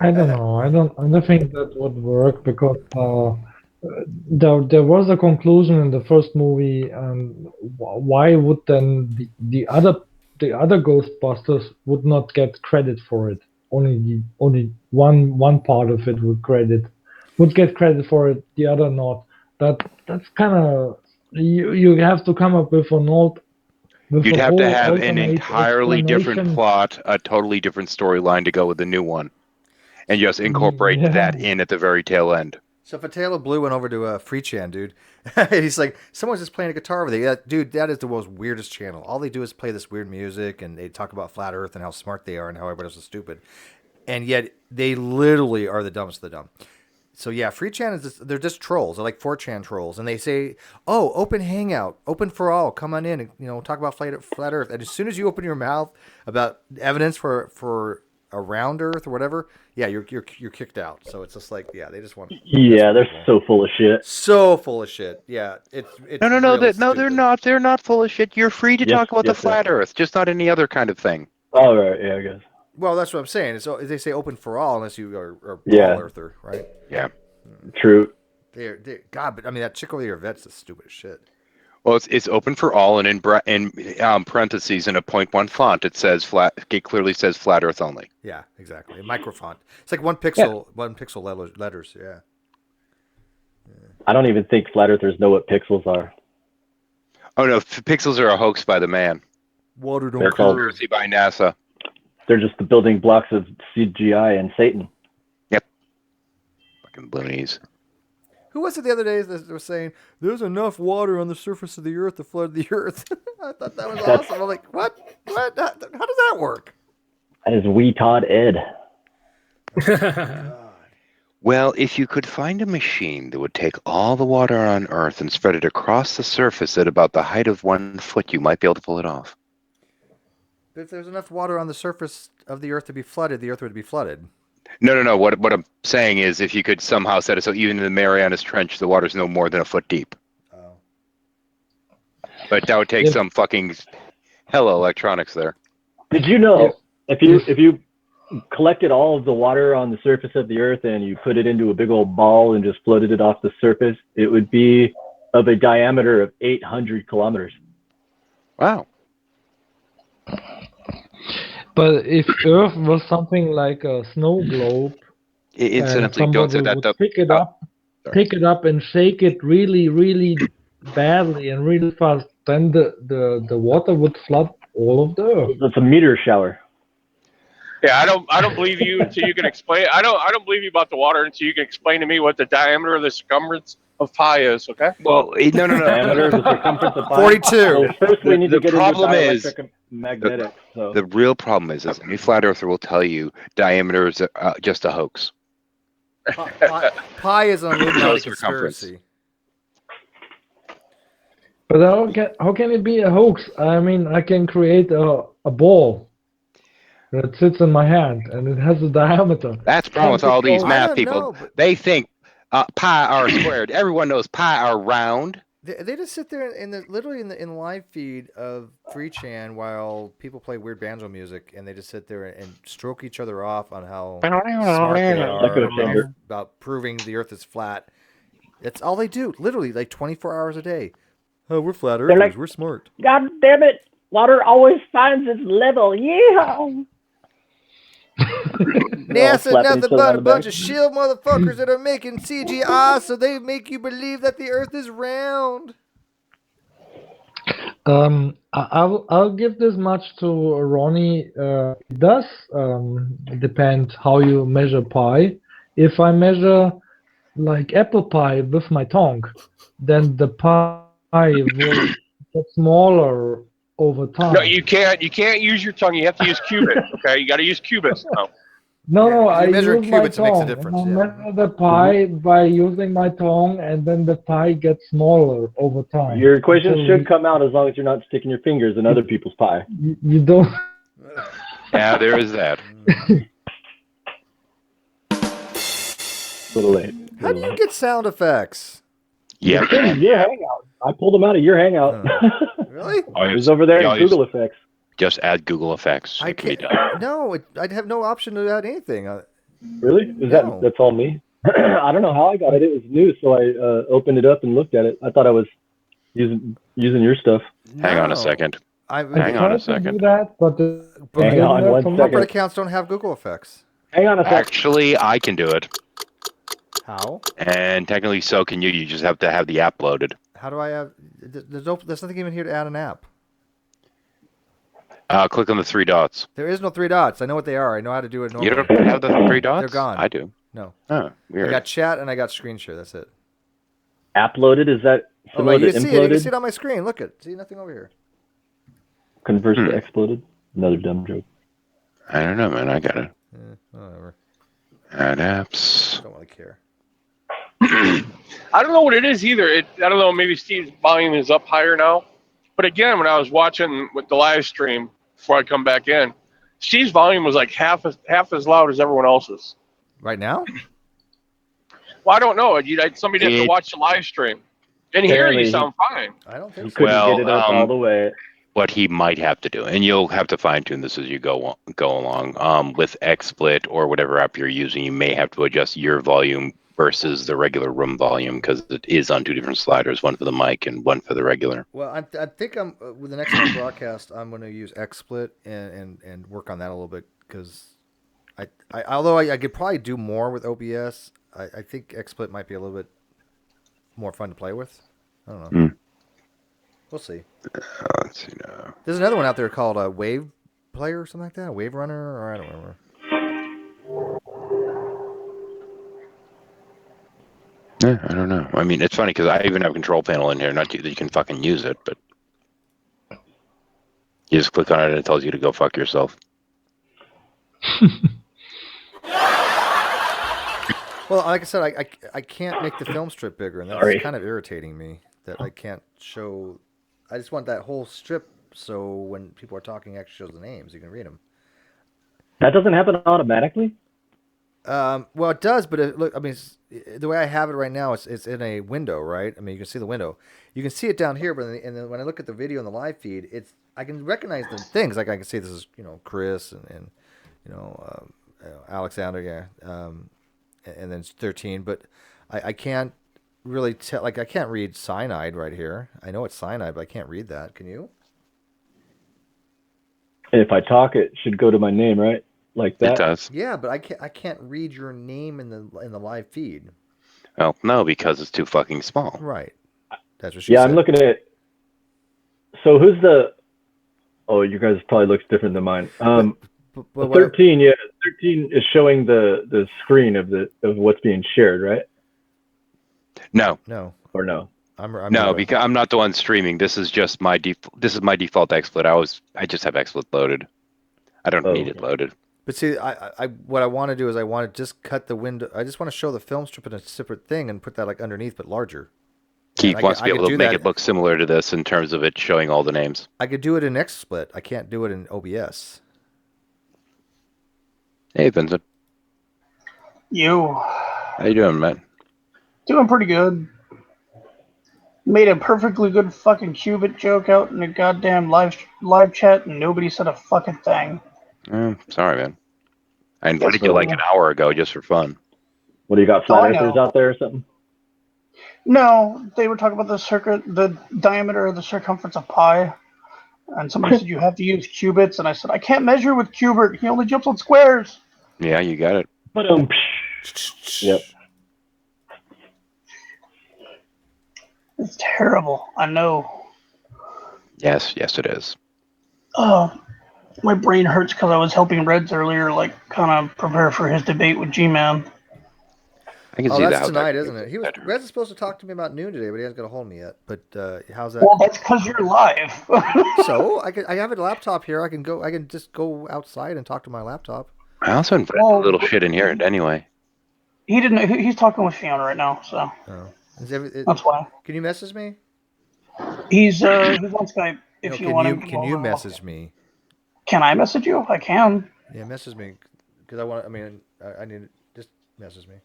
I don't know. I don't think that would work because there was a conclusion in the first movie, and why would then the other Ghostbusters would not get credit for it? Only one part of it would get credit for it, the other not. That's kind of you have to come up with an old. You'd have to have an entirely different plot, a totally different storyline to go with the new one, and just incorporate that in at the very tail end. So if a Tail of Blue went over to FreeChan, dude, he's like, someone's just playing a guitar over there. Yeah, dude, that is the most weirdest channel. All they do is play this weird music, and they talk about flat Earth and how smart they are and how everybody else is stupid. And yet they literally are the dumbest of the dumb. So yeah, FreeChan they're just trolls. They're like 4chan trolls, and they say, "Oh, open Hangout, open for all. Come on in, and talk about flat Earth." And as soon as you open your mouth about evidence for around Earth or whatever, yeah, you're kicked out. So it's just like, yeah, they just want. Yeah, they're so full of shit. So full of shit. Yeah, it's No, really they're not. They're not full of shit. You're free to Yes, talk about yes, the flat Earth, just not any other kind of thing. Oh, right, yeah, I guess. Well, that's what I'm saying. So they say open for all unless you are Yeah. all earther, right? Yeah. True. They're God, but I mean that chick over your vet's the stupid as shit. Well, it's open for all, and in parentheses in a .1 font, it says flat. It clearly says flat Earth only. Yeah, exactly. A microfont. It's like 1 pixel, 1 pixel letters. Yeah. I don't even think flat earthers know what pixels are. Oh no, pixels are a hoax by the man. Water don't They're called- Conspiracy by NASA. They're just the building blocks of CGI and Satan. Yep. Fucking loonies. Who was it the other day that was saying there's enough water on the surface of the Earth to flood the Earth? I thought that was awesome. I'm like, what? What? How does that work? That is wee Todd Ed. Well, if you could find a machine that would take all the water on Earth and spread it across the surface at about the height of 1 foot, you might be able to pull it off. If there's enough water on the surface of the Earth to be flooded, the Earth would be flooded. No. What I'm saying is, if you could somehow set it so even in the Marianas Trench, the water's no more than a foot deep. Oh. But that would take some fucking hella electronics there. Did you know if you collected all of the water on the surface of the Earth and you put it into a big old ball and just floated it off the surface, it would be of a diameter of 800 kilometers. Wow. But if Earth was something like a snow globe, Incidentally, don't say that. would pick it up and shake it really, really badly and really fast, then the water would flood all of the Earth. That's a meteor shower. Yeah, I don't believe you until you can explain. I don't believe you about the water until you can explain to me what the diameter of the circumference of pi is. Okay. Well, no. Diameter of the circumference of pi. 42. Well, first, we need to get problem into is dielectric magnetics. So. The real problem is any flat earther will tell you diameter is just a hoax. Pi is an Illuminati circumference. conspiracy. But how can it be a hoax? I mean, I can create a ball that sits in my hand and it has a diameter. That's the problem with all these math people. know, but- They think pi r squared. Everyone knows pi r round. They just sit there literally in the live feed of 3chan while people play weird banjo music, and they just sit there and stroke each other off on how smart they are about proving the Earth is flat. That's all they do, literally, like 24 hours a day. Oh, we're flat earthers. like, we're smart. God damn it! Water always finds its level. Yeah. NASA nothing but a bunch of shield motherfuckers that are making CGI so they make you believe that the Earth is round. I'll give this much to Ronnie. It does depend how you measure pi. If I measure like apple pie with my tongue, then the pie will get smaller over time. No, you can't use your tongue. You have to use cubits. Okay, you got to use cubits. No, I measuring use my cubits, it makes a tongue. difference, I yeah. measure the pie by using my tongue, and then the pie gets smaller over time. Your equation So should come out as long as you're not sticking your fingers in other people's pie. You don't. Yeah, there is that. A little late. How do you get sound effects? Yeah. Your hangout. I pulled them out of your hangout. Really? It was over there in Google Effects. Just add Google Effects. I It can be can't. done. No, I'd have no option to add anything. Really? Is No. that's all me? I don't know how I got it. It was new, so I opened it up and looked at it. I thought I was using your stuff. Hang on No. a second. I Hang on a second. Do that, but Hang on one corporate second. accounts don't have Google Effects. Hang on a second. Actually, I can do it. How? And technically, so can you. You just have to have the app loaded. How do I have? There's nothing even here to add an app. Click on the 3 dots. There is no 3 dots. I know what they are. I know how to do it normally. You don't have the 3 dots? They're gone. I do. No. Oh, I weird. got chat and I got screen share. That's it. Uploaded, is that Oh, similar wait, you to see it. You can imploded? see it on my screen. Look it. See nothing over here. Converse to exploded? Another dumb joke. I don't know, man. I got it. Whatever. Add apps. Don't really care. I don't know what it is either. I don't know. Maybe Steve's volume is up higher now. But again, when I was watching with the live stream before I come back in, Steve's volume was like half as loud as everyone else's. Right now? Well, I don't know. Somebody have to It- watch the live stream. In here, you Apparently, sound fine. I don't he think so. couldn't get it up all the way. What he might have to do, and you'll have to fine tune this as you go along. With XSplit or whatever app you're using, you may have to adjust your volume versus the regular room volume because it is on 2 different sliders, one for the mic and one for the regular. Well, I think I'm with the next one broadcast. I'm going to use XSplit and work on that a little bit because although I could probably do more with OBS, I think XSplit might be a little bit more fun to play with. I don't know. We'll see. Let's see now. There's another one out there called a Wave Player or something like that, a Wave Runner, or I don't remember. Yeah, I don't know. I mean, it's funny because I even have a control panel in here. Not that you can fucking use it, but you just click on it and it tells you to go fuck yourself. Well, like I said, I can't make the film strip bigger, and that's Sorry. kind of irritating me that I can't show. I just want that whole strip so when people are talking, it actually shows the names. You can read them. That doesn't happen automatically? Well, it does, but look, I mean, the way I have it right now, it's in a window, right? I mean, you can see the window. You can see it down here, but and then when I look at the video in the live feed, I can recognize the things. Like I can see this is Chris and Alexander, yeah, and then it's 13. But I can't really tell. Like I can't read cyanide right here. I know it's cyanide, but I can't read that. Can you? If I talk, it should go to my name, right? Like that. It does. Yeah, but I can't read your name in the live feed. Well, no, because it's too fucking small. Right. That's what she Yeah, said. I'm looking at. So who's the? Oh, you guys probably looks different than mine. But 13, yeah, 13 is showing the screen of what's being shared, right? No. No. Or no? No, because I'm not the one streaming. This is just my This is my default XSplit. I just have XSplit loaded. I don't need it loaded. But see, what I want to do is I want to just cut the window. I just want to show the film strip in a separate thing and put that like underneath, but larger. Keith wants to be able to make it look similar to this in terms of it showing all the names. I could do it in XSplit. I can't do it in OBS. Hey, Vincent. How you doing, man? Doing pretty good. Made a perfectly good fucking Qubit joke out in a goddamn live chat, and nobody said a fucking thing. Sorry, man. I invited you like an hour ago just for fun. What do you got, flat earthers out there or something? No, they were talking about the diameter of the circumference of pi, and somebody said you have to use qubits, and I said I can't measure with Qbert. He only jumps on squares. Yeah, you got it. Yep. It's terrible. I know. Yes, it is. Oh, my brain hurts because I was helping Reds earlier, like kind of prepare for his debate with G-Man. I can see that's tonight, isn't it? Reds is supposed to talk to me about noon today, but he hasn't got a hold of me yet. But how's that? Well, that's because you're live. So I have a laptop here. I can just go outside and talk to my laptop. I also invited a little shit in here anyway. He didn't. He's talking with Fiona right now, so that's why. Can you message me? He's on Skype. If you want him, can you message me? Can I message you? I can. Yeah, message me because I want. I mean, I need just message me.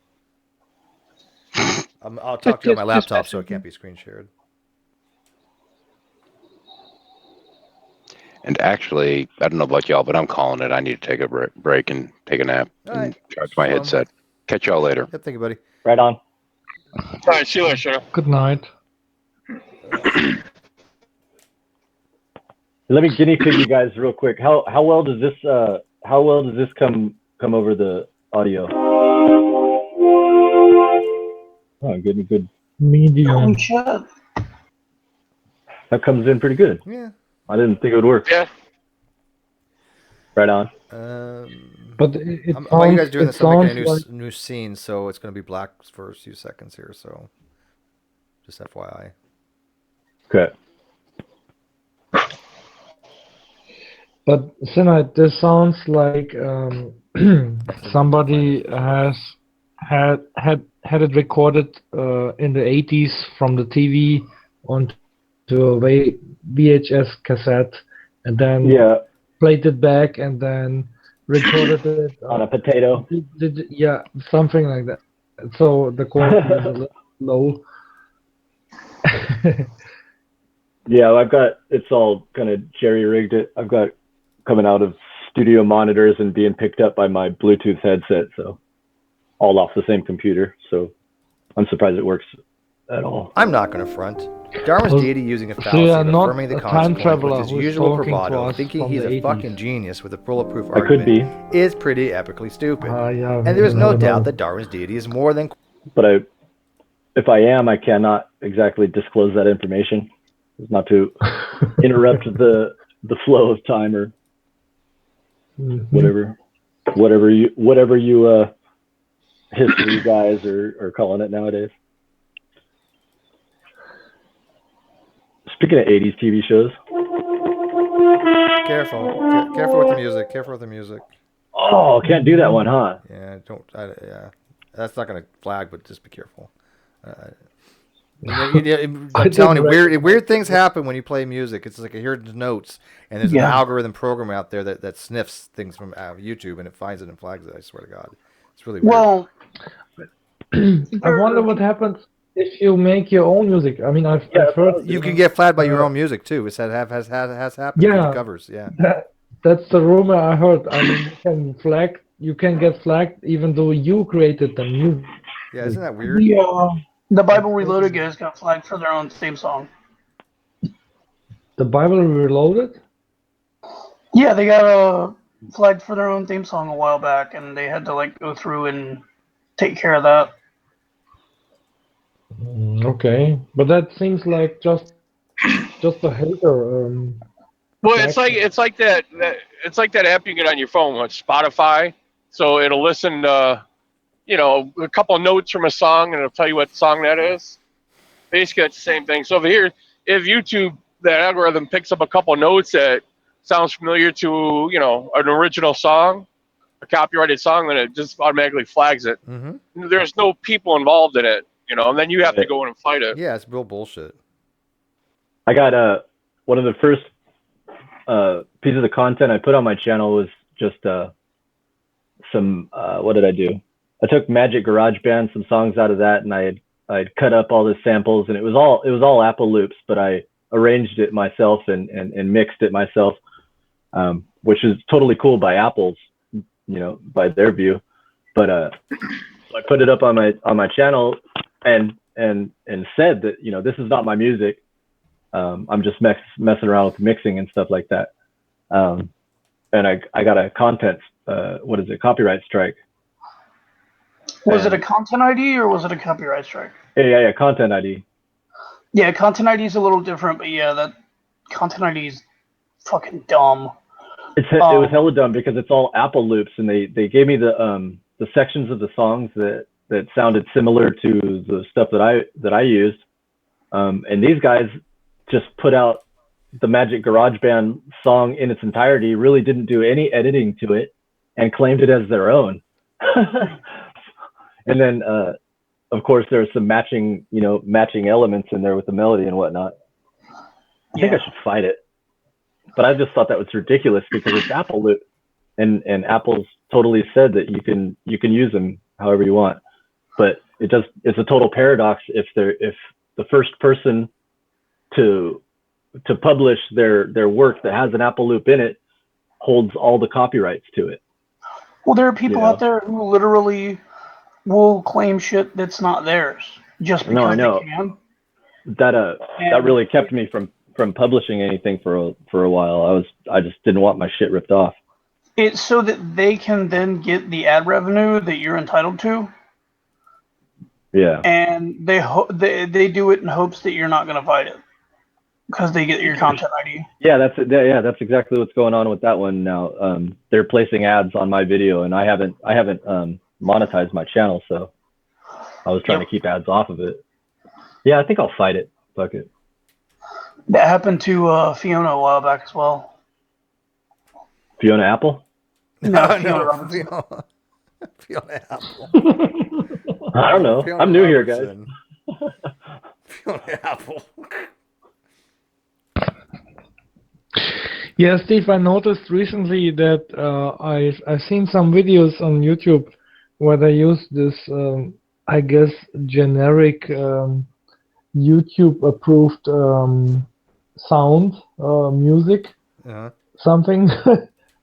I'll talk to you on my laptop, so it can't be screen shared. And actually, I don't know about y'all, but I'm calling it. I need to take a break and take a nap and charge my headset. Catch y'all later. Yep, thank you, buddy. Right on. All right, see you later. Good night. Let me guinea pig you guys real quick. How well does this come over the audio? Oh, good. Medium. That comes in pretty good. Yeah. I didn't think it would work. Yeah. Right on. But while you guys doing this, I'm making a new scene, so it's going to be black for a few seconds here. So, just FYI. Okay. But Sinai, this sounds like somebody has had it recorded in the 80s from the TV onto a VHS cassette, and then played it back and then recorded it on a potato. Yeah, something like that. So the quality is a little low. Yeah, I've got it's all kind of jerry rigged it. I've got coming out of studio monitors and being picked up by my Bluetooth headset, so all off the same computer. So I'm surprised it works at all. I'm not going to front. Darwin's deity using a So fallacy you are of not affirming the a time consequent traveler with his who is usual talking to bravado, us thinking from he's the a 80s. fucking genius with a bulletproof I could argument, is pretty epically stupid. Yeah, And there is you no never doubt know. that Darwin's deity is more than. But if I am, I cannot exactly disclose that information, not to interrupt the flow of time or whatever you history guys are calling it nowadays. Speaking of 80s TV shows. Careful with the music. Careful with the music. Oh, can't do that one, huh? Yeah, yeah. That's not going to flag, but just be careful. I'm telling you, weird things happen when you play music. It's like I hear the notes, and there's an algorithm program out there that sniffs things from YouTube, and it finds it and flags it. I swear to God, it's really weird. Well, I wonder what happens if you make your own music. I mean, I've heard you can get flagged by your own music too. It's has happened. Yeah, with covers. Yeah, that's the rumor I heard. I mean, you can get flagged even though you created the music. Yeah, isn't that weird? The Bible Reloaded guys got flagged for their own theme song. The Bible Reloaded? Yeah, they got flagged for their own theme song a while back, and they had to like go through and take care of that. Okay, but that seems like just a hater. Well, it's like that app you get on your phone, like Spotify. So it'll listen to, a couple of notes from a song, and it'll tell you what song that is. Basically, it's the same thing. So if YouTube, that algorithm picks up a couple of notes that sounds familiar to, an original song, a copyrighted song, then it just automatically flags it. Mm-hmm. There's no people involved in it, and then you have to go in and fight it. Yeah, it's real bullshit. I got one of the first pieces of content I put on my channel was just some what did I do? I took Magic GarageBand, some songs out of that, and I'd cut up all the samples, and it was all Apple loops, but I arranged it myself and mixed it myself, which is totally cool by Apple's, by their view. But I put it up on my channel and said that this is not my music. I'm just messing around with mixing and stuff like that. And I got a copyright strike. Was it a content ID or was it a copyright strike? Yeah, content ID. Yeah, content ID is a little different, but yeah, that content ID is fucking dumb. It was hella dumb because it's all Apple loops, and they gave me the sections of the songs that sounded similar to the stuff that I used, and these guys just put out the Magic GarageBand song in its entirety, really didn't do any editing to it, and claimed it as their own. And then, of course, there's some matching elements in there with the melody and whatnot. I think I should fight it, but I just thought that was ridiculous because it's Apple loop, and Apple's totally said that you can use them however you want, but it's a total paradox if the first person to publish their work that has an Apple loop in it holds all the copyrights to it. Well, there are people out there who literally will claim shit that's not theirs just because they can. That really kept me from publishing anything for a while. I just didn't want my shit ripped off. It's so that they can then get the ad revenue that you're entitled to. Yeah. And they do it in hopes that you're not going to fight it because they get your content ID. Yeah, that's exactly what's going on with that one now. They're placing ads on my video, and I haven't monetized my channel, so I was trying to keep ads off of it. Yeah, I think I'll fight it. Fuck it. That happened to Fiona a while back as well. Fiona Apple? No, Fiona Robinson. Fiona Apple. I don't know. I'm new here, guys. Fiona Apple. Yeah, Steve, I noticed recently that I've seen some videos on YouTube where they use this, I guess, generic YouTube approved sound music Uh-huh. something,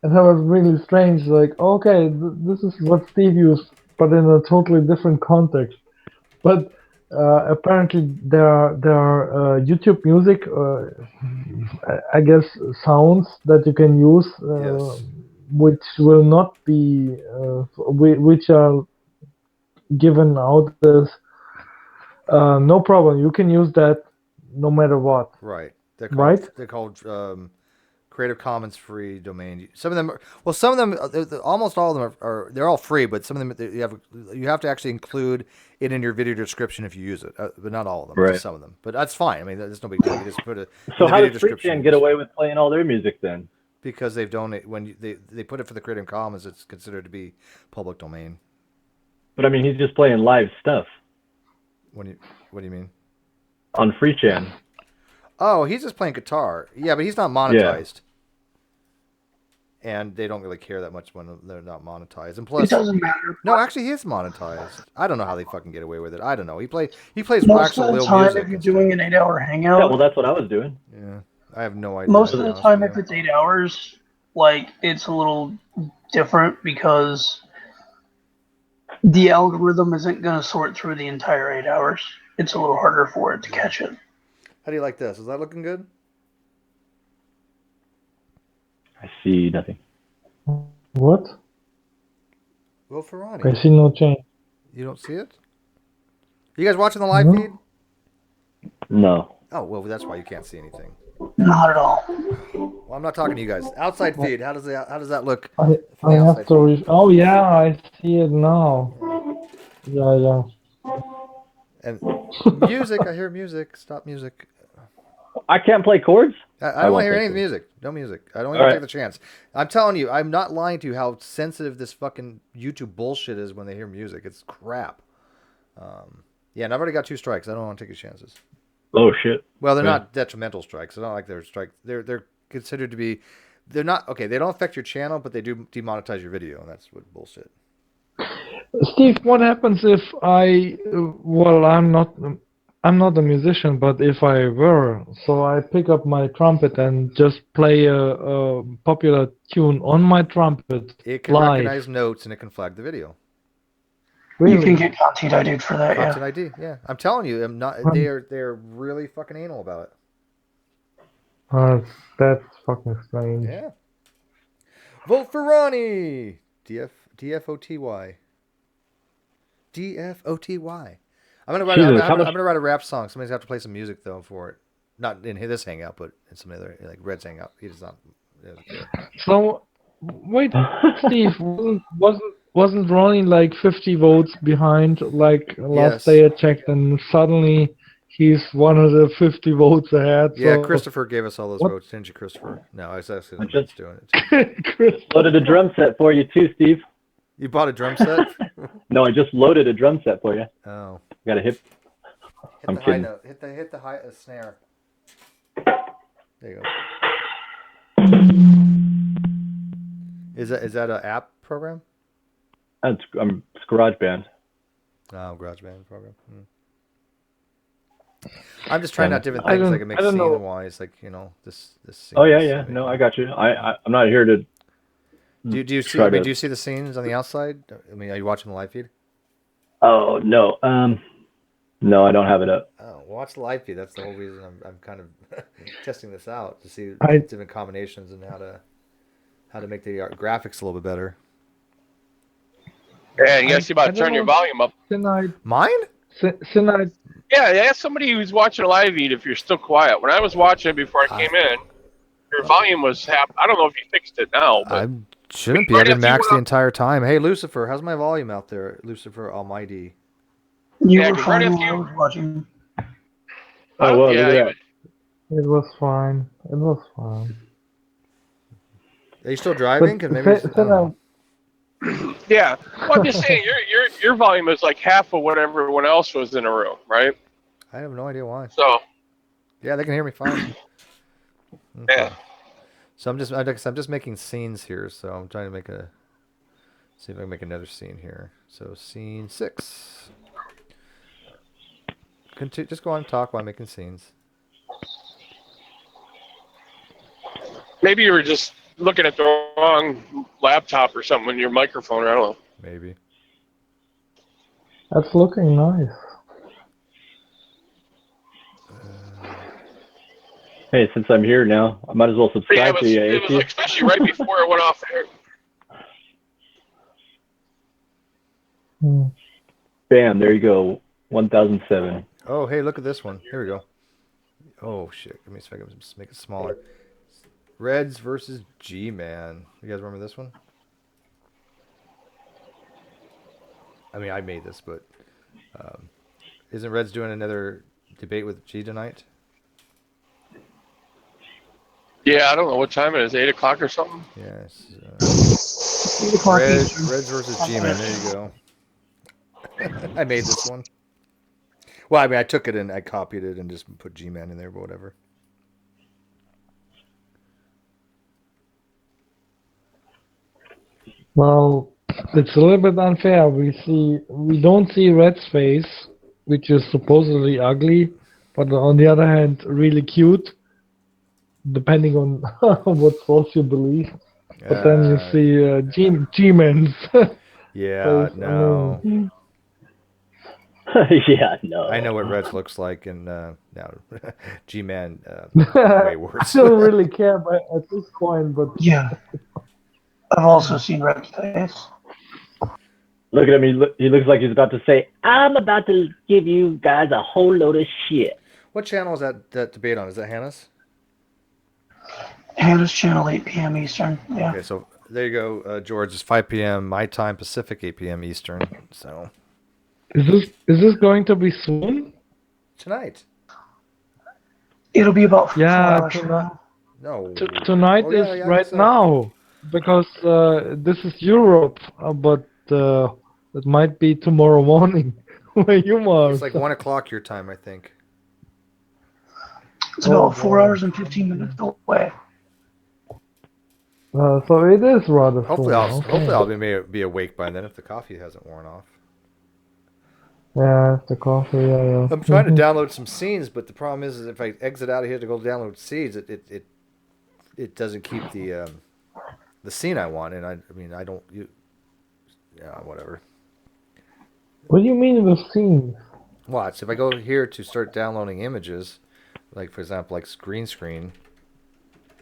and that was really strange. Like, okay, this is what Steve used, but in a totally different context. But apparently there are YouTube music, I guess, sounds that you can use, Yes. which will not be, which are given out as no problem. You can use that no matter what. Right. They're called Right? Creative Commons free domain. Some of them, some of them, almost all of them are they're all free, but some of them you have to actually include it in your video description if you use it, but not all of them. Right. Just some of them. But that's fine. I mean, that's no big deal. You just put it. So in the how video does description. 3chan get away with playing all their music then? Because they've donated when they put it for the Creative Commons, it's considered to be public domain. But I mean, he's just playing live stuff. What do you mean? On 3chan. Oh, he's just playing guitar. Yeah, but he's not monetized. And they don't really care that much when they're not monetized. And plus, It doesn't matter. No, actually, he is monetized. I don't know how they fucking get away with it. I don't know. He plays Most actual of the real time, music. if you're doing an 8-hour hangout, Yeah, well, that's what I was doing. Yeah, I have no idea. most of the time, if it's 8 hours, like it's a little different because the algorithm isn't going to sort through the entire 8 hours. It's a little harder for it to catch it. How do you like this? Is that looking good? I see nothing. What? Will Ferrani. I see no change. You don't see it? You guys watching the live No. feed? No. Oh, well, that's why you can't see anything. Not at all. Well, I'm not talking to you guys. Outside feed. How does that look? I from the have outside to. feed? Oh yeah, I see it now. Yeah. And music. I hear music. Stop music. I can't play chords? I don't want won't to hear play any chords. music. No music. I don't All even right. take the chance. I'm telling you, I'm not lying to you how sensitive this fucking YouTube bullshit is when they hear music. It's crap. Yeah, and I've already got 2 strikes. I don't want to take any chances. Oh shit. Well, they're Yeah. not detrimental strikes. It's not like they're strike. They're considered to be. They're not okay. They don't affect your channel, but they do demonetize your video, and that's what bullshit. Steve, what happens if I? Well, I'm not a musician, but if I were, so I pick up my trumpet and just play a popular tune on my trumpet It can live. recognize notes and it can flag the video. Really? You can get content ID'd for that, Content yeah. ID, yeah. I'm telling you, I'm not. They're really fucking anal about it. That's fucking strange. Yeah. Vote for Ronnie. DFOTY. DFOTY. I'm gonna write a rap song. Somebody's got to play some music though for it. Not in this hangout, but in some other like Red's hangout. He does not. He doesn't care. So, wait, Steve, wasn't Ronnie like 50 votes behind? Like last Yes. day I checked, and suddenly he's 150 votes ahead. Yeah, so Christopher gave us all those What? votes, didn't you, Christopher? No, I was actually I just- doing it. Loaded a drum set for you too, Steve. You bought a drum set? No, I just loaded a drum set for you. Oh. Got a hip. Hit I'm the high kidding. note. Hit the high snare. There you go. Is that an app program? It's GarageBand. Oh, GarageBand program. I'm just trying Yeah. out different I things don't- like it makes I don't know. scene wise, like this. Scene Oh yeah, is yeah. making- No, I got you. I'm not here to. Do you see? try I mean, to- do you see the scenes on the outside? I mean, are you watching the live feed? Oh no. No, I don't have it up. Oh, watch the live feed. That's the whole reason I'm kind of testing this out to see I- different combinations and how to make the graphics a little bit better. Yeah, you guys see I about to don't turn your know. volume up. Tonight, Mine? tonight. Yeah, ask somebody who's watching a live feed if you're still quiet. When I was watching it before I came in, your volume was half. I don't know if you fixed it now, but I shouldn't be. Right I've been after you maxed went the up- entire time. Hey, Lucifer, how's my volume out there? Lucifer Almighty. You Yeah, were 'cause right fine after while I you- was watching. Oh well, yeah, look at that. It was fine. It was fine. Are you still driving? Because maybe. I don't know. yeah. Well, I'm just saying your volume is like half of what everyone else was in the room, right? I have no idea why. So Yeah, they can hear me fine. yeah. So I'm just making scenes here. So I'm trying to see if I can make another scene here. So scene 6. Just go on and talk while I'm making scenes. Maybe you were just looking at the wrong laptop or something in your microphone, or I don't know. Maybe. That's looking nice. Hey, since I'm here now, I might as well Yeah, subscribe to you, it was like, especially right before it went off air. Bam, there you go. 1007. Oh, hey, look at this one. Here we go. Oh, shit. Give me a second. Just make it smaller. Reds versus G-Man. You guys remember this one? I mean, I made this, but isn't Reds doing another debate with G tonight? Yeah, I don't know what time it is. 8 o'clock or something. Yes. 8 o'clock Reds Eastern. versus G-Man. There you go. I made this one. Well, I mean, I took it and I copied it and just put G-Man in there, but whatever. Well, it's a little bit unfair. We don't see Red's face, which is supposedly ugly, but on the other hand, really cute, depending on what source you believe. But then you see G-Man's Yeah, face. no. I mean, Yeah, no. I know what Reds looks like, and now G-Man is way worse. I don't really care at this point, but Yeah. I've also seen Red's face. Look at him. He looks like he's about to say, I'm about to give you guys a whole load of shit. What channel is that debate on? Is that Hannah's? Hannah's channel, 8 p.m. Eastern. Yeah. Okay, so there you go, George. It's 5 p.m. my time, Pacific, 8 p.m. Eastern. So is this going to be soon? Tonight. It'll be about 4 Yeah, hours from now. No. Tonight Oh, yeah, is yeah, I right guess so. now because this is Europe, but it might be tomorrow morning where you are. It's like 1 o'clock your time, I think. It's about Oh, 4 boy. hours and 15 minutes away. So it is rather Hopefully, soon. hopefully I'll be awake by then if the coffee hasn't worn off. Yeah, the coffee. Yeah. I'm trying to download some scenes, but the problem is if I exit out of here to go download scenes, it doesn't keep the scene I want, and I mean I don't whatever. What do you mean with scenes? Watch if I go here to start downloading images, like for example like green screen.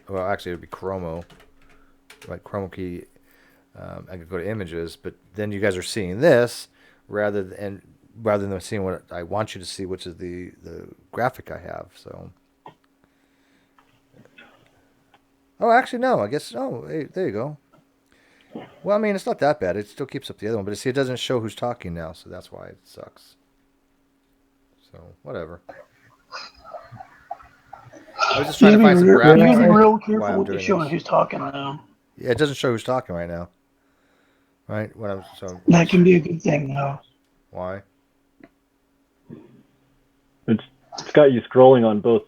Well, actually it would be chromo, like chroma key. I could go to images, but then you guys are seeing this rather than seeing what I want you to see, which is the graphic I have. So, oh, actually no, I guess hey, there you go. Well, I mean it's not that bad. It still keeps up the other one, but see, it doesn't show who's talking now, so that's why it sucks. So whatever. I was just trying to find some graphics. You gotta be real while careful I'm with the doing showing this. who's talking right now. Yeah, it doesn't show who's talking right now. Right? When I'm so. That can be a good thing, though. Why? It's got you scrolling on both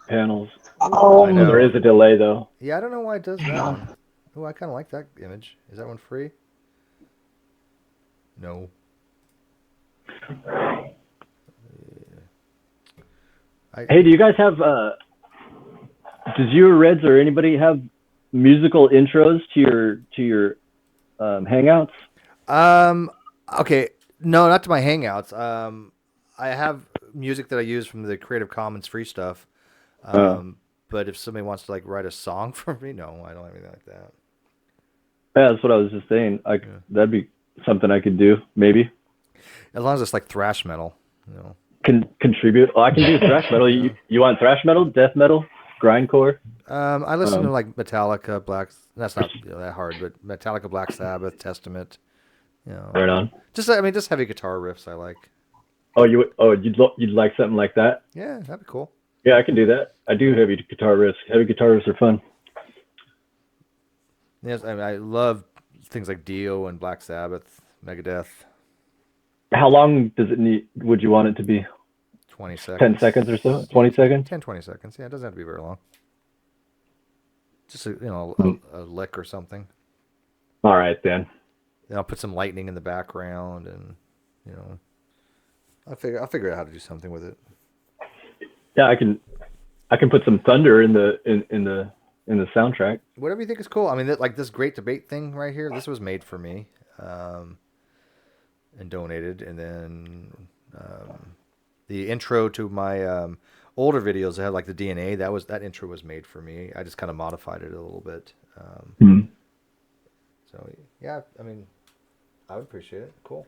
panels. I know. There is a delay though. Yeah, I don't know why it does that one. Oh, I kind of like that image. Is that one free? No. Hey, do you guys have does you or Reds or anybody have musical intros to your hangouts? Okay, no, not to my hangouts. I have music that I use from the Creative Commons free stuff. But if somebody wants to like write a song for me, no, I don't have anything like that. Yeah, that's what I was just saying. That'd be something I could do, maybe. As long as it's like thrash metal, you know. Contribute. Oh, I can do thrash metal. You want thrash metal, death metal, grindcore? I listen to like Metallica, That's not that hard, but Metallica, Black Sabbath, Testament. You know. Right on. Just heavy guitar riffs I like. Oh, you'd like something like that? Yeah, that'd be cool. Yeah, I can do that. I do heavy guitar riffs. Heavy guitar riffs are fun. Yes, I love things like Dio and Black Sabbath, Megadeth. How long would you want it to be? 20 seconds. 10 seconds or so? 20 seconds? 20 seconds. Yeah, it doesn't have to be very long. Just a lick or something. All right then. Then I'll put some lightning in the background, and I'll figure out how to do something with it. Yeah, I can put some thunder in the soundtrack. Whatever you think is cool. I mean, like this great debate thing right here. This was made for me, and donated, and then the intro to my older videos that had like the DNA. That intro was made for me. I just kind of modified it a little bit. So yeah, I mean, I would appreciate it. Cool.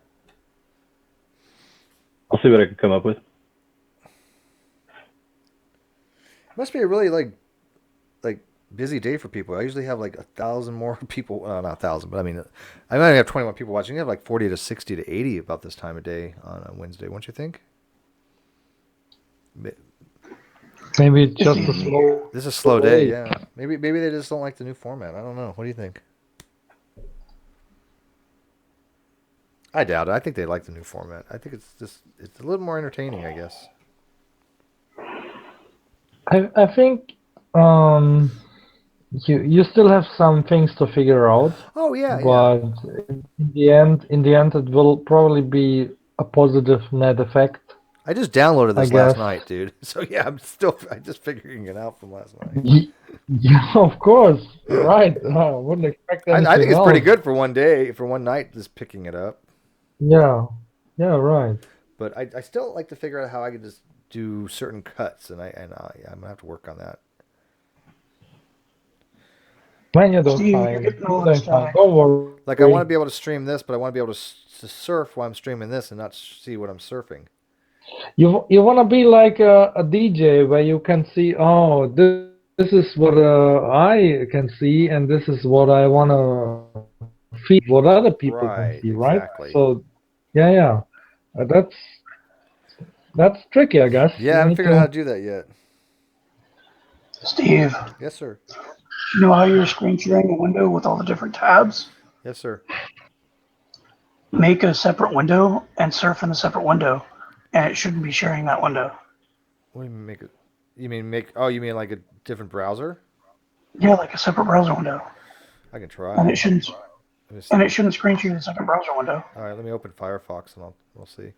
I'll see what I can come up with. Must be a really like busy day for people. I usually have like 1,000 more people. Not 1,000, but I mean, I might have 21 people watching. You have like 40 to 60 to 80 about this time of day on a Wednesday, won't you think? Maybe it's just a slow. This is a slow day. Yeah. Maybe they just don't like the new format. I don't know. What do you think? I doubt it. I think they like the new format. I think it's a little more entertaining, I guess. I think you still have some things to figure out. Oh yeah, but in the end, it will probably be a positive net effect. I just downloaded this I last guess. night, dude. So yeah, I'm just figuring it out from last night. Yeah, of course. Right. I wouldn't expect anything I think it's pretty else. good for one day, for one night, just picking it up. Yeah. Yeah, right. But I still like to figure out how I can just do certain cuts, and I'm gonna have to work on that. When you don't Steve, find, you're you getting all don't this find. time. Don't worry. Like I want to be able to stream this, but I want to be able to surf while I'm streaming this and not see what I'm surfing. You want to be like a DJ where you can see, oh, this is what I can see, and this is what I want to feed, what other people can see, right? Exactly. So, yeah. That's tricky, I guess. Yeah, I You haven't need figured out to- how to do that yet. Steve, Yes, sir. you know how you're screen sharing a window with all the different tabs? Yes, sir. Make a separate window and surf in a separate window, and it shouldn't be sharing that window. What do you mean make it? You mean make? Oh, you mean like a different browser? Yeah, like a separate browser window, I can try. and it shouldn't Let me see. and it shouldn't screen share the second browser window. All right, let me open Firefox and we'll see.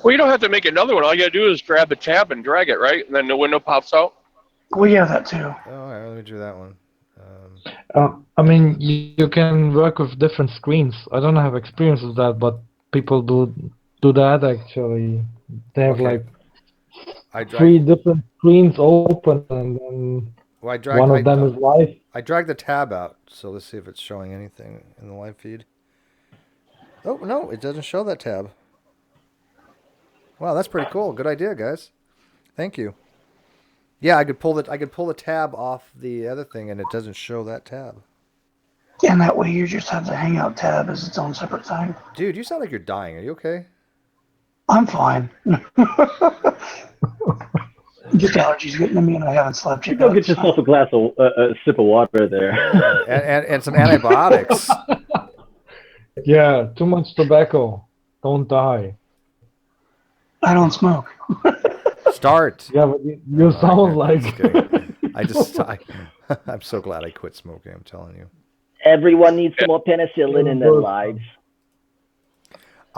Well, you don't have to make another one. All you got to do is grab a tab and drag it, right? And then the window pops out. Well, yeah, that too. Oh, all right, let me do that one. I mean, you can work with different screens. I don't have experience with that, but people do that actually. They have Okay. like 3 different screens open, and then Well, one of them is live. I dragged the tab out, so let's see if it's showing anything in the live feed. Oh no, it doesn't show that tab. Wow, that's pretty cool. Good idea, guys. Thank you. Yeah, I could pull the tab off the other thing, and it doesn't show that tab. And that way you just have the Hangout tab as its own separate thing. Dude, you sound like you're dying. Are you okay? I'm fine. Just allergies getting to me, and I haven't slept You yet. go get yourself a sip of water there. and some antibiotics. Yeah, too much tobacco. Don't die. I don't smoke. Start. Yeah, but you sound like. I'm so glad I quit smoking. I'm telling you. Everyone needs some more penicillin in their lives.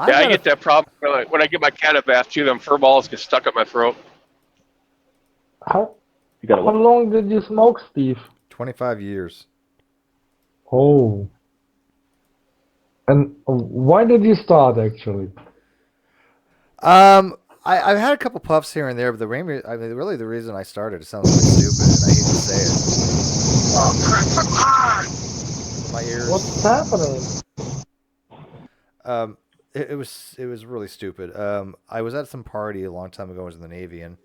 Yeah, I get that problem when I get my cat a bath too. Them fur balls get stuck up my throat. How long did you smoke, Steve? 25 years. Oh. And why did you start actually? I've had a couple puffs here and there, but really the reason I started, it sounds really stupid, and I hate to say it. My ears. What's happening? It was really stupid. I was at some party a long time ago. I was in the Navy, and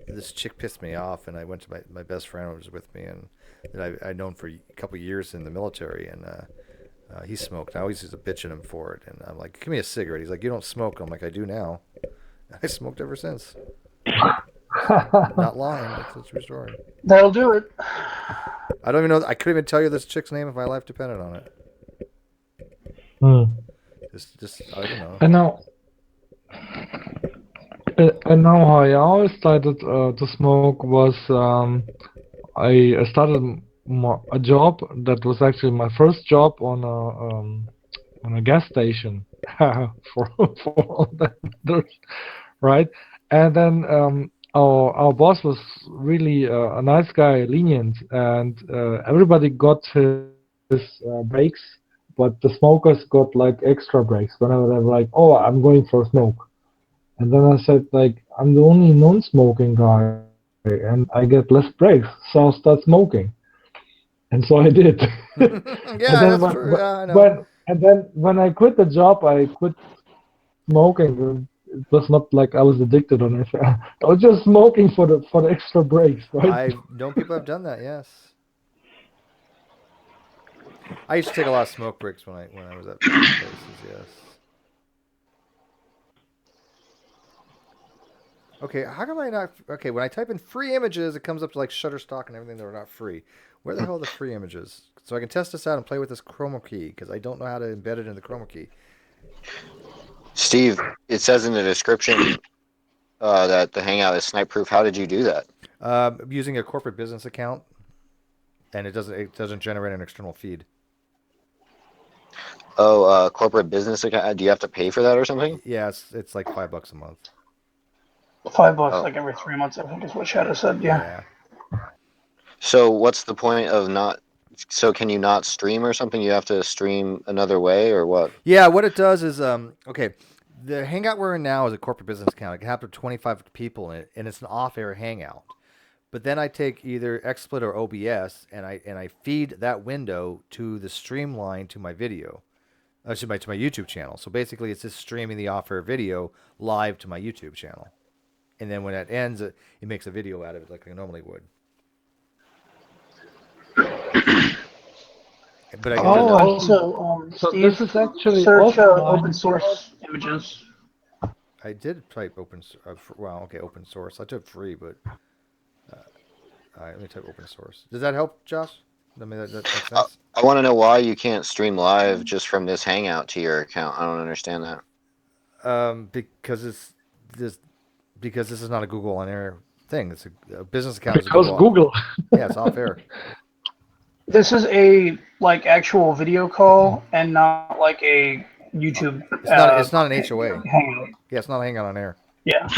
this chick pissed me off, and I went to my best friend who was with me, and that I'd known for a couple of years in the military, and he smoked. I always used to bitch at him for it, and I'm like, give me a cigarette. He's like, you don't smoke. I'm like, I do now. I smoked ever since. Not lying. That's a true story. That'll do it. I don't even know. I couldn't even tell you this chick's name if my life depended on it. Hmm. Just I don't know. And now, And now how I always started to smoke was I started a job that was actually my first job on a gas station for all that matters, right? And then our boss was really a nice guy, lenient, and everybody got his breaks, but the smokers got like extra breaks whenever they were like, "Oh, I'm going for a smoke." And then I said, like, I'm the only non-smoking guy, and I get less breaks, so I'll start smoking. And so I did. And then Yeah, that's true. Yeah, I know. when I quit the job, I quit smoking. It was not like I was addicted or anything. I was just smoking for the extra breaks, right? I've known people have done that. Yes. I used to take a lot of smoke breaks when I was at places. Yes. Okay, how come I not? Okay, when I type in free images, it comes up to like Shutterstock and everything that are not free. Where the hell are the free images? So I can test this out and play with this chroma key because I don't know how to embed it in the chroma key. Steve, it says in the description that the Hangout is snipe proof. How did you do that? Using a corporate business account, and it doesn't generate an external feed. Oh, corporate business account. Do you have to pay for that or something? Yeah, it's like $5 a month. $5 Oh. like every 3 months, I think is what Shadow said. Yeah. So what's the point of not? So can you not stream or something? You have to stream another way or what? Yeah, what it does is okay, the Hangout we're in now is a corporate business account. It can have up to 25 people in it, and it's an off-air Hangout. But then I take either XSplit or OBS, and I feed that window to the streamline to my video, to my YouTube channel. So basically, it's just streaming the off-air video live to my YouTube channel, and then when it ends, it makes a video out of it like I normally would. But I can also, so Steve, this is actually search offline. open source images. I did type open. Well, okay, open source. I took free, but all right, let me type open source. Does that help, Josh? I mean, that makes sense. I want to know why you can't stream live just from this Hangout to your account. I don't understand that. Because this is not a Google on air thing. It's a business account. Because Google. Yeah, it's off air. This is a like actual video call and not like a YouTube. It's not an HOA. Hangout. Yeah, it's not a Hangout on air. Yeah.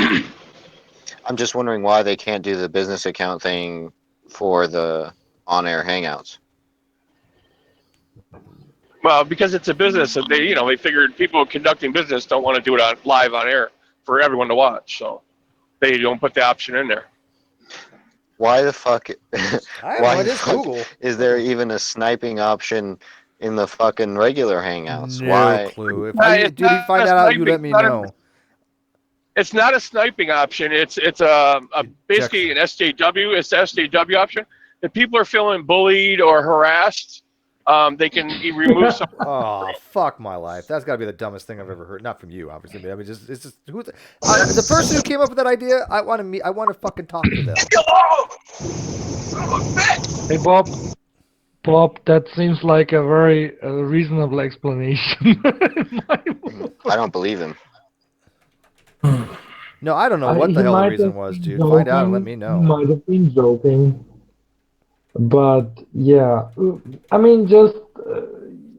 I'm just wondering why they can't do the business account thing for the on-air Hangouts. Well, because it's a business, and they figured people conducting business don't want to do it live on air for everyone to watch, so they don't put the option in there. Why the fuck? Why the fuck Google? Is there even a sniping option in the fucking regular Hangouts? No Why? clue. If you find that out, you let me know. It's not a sniping option. It's basically an SJW. It's the SJW option. If people are feeling bullied or harassed, they can remove some. Oh, fuck my life! That's got to be the dumbest thing I've ever heard. Not from you, obviously. But I mean, it's just who the person who came up with that idea. I want to meet. I want to fucking talk to them. Hey, Bob. Bob, that seems like a very reasonable explanation. I don't believe him. No, I don't know what the hell the reason was, dude. Find out and let me know. He might have been joking. But yeah, I mean, just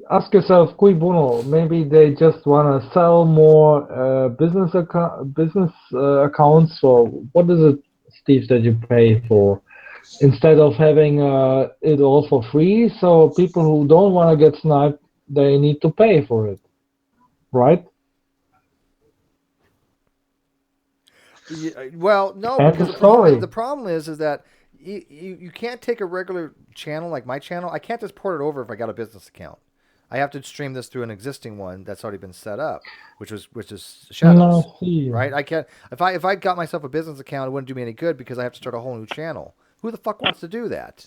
ask yourself, cui bono? Maybe they just want to sell more business accounts. Or what is it, Steve, that you pay for instead of having it all for free? So people who don't want to get sniped, they need to pay for it, right? Yeah, well, no, And because the problem is that you can't take a regular channel like my channel. I can't just port it over if I got a business account. I have to stream this through an existing one that's already been set up, which is Shadows, right? I can't if I got myself a business account, it wouldn't do me any good because I have to start a whole new channel. Who the fuck wants to do that?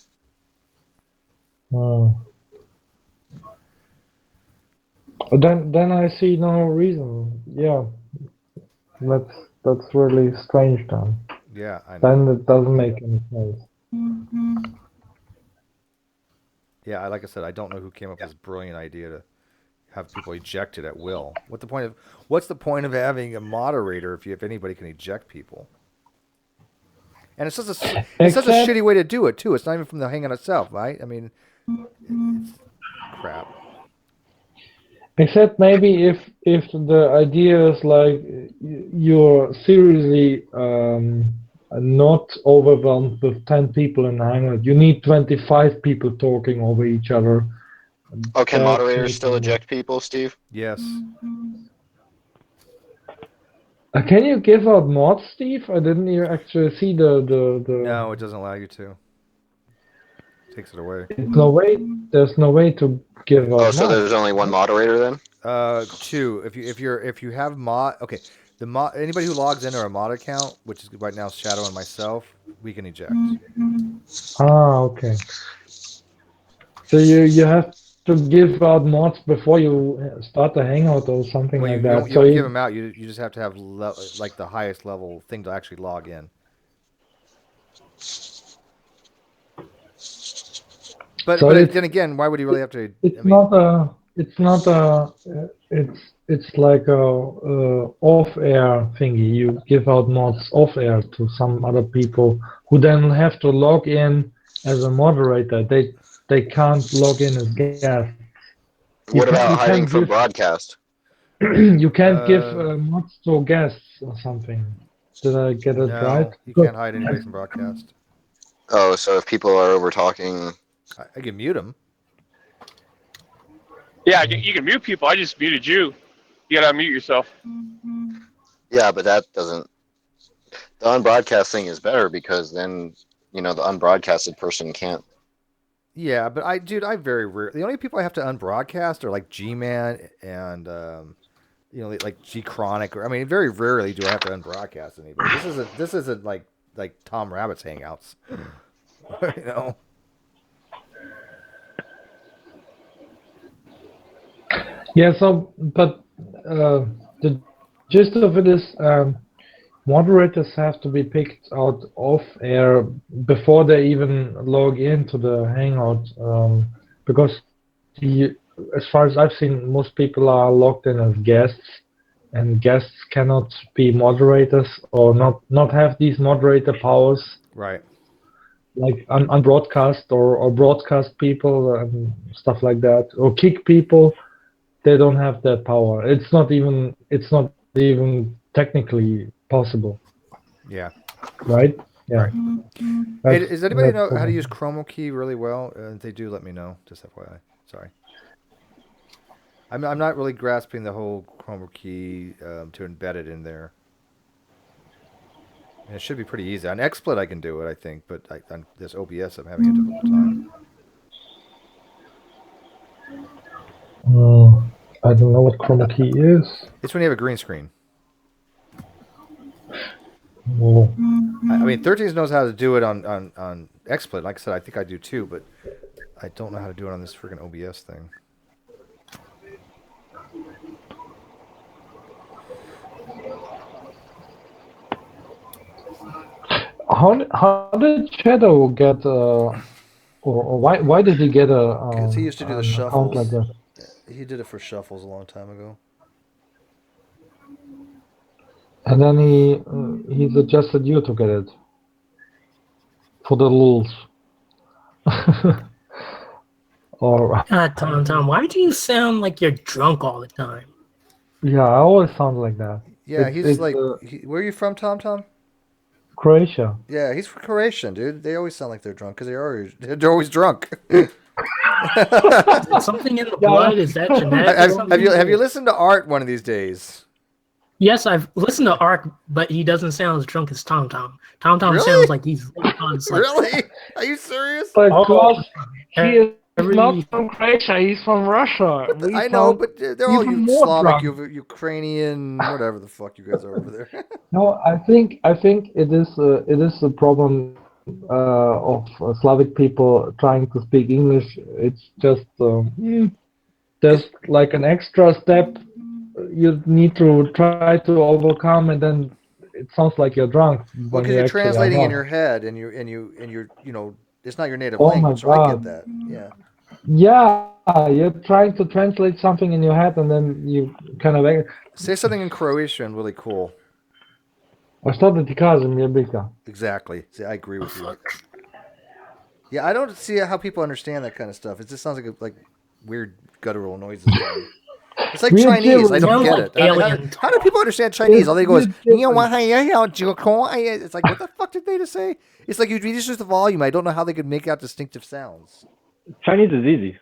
Then I see no reason. Yeah, that's really strange then. Yeah, I know. Then it doesn't make any sense. Yeah, like I said, I don't know who came up with this brilliant idea to have people ejected at will. What's the point of having a moderator if anybody can eject people? And it's such a shitty way to do it too. It's not even from the Hangout itself, right? I mean, it's crap. Except maybe if the idea is like you're seriously not overwhelmed with 10 people in the Hangout, you need 25 people talking over each other. Oh, can That's moderators maybe still more. eject people, Steve? Yes. Can you give out mods, Steve? I didn't even actually see the. No, it doesn't allow you to. It takes it away. There's no way to give Oh, out so mods. there's only one moderator then? Two. If you have mod, okay, anybody who logs into our mod account, which is right now Shadow and myself, we can eject. Ah, okay. So you have to give out mods before you start the Hangout or something Well, like you that. don't give them out. You just have to have like the highest level thing to actually log in. But then again, why would he really have to? It's like a off-air thingy. You give out mods off-air to some other people who then have to log in as a moderator. They can't log in as guests. What about hiding from broadcast? You can't give mods to guests or something. Did I get it right? No, you can't hide anybody from broadcast. Oh, so if people are over talking, I can mute them. Yeah, you can mute people. I just muted you. You gotta unmute yourself. yeah, but that doesn't. The unbroadcast thing is better because then the unbroadcasted person can't. Yeah, but I very rare. The only people I have to unbroadcast are like G-Man and like G Chronic. I mean, very rarely do I have to unbroadcast anybody. This isn't like Tom Rabbit's Hangouts. you know. Yeah. So, but the gist of it is. Moderators have to be picked out off air before they even log into the Hangout, because as far as I've seen, most people are logged in as guests, and guests cannot be moderators or not have these moderator powers. Right. Like unbroadcast or broadcast people and stuff like that, or kick people. They don't have that power. It's not even technically possible. Yeah. Right? Yeah. Hey, does anybody know how to use Chroma Key really well? If they do, let me know. Just FYI. Sorry. I'm not really grasping the whole Chroma Key to embed it in there. And it should be pretty easy. On XSplit I can do it, I think, but on this OBS I'm having a difficult time. I don't know what Chroma Key is. It's when you have a green screen. Oh. I mean, 13s knows how to do it on XSplit. Like I said, I think I do too, but I don't know how to do it on this freaking OBS thing. How did Shadow get or why did he get a Because he used to do the account shuffles. like that? He did it for shuffles a long time ago. And then he suggested you to get it for the lulz. Or God, Tom, why do you sound like you're drunk all the time? yeah, I always sound like that. Yeah, he's like, where are you from, Tom? Croatia. Yeah, he's Croatian, dude. They always sound like they're drunk because they're always drunk. Something in the blood? Is that genetic? Have you listened to Art one of these days? Yes, I've listened to Art, but he doesn't sound as drunk as Tom. Tom Really? sounds like he's Really? Are you serious? Because he is not from Croatia. He's from Russia. I know, but they're all Slavic, Ukrainian, whatever the fuck you guys are over there. No, I think it is a problem of Slavic people trying to speak English. It's just there's like an extra step you need to try to overcome, and then it sounds like you're drunk. Well, because you're translating in your head, and you're it's not your native language, so I get that. Yeah. Yeah, you're trying to translate something in your head, and then you kind of. Say something in Croatian, really cool. A što da ti kažem, jebika? Exactly. See, I agree with you. Yeah, I don't see how people understand that kind of stuff. It just sounds like weird guttural noises to me. It's like Weird Chinese. I gibberish. don't Sounds get like it. How do people understand Chinese? All they go is, it's like, what the fuck did they just say? It's like you reduce just the volume. I don't know how they could make out distinctive sounds. Chinese is easy.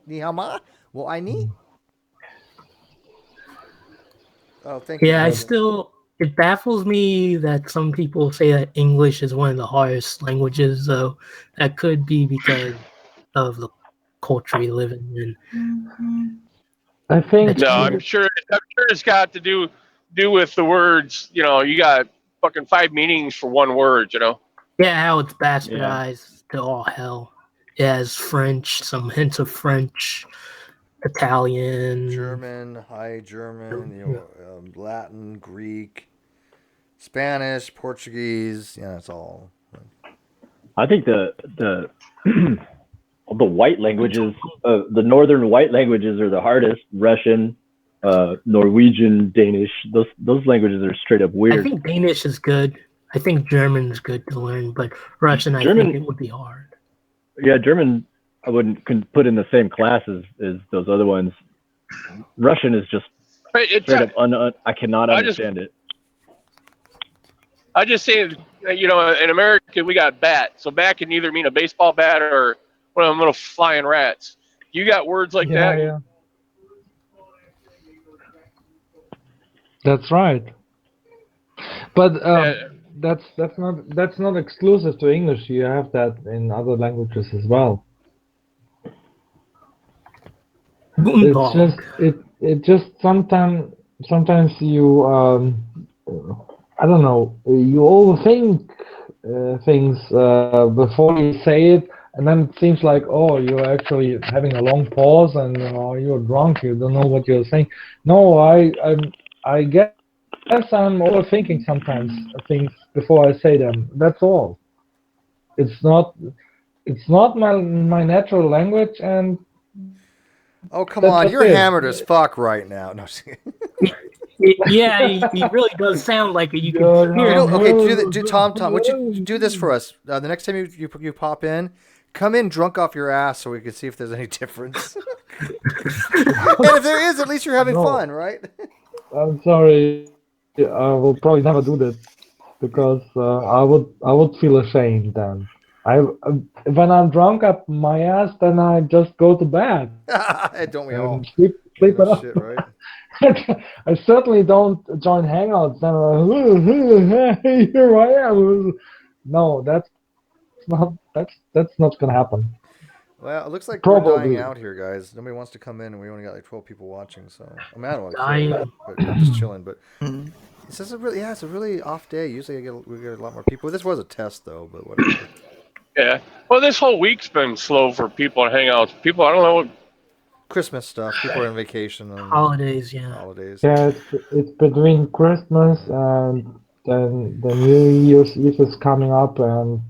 Ni hao ma? Well, I ni? Oh, thank you. Yeah, Brandon. it baffles me that some people say that English is one of the hardest languages, though. That could be because of the culture we live in. I think. No, I'm sure it's got to do with the words. You know, you got fucking 5 meanings for one word. You know. Yeah, how it's Yeah. bastardized to all hell. It has French, some hints of French, Italian, German, High German, Latin, Greek, Spanish, Portuguese. Yeah, it's all. I think the the white languages, the northern white languages are the hardest. Russian, Norwegian, Danish. Those languages are straight up I weird. think Danish is good. I think German is good to learn, but Russian, I German- think it would be hard. Yeah, German I wouldn't put in the same class as those other ones. Russian is just straight up I cannot understand it. I just say, you know, in America we got bat, so bat can either mean a baseball bat or one of them little flying rats. You got words like that? Yeah. That's right. But that's not exclusive to English. You have that in other languages as well. It's just it just sometimes you I don't know, you overthink things before you say it, and then it seems like, oh, you're actually having a long pause and you're drunk, you don't know what you're saying. No, I guess I'm overthinking sometimes things before I say them. That's all. It's not my natural language, and oh come on, you're hammered as fuck right now. No, Yeah, he really does sound like it. You can hear him. Okay, Tom, would you do this for us? The next time you pop in, come in drunk off your ass so we can see if there's any difference. And if there is, at least you're having fun, right? I'm sorry. I will probably never do that because I would feel ashamed then. When I'm drunk up my ass, then I just go to bed. Don't we all? Sleep it up. Shit, right? I certainly don't join hangouts. Hey, here I am. No, that's not gonna happen. Well, it looks like Probably. we're dying out here, guys. Nobody wants to come in, and we only got like 12 people watching. So I mean, I don't want to kill, but we're just chilling. But it's just it's a really off day. Usually we get a lot more people. This was a test though, but whatever. Yeah. Well, this whole week's been slow for people to hang out. People, I don't know. Christmas stuff. People are on vacation. Holidays, yeah. Holidays. Yeah, it's between Christmas and then the New Year's Eve is coming up, and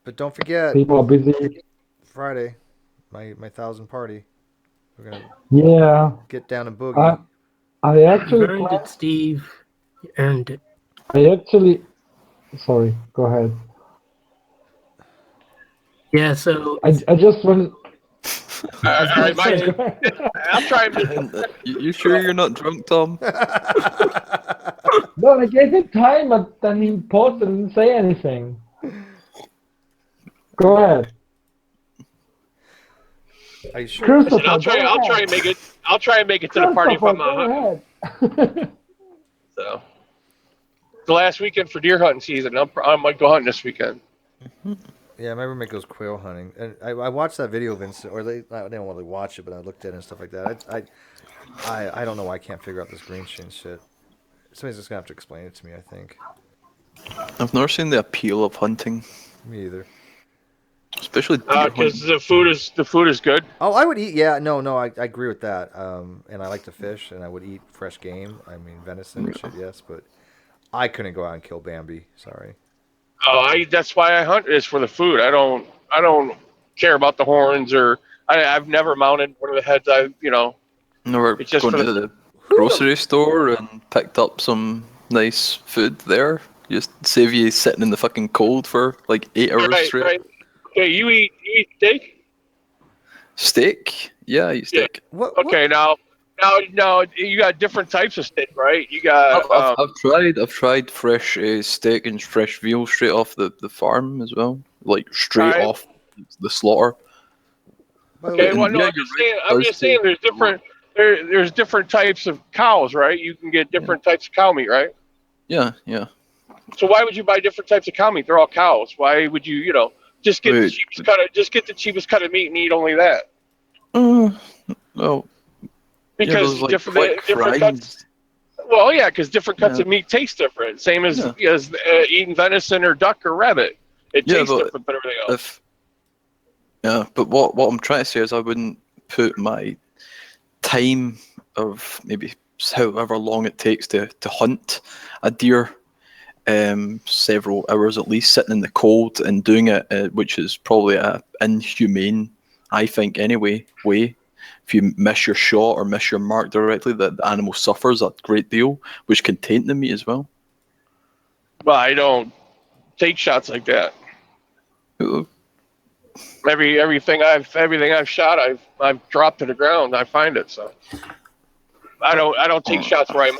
But don't forget, people are busy. Friday, my 1,000 party. We're gonna get down and boogie. I actually You earned it, Steve. You earned it. Sorry, go ahead. Yeah, so I just want. All right, Mike. I'll try and You sure you're not drunk, Tom? No, I gave him time, but then he paused and didn't say anything. Go ahead. Are you sure? Listen, I'll try and make it. I'll try and make it to the party if I'm not hunting. So, the last weekend for deer hunting season. I might go hunting this weekend. Yeah, maybe make those quail hunting. And I watched that video, Vince, or I didn't really watch it, but I looked at it and stuff like that. I don't know why I can't figure out this green shin shit. Somebody's just gonna have to explain it to me, I think. I've never seen the appeal of hunting. Me either. Especially because the food is good. Oh, I would eat. Yeah, no, I agree with that. And I like to fish, and I would eat fresh game. I mean, venison and shit, yes, but I couldn't go out and kill Bambi. Sorry. Oh, that's why I hunt is for the food. I don't care about the horns or I've never mounted one of the heads. Never it's just gone for to the grocery store and picked up some nice food there. Just save you sitting in the fucking cold for like 8 hours right, straight. right. Okay, you eat steak? Steak? Yeah, I eat steak. Okay, now you got different types of steak, right? You got I've tried fresh steak and fresh veal straight off the farm as well, like straight Alright. off the slaughter. Okay, well, no, yeah, I'm just saying, there's different types of cows, right? You can get different types of cow meat, right? Yeah. So why would you buy different types of cow meat? They're all cows. Why would you, just get the cheapest cut of meat and eat only that? Well, Because those, like, different quick cuts. fries. Well, yeah, because different cuts Yeah. of meat taste different. Same as eating venison or duck or rabbit. It tastes different than everything else. But what I'm trying to say is I wouldn't put my time of maybe however long it takes to hunt a deer, several hours at least, sitting in the cold and doing it, which is probably a inhumane, I think anyway, way. If you miss your shot or miss your mark directly, the animal suffers a great deal, which can taint the meat as well. Well, I don't take shots like that. Everything I've shot, I've dropped to the ground. I find it, so I don't take shots where I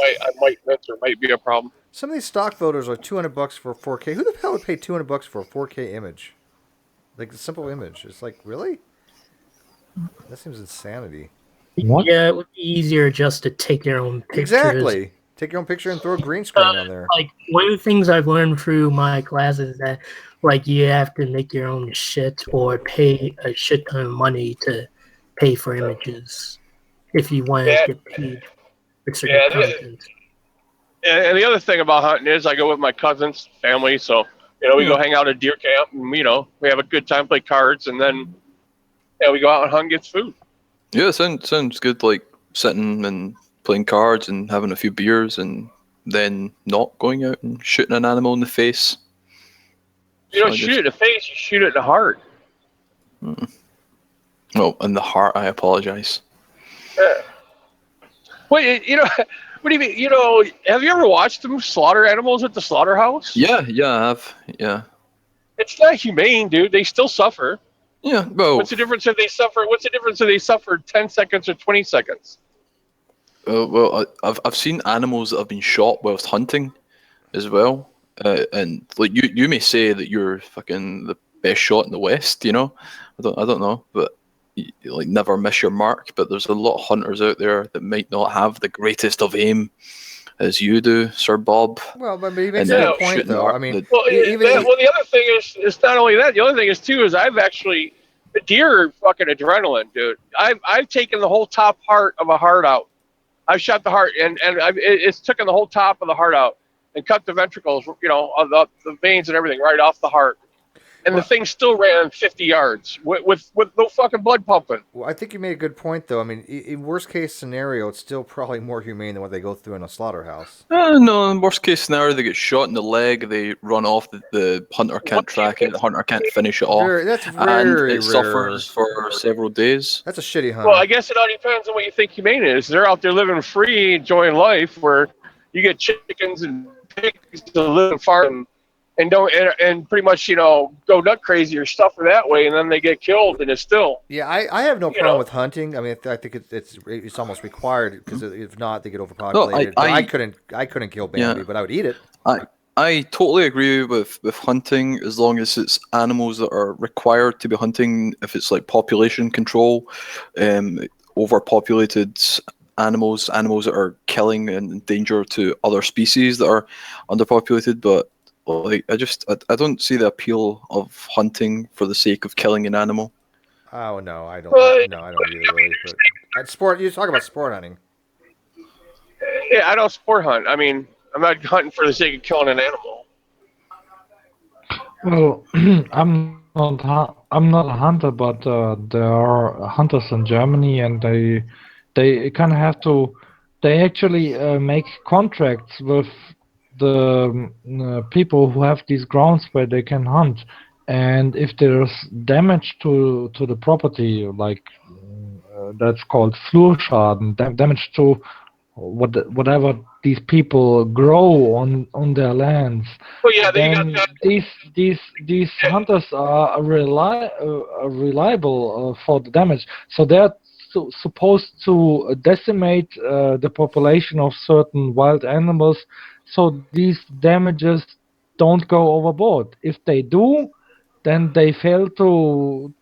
might miss or might be a problem. Some of these stock photos are $200 for a 4K. Who the hell would pay $200 for a 4K image? Like a simple image. It's like, really? That seems insanity. What? Yeah, it would be easier just to take your own pictures. Exactly. Take your own picture and throw a green screen on there. Like, one of the things I've learned through my classes is that, like, you have to make your own shit or pay a shit ton of money to pay for images if you want to get paid for certain content. And the other thing about hunting is I go with my cousins, family, so we go hang out at deer camp, and we have a good time, play cards, and then we go out and hunt and get food. Yeah, sounds good. Like sitting and playing cards and having a few beers, and then not going out and shooting an animal in the face. You don't shoot it in the face; you shoot it in the heart. Well, in the heart, I apologize. Yeah. Wait, what do you mean? Have you ever watched them slaughter animals at the slaughterhouse? Yeah, I have. Yeah. It's not humane, dude. They still suffer. Yeah, well. What's the difference if they suffer? What's the difference if they suffer 10 seconds or 20 seconds? Well, I've seen animals that have been shot whilst hunting, as well. And like you may say that you're fucking the best shot in the West. I don't know, but like never miss your mark. But there's a lot of hunters out there that might not have the greatest of aim as you do, Sir Bob. Well, but he makes a good point, though. I mean, the other thing is not only that. The other thing is too is the deer are fucking adrenaline, dude. I've taken the whole top heart of a heart out. I've shot the heart, and it's taken the whole top of the heart out and cut the ventricles, of the veins and everything right off the heart. And the thing still ran 50 yards with no fucking blood pumping. Well, I think you made a good point, though. I mean, in worst case scenario, it's still probably more humane than what they go through in a slaughterhouse. No, in worst case scenario, they get shot in the leg, they run off, the hunter can't track it, the hunter can't finish it off. That's and very it suffers for several days. That's a shitty hunt. Well, I guess it all depends on what you think humane is. They're out there living free, enjoying life, where you get chickens and pigs to live and farm and pretty much go nut crazy or suffer that way, and then they get killed, and it's still. Yeah, I have no problem with hunting. I mean, I think it's almost required because if not, they get overpopulated. No, I couldn't kill Bambi, but I would eat it. I totally agree with hunting as long as it's animals that are required to be hunting. If it's like population control, overpopulated animals that are killing and in danger to other species that are underpopulated, but like I don't see the appeal of hunting for the sake of killing an animal. Oh no, I don't. No, I don't either. Really, but sport. You talk about sport hunting. Yeah, I don't sport hunt. I mean, I'm not hunting for the sake of killing an animal. Well, I'm not a hunter, but there are hunters in Germany, and they kind of have to. They actually make contracts with the people who have these grounds where they can hunt, and if there's damage to the property, like that's called Flurschaden, damage to whatever these people grow on their lands, Well, yeah, then you got then that. these hunters are reliable for the damage. So they're supposed to decimate the population of certain wild animals, so these damages don't go overboard. If they do, then they fail to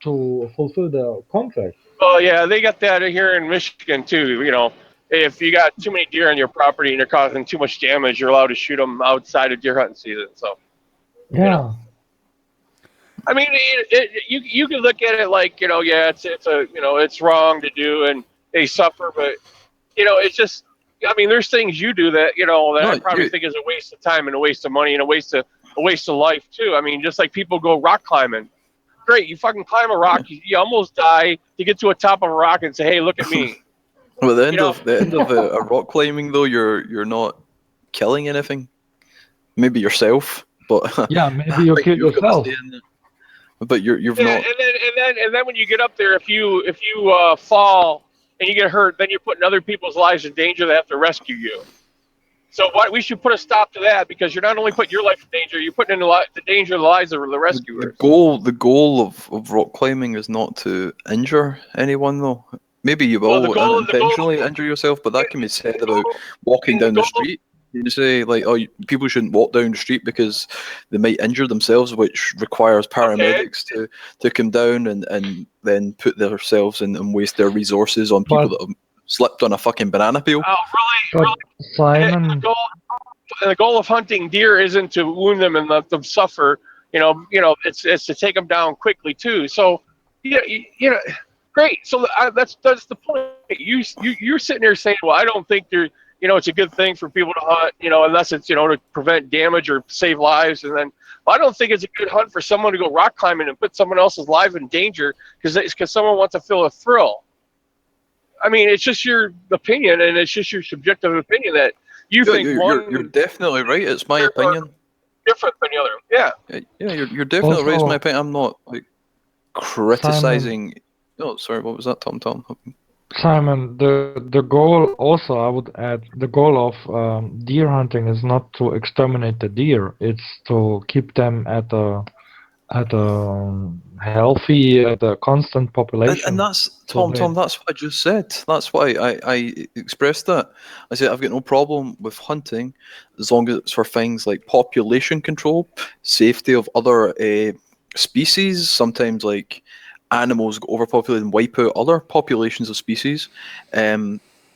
fulfill their contract. Well, yeah, they got that here in Michigan too. You know, if you got too many deer on your property and they're causing too much damage, you're allowed to shoot them outside of deer hunting season. So, Yeah. I mean, you can look at it like, yeah, it's a, it's wrong to do and they suffer, but it's just, I mean, there's things you do that that No, I probably think is a waste of time and a waste of money and a waste of life too. I mean, just like people go rock climbing. Great, you fucking climb a rock, you almost die. You get to a top of a rock and say, "Hey, look at me." Well, the end of a rock climbing though, you're not killing anything. Maybe yourself, but Yeah, maybe you like kill you've got to yourself. stay in it. But you've Yeah, not. and then when you get up there, if you fall and you get hurt, then you're putting other people's lives in danger. They have to rescue you. So we should put a stop to that, because you're not only putting your life in danger, you're putting in the danger of the lives of the The rescuers. goal of rock climbing is not to injure anyone though. Maybe you Well, will unintentionally injure yourself, but that can be said about walking down the street. You say like, oh, people shouldn't walk down the street because they might injure themselves, which requires paramedics to come down and then put themselves in and waste their resources on people that have slipped on a fucking banana peel. Oh, really? But Simon, The goal of hunting deer isn't to wound them and let them suffer. It's to take them down quickly too. So, great. So that's the point. You're sitting there saying, well, I don't think it's a good thing for people to hunt, unless it's to prevent damage or save lives. And then, well, I don't think it's a good hunt for someone to go rock climbing and put someone else's life in danger because someone wants to feel a thrill. I mean, it's just your opinion, and it's just your subjective opinion that you think You're definitely right. It's my opinion. Different than the other. Yeah. Yeah, you're definitely right. It's my opinion. I'm not like criticizing. Oh, sorry. What was that, Tom? Simon, the goal also, I would add, the goal of deer hunting is not to exterminate the deer. It's to keep them at a healthy, at a constant population. And that's Tom. That's what I just said. That's why I expressed that. I said I've got no problem with hunting as long as it's for things like population control, safety of other species. Sometimes like animals get overpopulated and wipe out other populations of species.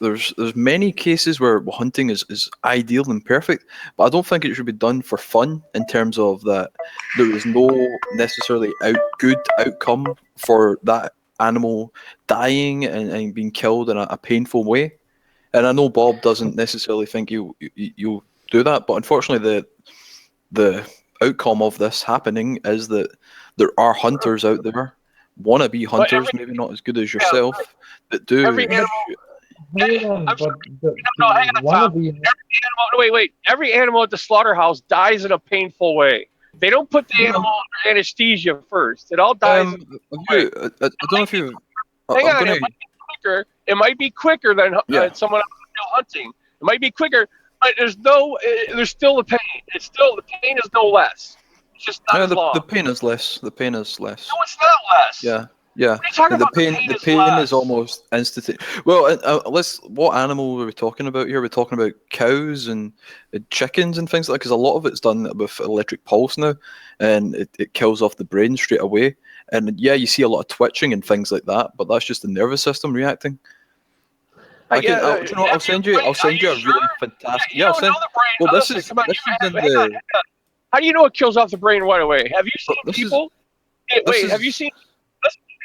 There's many cases where hunting is ideal and perfect, but I don't think it should be done for fun in terms of that there is no necessarily good outcome for that animal dying and being killed in a painful way. And I know Bob doesn't necessarily think you'll do that, but unfortunately the outcome of this happening is that there are hunters out there, wannabe hunters, maybe not as good as yourself, that do. Every animal. Wait, Every animal at the slaughterhouse dies in a painful way. They don't put the animal under anesthesia first. It all dies. I don't know if you. Hang on, it might be quicker. It might be quicker than someone else hunting. It might be quicker, but there's still the pain. The pain is no less. It's just not as long. The pain is less. The pain is less. No, it's not less. Yeah. Yeah, the pain is almost instant. Well, what animal are we talking about here? We're talking about cows and chickens and things like that, because a lot of it's done with electric pulse now, and it kills off the brain straight away. And yeah, you see a lot of twitching and things like that, but that's just the nervous system reacting. I'll send you a really fantastic. Yeah, I'll send. Well, this is in the. How do you know it kills off the brain right away? Have you seen people?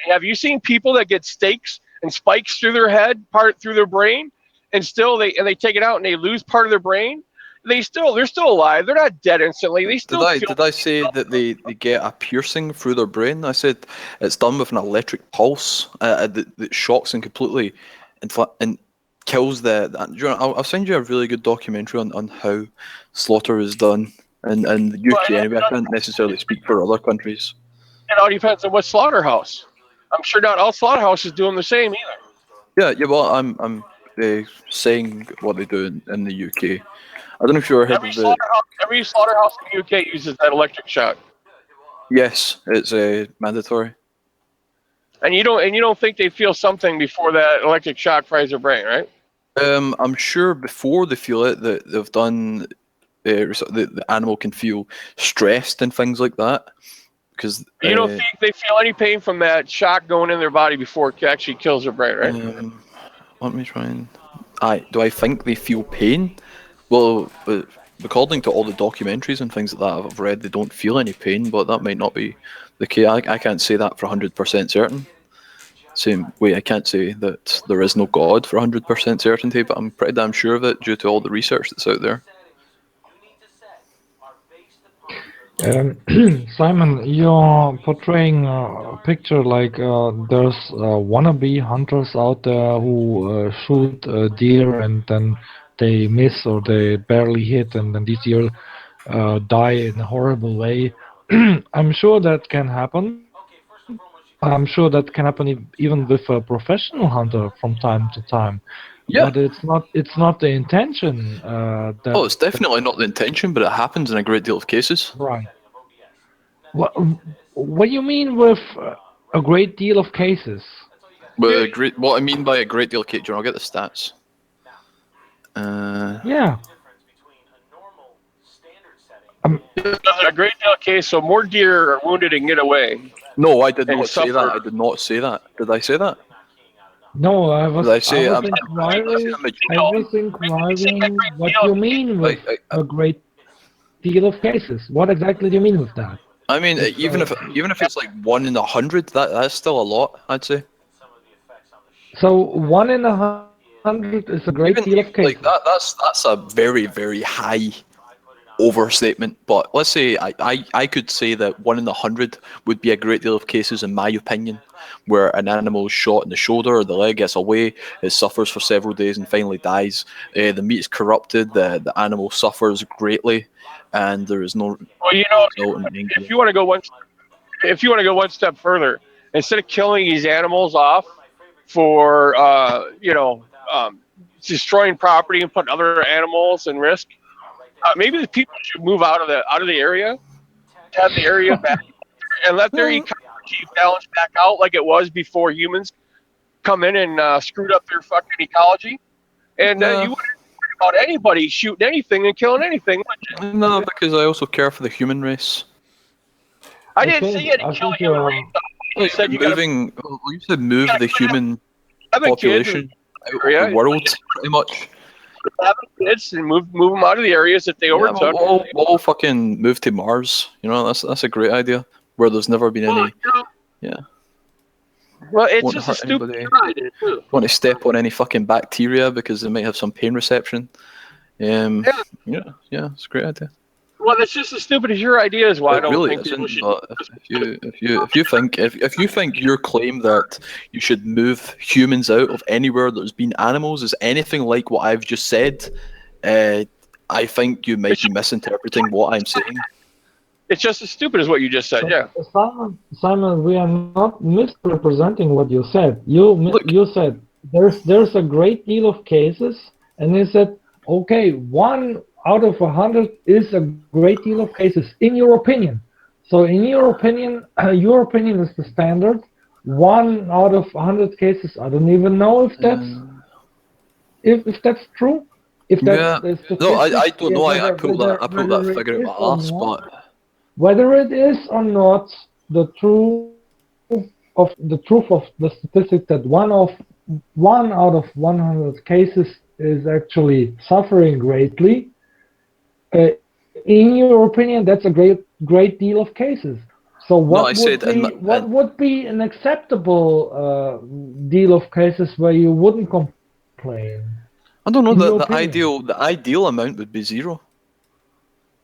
Have you seen people that get stakes and spikes through their head, through their brain, and still they take it out and they lose part of their brain? They're still alive. They're not dead instantly. They still. Did I say that they get a piercing through their brain? I said it's done with an electric pulse that shocks and completely and kills I'll send you a really good documentary on how slaughter is done in the UK. Anyway, I can't necessarily speak for other countries. It all depends on what slaughterhouse. I'm sure not all slaughterhouses do them the same either. Yeah. Well, I'm saying what they do in the UK. I don't know if you ever heard of the. Every slaughterhouse in the UK uses that electric shock. Yes, it's mandatory. And you don't think they feel something before that electric shock fries their brain, right? I'm sure before they feel it, that they've done. The animal can feel stressed and things like that. Because You don't think they feel any pain from that shock going in their body before it actually kills their brain, right? Let me try and. Do I think they feel pain? Well, according to all the documentaries and things like that I've read, they don't feel any pain, but that might not be the case. I can't say that for 100% certain. Same way, I can't say that there is no God for 100% certainty, but I'm pretty damn sure of it due to all the research that's out there. Simon, you're portraying a picture like there's wannabe hunters out there who shoot a deer and then they miss or they barely hit, and then these deer die in a horrible way. I'm sure that can happen. I'm sure that can happen even with a professional hunter from time to time. Yeah. But it's not the intention. Oh, it's definitely not the intention, but it happens in a great deal of cases. Right. What do you mean with a great deal of cases? But what I mean by a great deal of cases, I'll get the stats. Yeah. A great deal of case, so more deer are wounded and get away. No, I did and not say suffer. that. I did not say that. Did I say that? No, I was Did I say inquiring what you mean with a great deal of cases. What exactly do you mean with that? I mean, even if it's like 1 in 100, that's still a lot, I'd say. So 1 in 100 is a great deal of cases. Like that's a very, very high overstatement. But let's say I could say that 1 in 100 would be a great deal of cases, in my opinion, where an animal is shot in the shoulder or the leg, gets away, it suffers for several days and finally dies. The meat is corrupted, the animal suffers greatly, and there is no. Well, if you want to go one step further, instead of killing these animals off for destroying property and putting other animals in risk, maybe the people should move out of the area, have the area back, and let their ecology balance back out like it was before humans come in and screwed up their fucking ecology. And you wouldn't worry about anybody shooting anything and killing anything. No, because I also care for the human race. I didn't say you had to kill the human race. You said you said move the human population out of the world, pretty much. Having kids and move them out of the areas that they overtook. We'll fucking move to Mars. You know, that's a great idea. Where there's never been any. Yeah. Well, it's Won't just a hurt stupid anybody. idea too. Want to step on any fucking bacteria because they might have some pain reception. Yeah, it's a great idea. Well, that's just as stupid as your idea is. Why I don't really think people should. But if you think your claim that you should move humans out of anywhere there's been animals is anything like what I've just said, I think you might be misinterpreting what I'm saying. It's just as stupid as what you just said. Yeah. Simon, we are not misrepresenting what you said. You said there's a great deal of cases, and you said, okay, 1 out of 100 is a great deal of cases, in your opinion. So in your opinion is the standard. 1 out of 100 cases. I don't even know if that's true. If that's no, I don't know. I pulled that figure out my ass, but whether it is or not the truth of the statistic that 1 out of 100 cases is actually suffering greatly. In your opinion, that's a great deal of cases. So what would be an acceptable deal of cases where you wouldn't complain? I don't know. The ideal amount would be 0.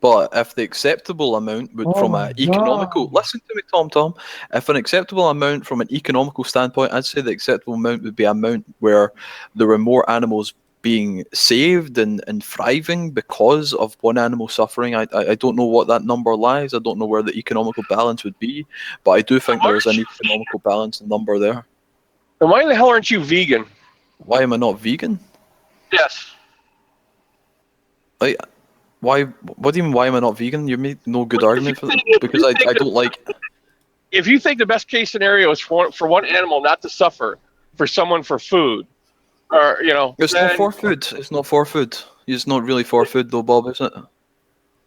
But if the acceptable amount would, from an economical, listen to me, Tom. If an acceptable amount from an economical standpoint, I'd say the acceptable amount would be an amount where there were more animals being saved and thriving because of one animal suffering. I don't know what that number lies. I don't know where the economical balance would be, but I do think there is an economical balance number there. Then why the hell aren't you vegan? Why am I not vegan? Yes. Like, why? What do you mean? Why am I not vegan? You made no good argument for that because I don't like. If you think the best case scenario is for one animal not to suffer, for someone for food, or It's not for food. It's not for food. It's not really for food though, Bob, is it?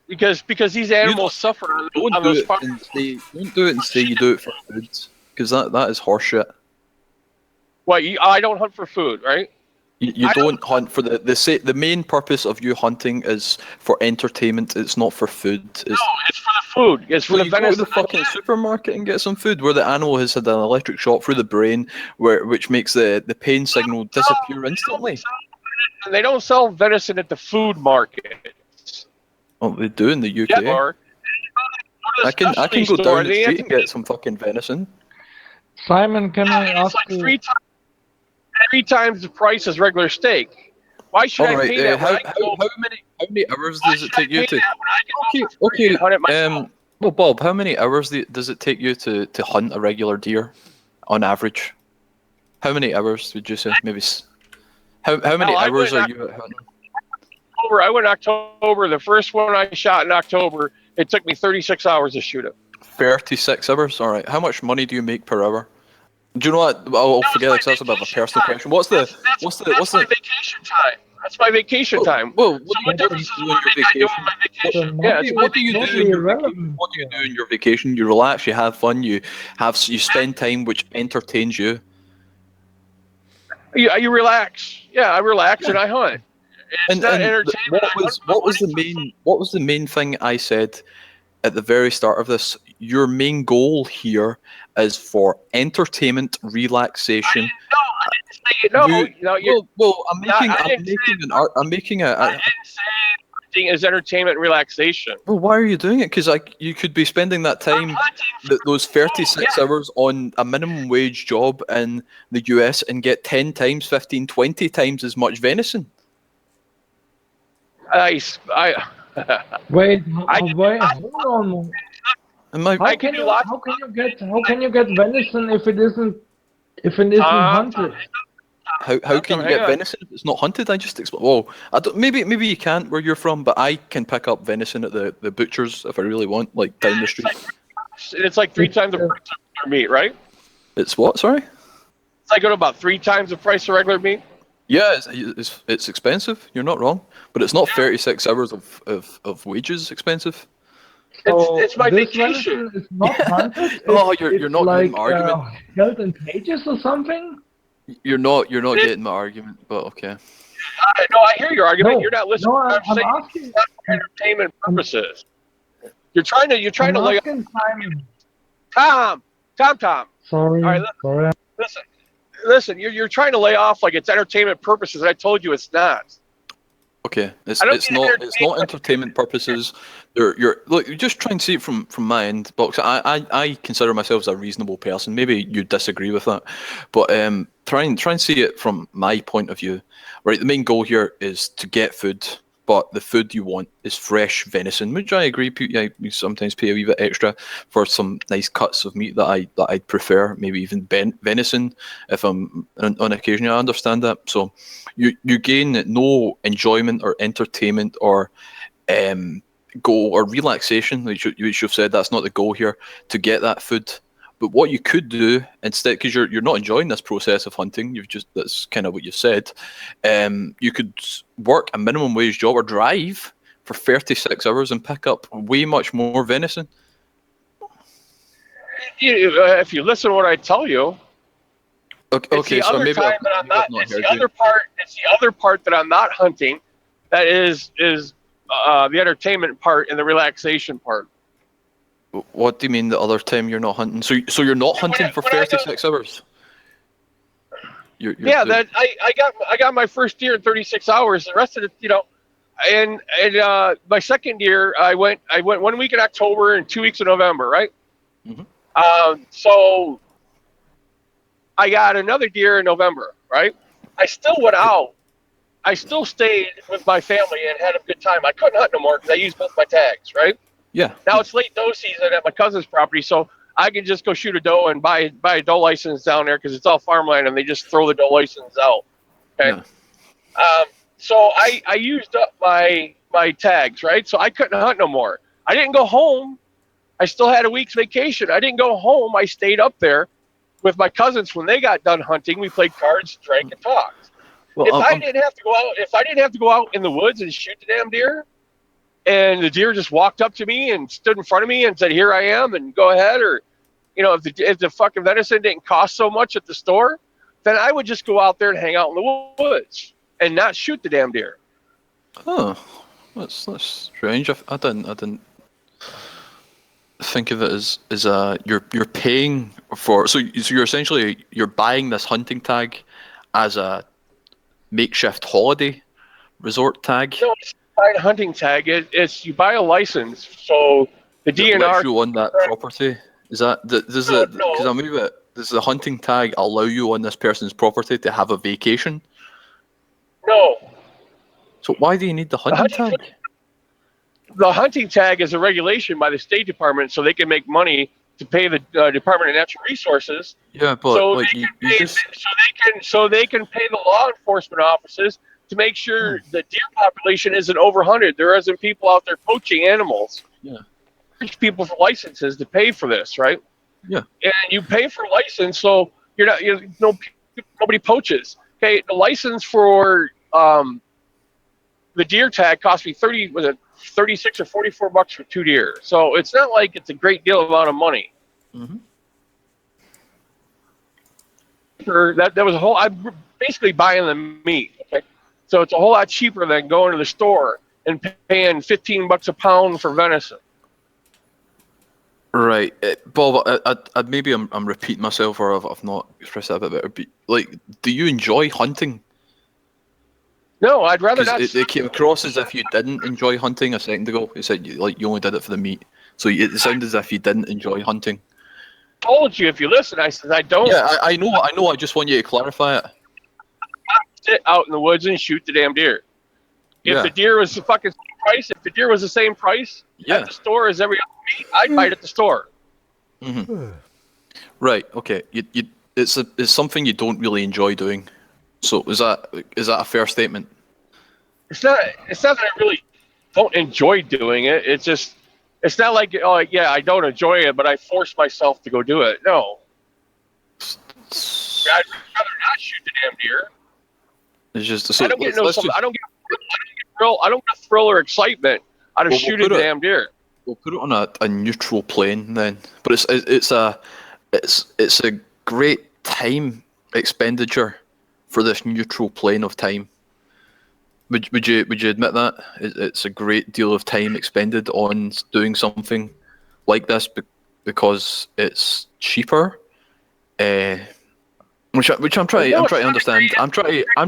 because these animals suffer on Don't do those it farms. and say. Don't do it and say you do it for food, because that is horseshit. What? I don't hunt for food, right? You don't hunt for the main purpose of you hunting is for entertainment. It's not for food. No, it's for the food. It's for the you go to venison. the fucking supermarket and get some food where the animal has had an electric shock through the brain, which makes the pain signal disappear instantly. And they don't sell venison at the food market. Oh, they do in the UK. Yeah, or I can go down the street and get some fucking venison. Simon, can I ask like you? three times the price as regular steak. Why should All I right, pay that? how many hours does it take you to? Okay. Well, Bob, how many hours does it take you to hunt a regular deer, on average? How many hours would you say? Maybe. How many hours are you at hunting? I went October. The first one I shot in October, it took me 36 hours to shoot it. 36 hours. All right. How much money do you make per hour? Do you know what? I'll forget it. That's about a personal question. What's the my vacation time? That's my vacation time. Well, what difference does it make I do on my vacation? Yeah, what do you do in your vacation? What do you do in your vacation? You relax, you have fun, you spend time which entertains you. You relax. Yeah, I relax and I hunt. It's not entertainment. What was the main thing I said at the very start of this? Your main goal here is for entertainment, relaxation. No, I'm making is entertainment and relaxation. Well, why are you doing it? Because you could be spending that time, those 36 hours on a minimum wage job in the US and get 10 times, 15, 20 times as much venison. Wait, hold on. How can you get venison if it isn't hunted? How can you get venison if it's not hunted? I just explained. Well, I don't. Maybe you can't where you're from, but I can pick up venison at the butchers if I really want, like down the street. It's like 3 times the price of regular meat, right? It's what? Sorry. It's like about 3 times the price of regular meat. Yeah, it's expensive. You're not wrong, but it's not 36 hours of wages expensive. It's my vacation. It's not hunted. Oh, you're not like, getting my argument. Held in cages or something. You're not getting my argument, but okay. No, I hear your argument. No, you're not listening. no, I'm saying asking it's not for entertainment purposes. You're trying to lay off. Tom. Sorry. All right, sorry. Listen. You're trying to lay off like it's entertainment purposes. I told you it's not. Okay, it's not entertainment purposes. Look, you just try and see it from my end, Box. I consider myself as a reasonable person. Maybe you disagree with that, but try and see it from my point of view. Right, the main goal here is to get food, but the food you want is fresh venison, which I agree. You sometimes pay a wee bit extra for some nice cuts of meat that I'd prefer, maybe even venison if I'm on occasion. I understand that. So you gain no enjoyment or entertainment or goal or relaxation, which you've said that's not the goal here, to get that food. But what you could do instead, because you're not enjoying this process of hunting, that's kind of what you said. You could work a minimum wage job or drive for 36 hours and pick up way much more venison. If you listen to what I tell you. Okay, so maybe it's the other part that I'm not hunting. That is the entertainment part and the relaxation part. What do you mean the other time you're not hunting? So you're not hunting for 36 hours? I got my first deer in 36 hours. The rest of it, and my second deer, I went 1 week in October and 2 weeks in November, right? Mm-hmm. So I got another deer in November, right? I still went out I still stayed with my family and had a good time. I couldn't hunt no more because I used both my tags, right? Yeah. Now it's late doe season at my cousin's property, so I can just go shoot a doe and buy a doe license down there because it's all farmland and they just throw the doe license out. Okay. Yeah. So I used up my tags, right? So I couldn't hunt no more. I didn't go home. I still had a week's vacation. I didn't go home. I stayed up there with my cousins when they got done hunting. We played cards, drank, and talked. Well, If I didn't have to go out in the woods and shoot the damn deer, and the deer just walked up to me and stood in front of me and said, "Here I am," and go ahead, or if the fucking venison didn't cost so much at the store, then I would just go out there and hang out in the woods and not shoot the damn deer. Oh, that's strange. I didn't think of it as you're paying for, so you're essentially buying this hunting tag as a makeshift holiday resort tag. No, it's not a hunting tag. It's you buy a license, so the That DNR lets you on that property. Is that does No, it? Because I'm a bit. Does the hunting tag allow you on this person's property to have a vacation? No. So why do you need the hunting tag? The hunting tag is a regulation by the State Department, so they can make money to pay the Department of Natural Resources. Yeah, but so like they can pay the law enforcement offices to make sure the deer population isn't overhunted. There isn't people out there poaching animals. Yeah. Rich people for licenses to pay for this, right? Yeah. And you pay for a license, so nobody poaches. Okay, the license for the deer tag cost me 36 or 44 bucks for 2 deer. So it's not like it's a great deal amount of money. Mm-hmm. That was a whole. I'm basically buying the meat. Okay, so it's a whole lot cheaper than going to the store and paying 15 bucks a pound for venison. Right, Bob. Maybe I'm repeating myself, or I've not expressed that a bit better. But like, do you enjoy hunting? No, I'd rather not. It came across as if you didn't enjoy hunting a second ago. You said you only did it for the meat, so it sounded as if you didn't enjoy hunting. I told you if you listen. I said I don't. Yeah, I know. I just want you to clarify it. Sit out in the woods and shoot the damn deer. If the deer was the fucking same price, if the deer was the same price at the store as every other meat, I'd buy it at the store. Mm-hmm. Right. Okay. It's something you don't really enjoy doing. So is that a fair statement? It's not that I really don't enjoy doing it. It's not like, oh yeah, I don't enjoy it, but I force myself to go do it. No. I'd rather not shoot the damn deer. It's just I don't get a thrill or excitement out of shooting the damn deer. We'll put it on a neutral plane then. But it's a great time expenditure for this neutral plane of time. Would you admit that it's a great deal of time expended on doing something like this because it's cheaper? Which I'm trying to understand. I'm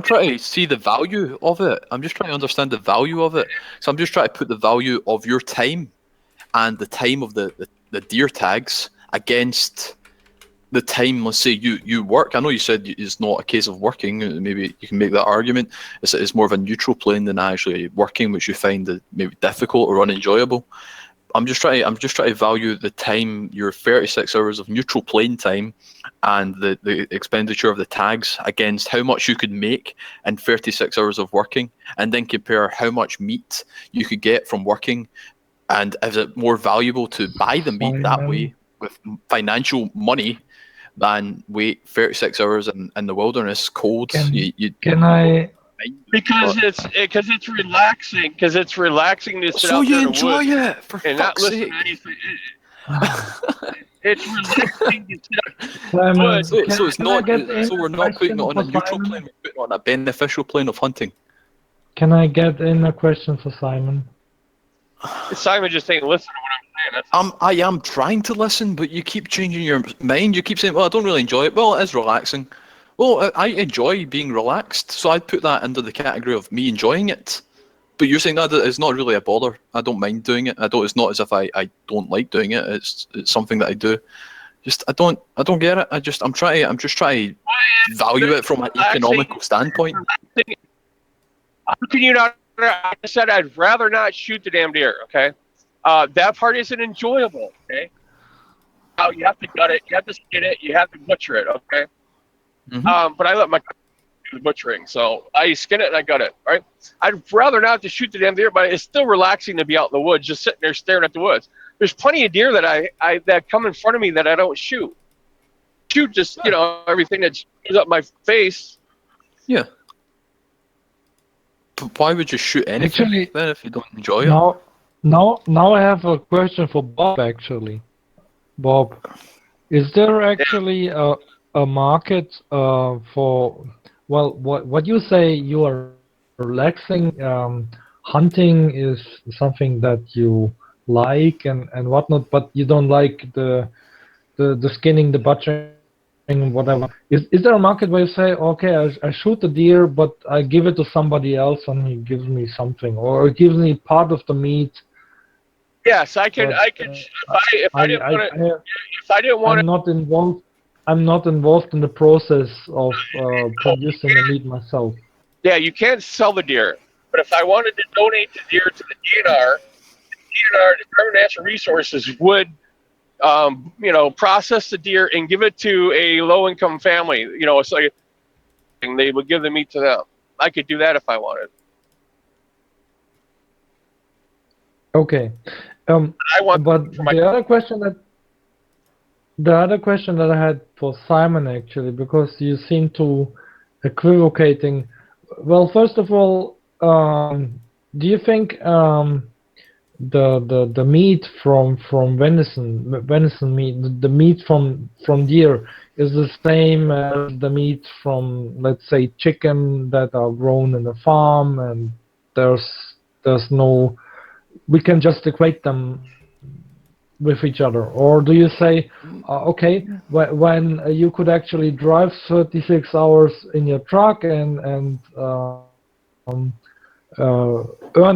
trying to see the value of it. I'm just trying to understand the value of it. So I'm just trying to put the value of your time and the time of the deer tags against the time, let's say you work. I know you said it's not a case of working. Maybe you can make that argument. It's more of a neutral plane than actually working, which you find maybe difficult or unenjoyable. I'm just trying to value the time, your 36 hours of neutral plane time, and the expenditure of the tags against how much you could make in 36 hours of working, and then compare how much meat you could get from working, and is it more valuable to buy the meat that way with financial money than wait 36 hours in the wilderness cold? Can I? Because it's relaxing. Because it's relaxing to sit So out you there in the enjoy woods it, for and not fuck's listen sake. to anything. It's relaxing to sit out there in the Simon, woods. So it's not. in So we're not putting it on a neutral plane. We're putting it on a beneficial plane of hunting. Can I get in a question for Simon? Simon just ain't listening to what I'm saying. I am trying to listen, but you keep changing your mind. You keep saying, "Well, I don't really enjoy it." Well, it is relaxing. Well, I enjoy being relaxed, so I'd put that under the category of me enjoying it. But you're saying that it's not really a bother. I don't mind doing it. It's not as if I don't like doing it. It's something that I do. Just I don't get it. I'm just trying to value it from an economical standpoint. How can you not? I said I'd rather not shoot the damn deer. Okay, that part isn't enjoyable. Okay, now you have to gut it, you have to skin it, you have to butcher it. Okay, but I let my do the butchering, so I skin it and I gut it. Right? I'd rather not to shoot the damn deer, but it's still relaxing to be out in the woods, just sitting there staring at the woods. There's plenty of deer that I that come in front of me that I don't shoot. Shoot just everything that shows up my face. Yeah. But why would you shoot anything Actually, then if you don't enjoy it? now I have a question for Bob. Actually, Bob, is there actually a market for what you say you are relaxing? Hunting is something that you like and whatnot, but you don't like the skinning, the butchering, whatever. Is there a market where you say, okay, I shoot the deer, but I give it to somebody else and he gives me something, or he gives me part of the meat? Yes, I could. But I could. If I didn't want it, if I didn't want I'm it, not involved. I'm not involved in the process of producing the meat myself. yeah, you can't sell the deer. But if I wanted to donate the deer to the DNR, the Department of Natural Resources would, process the deer and give it to a low-income family. It's like they would give the meat to them. I could do that if I wanted. Okay. I want But for my. the other question that I had for Simon actually, because you seem to equivocating. Well, first of all, do you think the meat from venison meat, the meat from deer is the same as the meat from, let's say, chicken that are grown in a farm, and there's no, we can just equate them with each other? Or do you say, okay, when you could actually drive 36 hours in your truck earn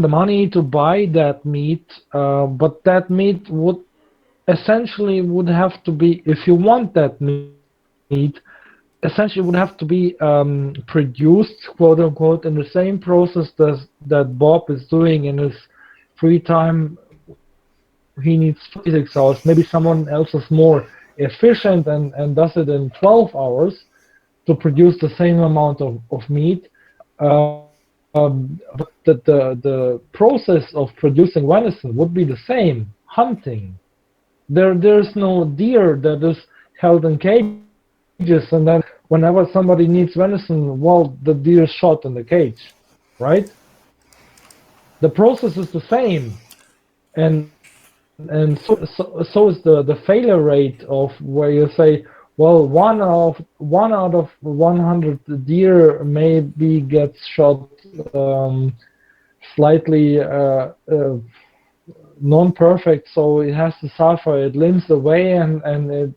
the money to buy that meat, but that meat would essentially would have to be, if you want that meat, essentially would have to be produced, quote unquote, in the same process that Bob is doing in his free time. He needs 36 hours. Maybe someone else is more efficient and does it in 12 hours to produce the same amount of meat. But the process of producing venison would be the same. Hunting. There's no deer that is held in cages, and then whenever somebody needs venison, well, the deer is shot in the cage, right? The process is the same, and so is the failure rate of where you say, well, one out of 100 deer maybe gets shot slightly non-perfect, so it has to suffer. It limps away and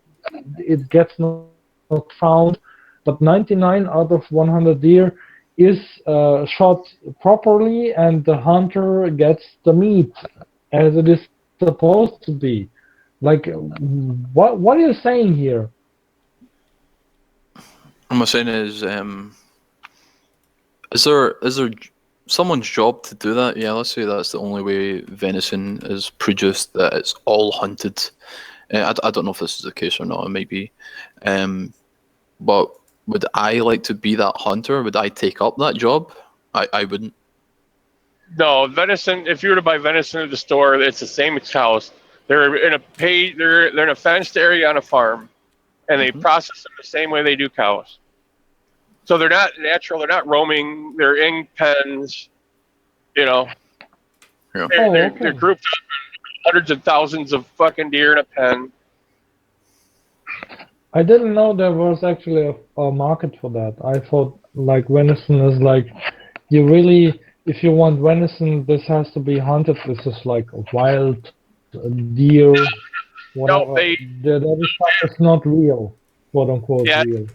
it gets not found. But 99 out of 100 deer is shot properly, and the hunter gets the meat as it is supposed to be. Like, what are you saying here? What I'm saying is there someone's job to do that? Yeah, let's say that's the only way venison is produced, that it's all hunted. I don't know if this is the case or not. It might be. But would I like to be that hunter? Would I take up that job? I wouldn't. No, venison. If you were to buy venison at the store, it's the same as cows. They're in a They're in a fenced area on a farm, and they process them the same way they do cows. So they're not natural. They're not roaming. They're in pens. Yeah. They're grouped up in hundreds of thousands of fucking deer in a pen. I didn't know there was actually a market for that. I thought like venison is like, you really, if you want venison, this has to be hunted. This is like a wild deer, whatever. No, That stuff is not real, quote unquote yeah, real.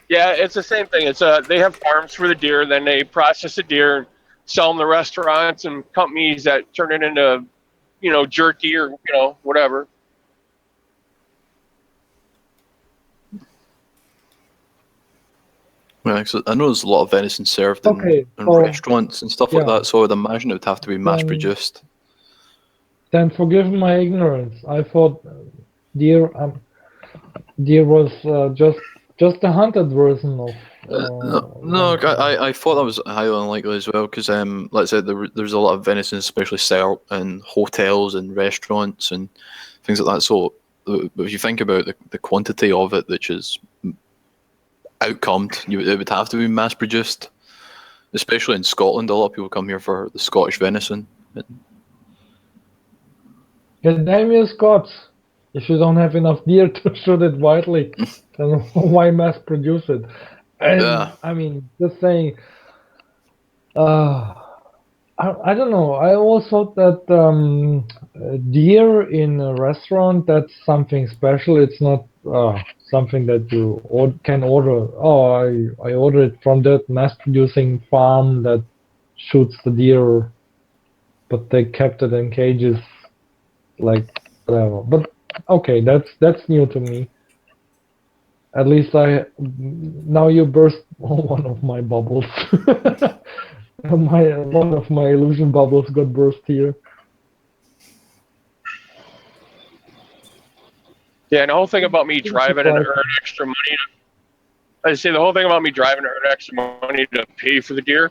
yeah, it's the same thing. They have farms for the deer, then they process the deer, sell them to restaurants and companies that turn it into, jerky or whatever. Right, so I know there's a lot of venison served Okay, in so restaurants and stuff like yeah, that, so I would imagine it would have to be mass produced. then forgive my ignorance. I thought deer deer was just the hunted version of. No, I thought that was highly unlikely as well because, like I said, there's a lot of venison, especially served in hotels and restaurants and things like that. So, if you think about the quantity of it, which is outcomed, it would have to be mass produced, especially in Scotland. A lot of people come here for the Scottish venison. God damn you, Scots! If you don't have enough deer to shoot it widely, then why mass produce it? And Yeah. I mean, just saying. I don't know. I always thought that deer in a restaurant, that's something special. It's not something that you can order. Oh, I order it from that mass-producing farm that shoots the deer, but they kept it in cages, like whatever. But okay, that's new to me. At least now you burst one of my bubbles. One of my illusion bubbles got burst here. Yeah, and the whole thing about me driving and earn extra money. I say the whole thing about me driving to earn extra money to pay for the deer.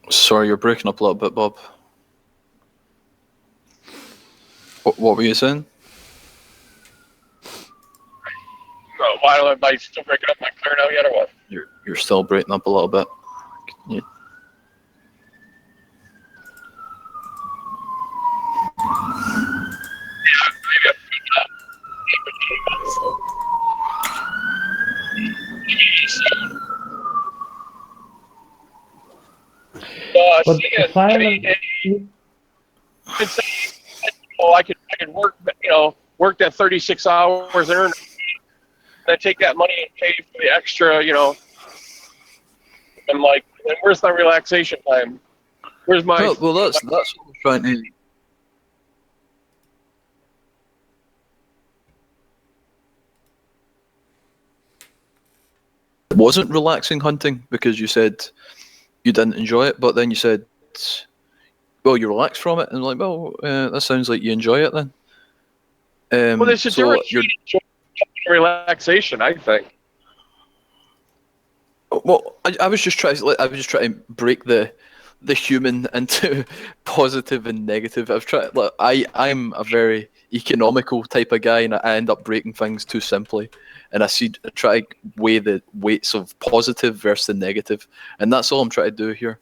Sorry, you're breaking up a little bit, Bob. What were you saying? Why am I still breaking up? Am I clear now yet or what? You're still breaking up a little bit. But Simon, I could work, work that 36 hours and earn. I take that money and pay for the extra, I'm like, where's my relaxation time? Where's my? Well, that's what I'm trying to. It wasn't relaxing hunting because you said you didn't enjoy it, but then you said, well, you relaxed from it, and I'm like, well, that sounds like you enjoy it then. Well, there's a difference between enjoyment and relaxation, I think. Well, I was just trying to break the human into positive and negative. I've tried. Like, I'm a very economical type of guy, and I end up breaking things too simply. And I try to weigh the weights of positive versus the negative, and that's all I'm trying to do here.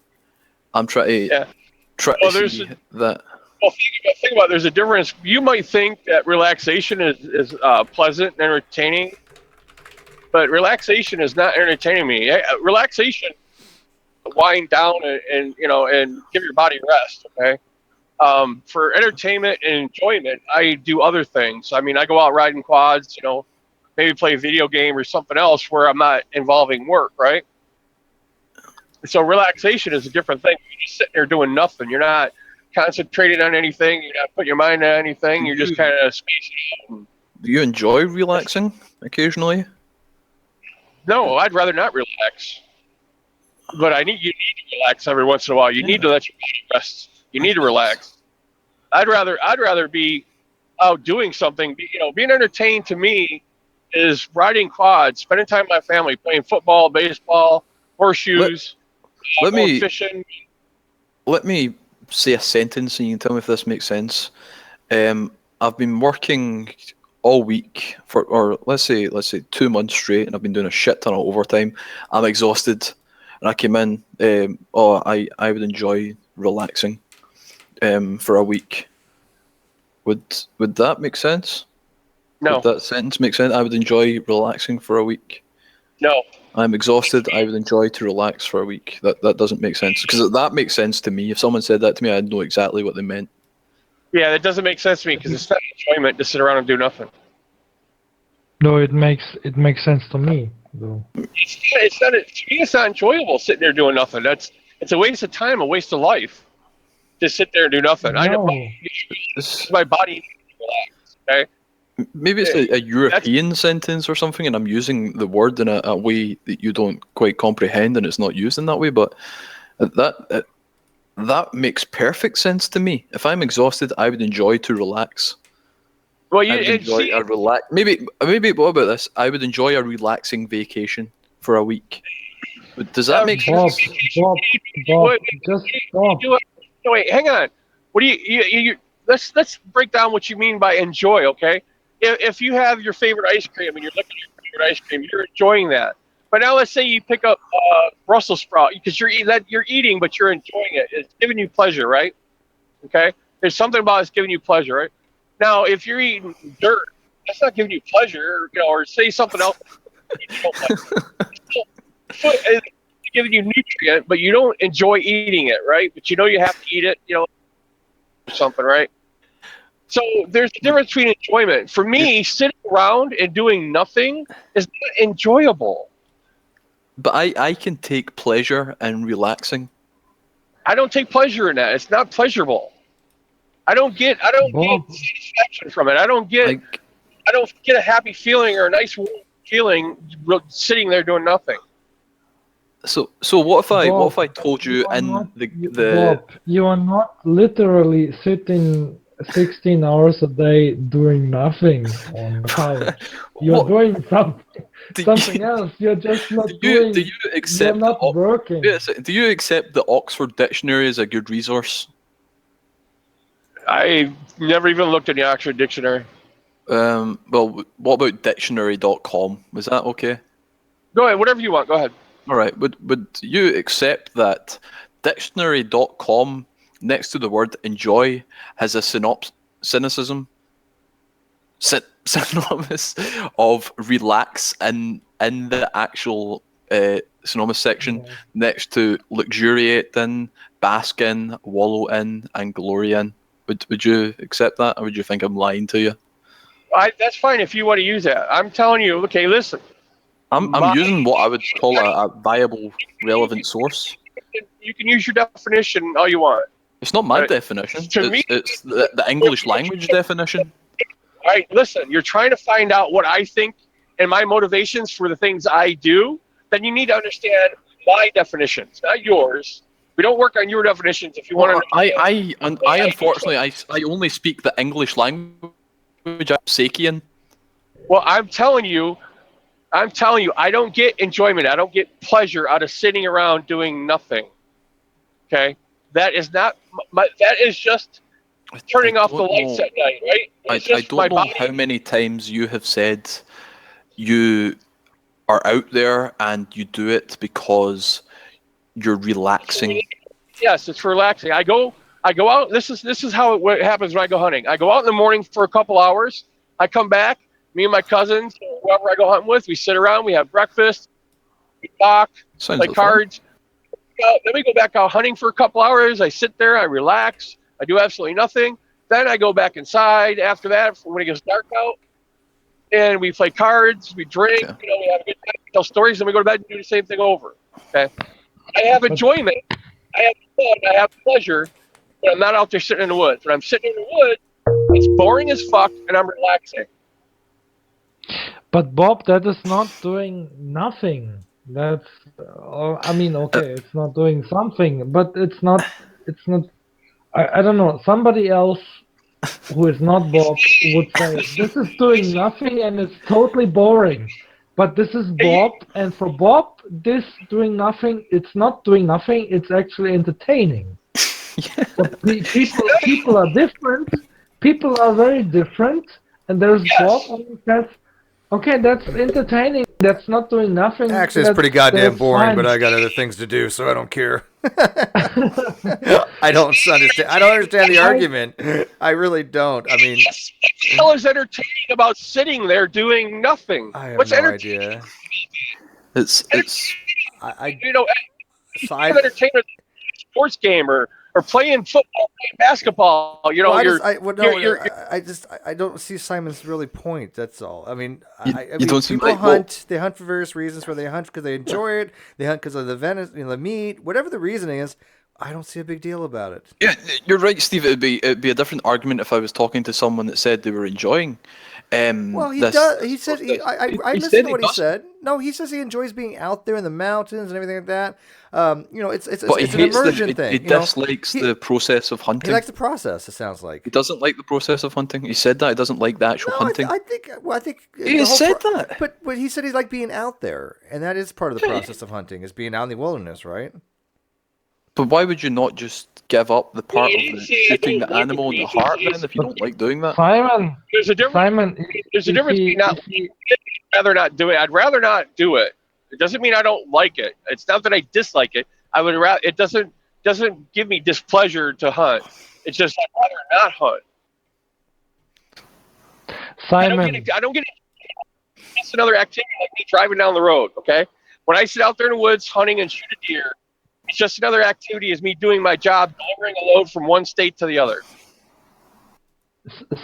I'm trying to see that. Well, think about it. There's a difference. You might think that relaxation is pleasant and entertaining, but relaxation is not entertaining me. Relaxation, wind down and give your body rest. Okay. For entertainment and enjoyment, I do other things. I mean, I go out riding quads. Maybe play a video game or something else where I'm not involving work. Right. So relaxation is a different thing. You're just sitting there doing nothing. You're not concentrating on anything. You're not putting your mind on anything. You're just kind of spacing out. Do you enjoy relaxing occasionally? No, I'd rather not relax. But you need to relax every once in a while. You need to let your body rest. You need to relax. I'd rather be out doing something. Being entertained to me is riding quads, spending time with my family, playing football, baseball, horseshoes, fishing. Let me say a sentence and you can tell me if this makes sense. I've been working all week or let's say 2 months straight, and I've been doing a shit ton of overtime. I'm exhausted, and I came in. I would enjoy relaxing for a week. Would that make sense? No. Would that sentence make sense? I would enjoy relaxing for a week. No. I'm exhausted. I would enjoy to relax for a week. That doesn't make sense, because that makes sense to me. If someone said that to me, I'd know exactly what they meant. Yeah, that doesn't make sense to me because it's not enjoyment to sit around and do nothing. No, it makes sense to me though. It's not. To me, it's not enjoyable sitting there doing nothing. It's a waste of time, a waste of life. Just sit there and do nothing. No. I know my body needs to relax. Okay. Maybe it's a European sentence or something, and I'm using the word in a way that you don't quite comprehend, and it's not used in that way. But that makes perfect sense to me. If I'm exhausted, I would enjoy to relax. Well, I would enjoy a relax. Maybe. What about this? I would enjoy a relaxing vacation for a week. But does that make Bob, sense? Bob, just stop. No, wait, hang on. What do you let's break down what you mean by enjoy, okay? If you have your favorite ice cream and you're looking at your favorite ice cream, you're enjoying that. But now let's say you pick up Brussels sprout because you're eating, but you're enjoying it. It's giving you pleasure, right? Okay. There's something about it's giving you pleasure, right? Now, if you're eating dirt, that's not giving you pleasure, or say something else. It's giving you nutrient, but you don't enjoy eating it, right? But you know you have to eat it, or something, right? So there's a difference between enjoyment. For me, sitting around and doing nothing is not enjoyable. But I can take pleasure in relaxing. I don't take pleasure in that. It's not pleasurable. I don't get satisfaction from it. I don't get a happy feeling or a nice feeling sitting there doing nothing. So what if I told you Bob, you are not literally sitting 16 hours a day doing nothing on the couch. You're doing something else. You're just not doing. Do you accept you're not working. Do you accept the Oxford Dictionary as a good resource? I never even looked at the Oxford Dictionary. Well, what about dictionary.com? Was that okay? Go ahead, whatever you want. Go ahead. All right. Would you accept that dictionary.com next to the word enjoy has a synopsis of relax in the actual synonymous section next to luxuriate in, bask in, wallow in, and glory in? Would you accept that, or would you think I'm lying to you? That's fine if you want to use that. I'm telling you, okay, listen. I'm using what I would call a viable, relevant source. You can use your definition all you want. It's not my definition. It's the English language definition. All right, listen. You're trying to find out what I think and my motivations for the things I do. Then you need to understand my definitions, not yours. We don't work on your definitions if you want to. I unfortunately I only speak the English language. I'm Sakian. Well, I'm telling you, I don't get enjoyment. I don't get pleasure out of sitting around doing nothing. Okay, that is not. That is just turning off the lights at night, right? I don't know how many times you have said you are out there and you do it because you're relaxing. Yes, it's relaxing. I go out. This is how it happens when I go hunting. I go out in the morning for a couple hours. I come back. Me and my cousins, whoever I go hunting with, we sit around. We have breakfast. We talk. Play cards. Then we go back out hunting for a couple hours. I sit there. I relax. I do absolutely nothing. Then I go back inside after that when it gets dark out. And we play cards. We drink. Okay. We have a good time. Tell stories. Then we go to bed and do the same thing over. Okay. I have enjoyment. I have fun. I have pleasure. But I'm not out there sitting in the woods. When I'm sitting in the woods, it's boring as fuck, and I'm relaxing. But Bob, that is not doing nothing. That's, I mean, okay, it's not doing something, but it's not. I don't know. Somebody else who is not Bob would say this is doing nothing and it's totally boring. But this is Bob, and for Bob, this doing nothing, it's not doing nothing. It's actually entertaining. But people are different. People are very different, and there's Bob who says, okay, that's entertaining. That's not doing nothing. Actually, it's pretty goddamn boring, but I got other things to do, so I don't care. I don't understand. I don't understand the argument. I really don't. I mean, what the hell is entertaining about sitting there doing nothing? I have What's no entertaining? idea. It's entertainment, sports game or playing football, playing basketball. You know, I don't see Simon's really point. That's all. I mean, people hunt. They hunt for various reasons. Where they hunt because they enjoy it. They hunt because of the meat. Whatever the reasoning is, I don't see a big deal about it. Yeah, you're right, Steve. It'd be a different argument if I was talking to someone that said they were enjoying. Well, he this, does. He said I he listened said to he what he doesn't. said. No, he says he enjoys being out there in the mountains and everything like that. It's But he an hates immersion he thing. dislikes the process of He hunting. likes the process. It sounds like. He doesn't like the process of hunting. He said that he doesn't like the actual hunting. I think He said that. But he said he liked being out there, and that is part of the process of hunting, is being out in the wilderness, right? But why would you not just give up the part of the shooting the animal in the heart then if you don't like doing that? Simon, There's a difference. Simon, There's a difference between not. I'd rather not do it. I'd rather not do it. It doesn't mean I don't like it. It's not that I dislike it. I would rather. It doesn't give me displeasure to hunt. It's just I'd rather not hunt. Simon, I don't get it. It's another activity like me driving down the road. Okay, when I sit out there in the woods hunting and shoot a deer, it's just another activity as me doing my job, delivering a load from one state to the other.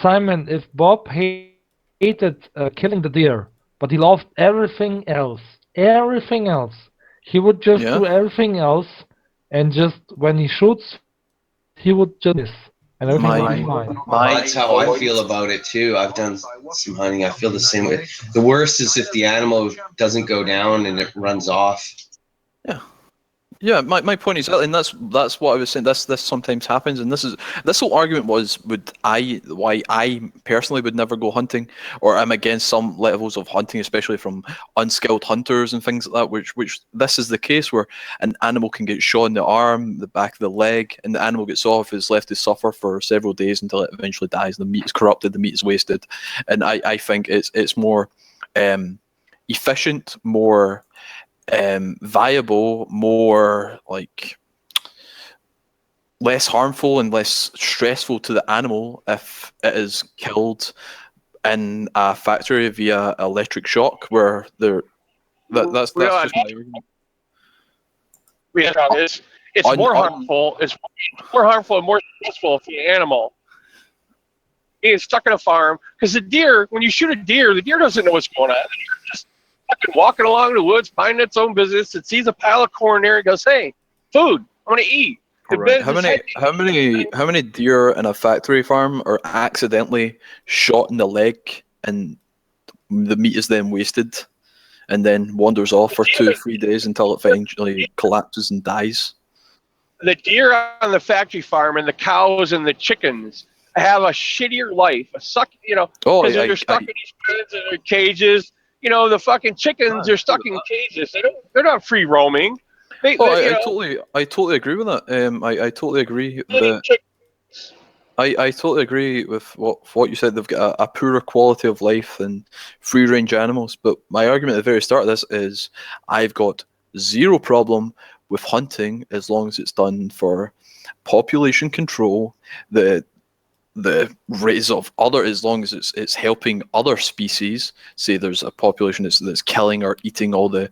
Simon, if Bob hated killing the deer, but he loved everything else, he would just do everything else, and just when he shoots, he would just miss, and everything would be fine. That's how I feel about it too. I've done some hunting. I feel the same way. The worst is if the animal doesn't go down and it runs off. Yeah, my point is, and that's what I was saying. This sometimes happens, and this whole argument was why I personally would never go hunting, or I'm against some levels of hunting, especially from unskilled hunters and things like that. Which this is the case where an animal can get shot in the arm, the back of the leg, and the animal gets off, is left to suffer for several days until it eventually dies. The meat is corrupted, the meat is wasted, and I think it's more efficient, more viable, more like less harmful and less stressful to the animal if it is killed in a factory via electric shock, where that's just my argument. It's more harmful. It's more harmful and more stressful for the animal being stuck in a farm, because the deer, when you shoot a deer, the deer doesn't know what's going on. The deer just fucking walking along the woods, minding its own business. It sees a pile of corn there and goes, "Hey, food! I'm gonna eat." Right. How many deer in a factory farm are accidentally shot in the leg, and the meat is then wasted, and then wanders off for 2-3 days until it eventually collapses and dies? The deer on the factory farm and the cows and the chickens have a shittier life. Because they're stuck in these pens and their cages. The fucking chickens are stuck in cages. They're not free roaming. I totally agree with that. I totally agree. I totally agree with what you said. They've got a poorer quality of life than free range animals. But my argument at the very start of this is I've got zero problem with hunting as long as it's done for population control. The raise of other, as long as it's helping other species. Say there's a population that's killing or eating all the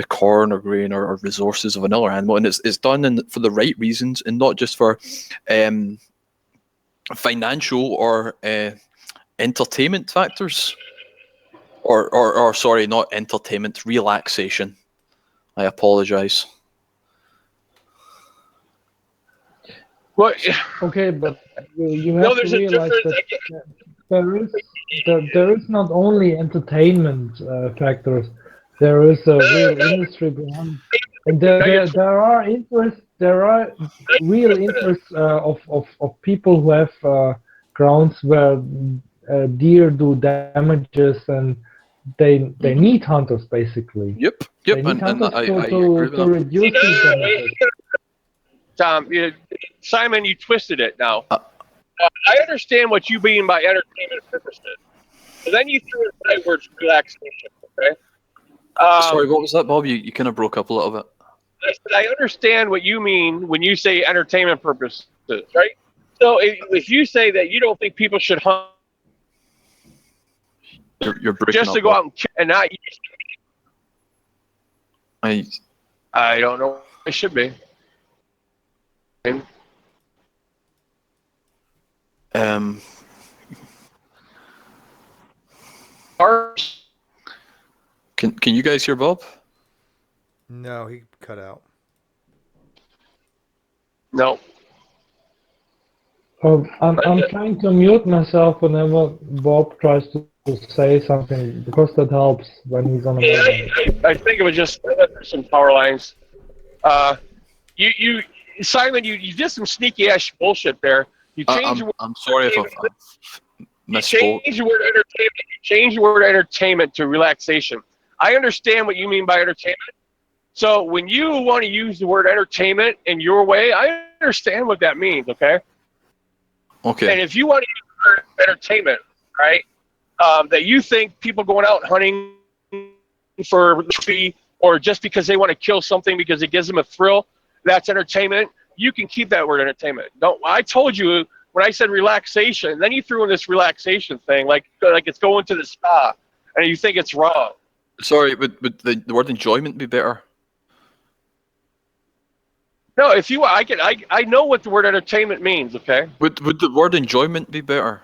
corn or grain or resources of another animal, and it's done for the right reasons and not just for financial or entertainment factors, or sorry, not entertainment, relaxation. I apologize. What? Okay, but you have to realize that there is not only entertainment factors. There is a real industry behind, and there are real interests of people who have grounds where deer do damages, and they need hunters basically. Yep. They need hunters to reduce these damages. Tom, Simon, you twisted it now. I understand what you mean by entertainment purposes. But then you threw in the right words, relaxation, okay? Sorry, what was that, Bob? You kind of broke up a little bit. I understand what you mean when you say entertainment purposes, right? So if you say that you don't think people should hunt you're breaking just up, to go Bob. out and kill and not use I don't know. It should be. Can you guys hear Bob? No, he cut out. No. I'm trying to mute myself whenever Bob tries to to say something because that helps when he's on a meeting. I think it was just some power lines. You Simon, you did some sneaky ass bullshit there. You changed the word I'm sorry if I've you misspoke. changed the word entertainment. You changed the word entertainment to relaxation. I understand what you mean by entertainment. So when you want to use the word entertainment in your way, I understand what that means. Okay. Okay. And if you want to use the word entertainment, right? That you think people going out hunting for fee or just because they want to kill something because it gives them a thrill, that's entertainment. You can keep that word entertainment. Don't. I told you when I said relaxation, then you threw in this relaxation thing, like it's going to the spa, and you think it's wrong. Sorry, would the word enjoyment be better? No, if you, I know what the word entertainment means. Okay. Would the word enjoyment be better?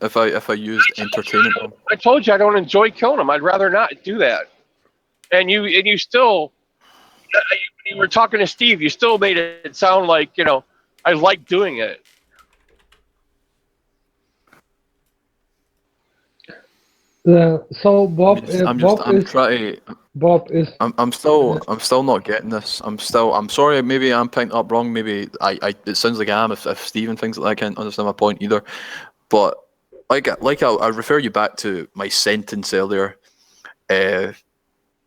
If I used entertainment wrong? I told you I don't enjoy killing them. I'd rather not do that. And you still, you were talking to Steve. You still made it sound like I like doing it. So Bob, I'm still not getting this. I'm sorry. Maybe I'm picking up wrong. Maybe it sounds like I am. If Stephen thinks that I can't understand my point either. But I refer you back to my sentence earlier,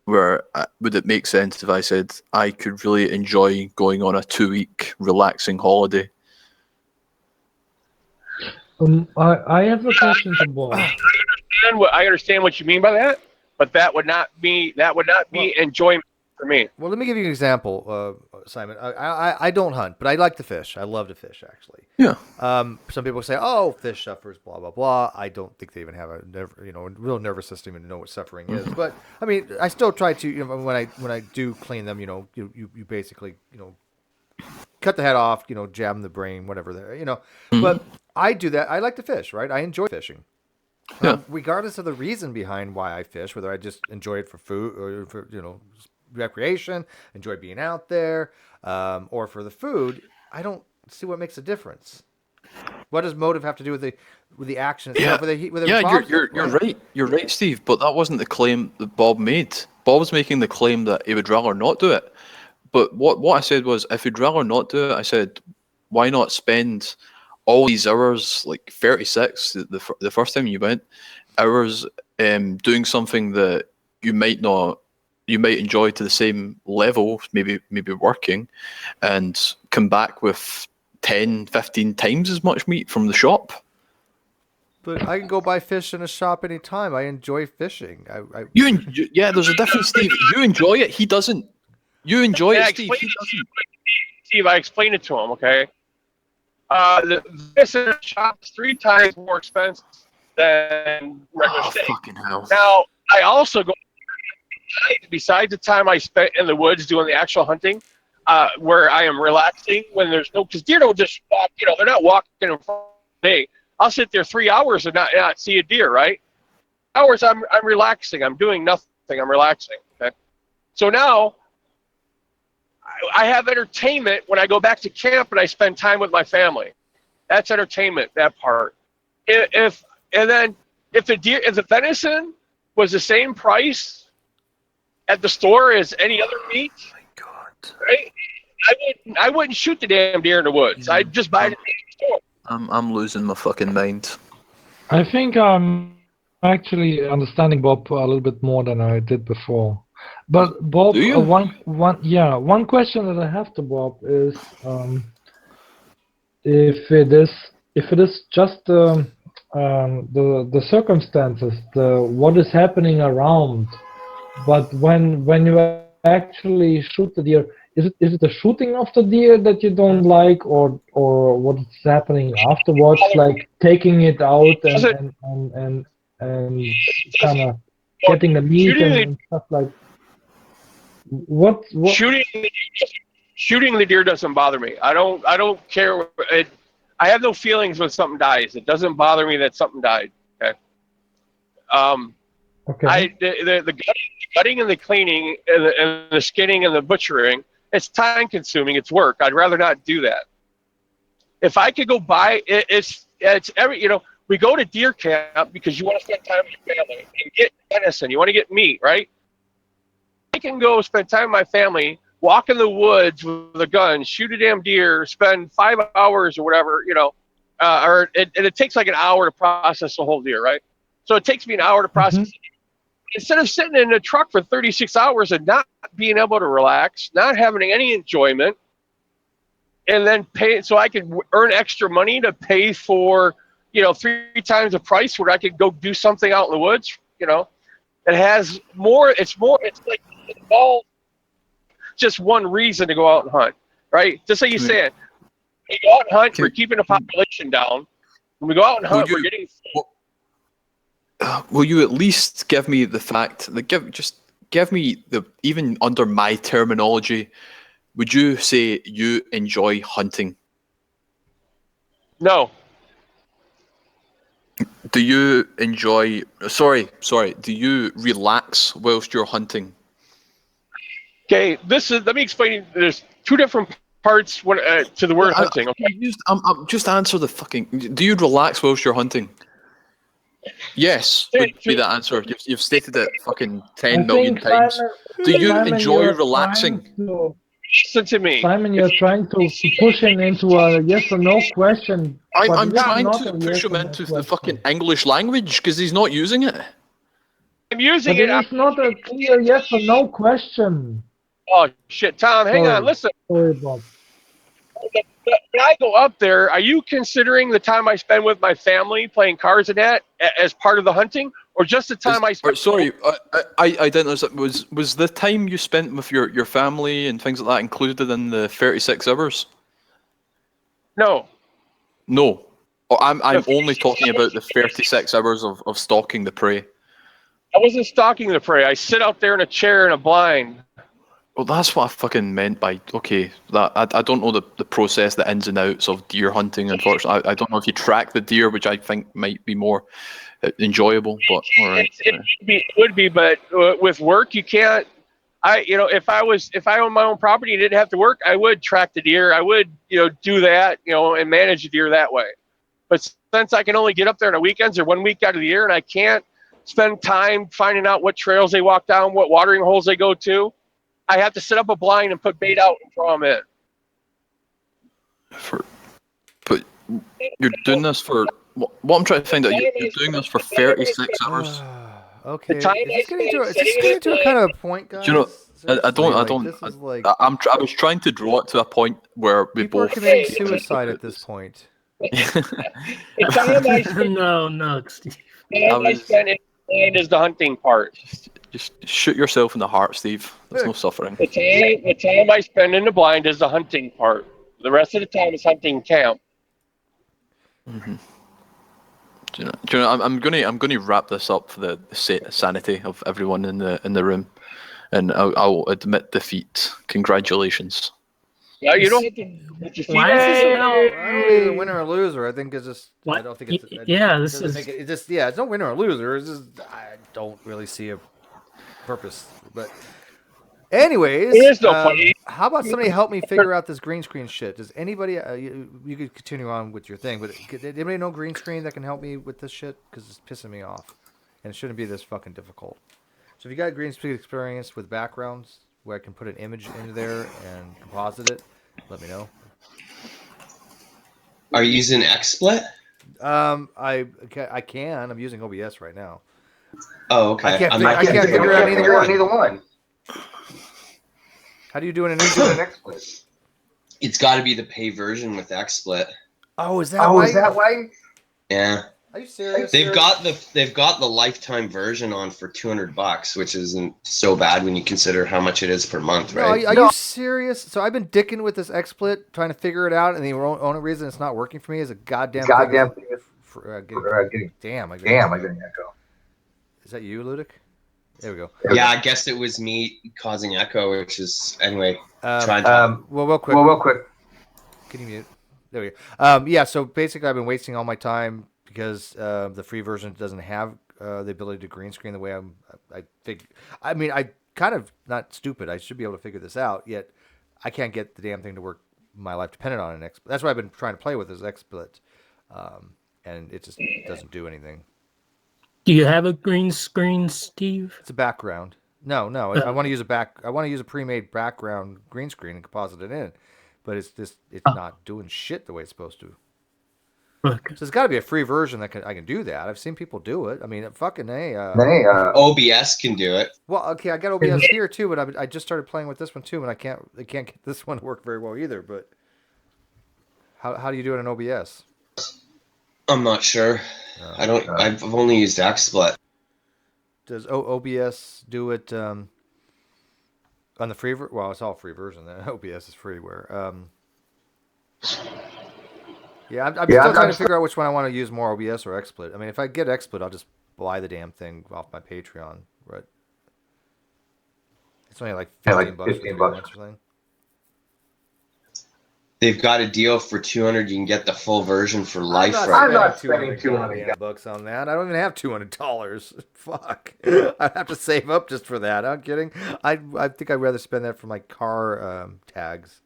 where would it make sense if I said I could really enjoy going on a 2-week relaxing holiday? I have a question to Bob. I understand what you mean by that, but that would not be enjoyment for me. Well, let me give you an example, Simon. I don't hunt, but I like to fish. I love to fish, actually. Yeah. Some people say, "Oh, fish suffers," blah blah blah. I don't think they even have a real nervous system and know what suffering is. But I mean, I still try to when I do clean them, you basically cut the head off, jam the brain, whatever there, But I do that. I like to fish, right? I enjoy fishing. Regardless of the reason behind why I fish, whether I just enjoy it for food or for recreation, enjoy being out there, or for the food, I don't see what makes a difference. What does motive have to do with the action itself? You're right. You're right, Steve. But that wasn't the claim that Bob made. Bob was making the claim that he would rather not do it. But what I said was, if he'd rather not do it, I said, why not spend all these hours, like 36, the first time you went, hours doing something that you might enjoy to the same level, maybe working, and come back with 10, 15 times as much meat from the shop. But I can go buy fish in a shop anytime. I enjoy fishing. There's a difference, Steve. You enjoy it. He doesn't. You enjoy it, Steve. He doesn't. Steve, I explained it to him. Okay. The fish in the shop is 3 times more expensive than regular steak. Fucking hell. Now, I also go, besides the time I spent in the woods doing the actual hunting, where I am relaxing when there's because deer don't just walk, they're not walking in front of me. I'll sit there 3 hours and not see a deer, right? Hours I'm relaxing. I'm doing nothing. I'm relaxing. Okay. So now I have entertainment when I go back to camp and I spend time with my family. That's entertainment, that part. If the venison was the same price at the store as any other meat, oh my God, right? I wouldn't shoot the damn deer in the woods. I'd just buy it at the store. I'm losing my fucking mind. I think I'm actually understanding Bob a little bit more than I did before. But Bob, one question that I have to Bob is, if it is just the circumstances, what is happening around, but when you actually shoot the deer, is it the shooting of the deer that you don't like, or what is happening afterwards, like taking it out and kind of getting the meat and stuff like what? Shooting the deer doesn't bother me. I don't care. I have no feelings when something dies. It doesn't bother me that something died. Okay. The gutting and the cleaning and the skinning and the butchering, it's time consuming. It's work. I'd rather not do that. If I could go buy it's every we go to deer camp because you want to spend time with your family and get venison. You want to get meat, right? I can go spend time with my family, walk in the woods with a gun, shoot a damn deer, spend 5 hours or whatever, and it takes like an hour to process the whole deer, right? So it takes me an hour to process it. Instead of sitting in a truck for 36 hours and not being able to relax, not having any enjoyment, and then pay so I could earn extra money to pay for, 3 times the price where I could go do something out in the woods, it has more, it's like all just one reason to go out and hunt, right? Just like you said, we go out and hunt, we're keeping the population down. When we go out and hunt, we're getting. Will you at least give me the fact that give me the, even under my terminology, would you say you enjoy hunting? No. Do you enjoy? Sorry. Do you relax whilst you're hunting? Okay, let me explain. There's 2 different parts to the word hunting. Okay. Just answer the fucking. Do you relax whilst you're hunting? Yes, would be the answer. You've stated it fucking 10 million times. Do you enjoy relaxing? Listen to me. Simon, you're trying to push him into a yes or no question. I'm trying to push him into the fucking English language because he's not using it. I'm using but it. It's not a clear yes or no question. Oh shit, Tom, hang on. Listen. Sorry, Bob. When I go up there, are you considering the time I spend with my family playing cards and that as part of the hunting, or just the time I spend? Sorry, I didn't know. Was the time you spent with your family and things like that included in the 36 hours? No. No. I'm only talking about the 36 hours of stalking the prey. I wasn't stalking the prey. I sit out there in a chair in a blind. Well, that's what I fucking meant by, okay, that I don't know the process, the ins and outs of deer hunting, unfortunately. I don't know if you track the deer, which I think might be more enjoyable, but all right. It would be, but with work, you can't. If I owned my own property and didn't have to work, I would track the deer. I would, do that, and manage the deer that way. But since I can only get up there on the weekends or 1 week out of the year, and I can't spend time finding out what trails they walk down, what watering holes they go to, I have to set up a blind and put bait out and draw them in. But you're doing this for what I'm trying to find out. You're doing this for 36 hours. Okay. Is this getting to a kind of point, guys? Do you know? I was trying to draw it to a point where we people both are committing suicide at this point. No, Steve. I spent in the blind is the hunting part. Just shoot yourself in the heart, Steve. There's no suffering. The time I spend in the blind is the hunting part. The rest of the time is hunting camp. Mm-hmm. Do you know, I'm going to wrap this up for the sanity of everyone in the room, and I'll admit defeat. Congratulations. Yeah, you don't have to. Why is this I don't think it's a winner or loser. I think it's just. What? I don't think it's. It's no winner or loser. It's just I don't really see a purpose. But anyways, There is no point. how about somebody help me figure out this green screen shit? Does anybody? You could continue on with your thing, but did anybody know green screen that can help me with this shit? Because it's pissing me off, and it shouldn't be this fucking difficult. So if you got green screen experience with backgrounds where I can put an image into there and composite it, let me know. Are you using XSplit? I can. I'm using OBS right now. Oh, okay. I can't figure out either one. How do you do an XSplit? It's got to be the pay version with XSplit. Oh, is that why? Yeah. Are you serious? They've got the lifetime version on for $200, which isn't so bad when you consider how much it is per month, right? Are you serious? So I've been dicking with this XSplit, trying to figure it out, and the only reason it's not working for me is a goddamn thing. Damn, I got an echo. Is that you, Ludic? There we go. Yeah, I guess it was me causing echo, which is anyway. Well, real quick. Can you mute? There we go. Yeah. So basically, I've been wasting all my time because the free version doesn't have the ability to green screen the way I think. I mean, I kind of not stupid. I should be able to figure this out. Yet I can't get the damn thing to work. My life dependent on an XSplit. That's what I've been trying to play with is XSplit. and it just doesn't do anything. Do you have a green screen, Steve? It's a background. No, I want to use I want to use a pre-made background green screen and composite it in, but it's not doing shit the way it's supposed to. Okay. So there's got to be a free version that I can do that. I've seen people do it. I mean, fucking hey. OBS can do it. Well, okay, I got OBS here too, but I just started playing with this one too, and I can't get this one to work very well either. But how do you do it in OBS? I'm not sure. I don't. I've only used XSplit. Does OBS do it on the free? Well, it's all free version. Then OBS is freeware. Yeah, I'm still trying to figure out which one I want to use more, OBS or XSplit. I mean, if I get XSplit, I'll just buy the damn thing off my Patreon, right? It's only like $15 for 3 months or something. They've got a deal for 200. You can get the full version for life. I'm not spending $200 on that. I don't even have $200. Fuck. I'd have to save up just for that. I'm kidding. I think I'd rather spend that for my car tags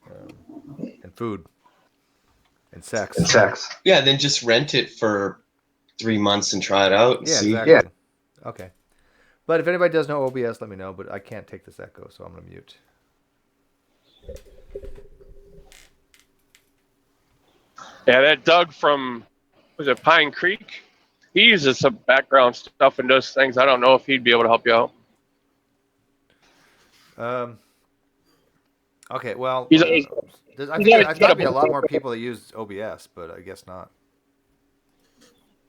and food and sex. Yeah, then just rent it for 3 months and try it out. And see. Exactly. Yeah. Okay. But if anybody does know OBS, let me know. But I can't take this echo, so I'm gonna mute. Yeah, that Doug from, was it Pine Creek? He uses some background stuff and does things. I don't know if he'd be able to help you out. Okay, well, I think there's got to be a lot more people that use OBS, but I guess not.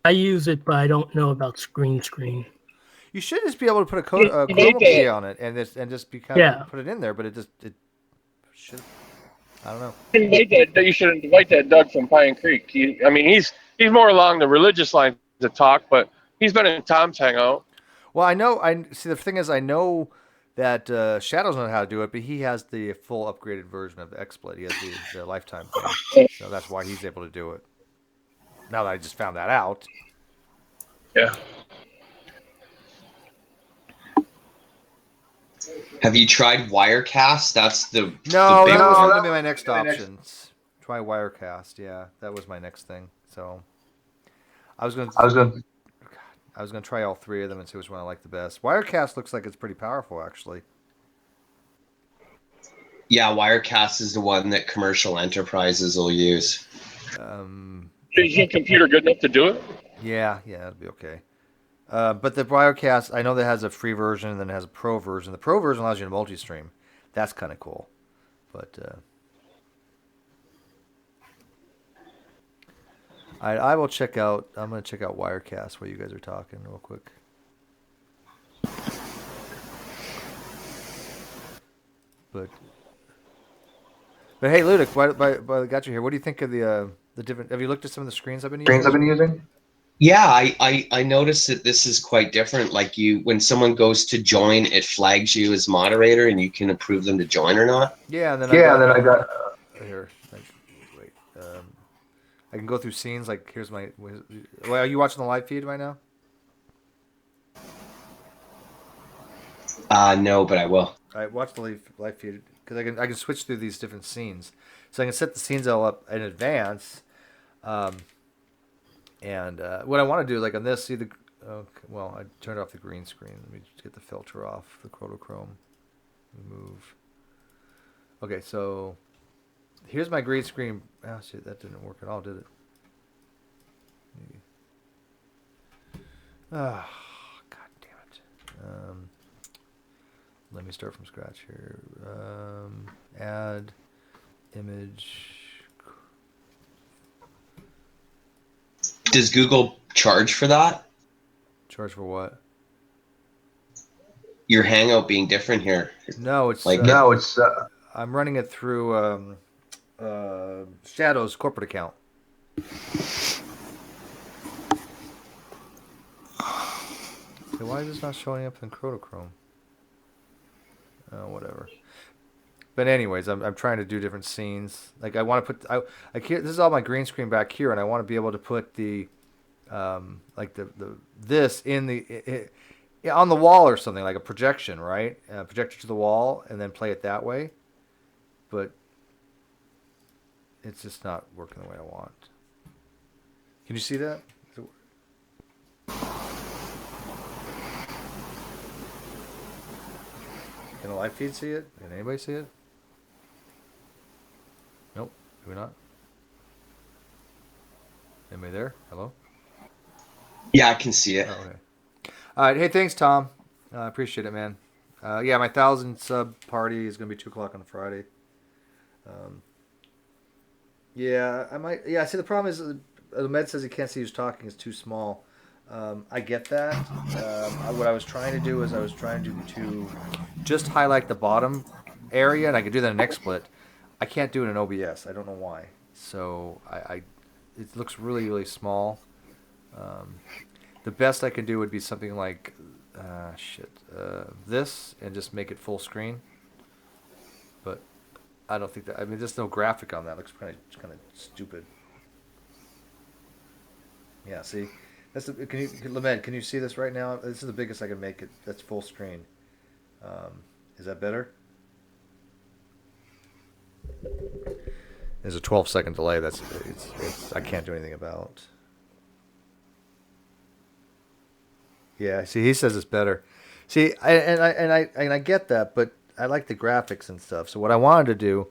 I use it, but I don't know about screen. You should just be able to put a chroma key on it and just be kind of put it in there, but it should. I don't know. You should invite that Doug from Pine Creek. He's more along the religious lines to talk, but he's been in Tom's Hangout. Well, I see. The thing is, I know that Shadows knows how to do it, but he has the full upgraded version of XSplit. He has the lifetime thing, so that's why he's able to do it. Now that I just found that out. Yeah. Have you tried Wirecast? That's the No, the big that was one. going to be my next option. Try Wirecast. Yeah, that was my next thing. So I was going to try all three of them and see which one I like the best. Wirecast looks like it's pretty powerful, actually. Yeah, Wirecast is the one that commercial enterprises will use. Is your computer good enough to do it? Yeah, it'll be okay. But the Wirecast, I know that has a free version and then it has a pro version. The pro version allows you to multi-stream. That's kind of cool. But I will check out. I'm going to check out Wirecast while you guys are talking real quick. But hey, Ludic, while I got you here, what do you think of the different? Have you looked at some of the screens I've been using? Yeah, I noticed that this is quite different. Like when someone goes to join, it flags you as moderator, and you can approve them to join or not. Yeah, and then I got here. Wait, I can go through scenes. Like here's my. Well, are you watching the live feed right now? No, but I will. All right, watch the live feed because I can switch through these different scenes, so I can set the scenes all up in advance. And what I want to do, like on this, see the. Well, I turned off the green screen. Let me just get the filter off the Chrome. Remove. Okay, so here's my green screen. Oh shit, that didn't work at all, did it? Oh, god damn it. Let me start from scratch here. Add image. Does Google charge for that? Charge for what? Your Hangout being different here. No, it's I'm running it through Shadow's corporate account. Okay, why is this not showing up in Chrome? Oh, whatever. But anyways, I'm trying to do different scenes. Like I want to put I can't, this is all my green screen back here, and I want to be able to put the like this in the on the wall or something, like a projection, right? Projector to the wall, and then play it that way. But it's just not working the way I want. Can you see that? Can the live feed see it? Can anybody see it? Nope. Do we not? Anybody there? Hello? Yeah, I can see it. Oh, okay. All right. Hey, thanks, Tom. I appreciate it, man. Yeah, my 1,000 sub party is going to be 2 o'clock on Friday. Yeah, I might. Yeah, see, the problem is the med says he can't see who's talking. It's too small. I get that. What I was trying to do is I was trying to just highlight the bottom area, and I could do that in XSplit. I can't do it in OBS. I don't know why. So it looks really, really small. The best I can do would be something like this, and just make it full screen. But I don't think that. I mean, there's no graphic on that. It looks kind of stupid. Yeah. See, that's the, can you, Lament? Can you see this right now? This is the biggest I can make it. That's full screen. Is that better? There's a 12-second delay. It's I can't do anything about. Yeah. See, he says it's better. See, I get that, but I like the graphics and stuff. So what I wanted to do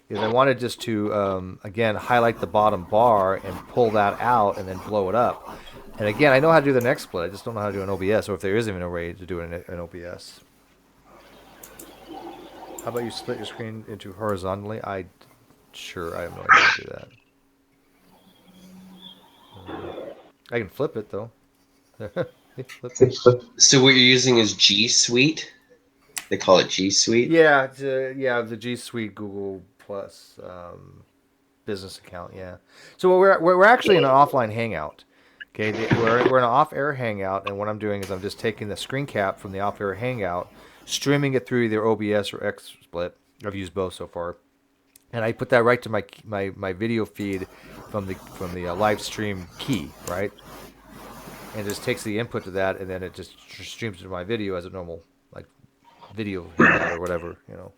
is I wanted just to, again, highlight the bottom bar and pull that out and then blow it up. And again, I know how to do the next split. I just don't know how to do an OBS, or if there is even a way to do it in OBS. How about you split your screen into horizontally? Sure, I have no idea how to do that. I can flip it, though. Flip it. So what you're using is G Suite? They call it G Suite? Yeah, the G Suite Google Plus business account, yeah. So we're actually in an offline hangout. Okay, we're in an off-air hangout, and what I'm doing is I'm just taking the screen cap from the off-air hangout, streaming it through either OBS or XSplit. I've used both so far, and I put that right to my video feed from the live stream key, right? And it just takes the input to that, and then it just streams to my video as a normal like video hangout or whatever, you know.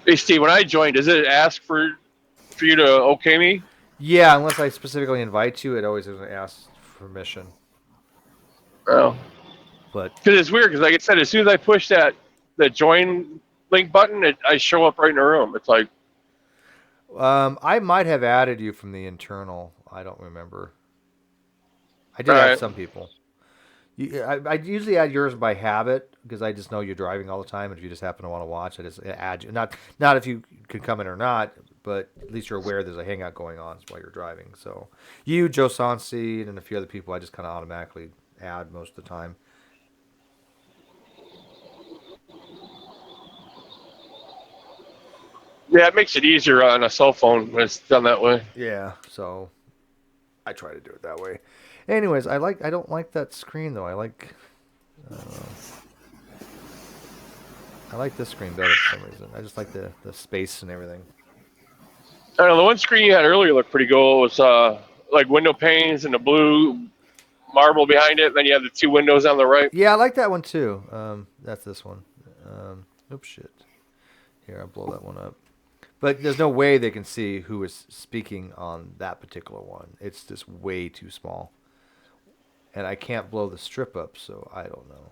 Hey Steve, when I joined, does it ask for you to okay me? Yeah, unless I specifically invite you, it always doesn't ask for permission. Oh. But because it's weird, because like I said, as soon as I push that join link button, I show up right in the room. It's like, I might have added you from the internal. I don't remember. I did All add right. some people. I usually add yours by habit because I just know you're driving all the time, and if you just happen to want to watch, I just add you. Not if you can come in or not, but at least you're aware there's a hangout going on while you're driving. So you, Joe Sonsi, and a few other people, I just kind of automatically add most of the time. yeah, it makes it easier on a cell phone when it's done that way. Yeah, so I try to do it that way. Anyways, I don't like that screen though. I like this screen better for some reason. I just like the space and everything. I don't know, the one screen you had earlier looked pretty cool. It was like window panes and the blue marble behind it, and then you have the two windows on the right. Yeah, I like that one too. That's this one. Oops, shit. Here, I'll blow that one up. But there's no way they can see who is speaking on that particular one. It's just way too small. And I can't blow the strip up, so I don't know.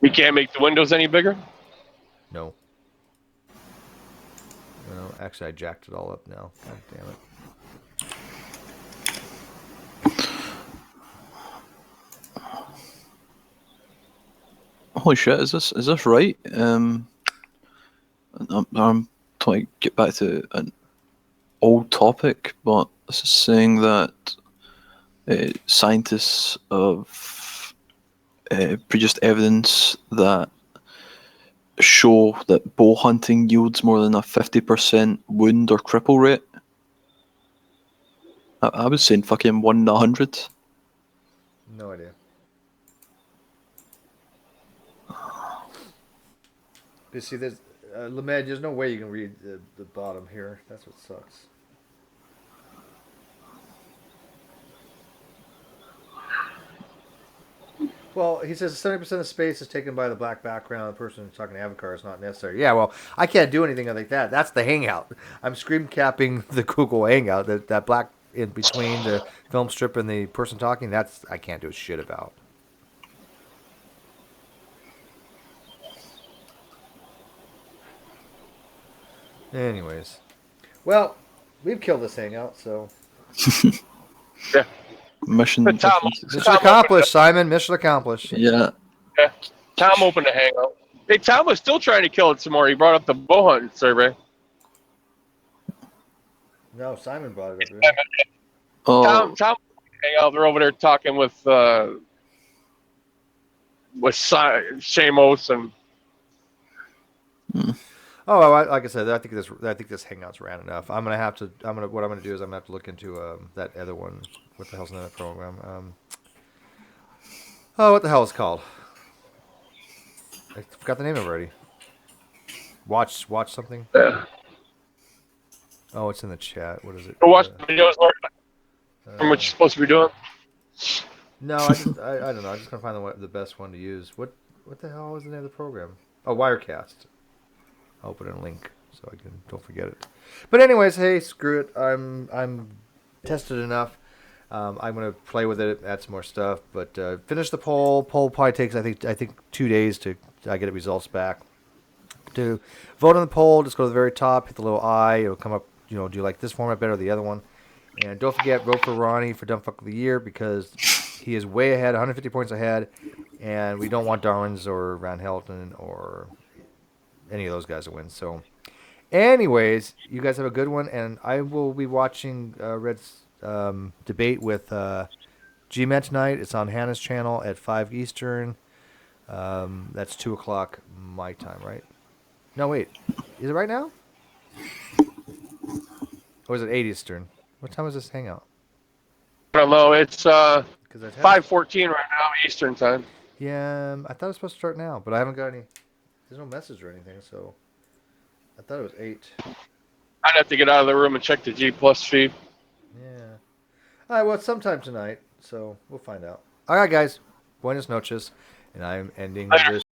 You can't make the windows any bigger? No. No, actually, I jacked it all up now. God damn it. Holy shit! Is this right? I'm trying to get back to an old topic, but this is saying that scientists have produced evidence that show that bow hunting yields more than a 50% wound or cripple rate. I was saying fucking 1 in 100. No idea. You see, there's Lamed, there's no way you can read the bottom here. That's what sucks. Well, he says 70% of space is taken by the black background. The person who's talking to Avatar is not necessary. Yeah, well, I can't do anything like that. That's the Hangout. I'm screen capping the Google Hangout. That black in between the film strip and the person talking. That's I can't do shit about. Anyways, well, we've killed this Hangout, so. Yeah. Mission accomplished, Simon. Mission accomplished. Yeah. Yeah. Tom opened a hangout. Hey, Tom was still trying to kill it some more. He brought up the bow hunt survey. No, Simon brought it up. Right? Oh. Tom, hangout. They're over there talking with Shamos and. Oh, well, like I said, I think this Hangout's ran enough. What I'm gonna do is I'm gonna have to look into that other one. What the hell's in that program? What the hell is it called? I forgot the name of it already. Watch something. Yeah. Oh, it's in the chat. What is it? Go watch the videos from what you're supposed to be doing. No, I don't know. I'm just gonna find the best one to use. What the hell was the name of the program? Oh, Wirecast. I'll put in a link so I don't forget it. But anyways, hey, screw it. I'm tested enough. I'm gonna play with it, add some more stuff, but finish the poll. Poll probably takes I think 2 days to get the results back. To vote on the poll, just go to the very top, hit the little I. It'll come up. Do you like this format better or the other one? And don't forget, vote for Ronnie for Dumb Fuck of the Year because he is way ahead, 150 points ahead, and we don't want Darwin's or Van Helton or any of those guys to win. So, anyways, you guys have a good one, and I will be watching Red's debate with G-Man tonight. It's on Hannah's channel at 5 Eastern. That's 2 o'clock my time, right? No, wait. Is it right now? Or is it 8 Eastern? What time is this hangout? I don't know. It's 5:14 right now Eastern time. Yeah, I thought it was supposed to start now, but I haven't got any. There's no message or anything, so I thought it was 8. I'd have to get out of the room and check the G Plus feed. Yeah. All right, well, it's sometime tonight, so we'll find out. All right, guys. Buenas noches, and I'm ending this.